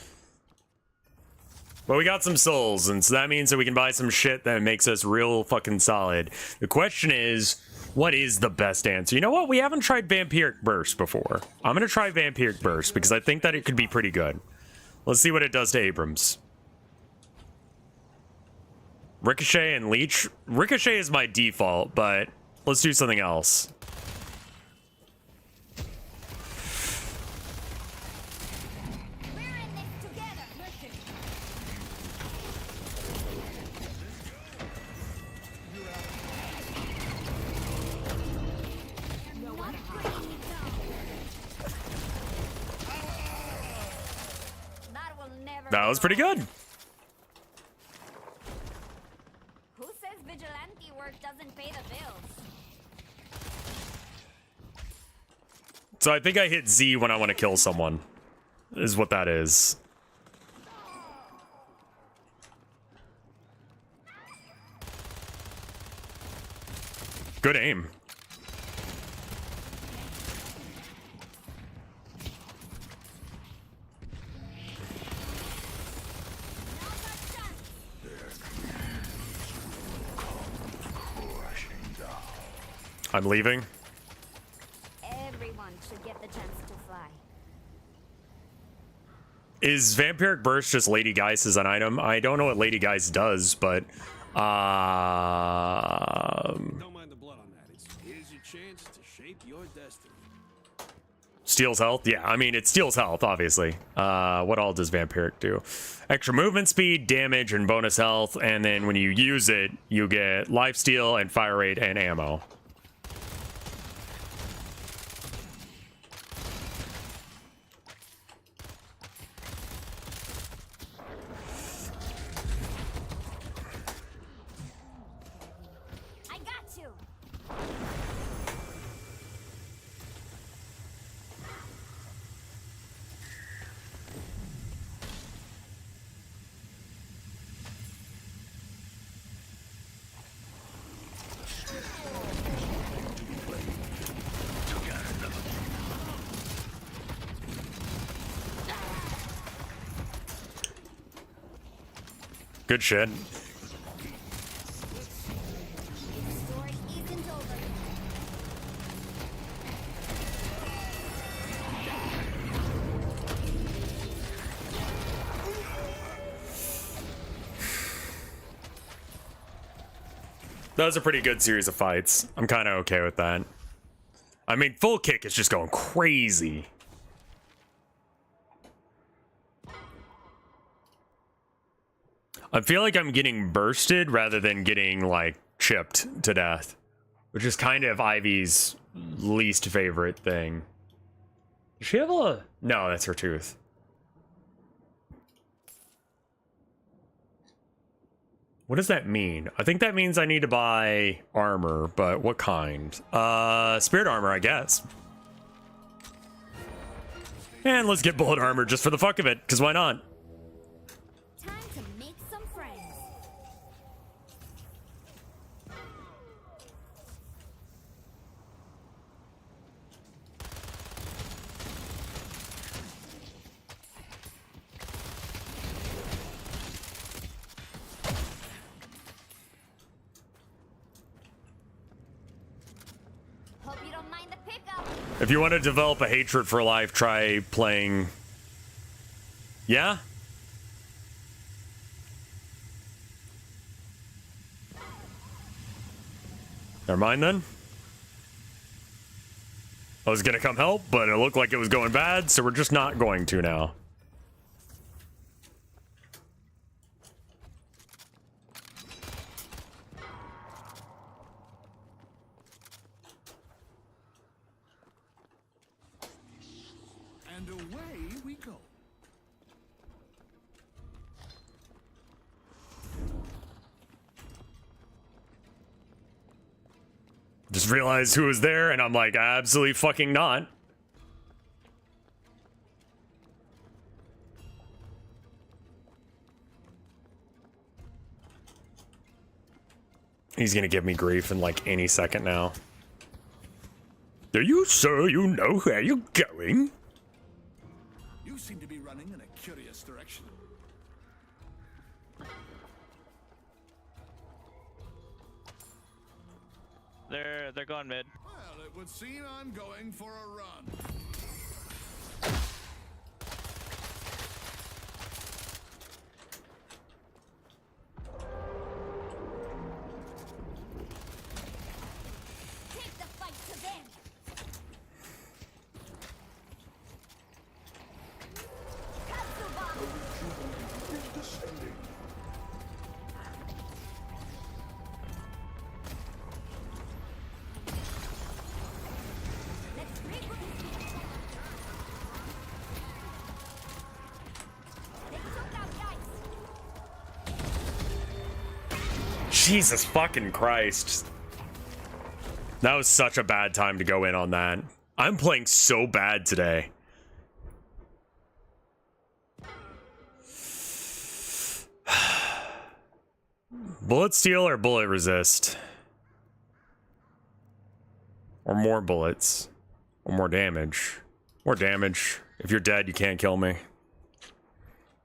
But we got some souls, and so that means that we can buy some shit that makes us real fucking solid. The question is, what is the best answer? You know what? We haven't tried Vampiric Burst before. I'm gonna try Vampiric Burst because I think that it could be pretty good. Let's see what it does to Abrams. Ricochet and Leech. Ricochet is my default, but let's do something else. That was pretty good. Who says vigilante work doesn't pay the bills? So I think I hit Z when I want to kill someone, is what that is. Good aim. I'm leaving. Everyone should get the chance to fly. Is Vampiric Burst just Lady Geist as an item? I don't know what Lady Geist does, but Don't mind the blood on that. Here's your chance to shape your destiny. steals health. Yeah, I mean, it steals health, obviously. What all does Vampiric do? Extra movement speed, damage, and bonus health. And then when you use it, you get lifesteal and fire rate and ammo. Good shit. That was a pretty good series of fights. I'm kind of okay with that. I mean, full kick is just going crazy. I feel like I'm getting bursted rather than getting, like, chipped to death. Which is kind of Ivy's least favorite thing. Does she have a... No, that's her tooth. What does that mean? I think that means I need to buy armor, but what kind? Spirit armor, I guess. And let's get bullet armor just for the fuck of it, because why not? If you want to develop a hatred for life, try playing... Yeah? Never mind then. I was gonna come help, but it looked like it was going bad, so we're just not going to now. And away we go. Just realized who was there, and I'm like, absolutely fucking not. He's gonna give me grief in like any second now. Do you, sir, you know where you're going? You seem to be running in a curious direction. They're going mid. Well, it would seem I'm going for a run. Take the fight to them. Let's regroup. They took out guys. Jesus fucking Christ. That was such a bad time to go in on that. I'm playing so bad today. Bullet steal or bullet resist? Or more bullets? Or more damage? More damage. If you're dead, you can't kill me.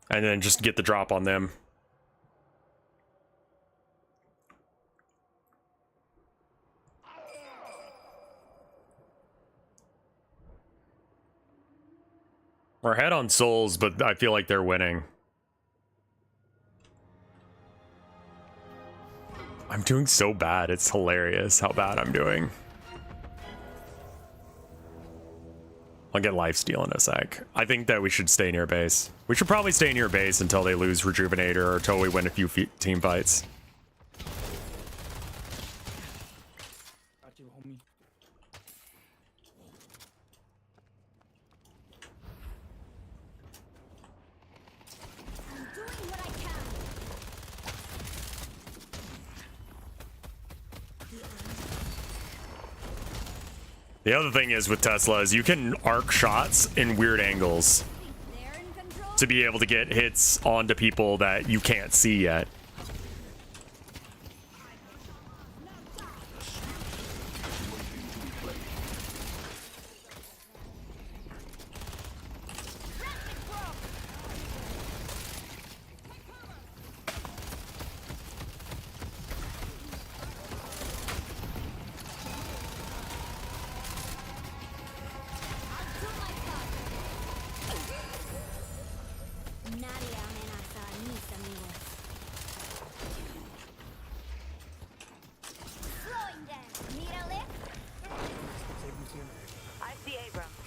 And then just get the drop on them. We're ahead on souls, but I feel like they're winning. I'm doing so bad. It's hilarious how bad I'm doing. I'll get lifesteal in a sec. I think that we should stay near base. We should probably stay near base until they lose Rejuvenator or until we win a few team fights. Got you, homie. I'm doing what I can. The other thing is with Tesla is you can arc shots in weird angles They're in control. to be able to get hits onto people that you can't see yet. Nadie amenaza a mis amigos. Slowing them. Need a lift? I see Abrams.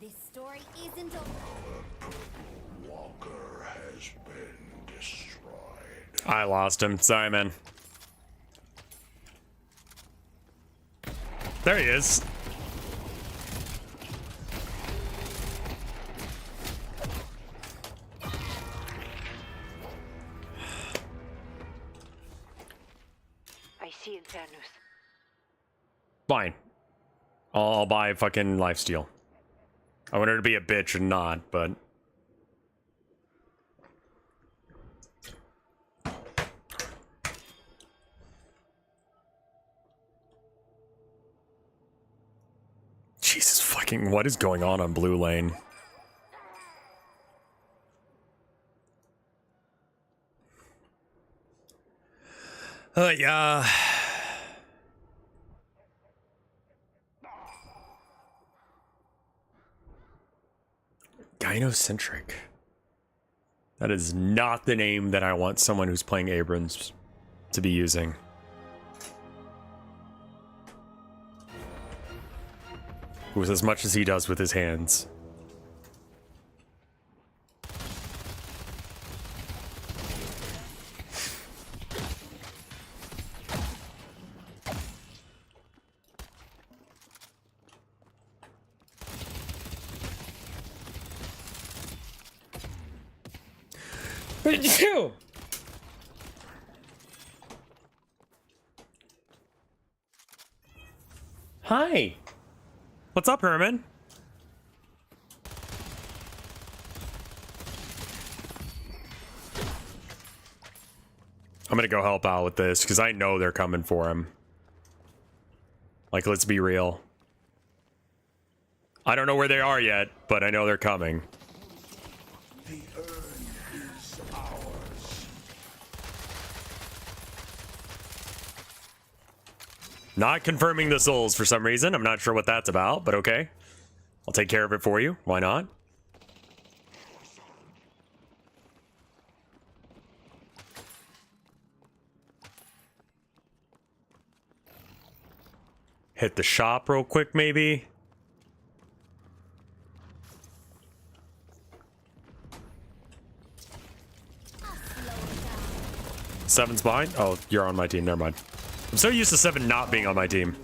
This story isn't over. Walker has been destroyed. I lost him. Sorry, man. There he is. I see Infernus. Fine. I'll buy fucking lifesteal. I want her to be a bitch and not, but... Jesus fucking, what is going on blue lane? Yeah. Gynocentric. That is not the name that I want someone who's playing Abrams to be using. With as much as he does with his hands. What did you do? Hi. What's up, Herman? I'm gonna go help out with this because I know they're coming for him. Like, let's be real. I don't know where they are yet, but I know they're coming. The urn is ours. Not confirming the souls for some reason. I'm not sure what that's about, but okay. I'll take care of it for you. Why not? Hit the shop real quick, maybe. Seven's behind? Oh, you're on my team. Never mind. I'm so used to Seven not being on my team.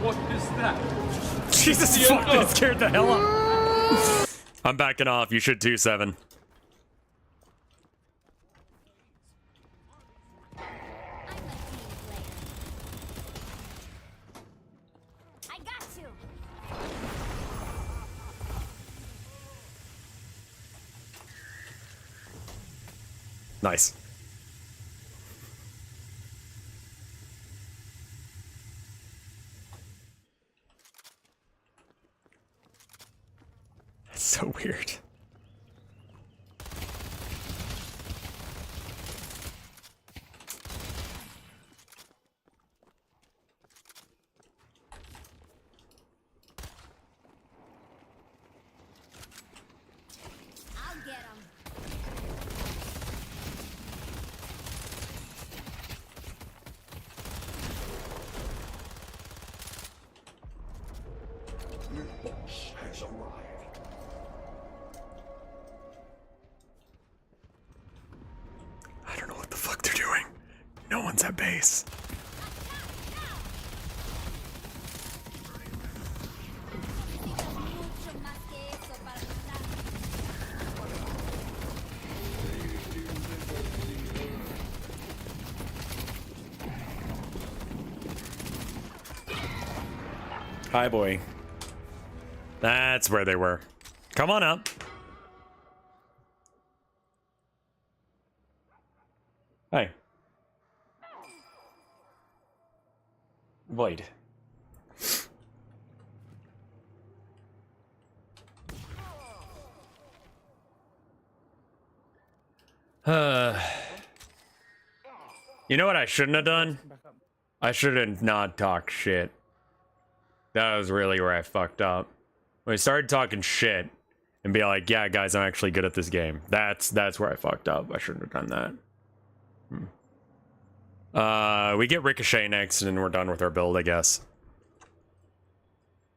What is that? Jesus fuck, that scared the hell out. I'm backing off. You should too, Seven. I got you. Nice. That's so weird. I'll get him. Your boss has arrived. I don't know what the fuck they're doing. No one's at base. Mucho más que eso para matar. Hi, boy. That's where they were. Come on up. Hey. Void. You know what I shouldn't have done? I should have not talked shit. That was really where I fucked up. When I started talking shit and be like, yeah, guys, I'm actually good at this game. That's where I fucked up. I shouldn't have done that. We get Ricochet next and we're done with our build, I guess.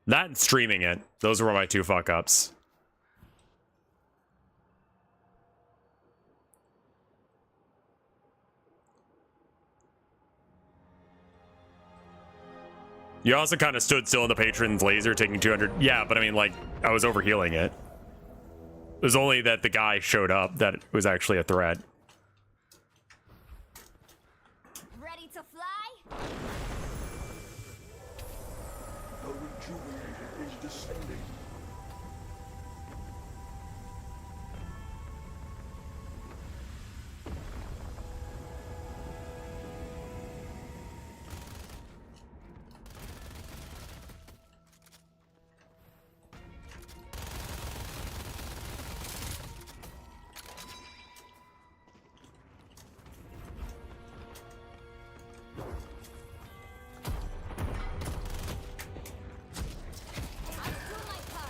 That and streaming it. Those were my two fuck ups. You also kind of stood still in the patron's laser, taking 200. Yeah, but I mean, like, I was overhealing it. It was only that the guy showed up that it was actually a threat. Ready to fly? The rejuvenator is descending. I'll do my part.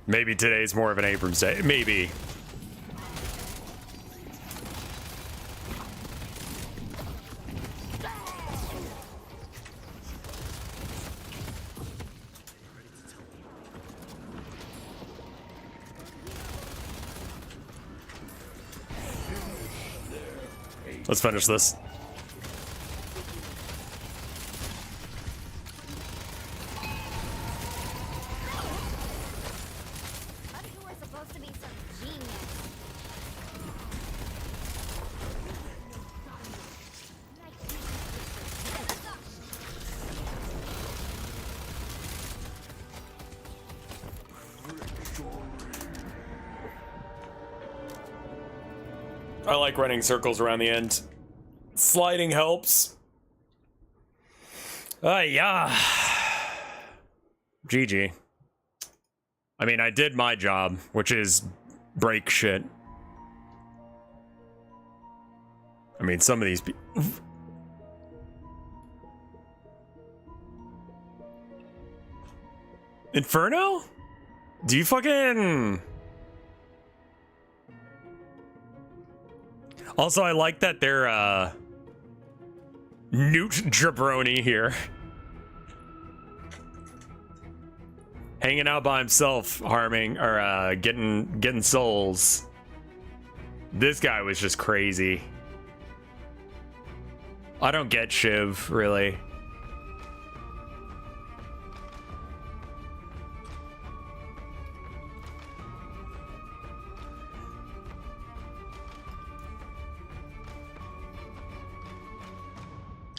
Maybe today's more of an Abrams day. Maybe. Let's finish this. Thought you were supposed to be some genius. I like running circles around the end. Sliding helps. Yeah. GG. I mean, I did my job, which is break shit. I mean, some of these people... Inferno? Do you fucking... Also, I like that they're, Newt Jabroni here. Hanging out by himself, harming, or, getting souls. This guy was just crazy. I don't get Shiv, really.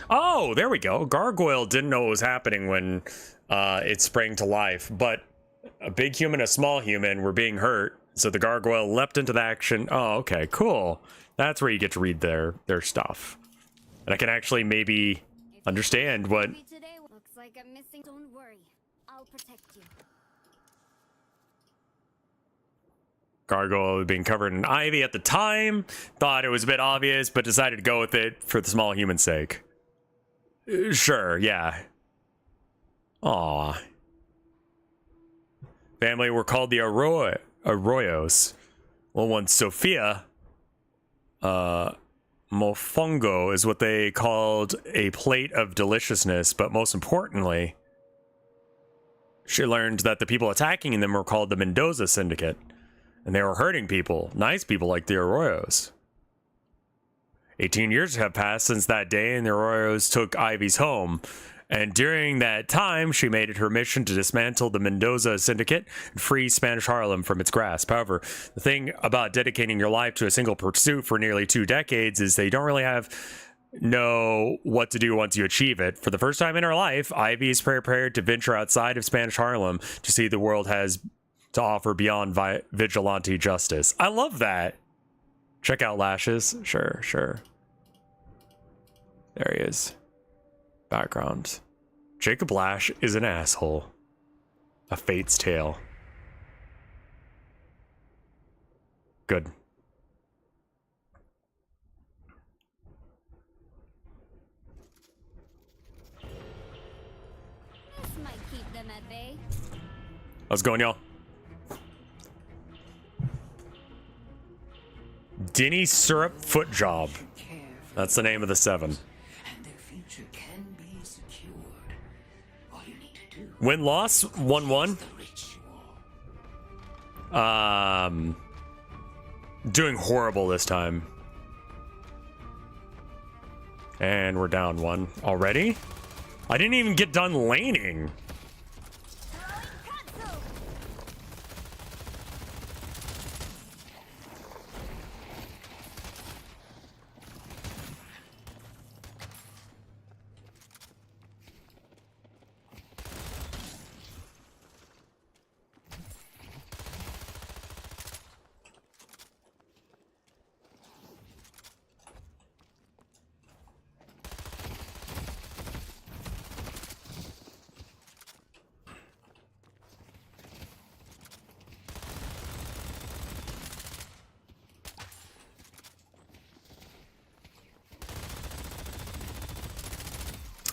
Oh, there we go. Gargoyle didn't know what was happening when it sprang to life, but a big human, a small human were being hurt, so the gargoyle leapt into the action. Oh, okay, cool. That's where you get to read their stuff. And I can actually maybe understand what... Today looks like I'm missing. Don't worry. I'll protect you. Gargoyle being covered in ivy at the time, thought it was a bit obvious, but decided to go with it for the small human's sake. Sure, yeah. Aw. Family were called the Arroyos. Little one, Sophia, mofongo is what they called a plate of deliciousness, but most importantly, she learned that the people attacking them were called the Mendoza Syndicate, and they were hurting people, nice people like the Arroyos. 18 years have passed since that day, and the Arroyos took Ivy's home. And during that time, she made it her mission to dismantle the Mendoza Syndicate and free Spanish Harlem from its grasp. However, the thing about dedicating your life to a single pursuit for nearly 2 decades is that you don't really know what to do once you achieve it. For the first time in her life, Ivy is prepared to venture outside of Spanish Harlem to see the world has to offer beyond vigilante justice. I love that. Check out Lashes. Sure, sure. There he is. Background. Jacob Lash is an asshole. A Fate's Tale. Good. This might keep them at bay. How's it going, y'all? Dinny Syrup Foot Job. That's the name of the 7. Win-loss 1-1. Doing horrible this time. And we're down 1 already. I didn't even get done laning.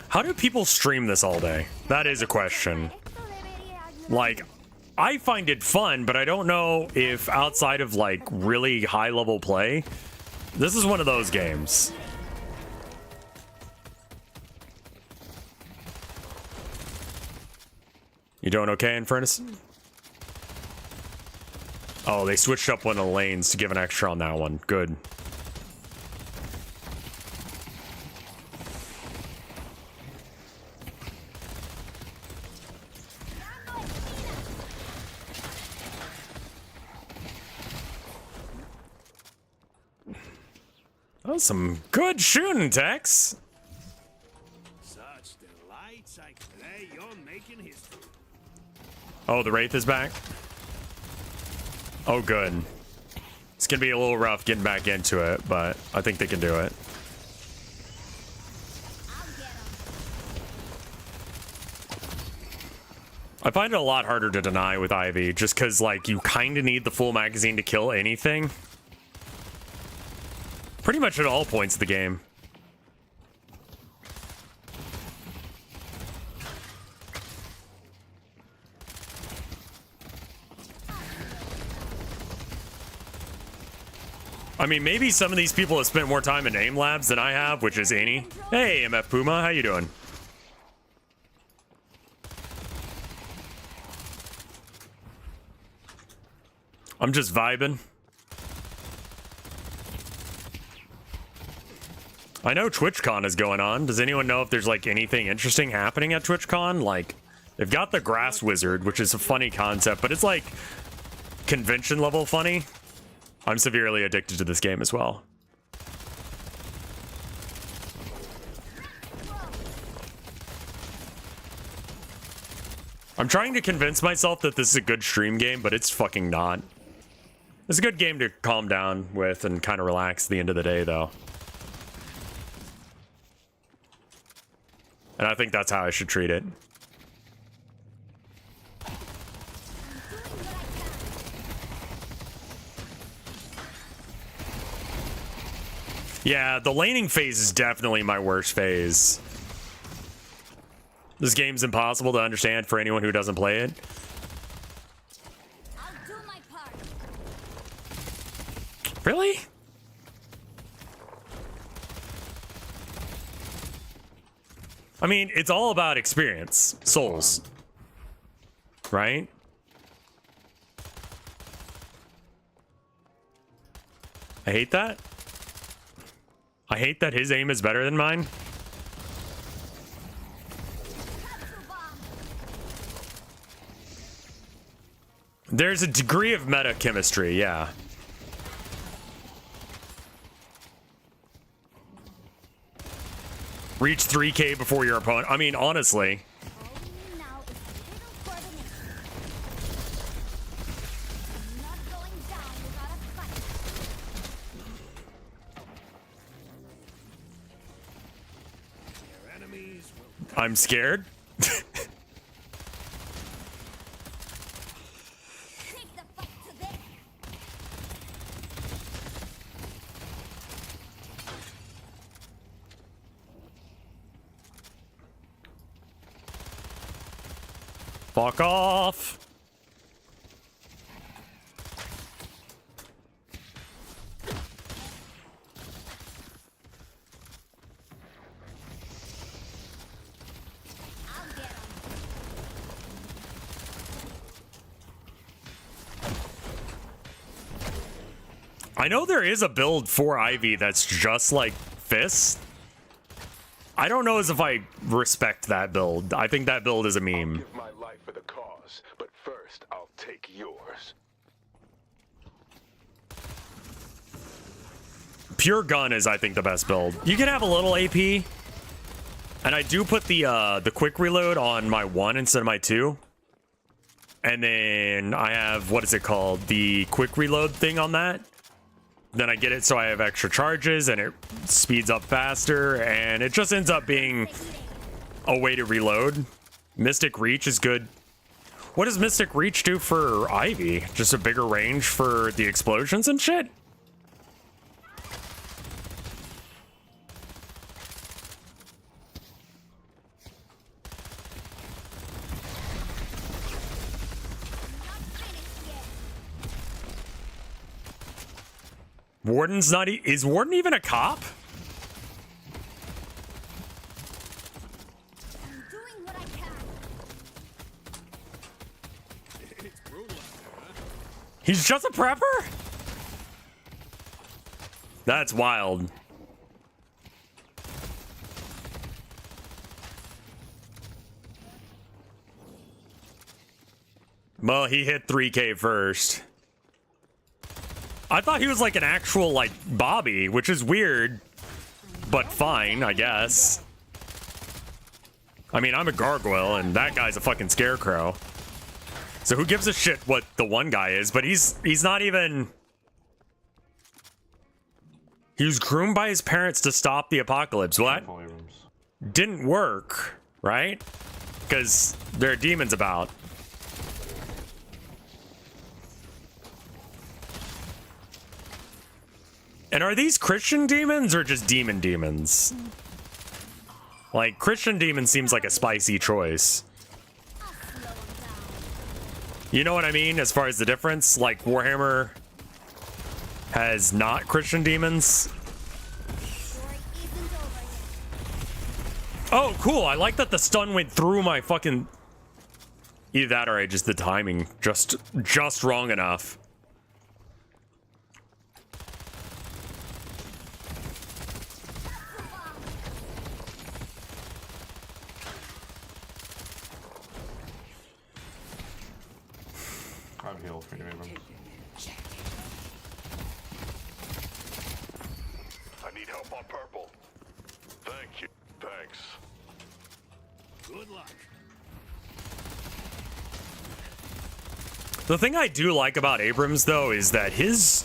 How do people stream this all day? That is a question. Like, I find it fun, but I don't know if outside of, like, really high-level play, this is one of those games. You doing okay, Infernus? Oh, they switched up one of the lanes to give an extra on that one. Good. That was some good shooting, Tex. Such delights. Today you're making history. Oh, the Wraith is back. Oh, good. It's gonna be a little rough getting back into it, but I think they can do it. I find it a lot harder to deny with Ivy, just because, like, you kind of need the full magazine to kill anything. Pretty much at all points of the game. I mean, maybe some of these people have spent more time in aim labs than I have, which is any. Hey, MF Puma, how you doing? I'm just vibing. I know TwitchCon is going on. Does anyone know if there's like anything interesting happening at TwitchCon? Like, they've got the Grass Wizard, which is a funny concept, but it's like convention level funny. I'm severely addicted to this game as well. I'm trying to convince myself that this is a good stream game, but it's fucking not. It's a good game to calm down with and kind of relax at the end of the day, though. And I think that's how I should treat it. Yeah, the laning phase is definitely my worst phase. This game's impossible to understand for anyone who doesn't play it. I'll do my part. Really? I mean, it's all about experience. Souls. Right? I hate that. I hate that his aim is better than mine. There's a degree of meta chemistry, yeah. Reach 3K before your opponent. I mean, honestly. Now is a little coordination. I'm not going down without a fight. Your enemies will I'm scared. Take the fight to them. Fuck off. I'll get 'em. I know there is a build for Ivy that's just like Fist. I don't know as if I respect that build. I think that build is a meme. Give my life for the cause, but first I'll take yours. Pure gun is, I think, the best build. You can have a little AP, and I do put the quick reload on my 1 instead of my 2. And then I have, what is it called? The quick reload thing on that. Then I get it so I have extra charges and it speeds up faster, and it just ends up being a way to reload. Mystic Reach is good. What does Mystic Reach do for Ivy? Just a bigger range for the explosions and shit? Warden's not is Warden even a cop? I'm doing what I can. it's brutal out there, huh? He's just a prepper? That's wild. Well, he hit 3K first. I thought he was like an actual like Bobby, which is weird, but fine, I guess. I mean, I'm a gargoyle and that guy's a fucking scarecrow. So who gives a shit what the one guy is? But he's not even. He was groomed by his parents to stop the apocalypse. Well, that didn't work, right? Because there are demons about. And are these Christian demons or just demons? Like, Christian demon seems like a spicy choice. You know what I mean, as far as the difference? Like, Warhammer has not Christian demons. Oh, cool. I like that the stun went through my fucking... Either that or I just the timing just wrong enough. I'm healed for you, Abrams. I need help on purple. Thank you. Thanks. Good luck. The thing I do like about Abrams, though, is that his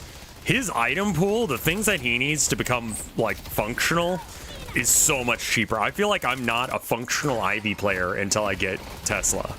item pool, the things that he needs to become, like, functional, is so much cheaper. I feel like I'm not a functional Ivy player until I get Tesla.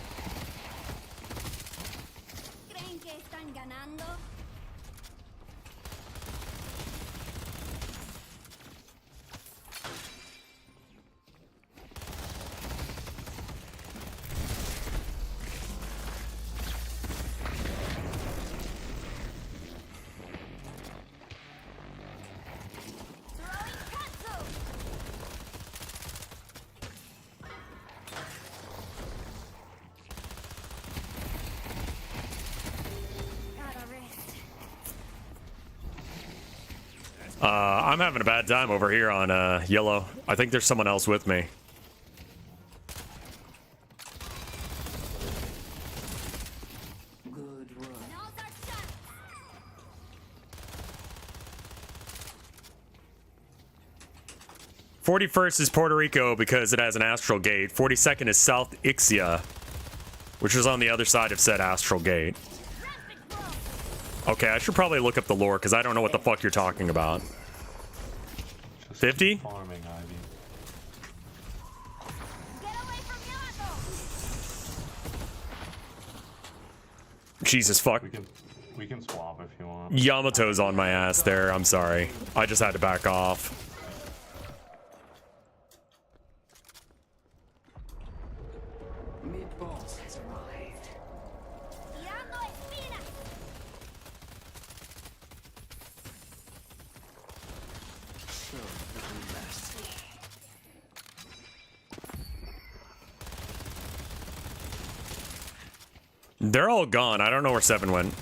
I'm having a bad time over here on yellow. I think there's someone else with me. Good work. 41st is Puerto Rico because it has an astral gate. 42nd is South Ixia, which is on the other side of said astral gate. Okay, I should probably look up the lore because I don't know what the fuck you're talking about. 50? Farming, Ivy. Jesus fuck. We can swap if you want. Yamato's on my ass there. I'm sorry. I just had to back off. Mid-boss has arrived. Show little mercy. They're all gone. I don't know where 7 went.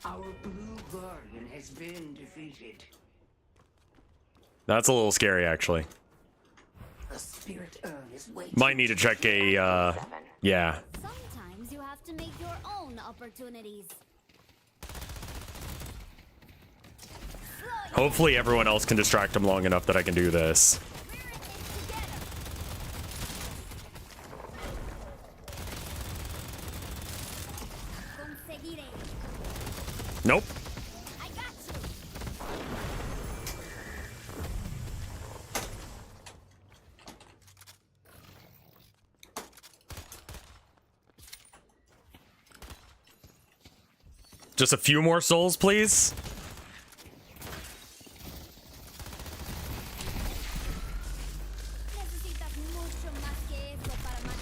Our blue guardian has been defeated. That's a little scary, actually. The spirit urn is waiting. Might need to check a, yeah. Sometimes you have to make your own opportunities. Hopefully everyone else can distract him long enough that I can do this. Nope. I got you. Just a few more souls, please.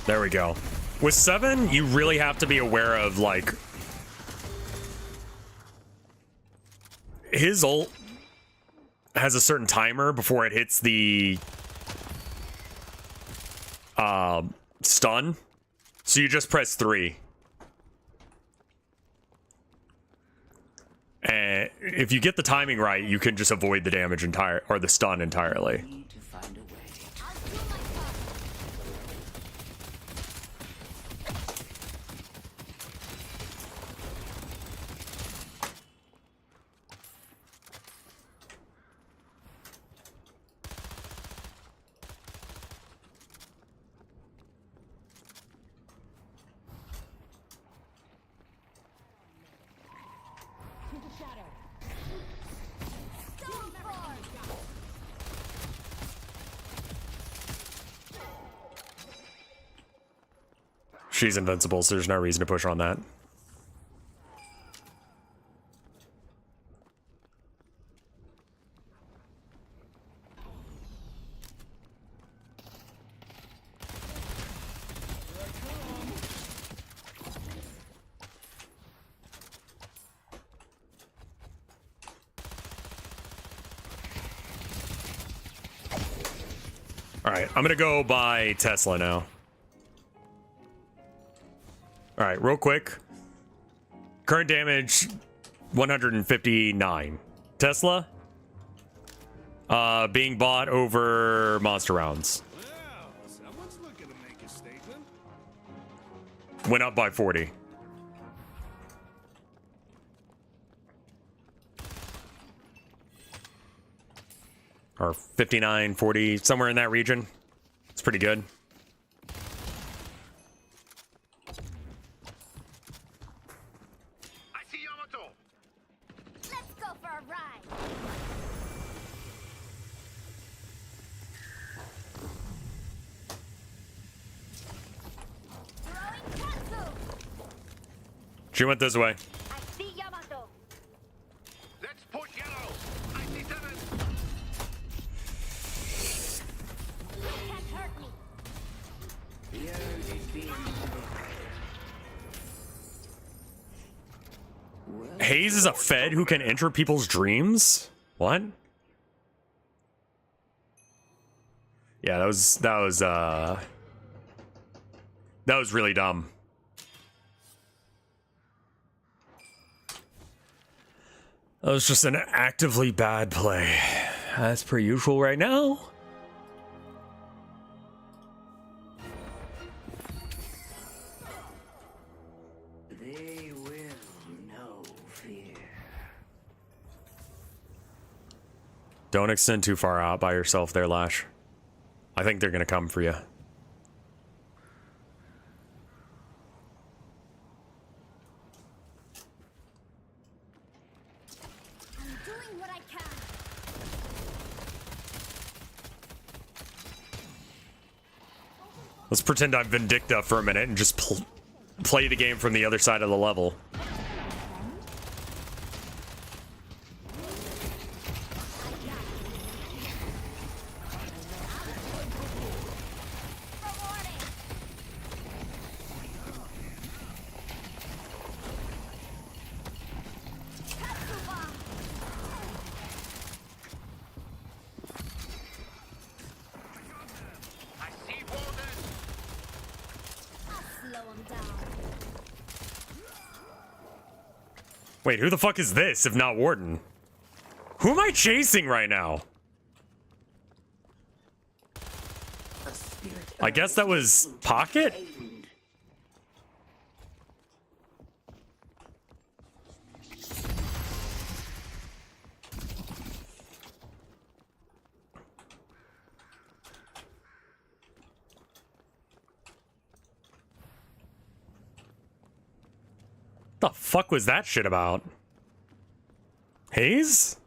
There we go. With 7, you really have to be aware of, like... His ult has a certain timer before it hits the... stun. So you just press 3. And if you get the timing right, you can just avoid the damage or the stun entirely. She's invincible, so there's no reason to push on that. Alright, I'm gonna go buy Tesla now. Alright, real quick. Current damage 159. Tesla being bought over monster rounds. Well, someone's looking to make a statement. Went up by 40. Or 59, 40, somewhere in that region. It's pretty good. I see Yamato. Let's go for a ride. Throwing katsu. She went this way. I see Yamato. Let's push yellow. I see 7. You can't hurt me. The urge is being Hayes is a Fed who can enter people's dreams? What? Yeah, that was really dumb. That was just an actively bad play. As per usual right now. They will know fear. Don't extend too far out by yourself there, Lash. I think they're gonna come for you. I'm doing what I can. Let's pretend I'm Vindicta for a minute and just play the game from the other side of the level. I see Warden. I'll slow him down. Wait, who the fuck is this if not Warden? Who am I chasing right now? I guess that was Pocket? The fuck was that shit about? Hayes?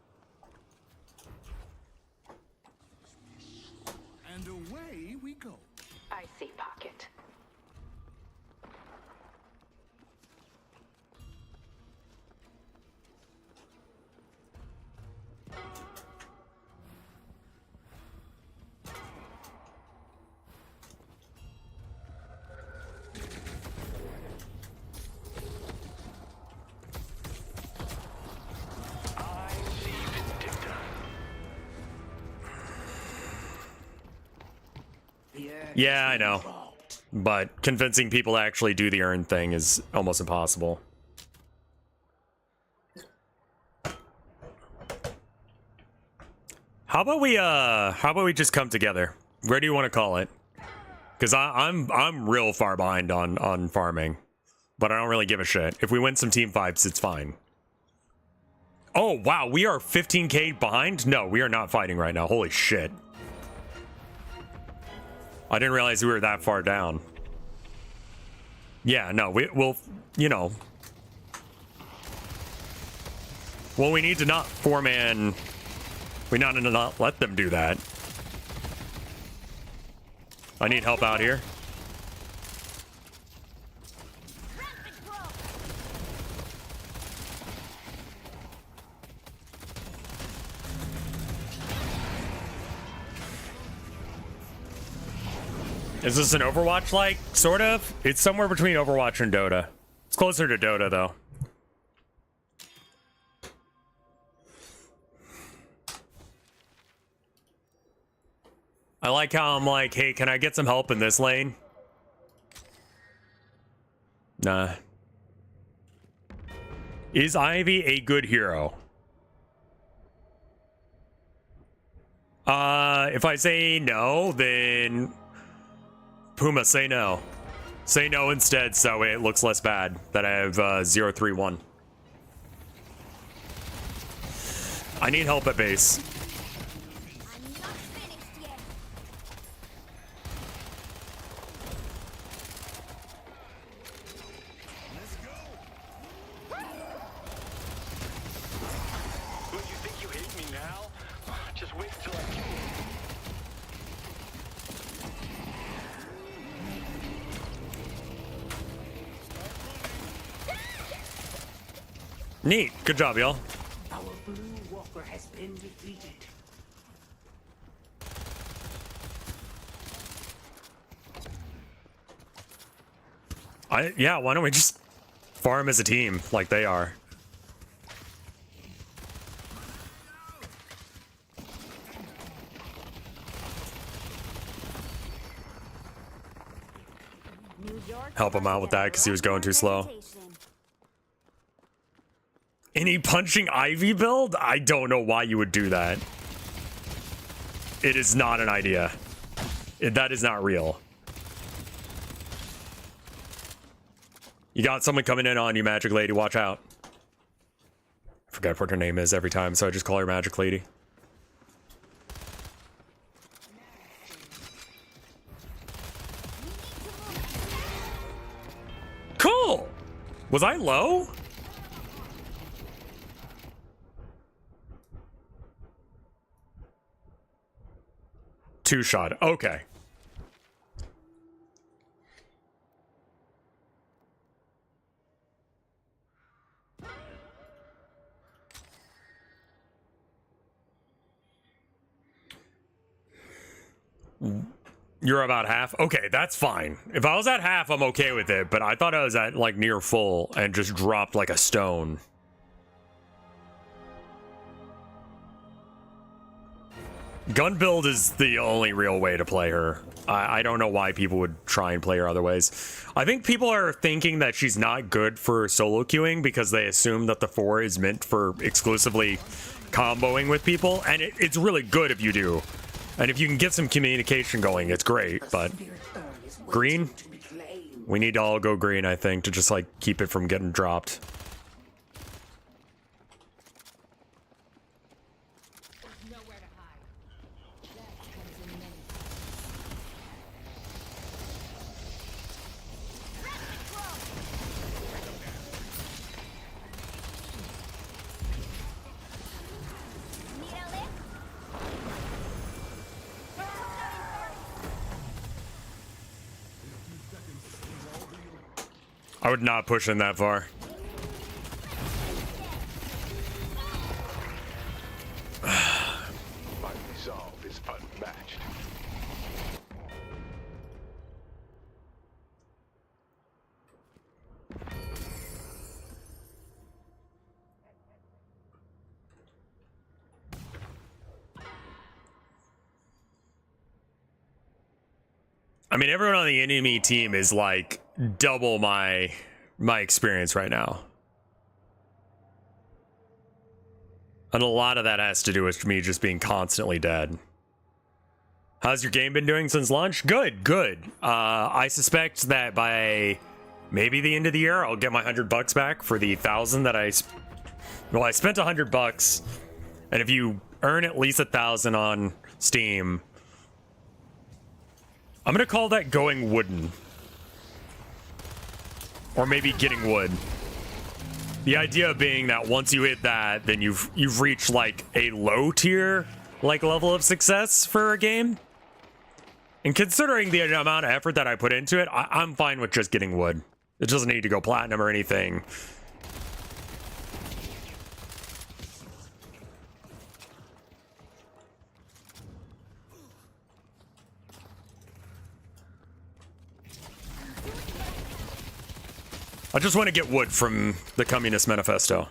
And away we go. I see Pocket. I see Vindicta. Yeah, I know. But convincing people to actually do the earn thing is almost impossible. How about we just come together? Where do you want to call it? Because I'm real far behind on farming. But I don't really give a shit. If we win some team fights, it's fine. Oh, wow, we are 15k behind? No, we are not fighting right now. Holy shit. I didn't realize we were that far down. Yeah, no, we'll, you know. Well, we need to not four-man. We need to not let them do that. I need help out here. Is this an Overwatch-like? Sort of. It's somewhere between Overwatch and Dota. It's closer to Dota, though. I like how I'm like, hey, can I get some help in this lane? Nah. Is Ivy a good hero? If I say no, then Puma, say no. Say no instead, so it looks less bad that I have 031. I need help at base. Neat. Good job, y'all. Our blue walker has been defeated. Yeah, why don't we just farm as a team like they are? Help him out with that because he was going too slow. Any punching Ivy build? I don't know why you would do that. It is not an idea. That is not real. You got someone coming in on you, Magic Lady. Watch out. I forget what her name is every time, so I just call her Magic Lady. Cool! Was I low? Two shot. Okay. You're about half? Okay, that's fine. If I was at half, I'm okay with it, but I thought I was at like near full and just dropped like a stone. Gun build is the only real way to play her. I don't know why people would try and play her otherwise. I think people are thinking that she's not good for solo queuing because they assume that the 4 is meant for exclusively comboing with people, and it's really good if you do. And if you can get some communication going, it's great, but green? We need to all go green, I think, to just like keep it from getting dropped. I would not push in that far. My resolve is unmatched. I mean, everyone on the enemy team is like double my experience right now. And a lot of that has to do with me just being constantly dead. How's your game been doing since launch? Good, good. I suspect that by maybe the end of the year, I'll get my $100 back for the 1,000 that I spent $100, and if you earn at least 1,000 on Steam, I'm gonna call that going wooden. Or maybe getting wood. The idea being that once you hit that, then you've reached like a low tier like level of success for a game. And considering the amount of effort that I put into it, I'm fine with just getting wood. It doesn't need to go platinum or anything. I just want to get wood from the Communist Manifesto.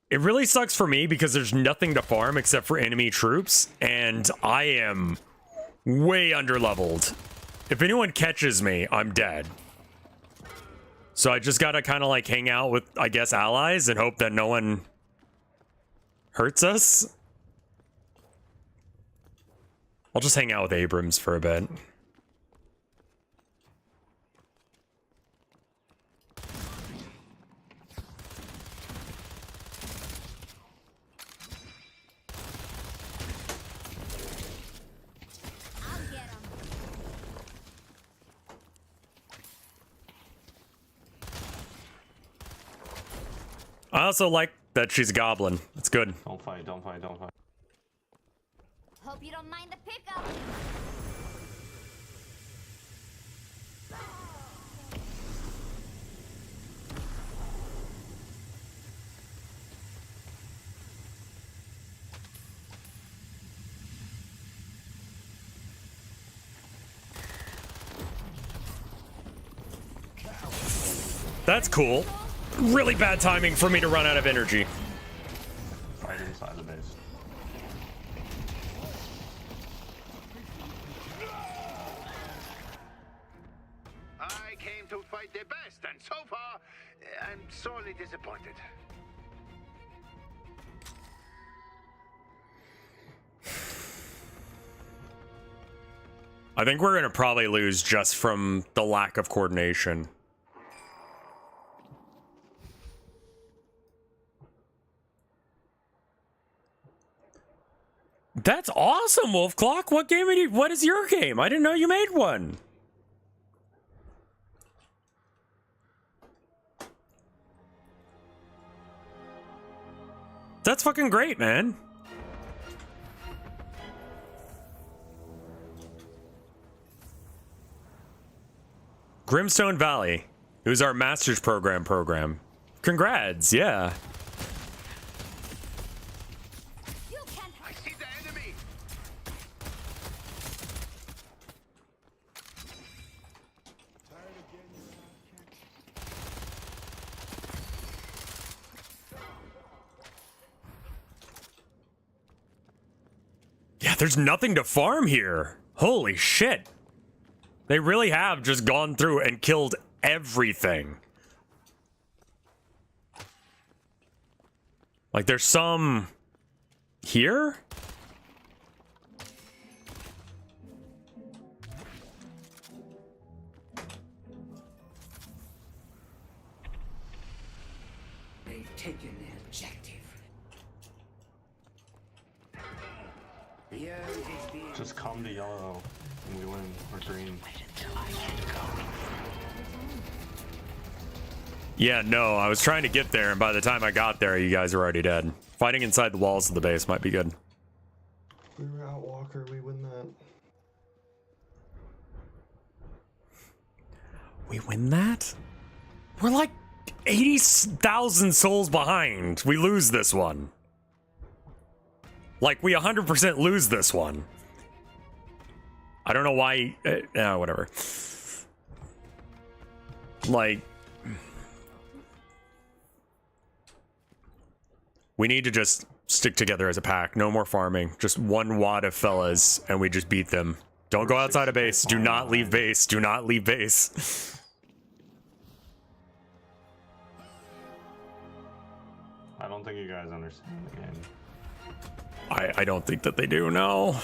It really sucks for me because there's nothing to farm except for enemy troops, and I am way underleveled. If anyone catches me, I'm dead. So I just gotta kind of like hang out with, I guess, allies and hope that no one hurts us. I'll just hang out with Abrams for a bit. I also like that she's a goblin. It's good. Don't fight, don't fight, don't fight. Hope you don't mind the pickup. That's cool. Really bad timing for me to run out of energy. Right inside the base. I came to fight the best, and so far, I'm sorely disappointed. I think we're gonna probably lose just from the lack of coordination. That's awesome, Wolf Clock. What game did you, what is your game? I didn't know you made one. That's fucking great, man. Grimstone Valley. It was our master's program. Congrats, yeah. I see the enemy. Yeah, there's nothing to farm here. Holy shit. They really have just gone through and killed everything. Like, there's some here? They've taken the objective. The earth is being... Just come to yellow and we win, or green. Yeah, no, I was trying to get there, and by the time I got there, you guys were already dead. Fighting inside the walls of the base might be good. We were out, Walker. We win that. We win that? We're like 80,000 souls behind. We lose this one. Like, we 100% lose this one. I don't know why. Whatever. Like, we need to just stick together as a pack. No more farming. Just one wad of fellas, and we just beat them. Don't go outside of base. Do not leave base. Do not leave base. I don't think you guys understand the game. I don't think that they do, no.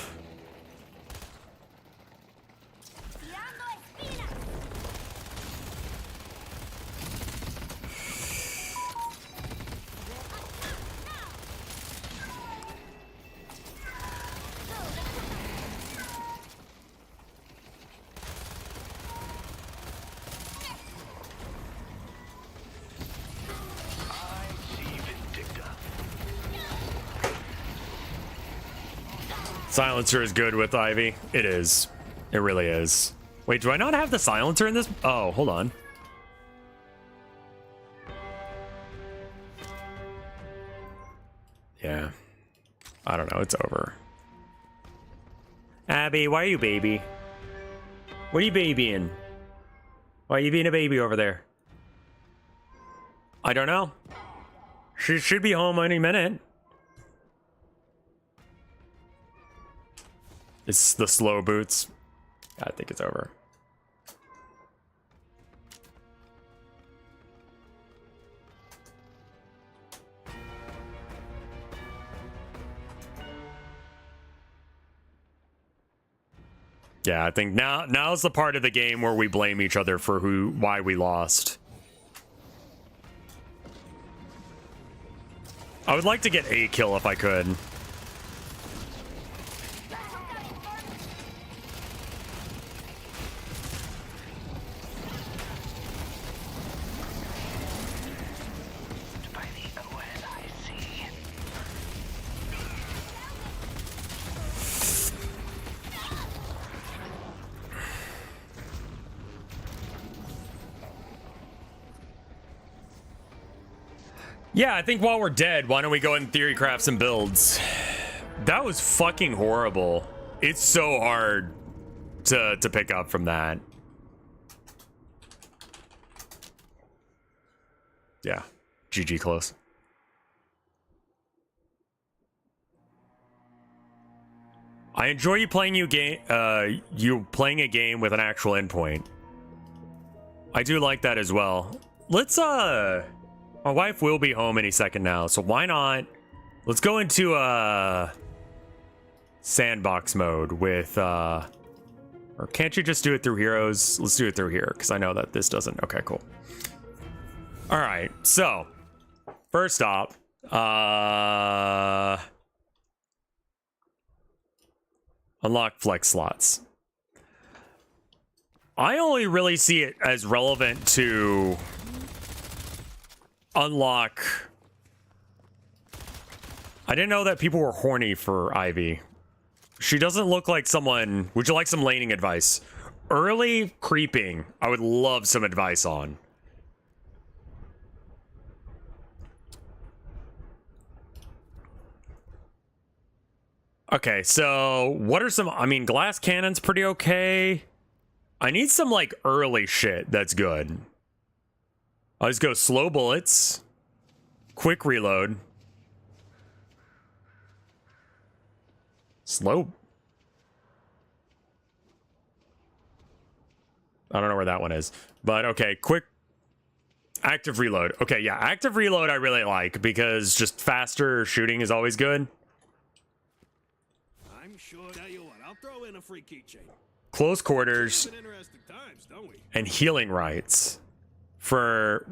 Silencer is good with Ivy. It is. It really is. Wait, do I not have the silencer in this? Oh, hold on. Yeah. I don't know. It's over. Abby, why are you baby? What are you babying? Why are you being a baby over there? I don't know. She should be home any minute. It's the slow boots. I think it's over. Yeah, I think now's the part of the game where we blame each other for why we lost. I would like to get a kill if I could. Yeah, I think while we're dead, why don't we go and theory craft some builds? That was fucking horrible. It's so hard to pick up from that. Yeah, GG close. I enjoy you playing a game with an actual endpoint. I do like that as well. Let's my wife will be home any second now, so why not? Let's go into sandbox mode with or can't you just do it through heroes? Let's do it through here because I know that this doesn't. Okay, cool. All right, so first off, unlock flex slots. I only really see it as relevant to unlock. I didn't know that people were horny for Ivy. She doesn't look like someone. Would you like some laning advice? Early creeping, I would love some advice on. Okay, so what are some, I mean, glass cannon's pretty okay. I need some like early shit that's good. I'll just go slow bullets, quick reload, slow. I don't know where that one is, but okay, quick active reload. Okay, yeah, active reload I really like because just faster shooting is always good. I'm sure that you want. I'll throw in a free keychain. Close quarters Times, don't we? and healing rights for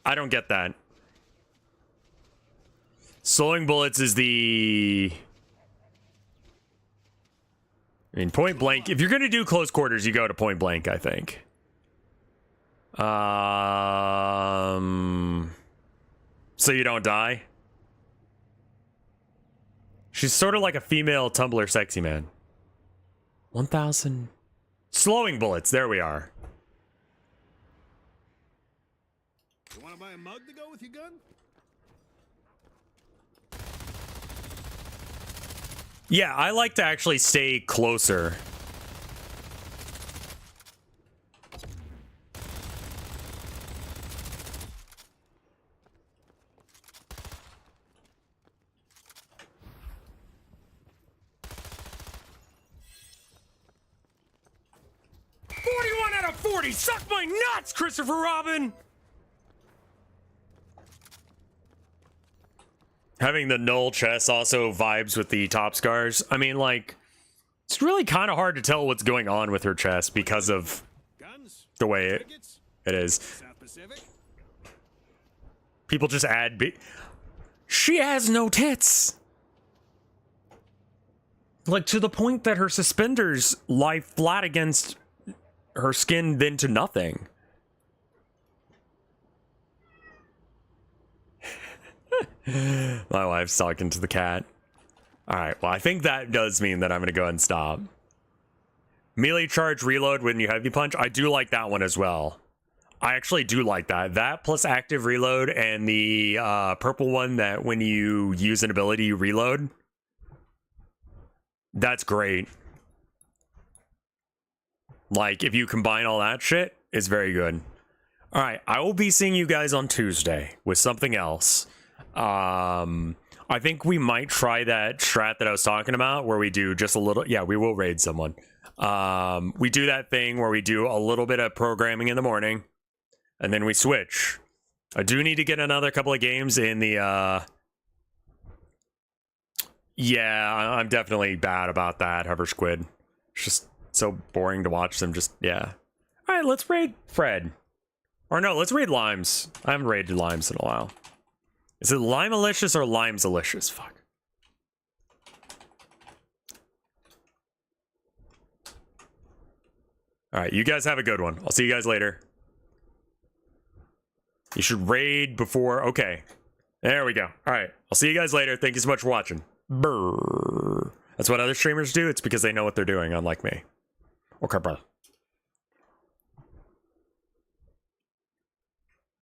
I don't get that. Slowing bullets is the, I mean, point blank. If you're gonna do close quarters, you go to point blank, I think. So you don't die. She's sort of like a female Tumblr sexy man. 1,000 slowing bullets. There we are. You want to buy a mug to go with your gun? Yeah, I like to actually stay closer. Out of 40, suck my nuts, Christopher Robin. Having the null chest also vibes with the top scars. I mean, like, it's really kind of hard to tell what's going on with her chest because of the way it is. People just add she has no tits. Like, to the point that her suspenders lie flat against her skin then to nothing. My wife's talking to the cat. Alright, well, I think that does mean that I'm going to go ahead and stop. Melee charge reload when you heavy punch. I do like that one as well. I actually do like that. That plus active reload and the purple one that when you use an ability, you reload. That's great. Like, if you combine all that shit, it's very good. Alright, I will be seeing you guys on Tuesday with something else. I think we might try that strat that I was talking about where we do just a little, yeah, we will raid someone. We do that thing where we do a little bit of programming in the morning and then we switch. I do need to get another couple of games in the, yeah, I'm definitely bad about that, Hover Squid. It's just so boring to watch them just, yeah. All right, let's raid Fred. Or no, let's raid Limes. I haven't raided Limes in a while. Is it Limelicious or Limesalicious? Fuck. All right, you guys have a good one. I'll see you guys later. You should raid before... Okay. There we go. All right. I'll see you guys later. Thank you so much for watching. Brrr. That's what other streamers do. It's because they know what they're doing, unlike me. Okay, brother.